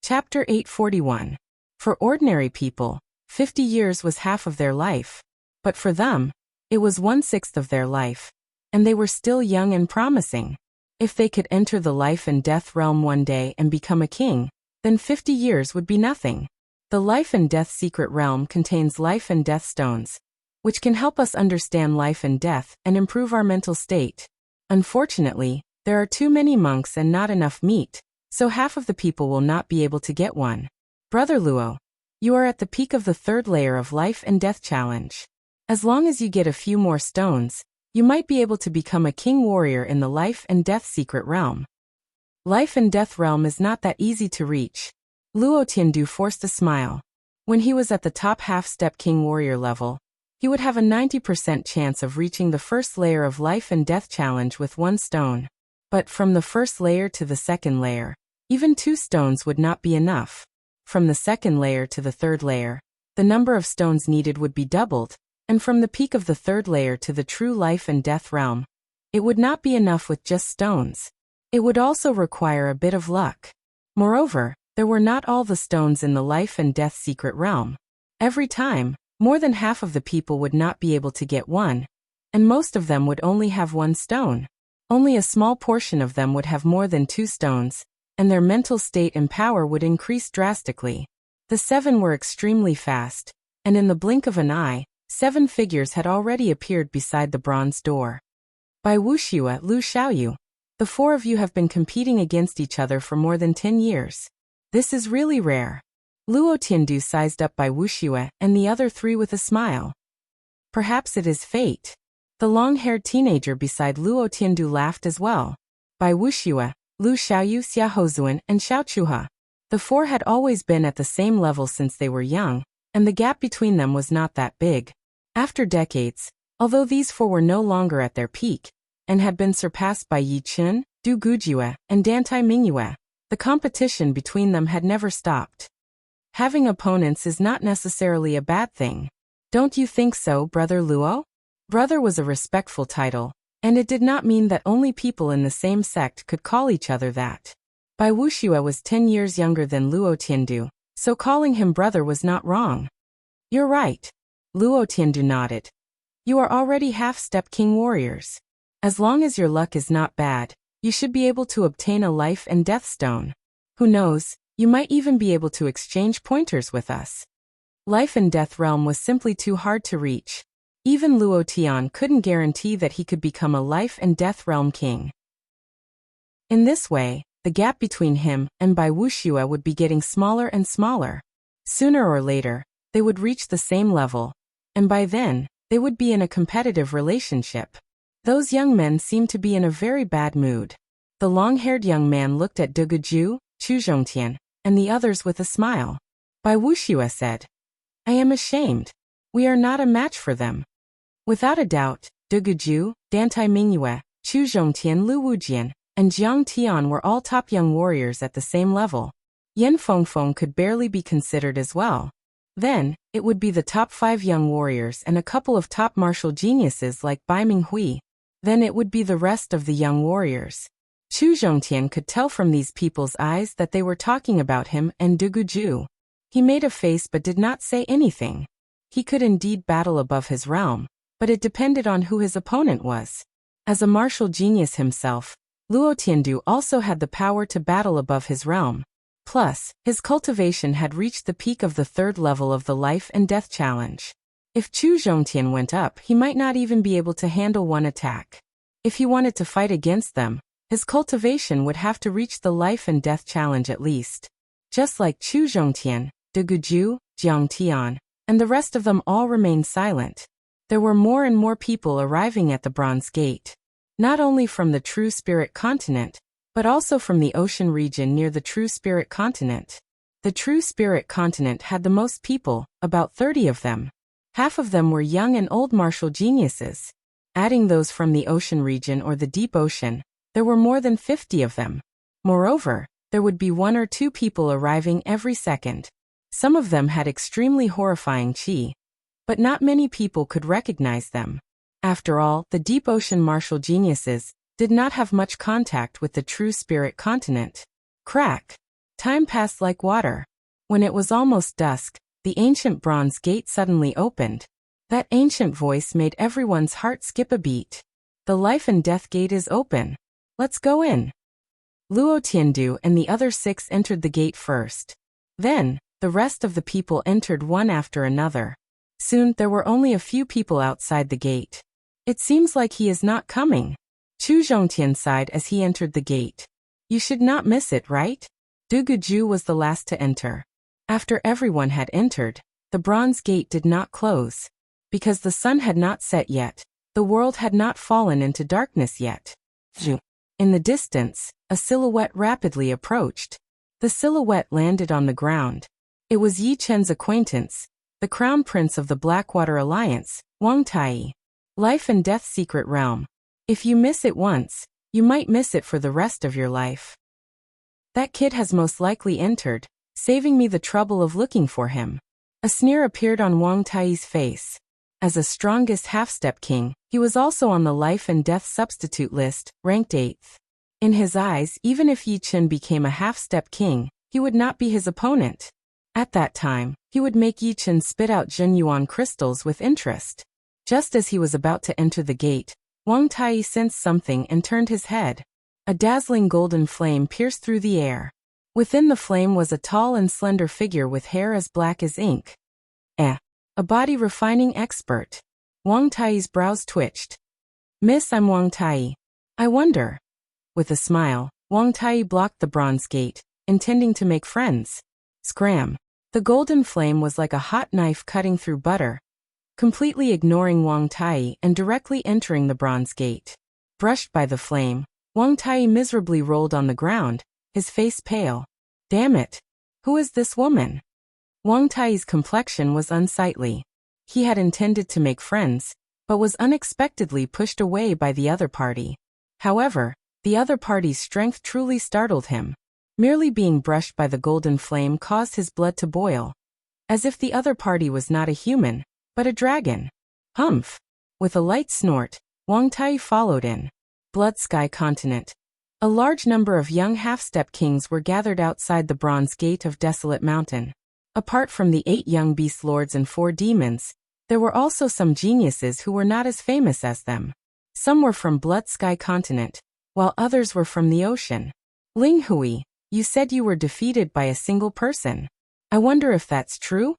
Chapter 841. For ordinary people, 50 years was half of their life. But for them, it was 1/6 of their life. And they were still young and promising. If they could enter the life and death realm one day and become a king, then 50 years would be nothing. The life and death secret realm contains life and death stones, which can help us understand life and death and improve our mental state. Unfortunately, there are too many monks and not enough meat, so half of the people will not be able to get one. Brother Luo, you are at the peak of the 3rd layer of life and death challenge. As long as you get a few more stones, you might be able to become a king warrior in the life and death secret realm. Life and death realm is not that easy to reach. Luo Tiandu forced a smile. When he was at the top half-step king warrior level, he would have a 90% chance of reaching the 1st layer of life and death challenge with 1 stone. But from the 1st layer to the 2nd layer, even 2 stones would not be enough. From the 2nd layer to the 3rd layer, the number of stones needed would be doubled, and from the peak of the 3rd layer to the true life and death realm, it would not be enough with just stones. It would also require a bit of luck. Moreover, there were not all the stones in the life and death secret realm. Every time, more than half of the people would not be able to get one, and most of them would only have 1 stone. Only a small portion of them would have more than 2 stones, and their mental state and power would increase drastically. The 7 were extremely fast, and in the blink of an eye, 7 figures had already appeared beside the bronze door. Bai Wuxue, Lu Xiaoyu. The 4 of you have been competing against each other for more than 10 years. This is really rare. Luo Tiandu sized up Bai Wuxue and the other 3 with a smile. Perhaps it is fate. The long-haired teenager beside Luo Tiandu laughed as well. Bai Wuxue, Lu Xiaoyu, Xia Hozuan, and Xiao Chuha. The 4 had always been at the same level since they were young, and the gap between them was not that big. After decades, although these 4 were no longer at their peak, and had been surpassed by Yi Chen, Du Gujue, and Dantai Mingyue, the competition between them had never stopped. Having opponents is not necessarily a bad thing. Don't you think so, Brother Luo? Brother was a respectful title, And it did not mean that only people in the same sect could call each other that. Bai Wuxue was 10 years younger than Luo Tiandu, so calling him brother was not wrong. You're right. Luo Tiandu nodded. You are already half-step king warriors. As long as your luck is not bad, you should be able to obtain a life and death stone. Who knows, you might even be able to exchange pointers with us. Life and death realm was simply too hard to reach. Even Luo Tian couldn't guarantee that he could become a life and death realm king. In this way, the gap between him and Bai Wuxue would be getting smaller and smaller. Sooner or later, they would reach the same level, and by then, they would be in a competitive relationship. Those young men seemed to be in a very bad mood. The long-haired young man looked at De Guju, Chu Zhongtian, and the others with a smile. Bai Wuxue said, I am ashamed. We are not a match for them. Without a doubt, De Guju, Dantai Mingyue, Chu Zhongtian, Lu Wujian, and Jiang Tian were all top young warriors at the same level. Yan Fengfeng could barely be considered as well. Then, it would be the top 5 young warriors and a couple of top martial geniuses like Bai Minghui. Then it would be the rest of the young warriors. Chu Zhongtian could tell from these people's eyes that they were talking about him and De Guju. He made a face but did not say anything. He could indeed battle above his realm, but it depended on who his opponent was. As a martial genius himself, Luo Tiandu also had the power to battle above his realm. Plus, his cultivation had reached the peak of the 3rd level of the life and death challenge. If Chu Zhongtian went up, he might not even be able to handle one attack. If he wanted to fight against them, his cultivation would have to reach the life and death challenge at least. Just like Chu Zhongtian, De Guju, Jiang Tian, and the rest of them all remained silent. There were more and more people arriving at the Bronze Gate. Not only from the True Spirit Continent, but also from the ocean region near the True Spirit Continent. The True Spirit Continent had the most people, about 30 of them. Half of them were young and old martial geniuses. Adding those from the ocean region or the deep ocean, there were more than 50 of them. Moreover, there would be 1 or 2 people arriving every second. Some of them had extremely horrifying chi, but not many people could recognize them. After all, the deep ocean martial geniuses did not have much contact with the True Spirit Continent. Crack! Time passed like water. When it was almost dusk, the ancient Bronze Gate suddenly opened. That ancient voice made everyone's heart skip a beat. The Life and Death Gate is open. Let's go in. Luo Tiandu and the other 6 entered the gate first. Then, the rest of the people entered one after another. Soon, there were only a few people outside the gate. It seems like he is not coming. Chu Zhongtian sighed as he entered the gate. You should not miss it, right? De Guju was the last to enter. After everyone had entered, the Bronze Gate did not close. Because the sun had not set yet, the world had not fallen into darkness yet. In the distance, a silhouette rapidly approached. The silhouette landed on the ground. It was Yi Chen's acquaintance, the Crown Prince of the Blackwater Alliance, Wang Tai. Life and Death Secret Realm. If you miss it once, you might miss it for the rest of your life. That kid has most likely entered, saving me the trouble of looking for him. A sneer appeared on Wang Tai's face. As a strongest half-step king, he was also on the life and death substitute list, ranked 8th. In his eyes, even if Yi Chen became a half-step king, he would not be his opponent. At that time, he would make Yi Chen spit out Zhenyuan crystals with interest. Just as he was about to enter the gate, Wang Tai sensed something and turned his head. A dazzling golden flame pierced through the air. Within the flame was a tall and slender figure with hair as black as ink. A body refining expert. Wang Tai's brows twitched. Miss, I'm Wang Tai. I wonder. With a smile, Wang Tai blocked the Bronze Gate, intending to make friends. Scram. The golden flame was like a hot knife cutting through butter, completely ignoring Wang Tai and directly entering the Bronze Gate. Brushed by the flame, Wang Tai miserably rolled on the ground, his face pale. Damn it! Who is this woman? Wang Tai's complexion was unsightly. He had intended to make friends, but was unexpectedly pushed away by the other party. However, the other party's strength truly startled him. Merely being brushed by the golden flame caused his blood to boil. As if the other party was not a human, but a dragon. Humph! With a light snort, Wang Tai followed in. Blood Sky Continent. A large number of young half-step kings were gathered outside the Bronze Gate of Desolate Mountain. Apart from the 8 young beast lords and 4 demons, there were also some geniuses who were not as famous as them. Some were from Blood Sky Continent, while others were from the ocean. Ling Hui, you said you were defeated by a single person. I wonder if that's true?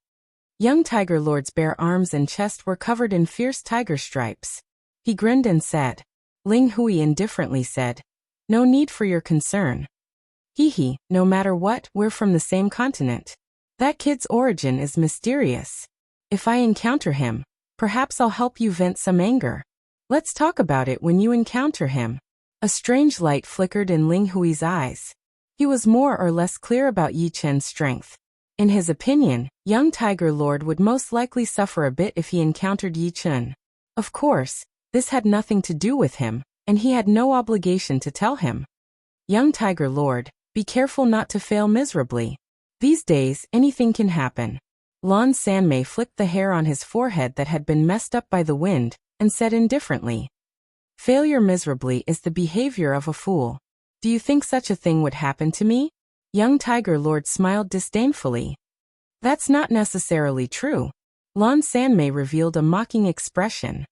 Young Tiger Lord's bare arms and chest were covered in fierce tiger stripes. He grinned and said. Ling Hui indifferently said, no need for your concern. Hee, no matter what, we're from the same continent. That kid's origin is mysterious. If I encounter him, perhaps I'll help you vent some anger. Let's talk about it when you encounter him. A strange light flickered in Ling Hui's eyes. He was more or less clear about Yi Chen's strength. In his opinion, young Tiger Lord would most likely suffer a bit if he encountered Yi Chen. Of course, this had nothing to do with him, and he had no obligation to tell him. Young Tiger Lord, be careful not to fail miserably. These days, anything can happen. Lan Sanmei flicked the hair on his forehead that had been messed up by the wind, and said indifferently. Failure miserably is the behavior of a fool. Do you think such a thing would happen to me? Young Tiger Lord smiled disdainfully. That's not necessarily true. Lan Sanmei revealed a mocking expression.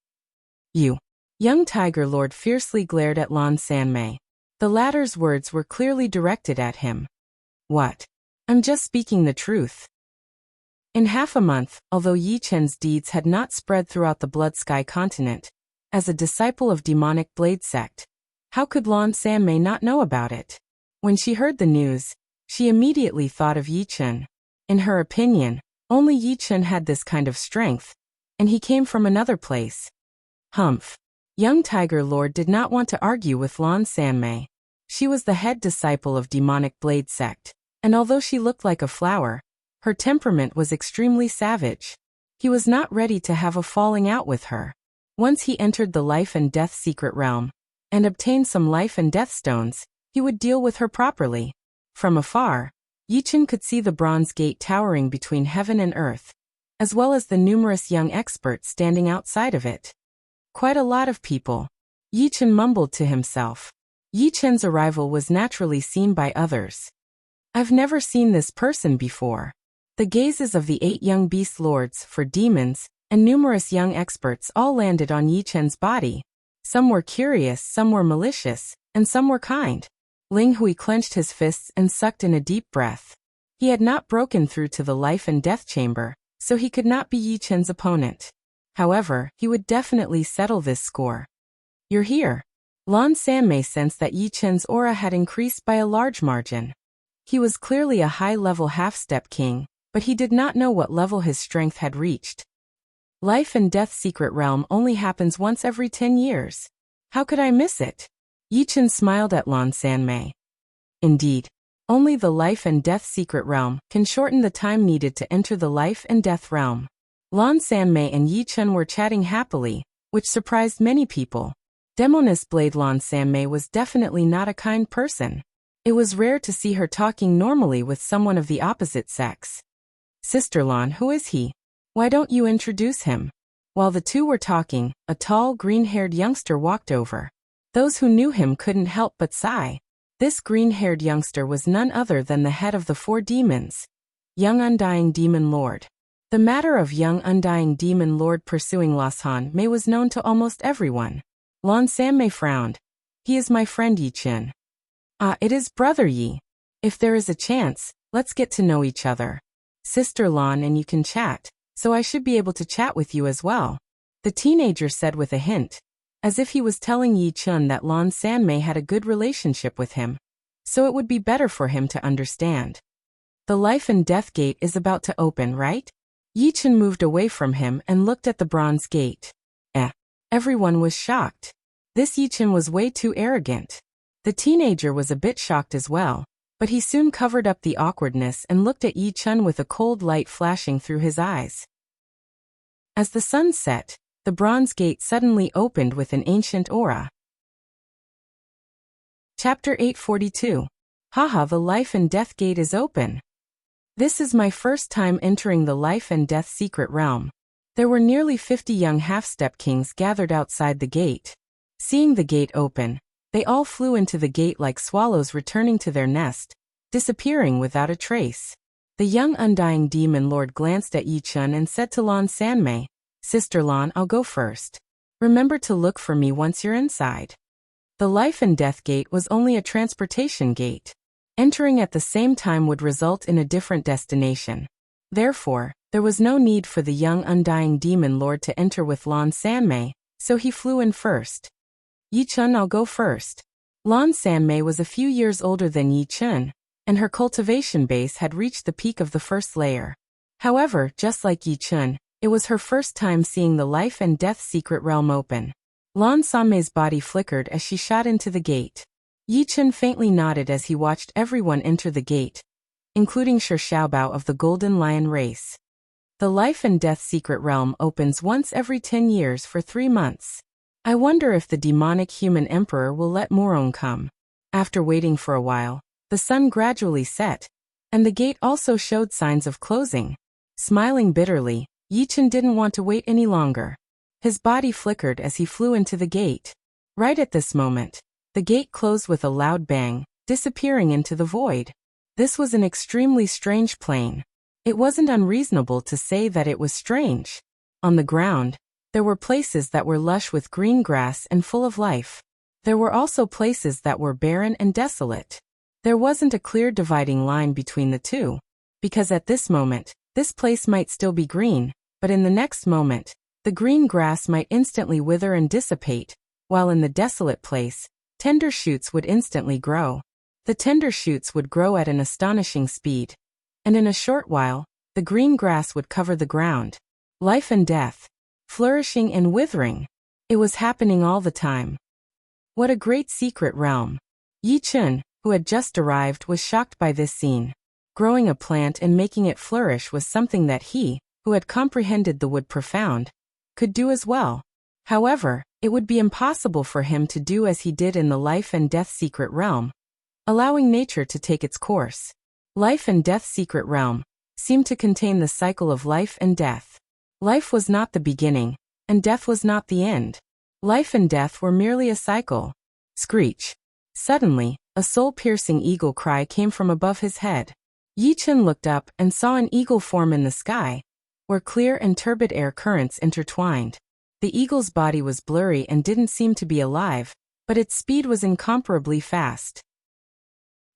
You. Young Tiger Lord fiercely glared at Lan Sanmei. The latter's words were clearly directed at him. What? I'm just speaking the truth. In half a month, although Yi Chen's deeds had not spread throughout the Blood Sky Continent, as a disciple of demonic blade sect, how could Lan Sanmei not know about it? When she heard the news, she immediately thought of Yi Chen. In her opinion, only Yi Chen had this kind of strength, and he came from another place. Humph. Young Tiger Lord did not want to argue with Lan Sanmei. She was the head disciple of demonic blade sect, and although she looked like a flower, her temperament was extremely savage. He was not ready to have a falling out with her. Once he entered the life and death secret realm, and obtained some life and death stones, he would deal with her properly. From afar, Yi Chen could see the Bronze Gate towering between heaven and earth, as well as the numerous young experts standing outside of it. Quite a lot of people. Yi Chen mumbled to himself. Yi Chen's arrival was naturally seen by others. I've never seen this person before. The gazes of the 8 young beast lords, for demons, and numerous young experts all landed on Yi Chen's body. Some were curious, some were malicious, and some were kind. Ling Hui clenched his fists and sucked in a deep breath. He had not broken through to the life and death chamber, so he could not be Yi Chen's opponent. However, he would definitely settle this score. You're here. Lan Sanmei sensed that Yi Chen's aura had increased by a large margin. He was clearly a high-level half-step king, but he did not know what level his strength had reached. Life and death secret realm only happens once every 10 years. How could I miss it? Yi Chen smiled at Lan Sanmei. Indeed, only the life and death secret realm can shorten the time needed to enter the life and death realm. Lan Sanmei and Yi Chen were chatting happily, which surprised many people. Demoness Blade Lan Sanmei was definitely not a kind person. It was rare to see her talking normally with someone of the opposite sex. Sister Lan, who is he? Why don't you introduce him? While the two were talking, a tall, green-haired youngster walked over. Those who knew him couldn't help but sigh. This green-haired youngster was none other than the head of the 4 demons. Young Undying Demon Lord. The matter of young Undying Demon Lord pursuing Lan Mei was known to almost everyone. Lan Sanmei frowned. He is my friend Yi Chen. Ah, it is Brother Yi. If there is a chance, let's get to know each other. Sister Lan and you can chat, so I should be able to chat with you as well. The teenager said with a hint, as if he was telling Yi Chen that Lan Sanmei had a good relationship with him, so it would be better for him to understand. The life and death gate is about to open, right? Yi Chen moved away from him and looked at the bronze gate. Everyone was shocked. This Yi Chen was way too arrogant. The teenager was a bit shocked as well, but he soon covered up the awkwardness and looked at Yi Chen with a cold light flashing through his eyes. As the sun set, the bronze gate suddenly opened with an ancient aura. Chapter 842. Haha, the life and death gate is open. This is my first time entering the life and death secret realm. There were nearly 50 young half-step kings gathered outside the gate. Seeing the gate open, they all flew into the gate like swallows returning to their nest, disappearing without a trace. The young undying demon lord glanced at Yi-chun and said to Lan Sanmei, "Sister Lan, I'll go first. Remember to look for me once you're inside." The life and death gate was only a transportation gate. Entering at the same time would result in a different destination. Therefore, there was no need for the young undying demon lord to enter with Lan Sanmei, so he flew in first. "Yi-chun, I'll go first." Lan Sanmei was a few years older than Yi-chun, and her cultivation base had reached the peak of the first layer. However, just like Yi-chun, it was her first time seeing the life and death secret realm open. Lan Sanmei's body flickered as she shot into the gate. Yi-chun faintly nodded as he watched everyone enter the gate, including Shi Xiaobao of the Golden Lion race. The life and death secret realm opens once every 10 years for 3 months. I wonder if the demonic human emperor will let Morong come. After waiting for a while, the sun gradually set, and the gate also showed signs of closing. Smiling bitterly, Yi-chun didn't want to wait any longer. His body flickered as he flew into the gate. Right at this moment, the gate closed with a loud bang, disappearing into the void. This was an extremely strange plane. It wasn't unreasonable to say that it was strange. On the ground, there were places that were lush with green grass and full of life. There were also places that were barren and desolate. There wasn't a clear dividing line between the two, because at this moment, this place might still be green, but in the next moment, the green grass might instantly wither and dissipate, while in the desolate place, tender shoots would instantly grow. The tender shoots would grow at an astonishing speed, and in a short while, the green grass would cover the ground. Life and death, flourishing and withering. It was happening all the time. What a great secret realm. Yi-chun, who had just arrived, was shocked by this scene. Growing a plant and making it flourish was something that he, who had comprehended the wood profound, could do as well. However, it would be impossible for him to do as he did in the life and death secret realm, allowing nature to take its course. Life and death secret realm seemed to contain the cycle of life and death. Life was not the beginning, and death was not the end. Life and death were merely a cycle. Screech. Suddenly, a soul-piercing eagle cry came from above his head. Yi-chun looked up and saw an eagle form in the sky, where clear and turbid air currents intertwined. The eagle's body was blurry and didn't seem to be alive, but its speed was incomparably fast.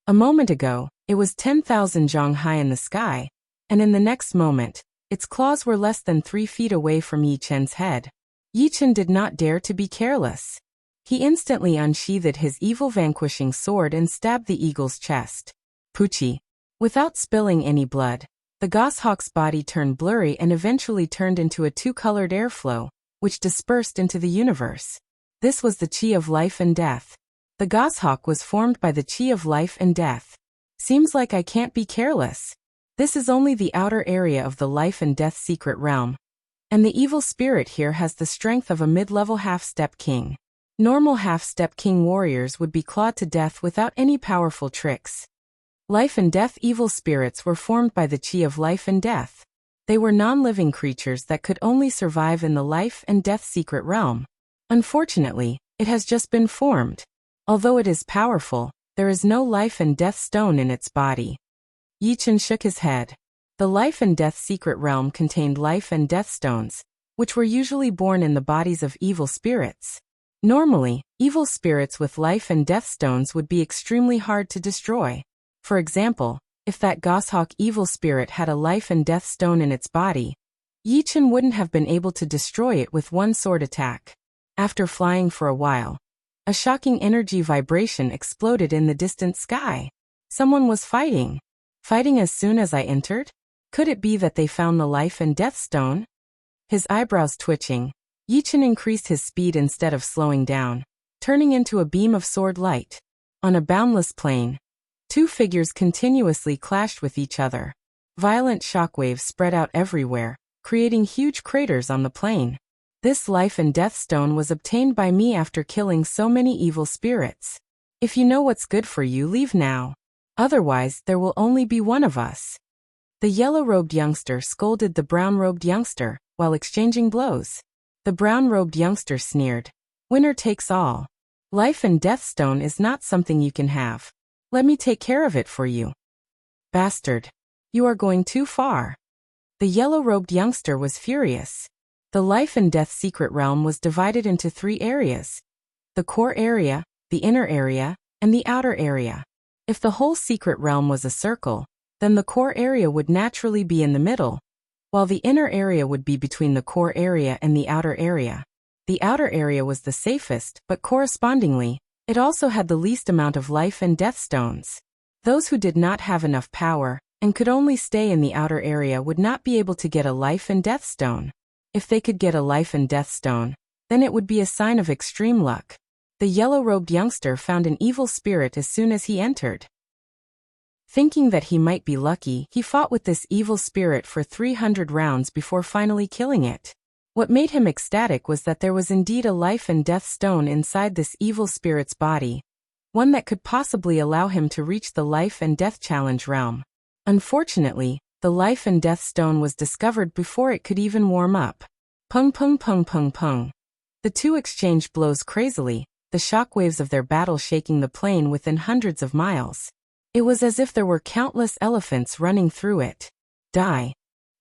A moment ago, it was 10,000 zhang high in the sky, and in the next moment, its claws were less than 3 feet away from Yi-chun's head. Yi-chun did not dare to be careless. He instantly unsheathed his evil vanquishing sword and stabbed the eagle's chest. Poochie. Without spilling any blood, the goshawk's body turned blurry and eventually turned into a 2-colored airflow, which dispersed into the universe. This was the chi of life and death. The goshawk was formed by the chi of life and death. Seems like I can't be careless. This is only the outer area of the life and death secret realm. And the evil spirit here has the strength of a mid-level half-step king. Normal half-step king warriors would be clawed to death without any powerful tricks. Life and death evil spirits were formed by the chi of life and death. They were non-living creatures that could only survive in the life and death secret realm. Unfortunately, it has just been formed. Although it is powerful, there is no life and death stone in its body. Yi-chun shook his head. The life and death secret realm contained life and death stones, which were usually born in the bodies of evil spirits. Normally, evil spirits with life and death stones would be extremely hard to destroy. For example, if that goshawk evil spirit had a life and death stone in its body, Yi-chun wouldn't have been able to destroy it with one sword attack. After flying for a while, a shocking energy vibration exploded in the distant sky. Someone was fighting. Fighting as soon as I entered? Could it be that they found the life and death stone? His eyebrows twitching, Yi-chun increased his speed instead of slowing down, turning into a beam of sword light. On a boundless plain, 2 figures continuously clashed with each other. Violent shockwaves spread out everywhere, creating huge craters on the plain. This life and death stone was obtained by me after killing so many evil spirits. If you know what's good for you, leave now. Otherwise, there will only be one of us. The yellow-robed youngster scolded the brown-robed youngster, while exchanging blows. The brown-robed youngster sneered, Winner takes all. Life and death stone is not something you can have. Let me take care of it for you. Bastard. You are going too far. The yellow-robed youngster was furious. The life and death secret realm was divided into 3 areas: the core area, the inner area, and the outer area. If the whole secret realm was a circle, then the core area would naturally be in the middle, while the inner area would be between the core area and the outer area. The outer area was the safest, but correspondingly, it also had the least amount of life and death stones. Those who did not have enough power and could only stay in the outer area would not be able to get a life and death stone. If they could get a life and death stone, then it would be a sign of extreme luck. The yellow-robed youngster found an evil spirit as soon as he entered. Thinking that he might be lucky, he fought with this evil spirit for 300 rounds before finally killing it. What made him ecstatic was that there was indeed a life and death stone inside this evil spirit's body, one that could possibly allow him to reach the life and death challenge realm. Unfortunately, the life and death stone was discovered before it could even warm up. Pung pung pung pung pung. The two exchanged blows crazily, the shockwaves of their battle shaking the plain within hundreds of miles. It was as if there were countless elephants running through it. Die.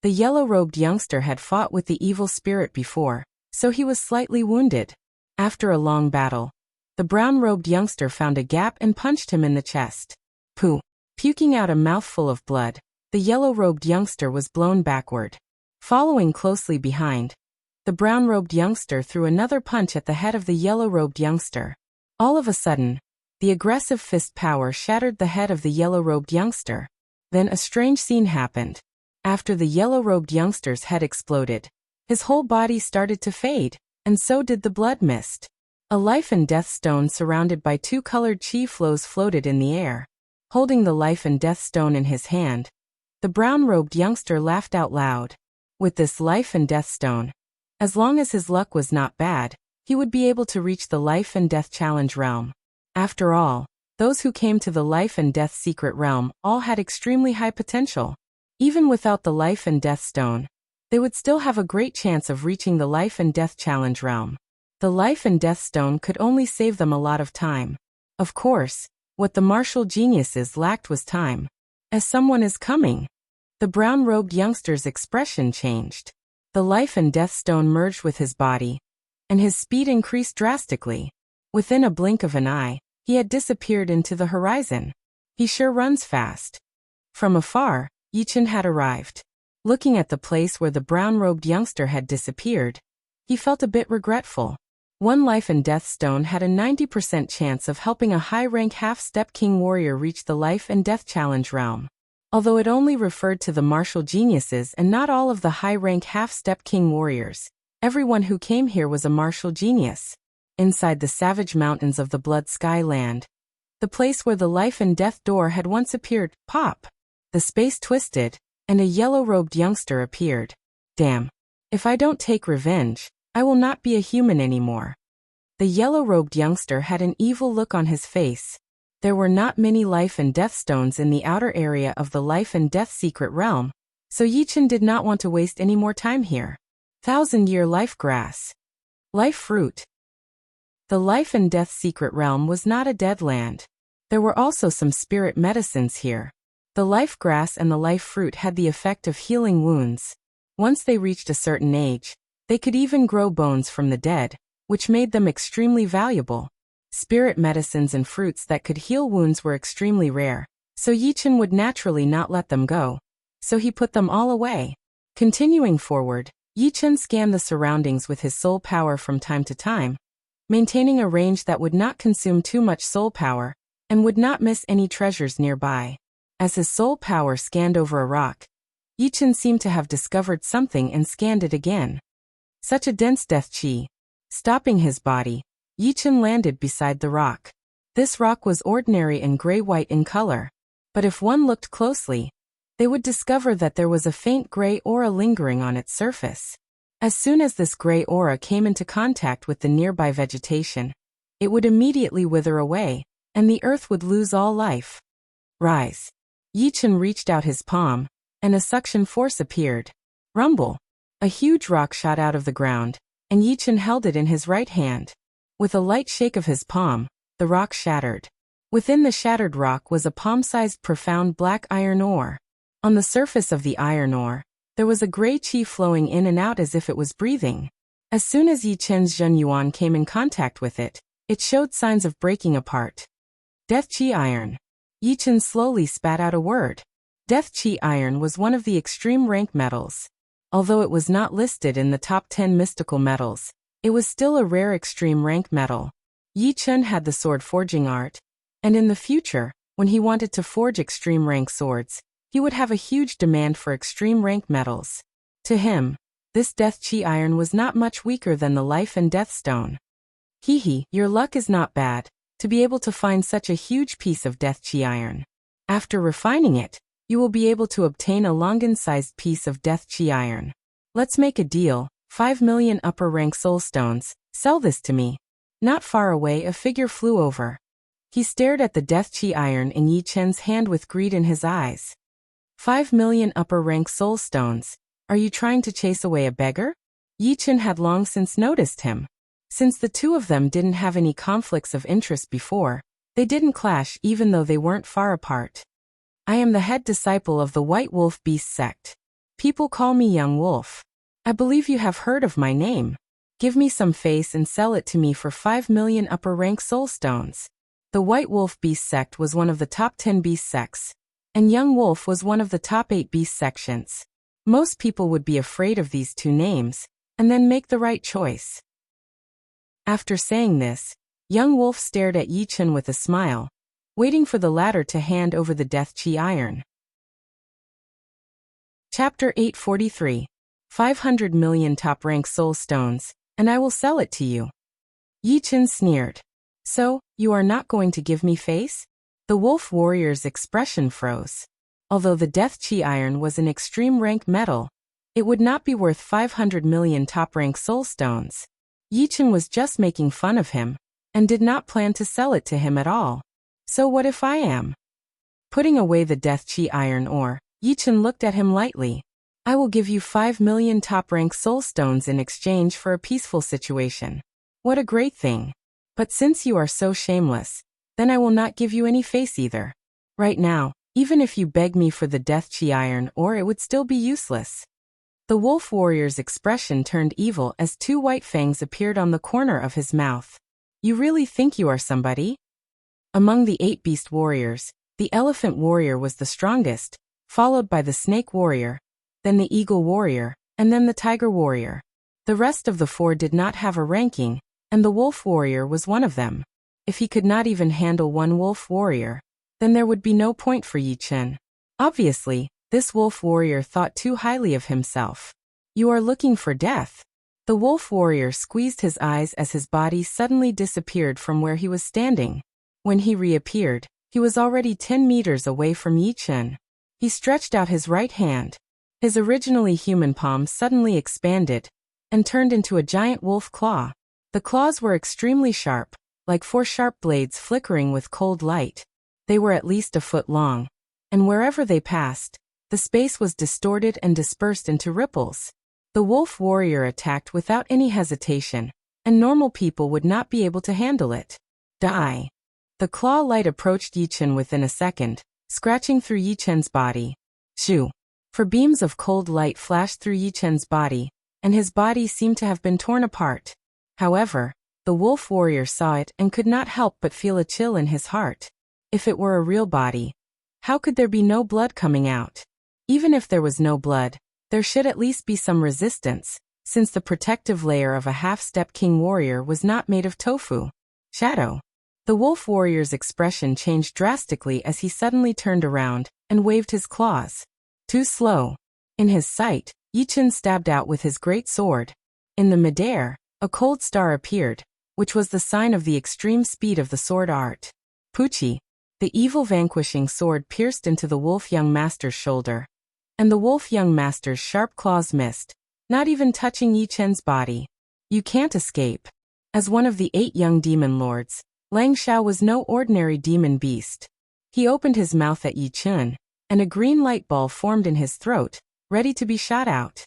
The yellow-robed youngster had fought with the evil spirit before, so he was slightly wounded. After a long battle, the brown-robed youngster found a gap and punched him in the chest. Pooh! Puking out a mouthful of blood, the yellow-robed youngster was blown backward. Following closely behind, the brown-robed youngster threw another punch at the head of the yellow-robed youngster. All of a sudden, the aggressive fist power shattered the head of the yellow-robed youngster. Then a strange scene happened. After the yellow-robed youngster's head exploded, his whole body started to fade, and so did the blood mist. A life and death stone surrounded by 2 colored chi flows floated in the air. Holding the life and death stone in his hand, the brown-robed youngster laughed out loud. With this life and death stone, as long as his luck was not bad, he would be able to reach the life and death challenge realm. After all, those who came to the life and death secret realm all had extremely high potential. Even without the life and death stone, they would still have a great chance of reaching the life and death challenge realm. The life and death stone could only save them a lot of time. Of course, what the martial geniuses lacked was time. As someone is coming. The brown-robed youngster's expression changed. The life and death stone merged with his body, and his speed increased drastically. Within a blink of an eye, he had disappeared into the horizon. He sure runs fast. From afar, Yichen had arrived. Looking at the place where the brown-robed youngster had disappeared, he felt a bit regretful. One life and death stone had a 90% chance of helping a high-rank half-step king warrior reach the life and death challenge realm. Although it only referred to the martial geniuses and not all of the high-rank half-step king warriors, everyone who came here was a martial genius. Inside the savage mountains of the Blood Sky Land, the place where the life and death door had once appeared, pop! The space twisted, and a yellow-robed youngster appeared. Damn. If I don't take revenge, I will not be a human anymore. The yellow-robed youngster had an evil look on his face. There were not many life and death stones in the outer area of the life and death secret realm, so Yichen did not want to waste any more time here. 1,000-year life grass. Life fruit. The life and death secret realm was not a dead land. There were also some spirit medicines here. The life grass and the life fruit had the effect of healing wounds. Once they reached a certain age, they could even grow bones from the dead, which made them extremely valuable. Spirit medicines and fruits that could heal wounds were extremely rare, so Yichen would naturally not let them go. So he put them all away. Continuing forward, Yichen scanned the surroundings with his soul power from time to time, maintaining a range that would not consume too much soul power, and would not miss any treasures nearby. As his soul power scanned over a rock, Yichen seemed to have discovered something and scanned it again. Such a dense death chi. Stopping his body, Yichen landed beside the rock. This rock was ordinary and gray-white in color, but if one looked closely, they would discover that there was a faint gray aura lingering on its surface. As soon as this gray aura came into contact with the nearby vegetation, it would immediately wither away, and the earth would lose all life. Rise. Yichen reached out his palm, and a suction force appeared. Rumble. A huge rock shot out of the ground, and Yichen held it in his right hand. With a light shake of his palm, the rock shattered. Within the shattered rock was a palm-sized profound black iron ore. On the surface of the iron ore, there was a gray qi flowing in and out as if it was breathing. As soon as Yi Chen's Zhen Yuan came in contact with it, it showed signs of breaking apart. Death Qi Iron. Yi Chen slowly spat out a word. Death Qi Iron was one of the extreme rank metals. Although it was not listed in the top 10 mystical metals, it was still a rare extreme rank metal. Yi Chen had the sword forging art, and in the future, when he wanted to forge extreme rank swords, he would have a huge demand for extreme rank metals. To him, this Death Qi Iron was not much weaker than the Life and Death Stone. Your luck is not bad, to be able to find such a huge piece of Death Qi Iron. After refining it, you will be able to obtain a Longan-sized piece of Death Qi Iron. Let's make a deal, 5 million upper rank soul stones, sell this to me. Not far away a figure flew over. He stared at the Death Qi Iron in Yi Chen's hand with greed in his eyes. 5 million upper rank soul stones, are you trying to chase away a beggar? Yi Chen had long since noticed him. Since the two of them didn't have any conflicts of interest before, they didn't clash even though they weren't far apart. I am the head disciple of the White Wolf Beast sect. People call me Young Wolf. I believe you have heard of my name. Give me some face and sell it to me for 5 million upper rank soul stones. The White Wolf Beast sect was one of the top 10 beast sects, and Young Wolf was one of the top 8 beast sections. Most people would be afraid of these two names, and then make the right choice. After saying this, Young Wolf stared at Yi Chen with a smile, waiting for the latter to hand over the Death Qi Iron. Chapter 843. 500 million top-rank soul stones, and I will sell it to you. Yi Chen sneered. So, you are not going to give me face? The wolf warrior's expression froze. Although the Death Qi Iron was an extreme rank metal, it would not be worth 500 million top-rank soul stones. Yi Chen was just making fun of him, and did not plan to sell it to him at all. So what if I am? Putting away the Death Qi Iron ore, Yi Chen looked at him lightly. I will give you 5 million top-rank soul stones in exchange for a peaceful situation. What a great thing. But since you are so shameless, then I will not give you any face either. Right now, even if you beg me for the Death Qi Iron ore, it would still be useless. The wolf warrior's expression turned evil as two white fangs appeared on the corner of his mouth. You really think you are somebody? Among the 8 beast warriors, the elephant warrior was the strongest, followed by the snake warrior, then the eagle warrior, and then the tiger warrior. The rest of the 4 did not have a ranking, and the wolf warrior was one of them. If he could not even handle one wolf warrior, then there would be no point for Yi Chen. Obviously, this wolf warrior thought too highly of himself. You are looking for death. The wolf warrior squeezed his eyes as his body suddenly disappeared from where he was standing. When he reappeared, he was already 10 meters away from Yi Chen. He stretched out his right hand. His originally human palm suddenly expanded and turned into a giant wolf claw. The claws were extremely sharp, like 4 sharp blades flickering with cold light. They were at least a foot long, and wherever they passed, the space was distorted and dispersed into ripples. The wolf warrior attacked without any hesitation, and normal people would not be able to handle it. Die. The claw light approached Yi Chen within a second, scratching through Yi Chen's body. Shoo. For beams of cold light flashed through Yi Chen's body, and his body seemed to have been torn apart. However, the wolf warrior saw it and could not help but feel a chill in his heart. If it were a real body, how could there be no blood coming out? Even if there was no blood, there should at least be some resistance, since the protective layer of a half-step king warrior was not made of tofu. Shadow. The wolf warrior's expression changed drastically as he suddenly turned around and waved his claws. Too slow. In his sight, Yi Chen stabbed out with his great sword. In the midair, a cold star appeared, which was the sign of the extreme speed of the sword art. Puchi. The evil vanquishing sword pierced into the wolf young master's shoulder, and the wolf young master's sharp claws missed, not even touching Yi Chen's body. You can't escape. As one of the 8 young demon lords, Lang Xiao was no ordinary demon beast. He opened his mouth at Yi Chen, and a green light ball formed in his throat, ready to be shot out.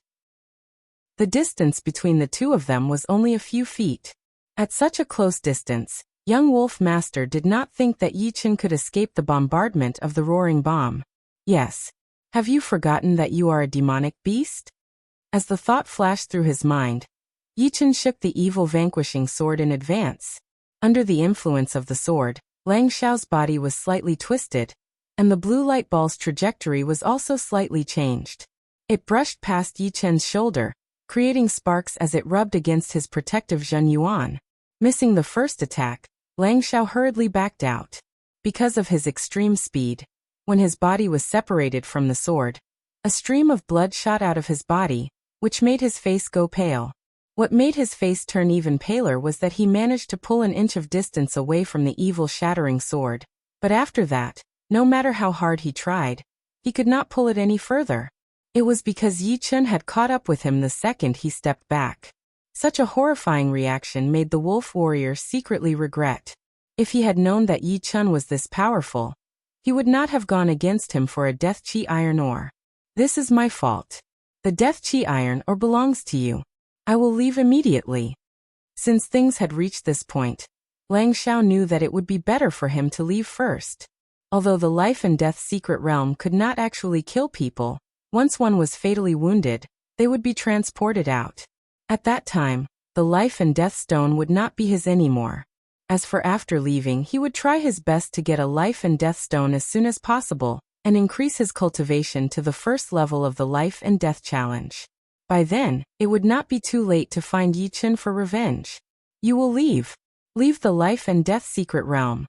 The distance between the two of them was only a few feet. At such a close distance, young Wolf Master did not think that Yi-Chen could escape the bombardment of the roaring bomb. Yes. Have you forgotten that you are a demonic beast? As the thought flashed through his mind, Yi-Chen shook the evil vanquishing sword in advance. Under the influence of the sword, Lang Xiao's body was slightly twisted, and the blue light ball's trajectory was also slightly changed. It brushed past Yi-Chen's shoulder, creating sparks as it rubbed against his protective Zhen Yuan. Missing the first attack, Lang Xiao hurriedly backed out. Because of his extreme speed, when his body was separated from the sword, a stream of blood shot out of his body, which made his face go pale. What made his face turn even paler was that he managed to pull an inch of distance away from the evil shattering sword. But after that, no matter how hard he tried, he could not pull it any further. It was because Yi-Chen had caught up with him the second he stepped back. Such a horrifying reaction made the wolf warrior secretly regret. If he had known that Yi-Chen was this powerful, he would not have gone against him for a death chi iron ore. This is my fault. The death chi iron ore belongs to you. I will leave immediately. Since things had reached this point, Lang Xiao knew that it would be better for him to leave first. Although the life and death secret realm could not actually kill people, once one was fatally wounded, they would be transported out. At that time, the life and death stone would not be his anymore. As for after leaving, he would try his best to get a life and death stone as soon as possible, and increase his cultivation to the first level of the life and death challenge. By then, it would not be too late to find Yi-Chen for revenge. You will leave. Leave the life and death secret realm.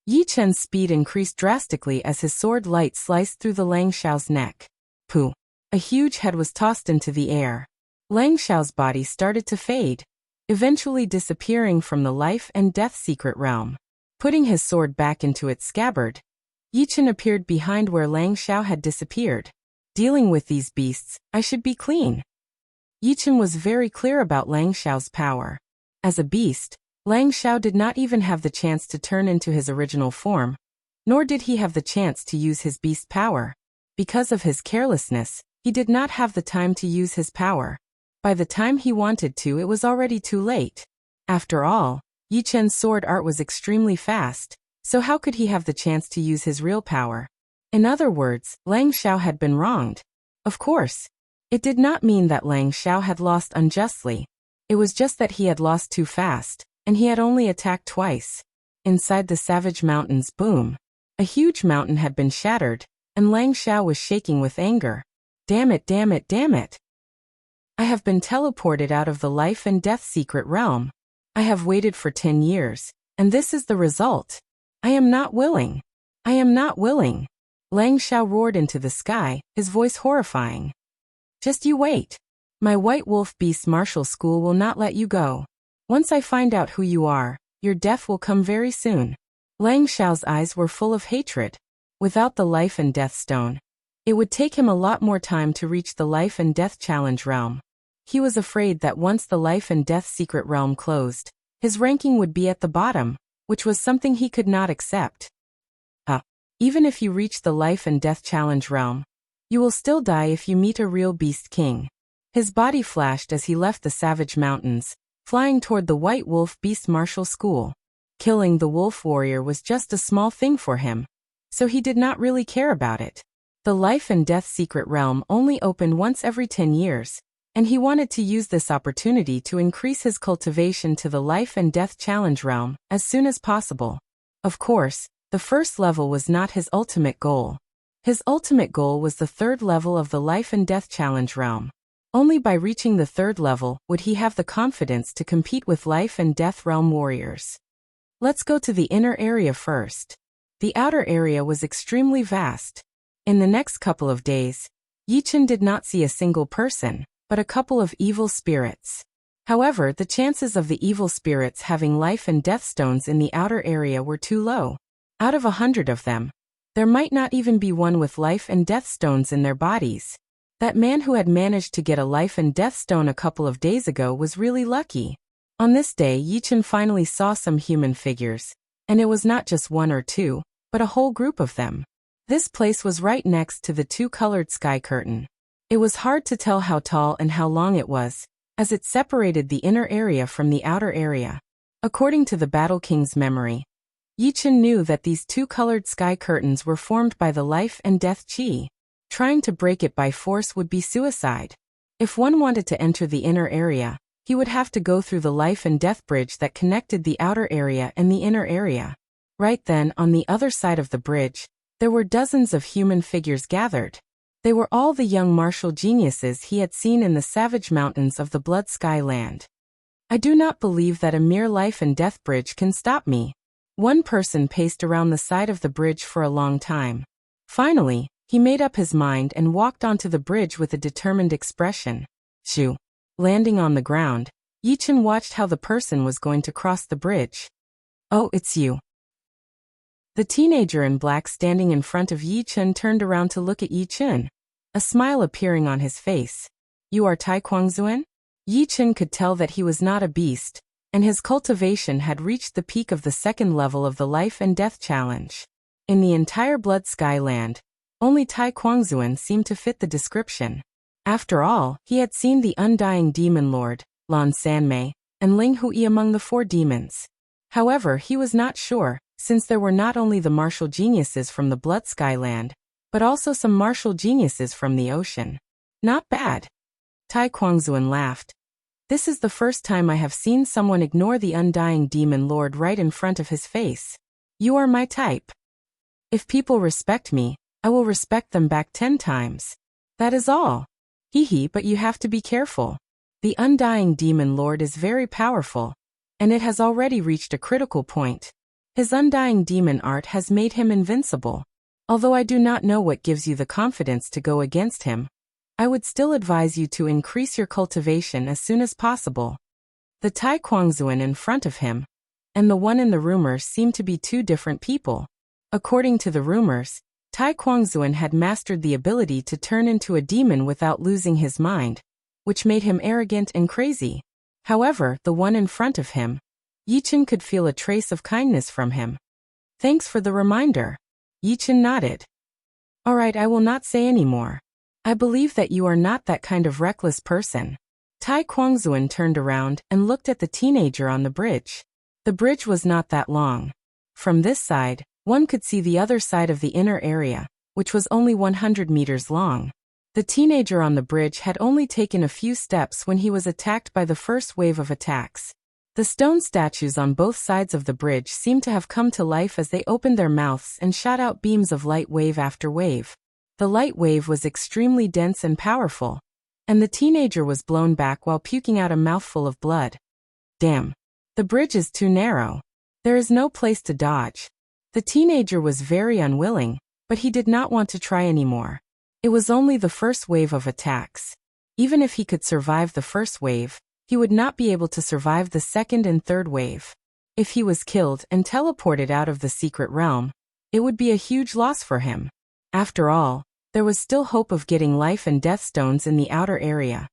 Yi-Chen's speed increased drastically as his sword light sliced through the Lang Xiao's neck. Pooh! A huge head was tossed into the air. Lang Xiao's body started to fade, eventually disappearing from the life and death secret realm. Putting his sword back into its scabbard, Yi-Chen appeared behind where Lang Xiao had disappeared. Dealing with these beasts, I should be clean. Yi-Chen was very clear about Lang Xiao's power. As a beast, Lang Xiao did not even have the chance to turn into his original form, nor did he have the chance to use his beast power. Because of his carelessness, he did not have the time to use his power. By the time he wanted to, it was already too late. After all, Yi-Chen's sword art was extremely fast, so how could he have the chance to use his real power? In other words, Lang Xiao had been wronged. Of course, it did not mean that Lang Xiao had lost unjustly. It was just that he had lost too fast, and he had only attacked twice. Inside the savage mountains, boom! A huge mountain had been shattered, and Lang Xiao was shaking with anger. Damn it, damn it, damn it! I have been teleported out of the life and death secret realm. I have waited for 10 years, and this is the result. I am not willing. I am not willing. Lang Xiao roared into the sky, his voice horrifying. Just you wait. My White Wolf Beast Martial School will not let you go. Once I find out who you are, your death will come very soon. Lang Xiao's eyes were full of hatred. Without the life and death stone, it would take him a lot more time to reach the life and death challenge realm. He was afraid that once the life and death secret realm closed, his ranking would be at the bottom, which was something he could not accept. Even if you reach the life and death challenge realm, you will still die if you meet a real beast king. His body flashed as he left the savage mountains, flying toward the White Wolf Beast Martial School. Killing the wolf warrior was just a small thing for him, so he did not really care about it. The life and death secret realm only opened once every 10 years, and he wanted to use this opportunity to increase his cultivation to the life and death challenge realm as soon as possible. Of course, the first level was not his ultimate goal. His ultimate goal was the third level of the life and death challenge realm. Only by reaching the third level would he have the confidence to compete with life and death realm warriors. Let's go to the inner area first. The outer area was extremely vast. In the next couple of days, Yi-Chen did not see a single person, but a couple of evil spirits. However, the chances of the evil spirits having life and death stones in the outer area were too low. Out of 100 of them, there might not even be one with life and death stones in their bodies. That man who had managed to get a life and death stone a couple of days ago was really lucky. On this day, Yi-Chen finally saw some human figures, and it was not just one or two, but a whole group of them. This place was right next to the two-colored sky curtain. It was hard to tell how tall and how long it was, as it separated the inner area from the outer area. According to the Battle King's memory, Yichen knew that these two-colored sky curtains were formed by the life and death chi. Trying to break it by force would be suicide. If one wanted to enter the inner area, he would have to go through the life and death bridge that connected the outer area and the inner area. Right then, on the other side of the bridge, there were dozens of human figures gathered. They were all the young martial geniuses he had seen in the savage mountains of the Blood Sky Land. I do not believe that a mere life and death bridge can stop me. One person paced around the side of the bridge for a long time. Finally, he made up his mind and walked onto the bridge with a determined expression. Shoo! Landing on the ground, Yichen watched how the person was going to cross the bridge. Oh, it's you. The teenager in black standing in front of Yichen turned around to look at Yichen, a smile appearing on his face. You are Tai Quangzuan? Yichen could tell that he was not a beast, and his cultivation had reached the peak of the second level of the life and death challenge. In the entire Blood Sky Land, only Tai Quangzuan seemed to fit the description. After all, he had seen the undying demon lord, Lan Sanmei, and Ling Hui among the four demons. However, he was not sure, since there were not only the martial geniuses from the Blood Sky Land, but also some martial geniuses from the ocean. Not bad. Tai Quangzuan laughed. This is the first time I have seen someone ignore the undying demon lord right in front of his face. You are my type. If people respect me, I will respect them back 10 times. That is all. Hee, but you have to be careful. The undying demon lord is very powerful, and it has already reached a critical point. His undying demon art has made him invincible. Although I do not know what gives you the confidence to go against him, I would still advise you to increase your cultivation as soon as possible. The Tai Quangzuan in front of him, and the one in the rumors seemed to be two different people. According to the rumors, Tai Quangzuan had mastered the ability to turn into a demon without losing his mind, which made him arrogant and crazy. However, the one in front of him, Yichen could feel a trace of kindness from him. Thanks for the reminder. Yichen nodded. Alright, I will not say any more. I believe that you are not that kind of reckless person. Tai Quangzuan turned around and looked at the teenager on the bridge. The bridge was not that long. From this side, one could see the other side of the inner area, which was only 100 meters long. The teenager on the bridge had only taken a few steps when he was attacked by the first wave of attacks. The stone statues on both sides of the bridge seemed to have come to life as they opened their mouths and shot out beams of light wave after wave. The light wave was extremely dense and powerful, and the teenager was blown back while puking out a mouthful of blood. Damn. The bridge is too narrow. There is no place to dodge. The teenager was very unwilling, but he did not want to try anymore. It was only the first wave of attacks. Even if he could survive the first wave, he would not be able to survive the second and third wave. If he was killed and teleported out of the secret realm, it would be a huge loss for him. After all, there was still hope of getting life and death stones in the outer area.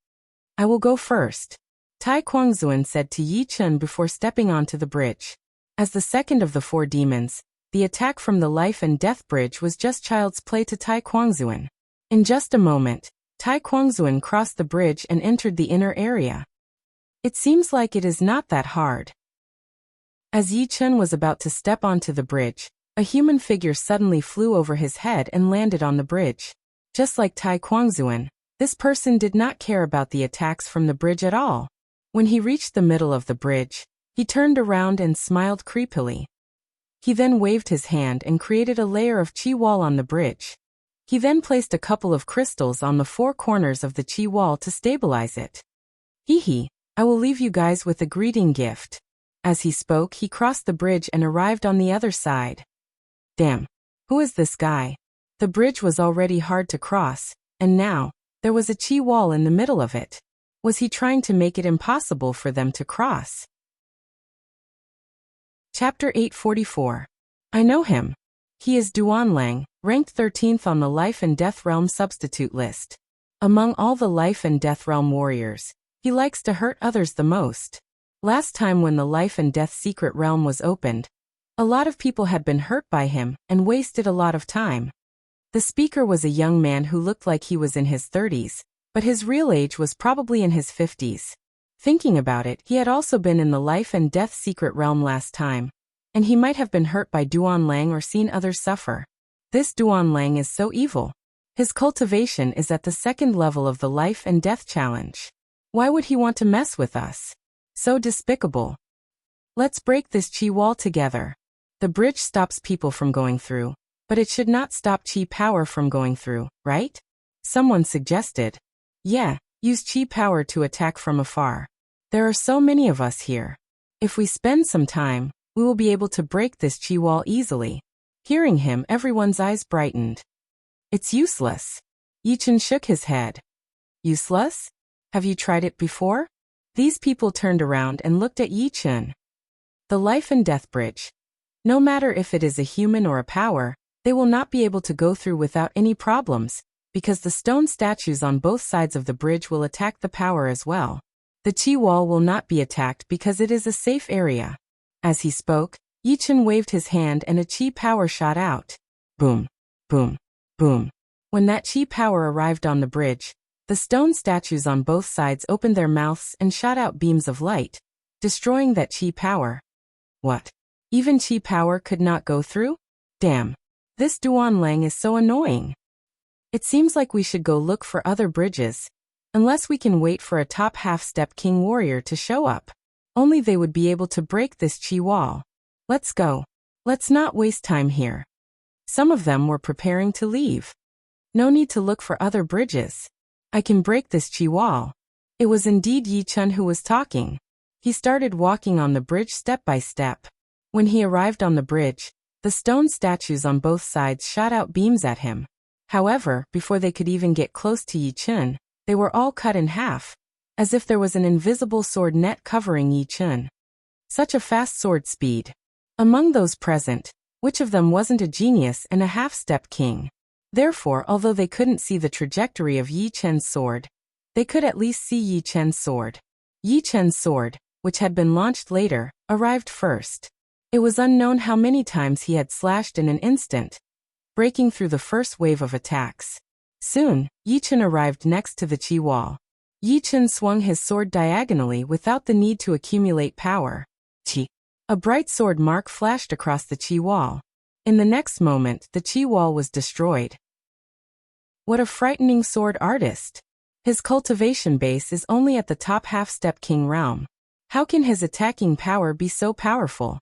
I will go first, Tai Quangzuan said to Yichen before stepping onto the bridge. As the second of the four demons, the attack from the life and death bridge was just child's play to Tai Quangzuan. In just a moment, Tai Quangzuan crossed the bridge and entered the inner area. It seems like it is not that hard. As Yichen was about to step onto the bridge, a human figure suddenly flew over his head and landed on the bridge. Just like Tai Quangzuan, this person did not care about the attacks from the bridge at all. When he reached the middle of the bridge, he turned around and smiled creepily. He then waved his hand and created a layer of chi wall on the bridge. He then placed a couple of crystals on the four corners of the chi wall to stabilize it. Hee, I will leave you guys with a greeting gift. As he spoke, he crossed the bridge and arrived on the other side. Damn. Who is this guy? The bridge was already hard to cross, and now, there was a chi wall in the middle of it. Was he trying to make it impossible for them to cross? Chapter 844. I know him. He is Duan Lang, ranked 13th on the Life and Death Realm substitute list. Among all the Life and Death Realm warriors, he likes to hurt others the most. Last time when the Life and Death Secret Realm was opened, a lot of people had been hurt by him and wasted a lot of time. The speaker was a young man who looked like he was in his 30s, but his real age was probably in his 50s. Thinking about it, he had also been in the life and death secret realm last time, and he might have been hurt by Duan Lang or seen others suffer. This Duan Lang is so evil. His cultivation is at the second level of the life and death challenge. Why would he want to mess with us? So despicable. Let's break this chi wall together. The bridge stops people from going through, but it should not stop chi power from going through, right? Someone suggested. Yeah, use chi power to attack from afar. There are so many of us here. If we spend some time, we will be able to break this chi wall easily. Hearing him, everyone's eyes brightened. It's useless. Yichen shook his head. Useless? Have you tried it before? These people turned around and looked at Yichen. The life and death bridge. No matter if it is a human or a power, they will not be able to go through without any problems, because the stone statues on both sides of the bridge will attack the power as well. The chi wall will not be attacked because it is a safe area. As he spoke, Yichen waved his hand and a chi power shot out. Boom, boom, boom. When that chi power arrived on the bridge, the stone statues on both sides opened their mouths and shot out beams of light, destroying that chi power. What? Even chi power could not go through? Damn. This Duan Lang is so annoying. It seems like we should go look for other bridges, unless we can wait for a top half-step king warrior to show up. Only they would be able to break this chi wall. Let's go. Let's not waste time here. Some of them were preparing to leave. No need to look for other bridges. I can break this chi wall. It was indeed Yichen who was talking. He started walking on the bridge step by step. When he arrived on the bridge, the stone statues on both sides shot out beams at him. However, before they could even get close to Yichen, they were all cut in half, as if there was an invisible sword net covering Yichen. Such a fast sword speed. Among those present, which of them wasn't a genius and a half-step king? Therefore, although they couldn't see the trajectory of Yichen's sword, they could at least see Yichen's sword. Yichen's sword, which had been launched later, arrived first. It was unknown how many times he had slashed in an instant, breaking through the first wave of attacks. Soon, Yichen arrived next to the chi wall. Yichen swung his sword diagonally without the need to accumulate power. Chi. A bright sword mark flashed across the chi wall. In the next moment, the chi wall was destroyed. What a frightening sword artist! His cultivation base is only at the top half-step king realm. How can his attacking power be so powerful?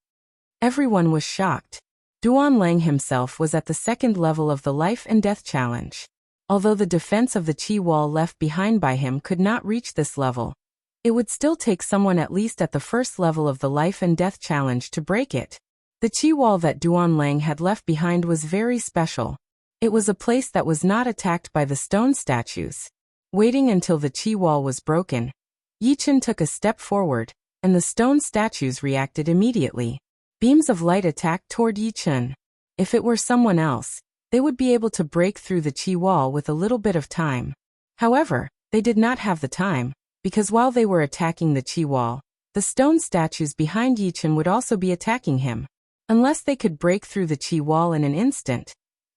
Everyone was shocked. Duan Lang himself was at the second level of the life and death challenge. Although the defense of the chi wall left behind by him could not reach this level, it would still take someone at least at the first level of the life and death challenge to break it. The chi wall that Duan Lang had left behind was very special. It was a place that was not attacked by the stone statues. Waiting until the chi wall was broken, Yichen took a step forward, and the stone statues reacted immediately. Beams of light attacked toward Yichen. If it were someone else, they would be able to break through the chi wall with a little bit of time. However, they did not have the time, because while they were attacking the chi wall, the stone statues behind Yichen would also be attacking him. Unless they could break through the chi wall in an instant,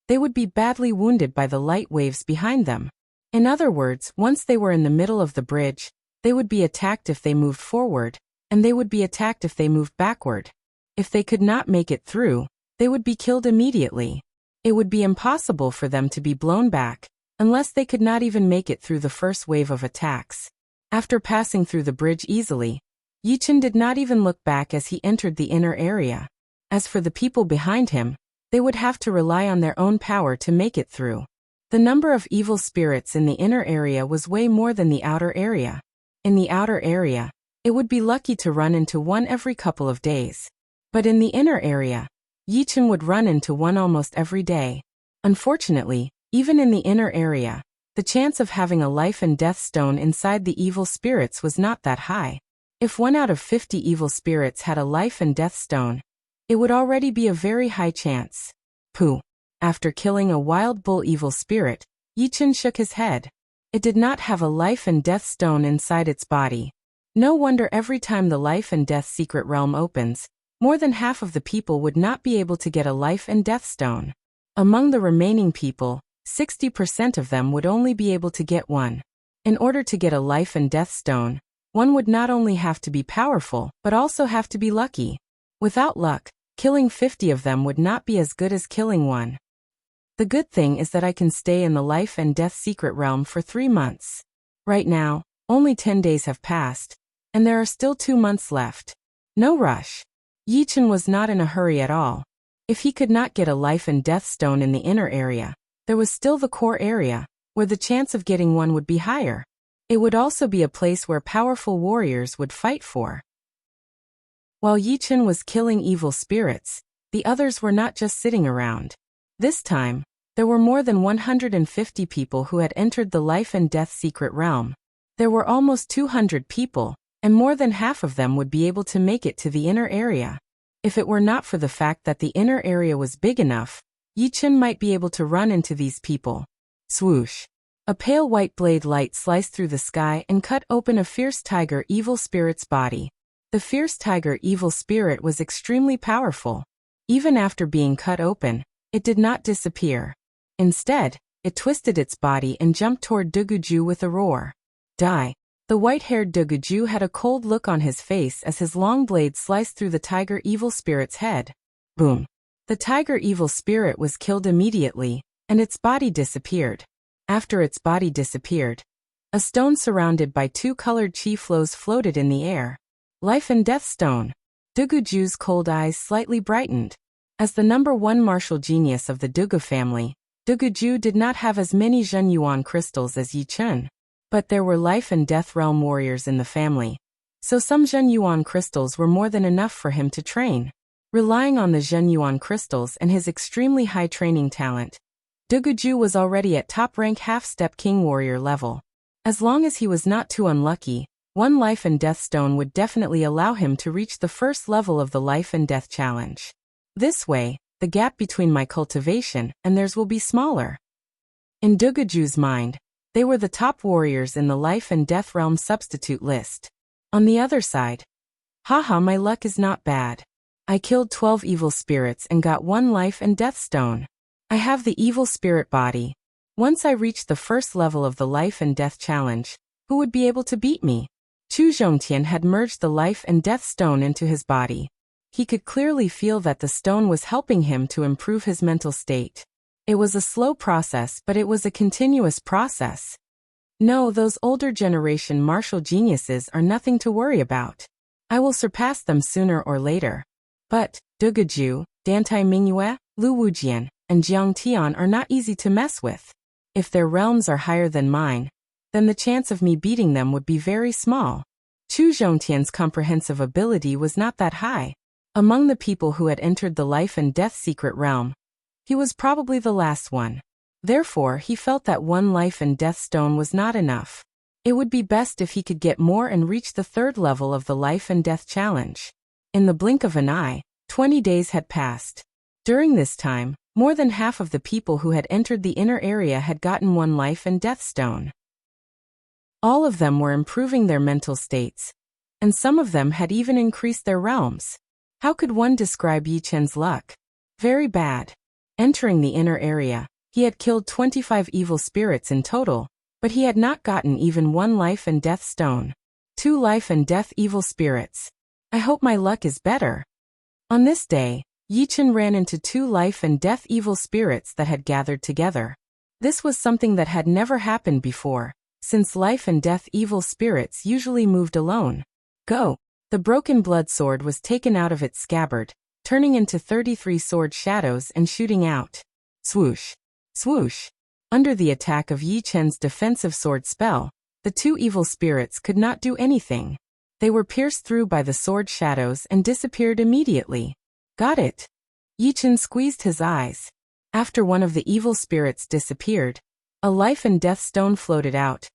they would be badly wounded by the light waves behind them. In other words, once they were in the middle of the bridge, they would be attacked if they moved forward, and they would be attacked if they moved backward. If they could not make it through, they would be killed immediately. It would be impossible for them to be blown back, unless they could not even make it through the first wave of attacks. After passing through the bridge easily, Yichen did not even look back as he entered the inner area. As for the people behind him, they would have to rely on their own power to make it through. The number of evil spirits in the inner area was way more than the outer area. In the outer area, it would be lucky to run into one every couple of days. But in the inner area, Yichen would run into one almost every day. Unfortunately, even in the inner area, the chance of having a life and death stone inside the evil spirits was not that high. If 1 out of 50 evil spirits had a life and death stone, it would already be a very high chance. Pooh. After killing a wild bull evil spirit, Yichen shook his head. It did not have a life and death stone inside its body. No wonder every time the life and death secret realm opens, more than half of the people would not be able to get a life and death stone. Among the remaining people, 60% of them would only be able to get one. In order to get a life and death stone, One would not only have to be powerful, but also have to be lucky. Without luck, killing 50 of them would not be as good as killing one. The good thing is that I can stay in the life and death secret realm for 3 months. Right now, only 10 days have passed, and there are still 2 months left. No rush. Yichen was not in a hurry at all. If he could not get a life and death stone in the inner area, there was still the core area, where the chance of getting one would be higher. It would also be a place where powerful warriors would fight for. While Yichen was killing evil spirits, the others were not just sitting around. This time, there were more than 150 people who had entered the life and death secret realm. There were almost 200 people, and more than half of them would be able to make it to the inner area. If it were not for the fact that the inner area was big enough, Yichen might be able to run into these people. Swoosh! A pale white blade light sliced through the sky and cut open a fierce tiger evil spirit's body. The fierce tiger evil spirit was extremely powerful. Even after being cut open, it did not disappear. Instead, it twisted its body and jumped toward Duguju with a roar. Die! The white-haired Duguju had a cold look on his face as his long blade sliced through the tiger evil spirit's head. Boom! The tiger evil spirit was killed immediately, and its body disappeared. After its body disappeared, a stone surrounded by 2 colored chi flows floated in the air. Life and death stone. Duguju's cold eyes slightly brightened. As the #1 martial genius of the Dugu family, Duguju did not have as many Zhenyuan crystals as Yichen. But there were life and death realm warriors in the family, so some Zhenyuan crystals were more than enough for him to train. Relying on the Zhenyuan crystals and his extremely high training talent, Duguju was already at top-rank half-step king warrior level. As long as he was not too unlucky, 1 life and death stone would definitely allow him to reach the first level of the life and death challenge. This way, the gap between my cultivation and theirs will be smaller. In Duguju's mind, they were the top warriors in the life and death realm substitute list. On the other side, haha, my luck is not bad. I killed 12 evil spirits and got 1 life and death stone. I have the evil spirit body. Once I reach the first level of the life and death challenge, who would be able to beat me? Chu Zhongtian had merged the life and death stone into his body. He could clearly feel that the stone was helping him to improve his mental state. It was a slow process, but it was a continuous process. No, those older generation martial geniuses are nothing to worry about. I will surpass them sooner or later. But Duguju, Dantai Mingyue, Lu Wujian, and Jiang Tian are not easy to mess with. If their realms are higher than mine, then the chance of me beating them would be very small. Chu Zhongtian's comprehensive ability was not that high. Among the people who had entered the life and death secret realm, he was probably the last one. Therefore, he felt that 1 life and death stone was not enough. It would be best if he could get more and reach the 3rd level of the life and death challenge. In the blink of an eye, 20 days had passed. During this time, more than half of the people who had entered the inner area had gotten 1 life and death stone. All of them were improving their mental states, and some of them had even increased their realms. How could one describe Yichen's luck? Very bad. Entering the inner area, he had killed 25 evil spirits in total, but he had not gotten even 1 life and death stone. 2 life and death evil spirits. I hope my luck is better. On this day, Yichen ran into 2 life and death evil spirits that had gathered together. This was something that had never happened before, since life and death evil spirits usually moved alone. Go! The broken blood sword was taken out of its scabbard, turning into 33 sword shadows and shooting out. Swoosh! Swoosh! Under the attack of Yichen's defensive sword spell, the 2 evil spirits could not do anything. They were pierced through by the sword shadows and disappeared immediately. Got it! Yichen squeezed his eyes. After one of the evil spirits disappeared, a life and death stone floated out,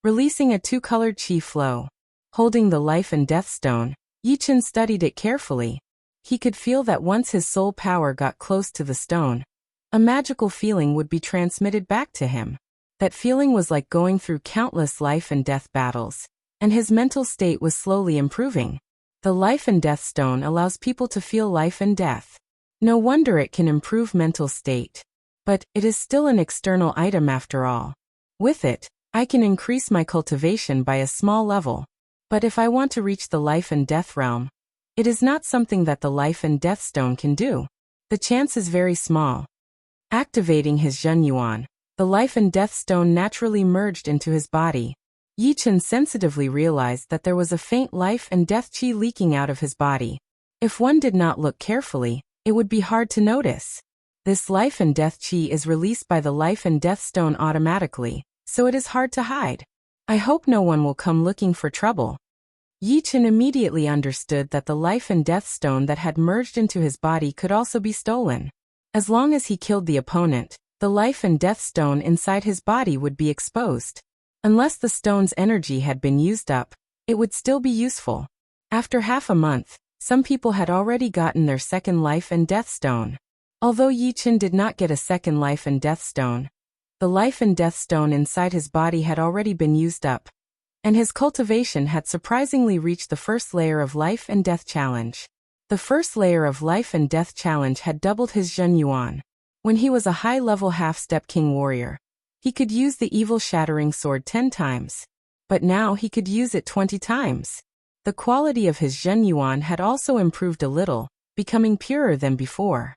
releasing a 2-colored chi flow. Holding the life and death stone, Yichen studied it carefully. He could feel that once his soul power got close to the stone, a magical feeling would be transmitted back to him. That feeling was like going through countless life and death battles, and his mental state was slowly improving. The life and death stone allows people to feel life and death. No wonder it can improve mental state. But it is still an external item after all. With it, I can increase my cultivation by a small level. But if I want to reach the life and death realm, it is not something that the life and death stone can do. The chance is very small. Activating his Zhenyuan, the life and death stone naturally merged into his body. Yi Chen sensitively realized that there was a faint life and death qi leaking out of his body. If one did not look carefully, it would be hard to notice. This life and death qi is released by the life and death stone automatically, so it is hard to hide. I hope no one will come looking for trouble. Yi Chen immediately understood that the life and death stone that had merged into his body could also be stolen. As long as he killed the opponent, the life and death stone inside his body would be exposed. Unless the stone's energy had been used up, it would still be useful. After half a month, some people had already gotten their second life and death stone. Although Yi Chen did not get a second life and death stone, the life and death stone inside his body had already been used up, and his cultivation had surprisingly reached the first layer of life and death challenge. The first layer of life and death challenge had doubled his Zhenyuan. When he was a high-level half-step king warrior, he could use the evil-shattering sword 10 times. But now he could use it 20 times. The quality of his Zhenyuan had also improved a little, becoming purer than before.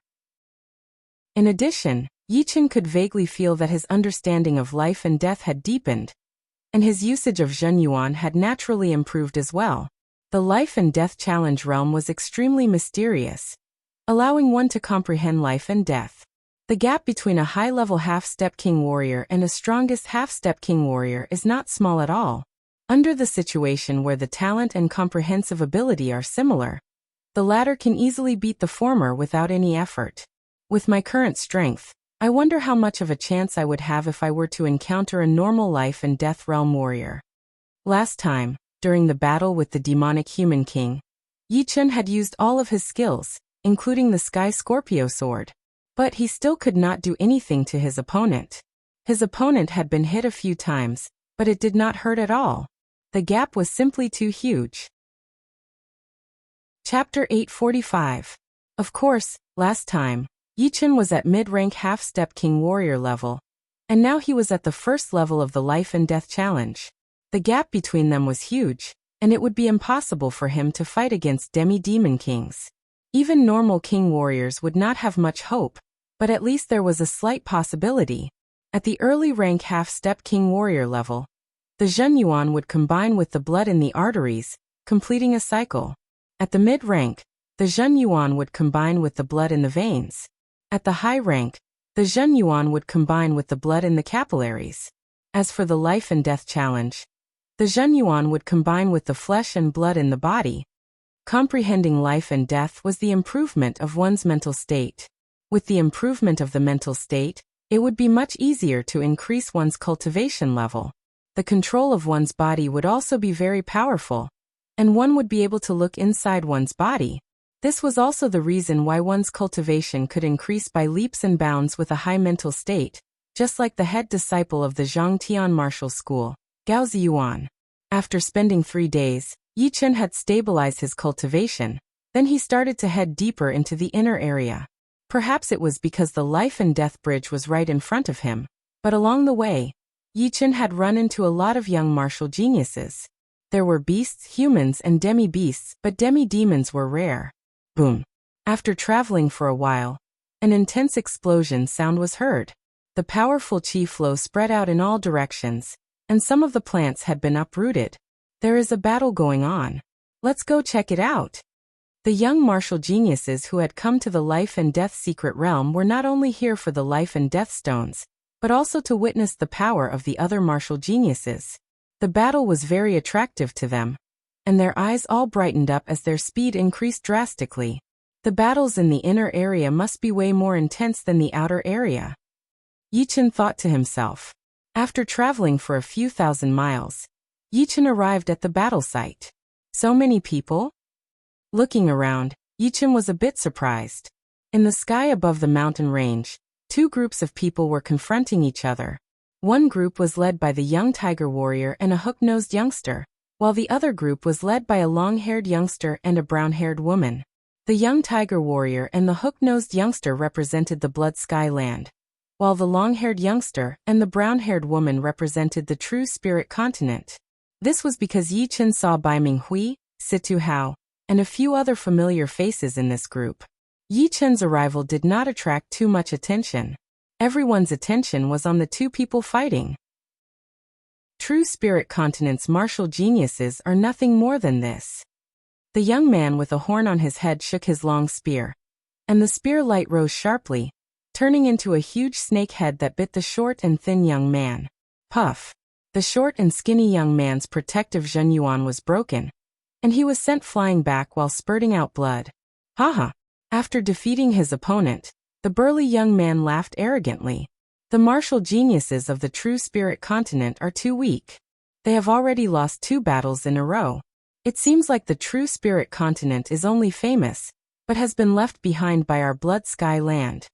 In addition, Yi Chen could vaguely feel that his understanding of life and death had deepened, and his usage of Zhenyuan had naturally improved as well. The life and death challenge realm was extremely mysterious, allowing one to comprehend life and death. The gap between a high-level half-step king warrior and a strongest half-step king warrior is not small at all. Under the situation where the talent and comprehensive ability are similar, the latter can easily beat the former without any effort. With my current strength, I wonder how much of a chance I would have if I were to encounter a normal life and death realm warrior. Last time, during the battle with the demonic human king, Yi Chen had used all of his skills, including the Sky Scorpio sword. But he still could not do anything to his opponent. His opponent had been hit a few times, but it did not hurt at all. The gap was simply too huge. Chapter 845. Of course, last time, Yi Chen was at mid-rank half-step king warrior level, and now he was at the first level of the life and death challenge. The gap between them was huge, and it would be impossible for him to fight against demi-demon kings. Even normal king warriors would not have much hope, but at least there was a slight possibility. At the early rank half-step king warrior level, the Zhenyuan would combine with the blood in the arteries, completing a cycle. At the mid-rank, the Zhenyuan would combine with the blood in the veins. At the high rank, the Zhenyuan would combine with the blood in the capillaries. As for the life and death challenge, the Zhenyuan would combine with the flesh and blood in the body. Comprehending life and death was the improvement of one's mental state. With the improvement of the mental state, it would be much easier to increase one's cultivation level. The control of one's body would also be very powerful, and one would be able to look inside one's body. This was also the reason why one's cultivation could increase by leaps and bounds with a high mental state, just like the head disciple of the Zhangtian martial school, Gao Ziyuan. After spending 3 days, Yi Chen had stabilized his cultivation, then he started to head deeper into the inner area. Perhaps it was because the life and death bridge was right in front of him, but along the way, Yi Chen had run into a lot of young martial geniuses. There were beasts, humans, and demi-beasts, but demi-demons were rare. Boom. After traveling for a while, an intense explosion sound was heard. The powerful qi flow spread out in all directions, and some of the plants had been uprooted. There is a battle going on. Let's go check it out. The young martial geniuses who had come to the life and death secret realm were not only here for the life and death stones, but also to witness the power of the other martial geniuses. The battle was very attractive to them, and their eyes all brightened up as their speed increased drastically. The battles in the inner area must be way more intense than the outer area. Yi Chen thought to himself. After traveling for a few thousand miles, Yi Chen arrived at the battle site. So many people? Looking around, Yi Chen was a bit surprised. In the sky above the mountain range, 2 groups of people were confronting each other. One group was led by the young tiger warrior and a hook-nosed youngster, while the other group was led by a long-haired youngster and a brown-haired woman. The young tiger warrior and the hook-nosed youngster represented the Blood Sky Land, while the long-haired youngster and the brown-haired woman represented the True Spirit Continent. This was because Yi Chen saw Bai Minghui, Situ Hao, and a few other familiar faces in this group. Yi Chen's arrival did not attract too much attention. Everyone's attention was on the two people fighting. True Spirit Continent's martial geniuses are nothing more than this. The young man with a horn on his head shook his long spear, and the spear light rose sharply, turning into a huge snake head that bit the short and thin young man. Puff! The short and skinny young man's protective Zhenyuan was broken, and he was sent flying back while spurting out blood. Haha! After defeating his opponent, the burly young man laughed arrogantly. The martial geniuses of the True Spirit Continent are too weak. They have already lost 2 battles in a row. It seems like the True Spirit Continent is only famous, but has been left behind by our Blood Sky land.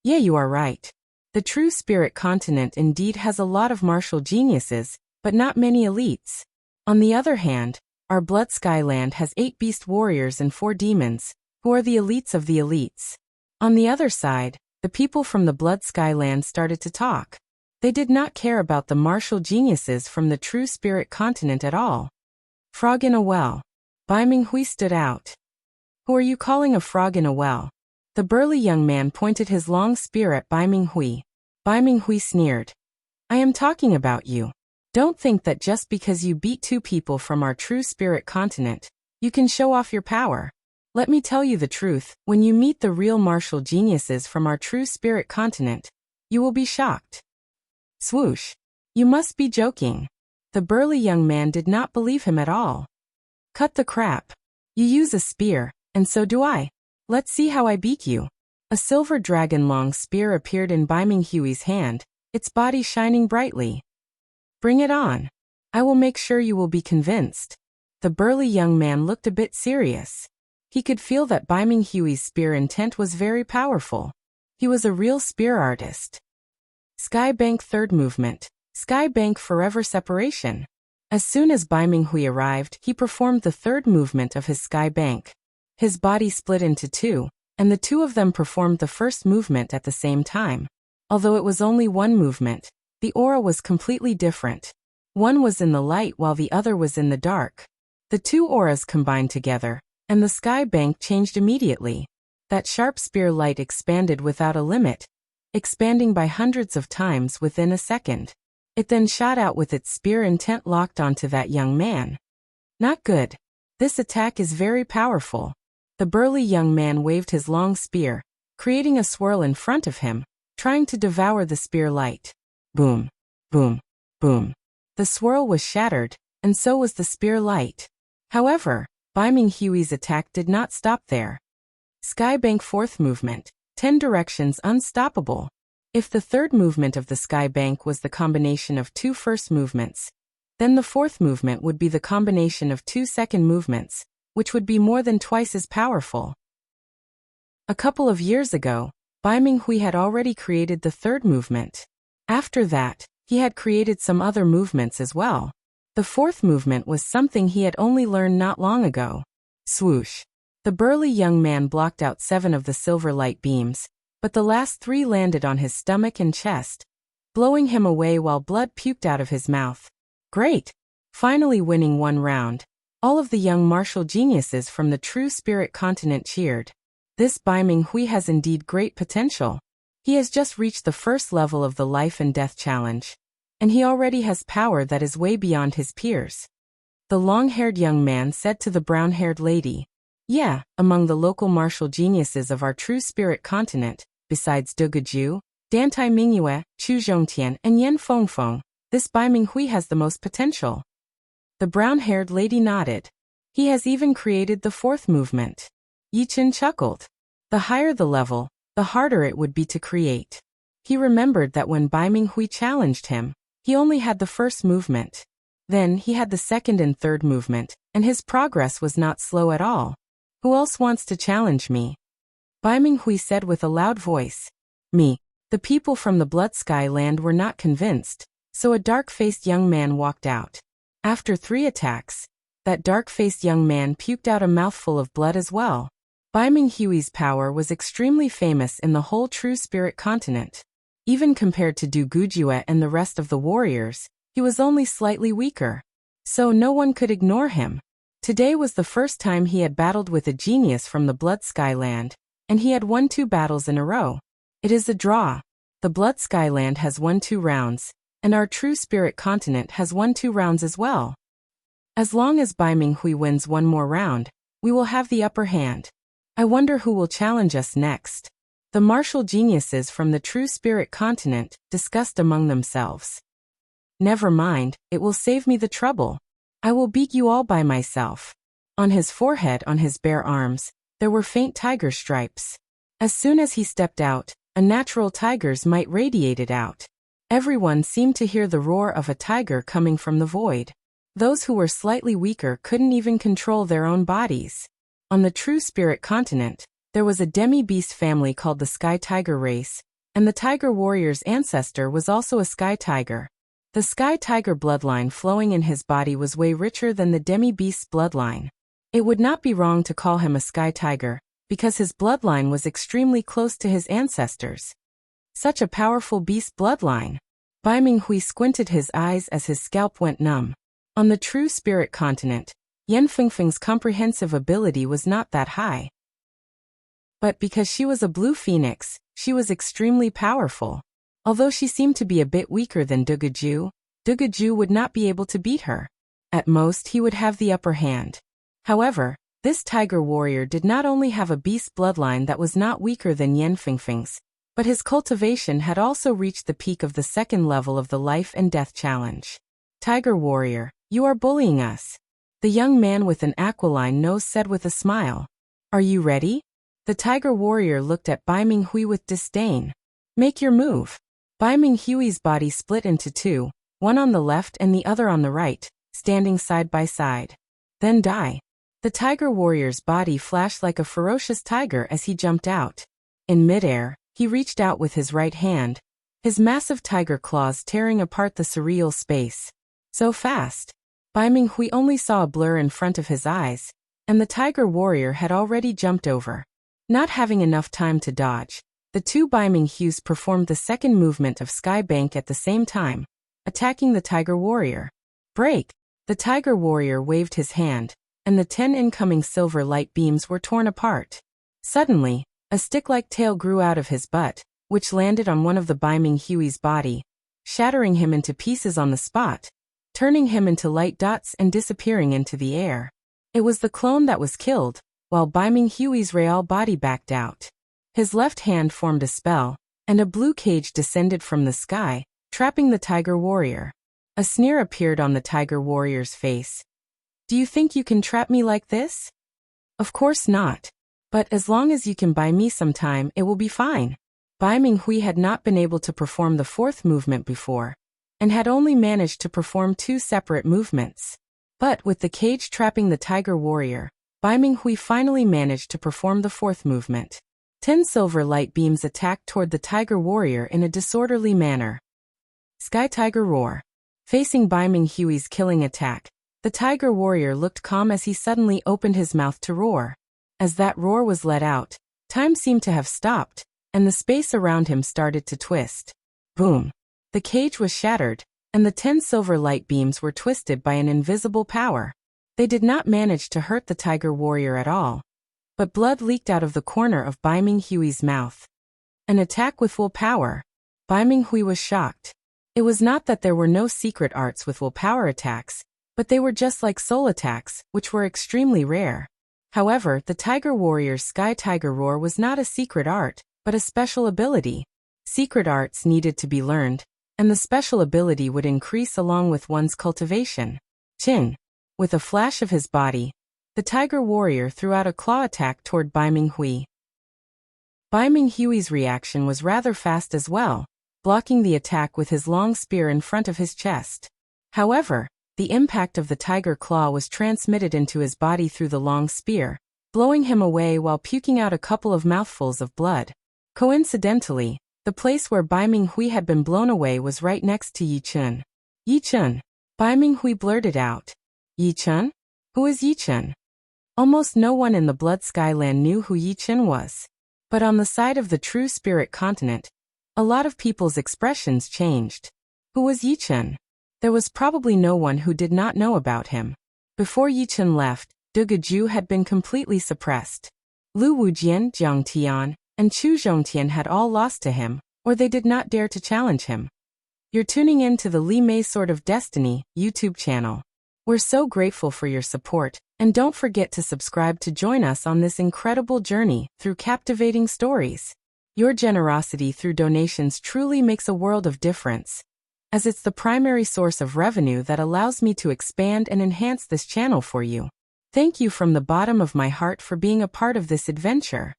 Yeah, you are right. The True Spirit Continent indeed has a lot of martial geniuses, but not many elites. On the other hand, our Blood Sky land has 8 beast warriors and 4 demons, who are the elites of the elites. On the other side, the people from the Blood Sky land started to talk. They did not care about the martial geniuses from the True Spirit Continent at all. Frog in a well. Bai Minghui stood out. Who are you calling a frog in a well? The burly young man pointed his long spear at Bai Minghui. Bai Minghui sneered. I am talking about you. Don't think that just because you beat 2 people from our True Spirit Continent, you can show off your power. Let me tell you the truth, when you meet the real martial geniuses from our True Spirit Continent, you will be shocked. Swoosh! You must be joking. The burly young man did not believe him at all. Cut the crap. You use a spear, and so do I. Let's see how I beat you. A silver dragon-long spear appeared in Bai Minghui's hand, its body shining brightly. Bring it on. I will make sure you will be convinced. The burly young man looked a bit serious. He could feel that Bai Minghui's spear intent was very powerful. He was a real spear artist. Sky Bank third movement. Sky Bank forever separation. As soon as Bai Minghui arrived, he performed the third movement of his Sky Bank. His body split into 2, and the 2 of them performed the first movement at the same time. Although it was only one movement, the aura was completely different. One was in the light while the other was in the dark. The 2 auras combined together, and the Sky Bank changed immediately. That sharp spear light expanded without a limit, expanding by hundreds of times within a second. It then shot out with its spear intent locked onto that young man. Not good. This attack is very powerful. The burly young man waved his long spear, creating a swirl in front of him, trying to devour the spear light. Boom, boom, boom. The swirl was shattered, and so was the spear light. However, Bai Minghui's attack did not stop there. Sky Bank fourth movement, 10 directions unstoppable. If the third movement of the Sky Bank was the combination of 2 first movements, then the fourth movement would be the combination of 2 second movements, which would be more than twice as powerful. A couple of years ago, Bai Minghui had already created the third movement. After that, he had created some other movements as well. The fourth movement was something he had only learned not long ago. Swoosh! The burly young man blocked out 7 of the silver light beams, but the last 3 landed on his stomach and chest, blowing him away while blood puked out of his mouth. Great! Finally winning 1 round, all of the young martial geniuses from the True Spirit Continent cheered. This Bai Minghui has indeed great potential. He has just reached the first level of the life and death challenge, and he already has power that is way beyond his peers. The long-haired young man said to the brown-haired lady, Yeah, among the local martial geniuses of our True Spirit Continent, besides De Guju, Dantai Mingyue, Chu Zhongtian, and Yan Fengfeng, this Bai Minghui has the most potential. The brown-haired lady nodded. He has even created the fourth movement. Yi Chen chuckled. The higher the level, the harder it would be to create. He remembered that when Bai Minghui challenged him, he only had the first movement. Then he had the second and third movement, and his progress was not slow at all. Who else wants to challenge me? Bai Minghui said with a loud voice. Me. The people from the Blood Sky land were not convinced, so a dark-faced young man walked out. After 3 attacks, that dark-faced young man puked out a mouthful of blood as well. Bai Minghui's power was extremely famous in the whole True Spirit Continent. Even compared to Du Gujue and the rest of the warriors, he was only slightly weaker. so no one could ignore him. Today was the first time he had battled with a genius from the Blood Skyland, and he had won 2 battles in a row. It is a draw. The Blood Skyland has won 2 rounds, and our True Spirit Continent has won 2 rounds as well. As long as Bai Minghui wins 1 more round, we will have the upper hand. I wonder who will challenge us next. The martial geniuses from the True Spirit Continent discussed among themselves. Never mind, it will save me the trouble. I will beat you all by myself. On his forehead, on his bare arms, there were faint tiger stripes. As soon as he stepped out, a natural tiger's might radiated out. Everyone seemed to hear the roar of a tiger coming from the void. Those who were slightly weaker couldn't even control their own bodies. On the True Spirit Continent, there was a demi-beast family called the Sky Tiger race, and the Tiger Warrior's ancestor was also a Sky Tiger. The Sky Tiger bloodline flowing in his body was way richer than the demi-beast's bloodline. It would not be wrong to call him a Sky Tiger, because his bloodline was extremely close to his ancestors. Such a powerful beast bloodline. Bai Minghui squinted his eyes as his scalp went numb. On the True Spirit Continent, Yan Fengfeng's comprehensive ability was not that high. But because she was a blue phoenix, she was extremely powerful. Although she seemed to be a bit weaker than Dugaju would not be able to beat her. At most he would have the upper hand. However, this Tiger Warrior did not only have a beast bloodline that was not weaker than Yan Fengfeng's, but his cultivation had also reached the peak of the 2nd level of the Life and Death Challenge. Tiger Warrior, you are bullying us. The young man with an aquiline nose said with a smile. Are you ready? The Tiger Warrior looked at Bai Minghui with disdain. Make your move. Bai Minghui's body split into 2, one on the left and the other on the right, standing side by side. Then die. The Tiger Warrior's body flashed like a ferocious tiger as he jumped out. In midair, he reached out with his right hand, his massive tiger claws tearing apart the surreal space. So fast. Bai Minghui only saw a blur in front of his eyes, and the Tiger Warrior had already jumped over. Not having enough time to dodge, the 2 Bai Minghuis performed the 2nd movement of Sky Bank at the same time, attacking the Tiger Warrior. Break! The Tiger Warrior waved his hand, and the 10 incoming silver light beams were torn apart. Suddenly, a stick-like tail grew out of his butt, which landed on one of the Bai Minghui's body, shattering him into pieces on the spot, turning him into light dots and disappearing into the air. It was the clone that was killed, while Bai Minghui's real body backed out. His left hand formed a spell, and a blue cage descended from the sky, trapping the Tiger Warrior. A sneer appeared on the Tiger Warrior's face. Do you think you can trap me like this? Of course not. But as long as you can buy me some time, it will be fine. Bai Minghui had not been able to perform the 4th movement before, and had only managed to perform 2 separate movements. But with the cage trapping the Tiger Warrior, Bai Minghui finally managed to perform the 4th movement. 10 silver light beams attacked toward the Tiger Warrior in a disorderly manner. Sky Tiger Roar. Facing Bai Minghui's killing attack, the Tiger Warrior looked calm as he suddenly opened his mouth to roar. As that roar was let out, time seemed to have stopped, and the space around him started to twist. Boom! The cage was shattered, and the 10 silver light beams were twisted by an invisible power. They did not manage to hurt the Tiger Warrior at all, but blood leaked out of the corner of Bai Minghui's mouth. An attack with full power. Bai Minghui was shocked. It was not that there were no secret arts with full power attacks, but they were just like soul attacks, which were extremely rare. However, the Tiger Warrior's Sky Tiger Roar was not a secret art, but a special ability. Secret arts needed to be learned, and the special ability would increase along with one's cultivation. Chin. With a flash of his body, the Tiger Warrior threw out a claw attack toward Bai Minghui. Bai Minghui's reaction was rather fast as well, blocking the attack with his long spear in front of his chest. However, the impact of the tiger claw was transmitted into his body through the long spear, blowing him away while puking out a couple of mouthfuls of blood. Coincidentally, the place where Bai Minghui had been blown away was right next to Yi Chun. Yi Chun. Bai Minghui blurted out. Yi Chun? Who is Yi Chun? Almost no one in the Blood Skyland knew who Yi Chun was. But on the side of the True Spirit Continent, a lot of people's expressions changed. Who was Yi Chun? There was probably no one who did not know about him. Before Yichen left, De Guju had been completely suppressed. Lu Wujian, Jiang Tian, and Chu Zhongtian had all lost to him, or they did not dare to challenge him. You're tuning in to the Li Mei Sword of Destiny YouTube channel. We're so grateful for your support, and don't forget to subscribe to join us on this incredible journey through captivating stories. Your generosity through donations truly makes a world of difference, as it's the primary source of revenue that allows me to expand and enhance this channel for you. Thank you from the bottom of my heart for being a part of this adventure.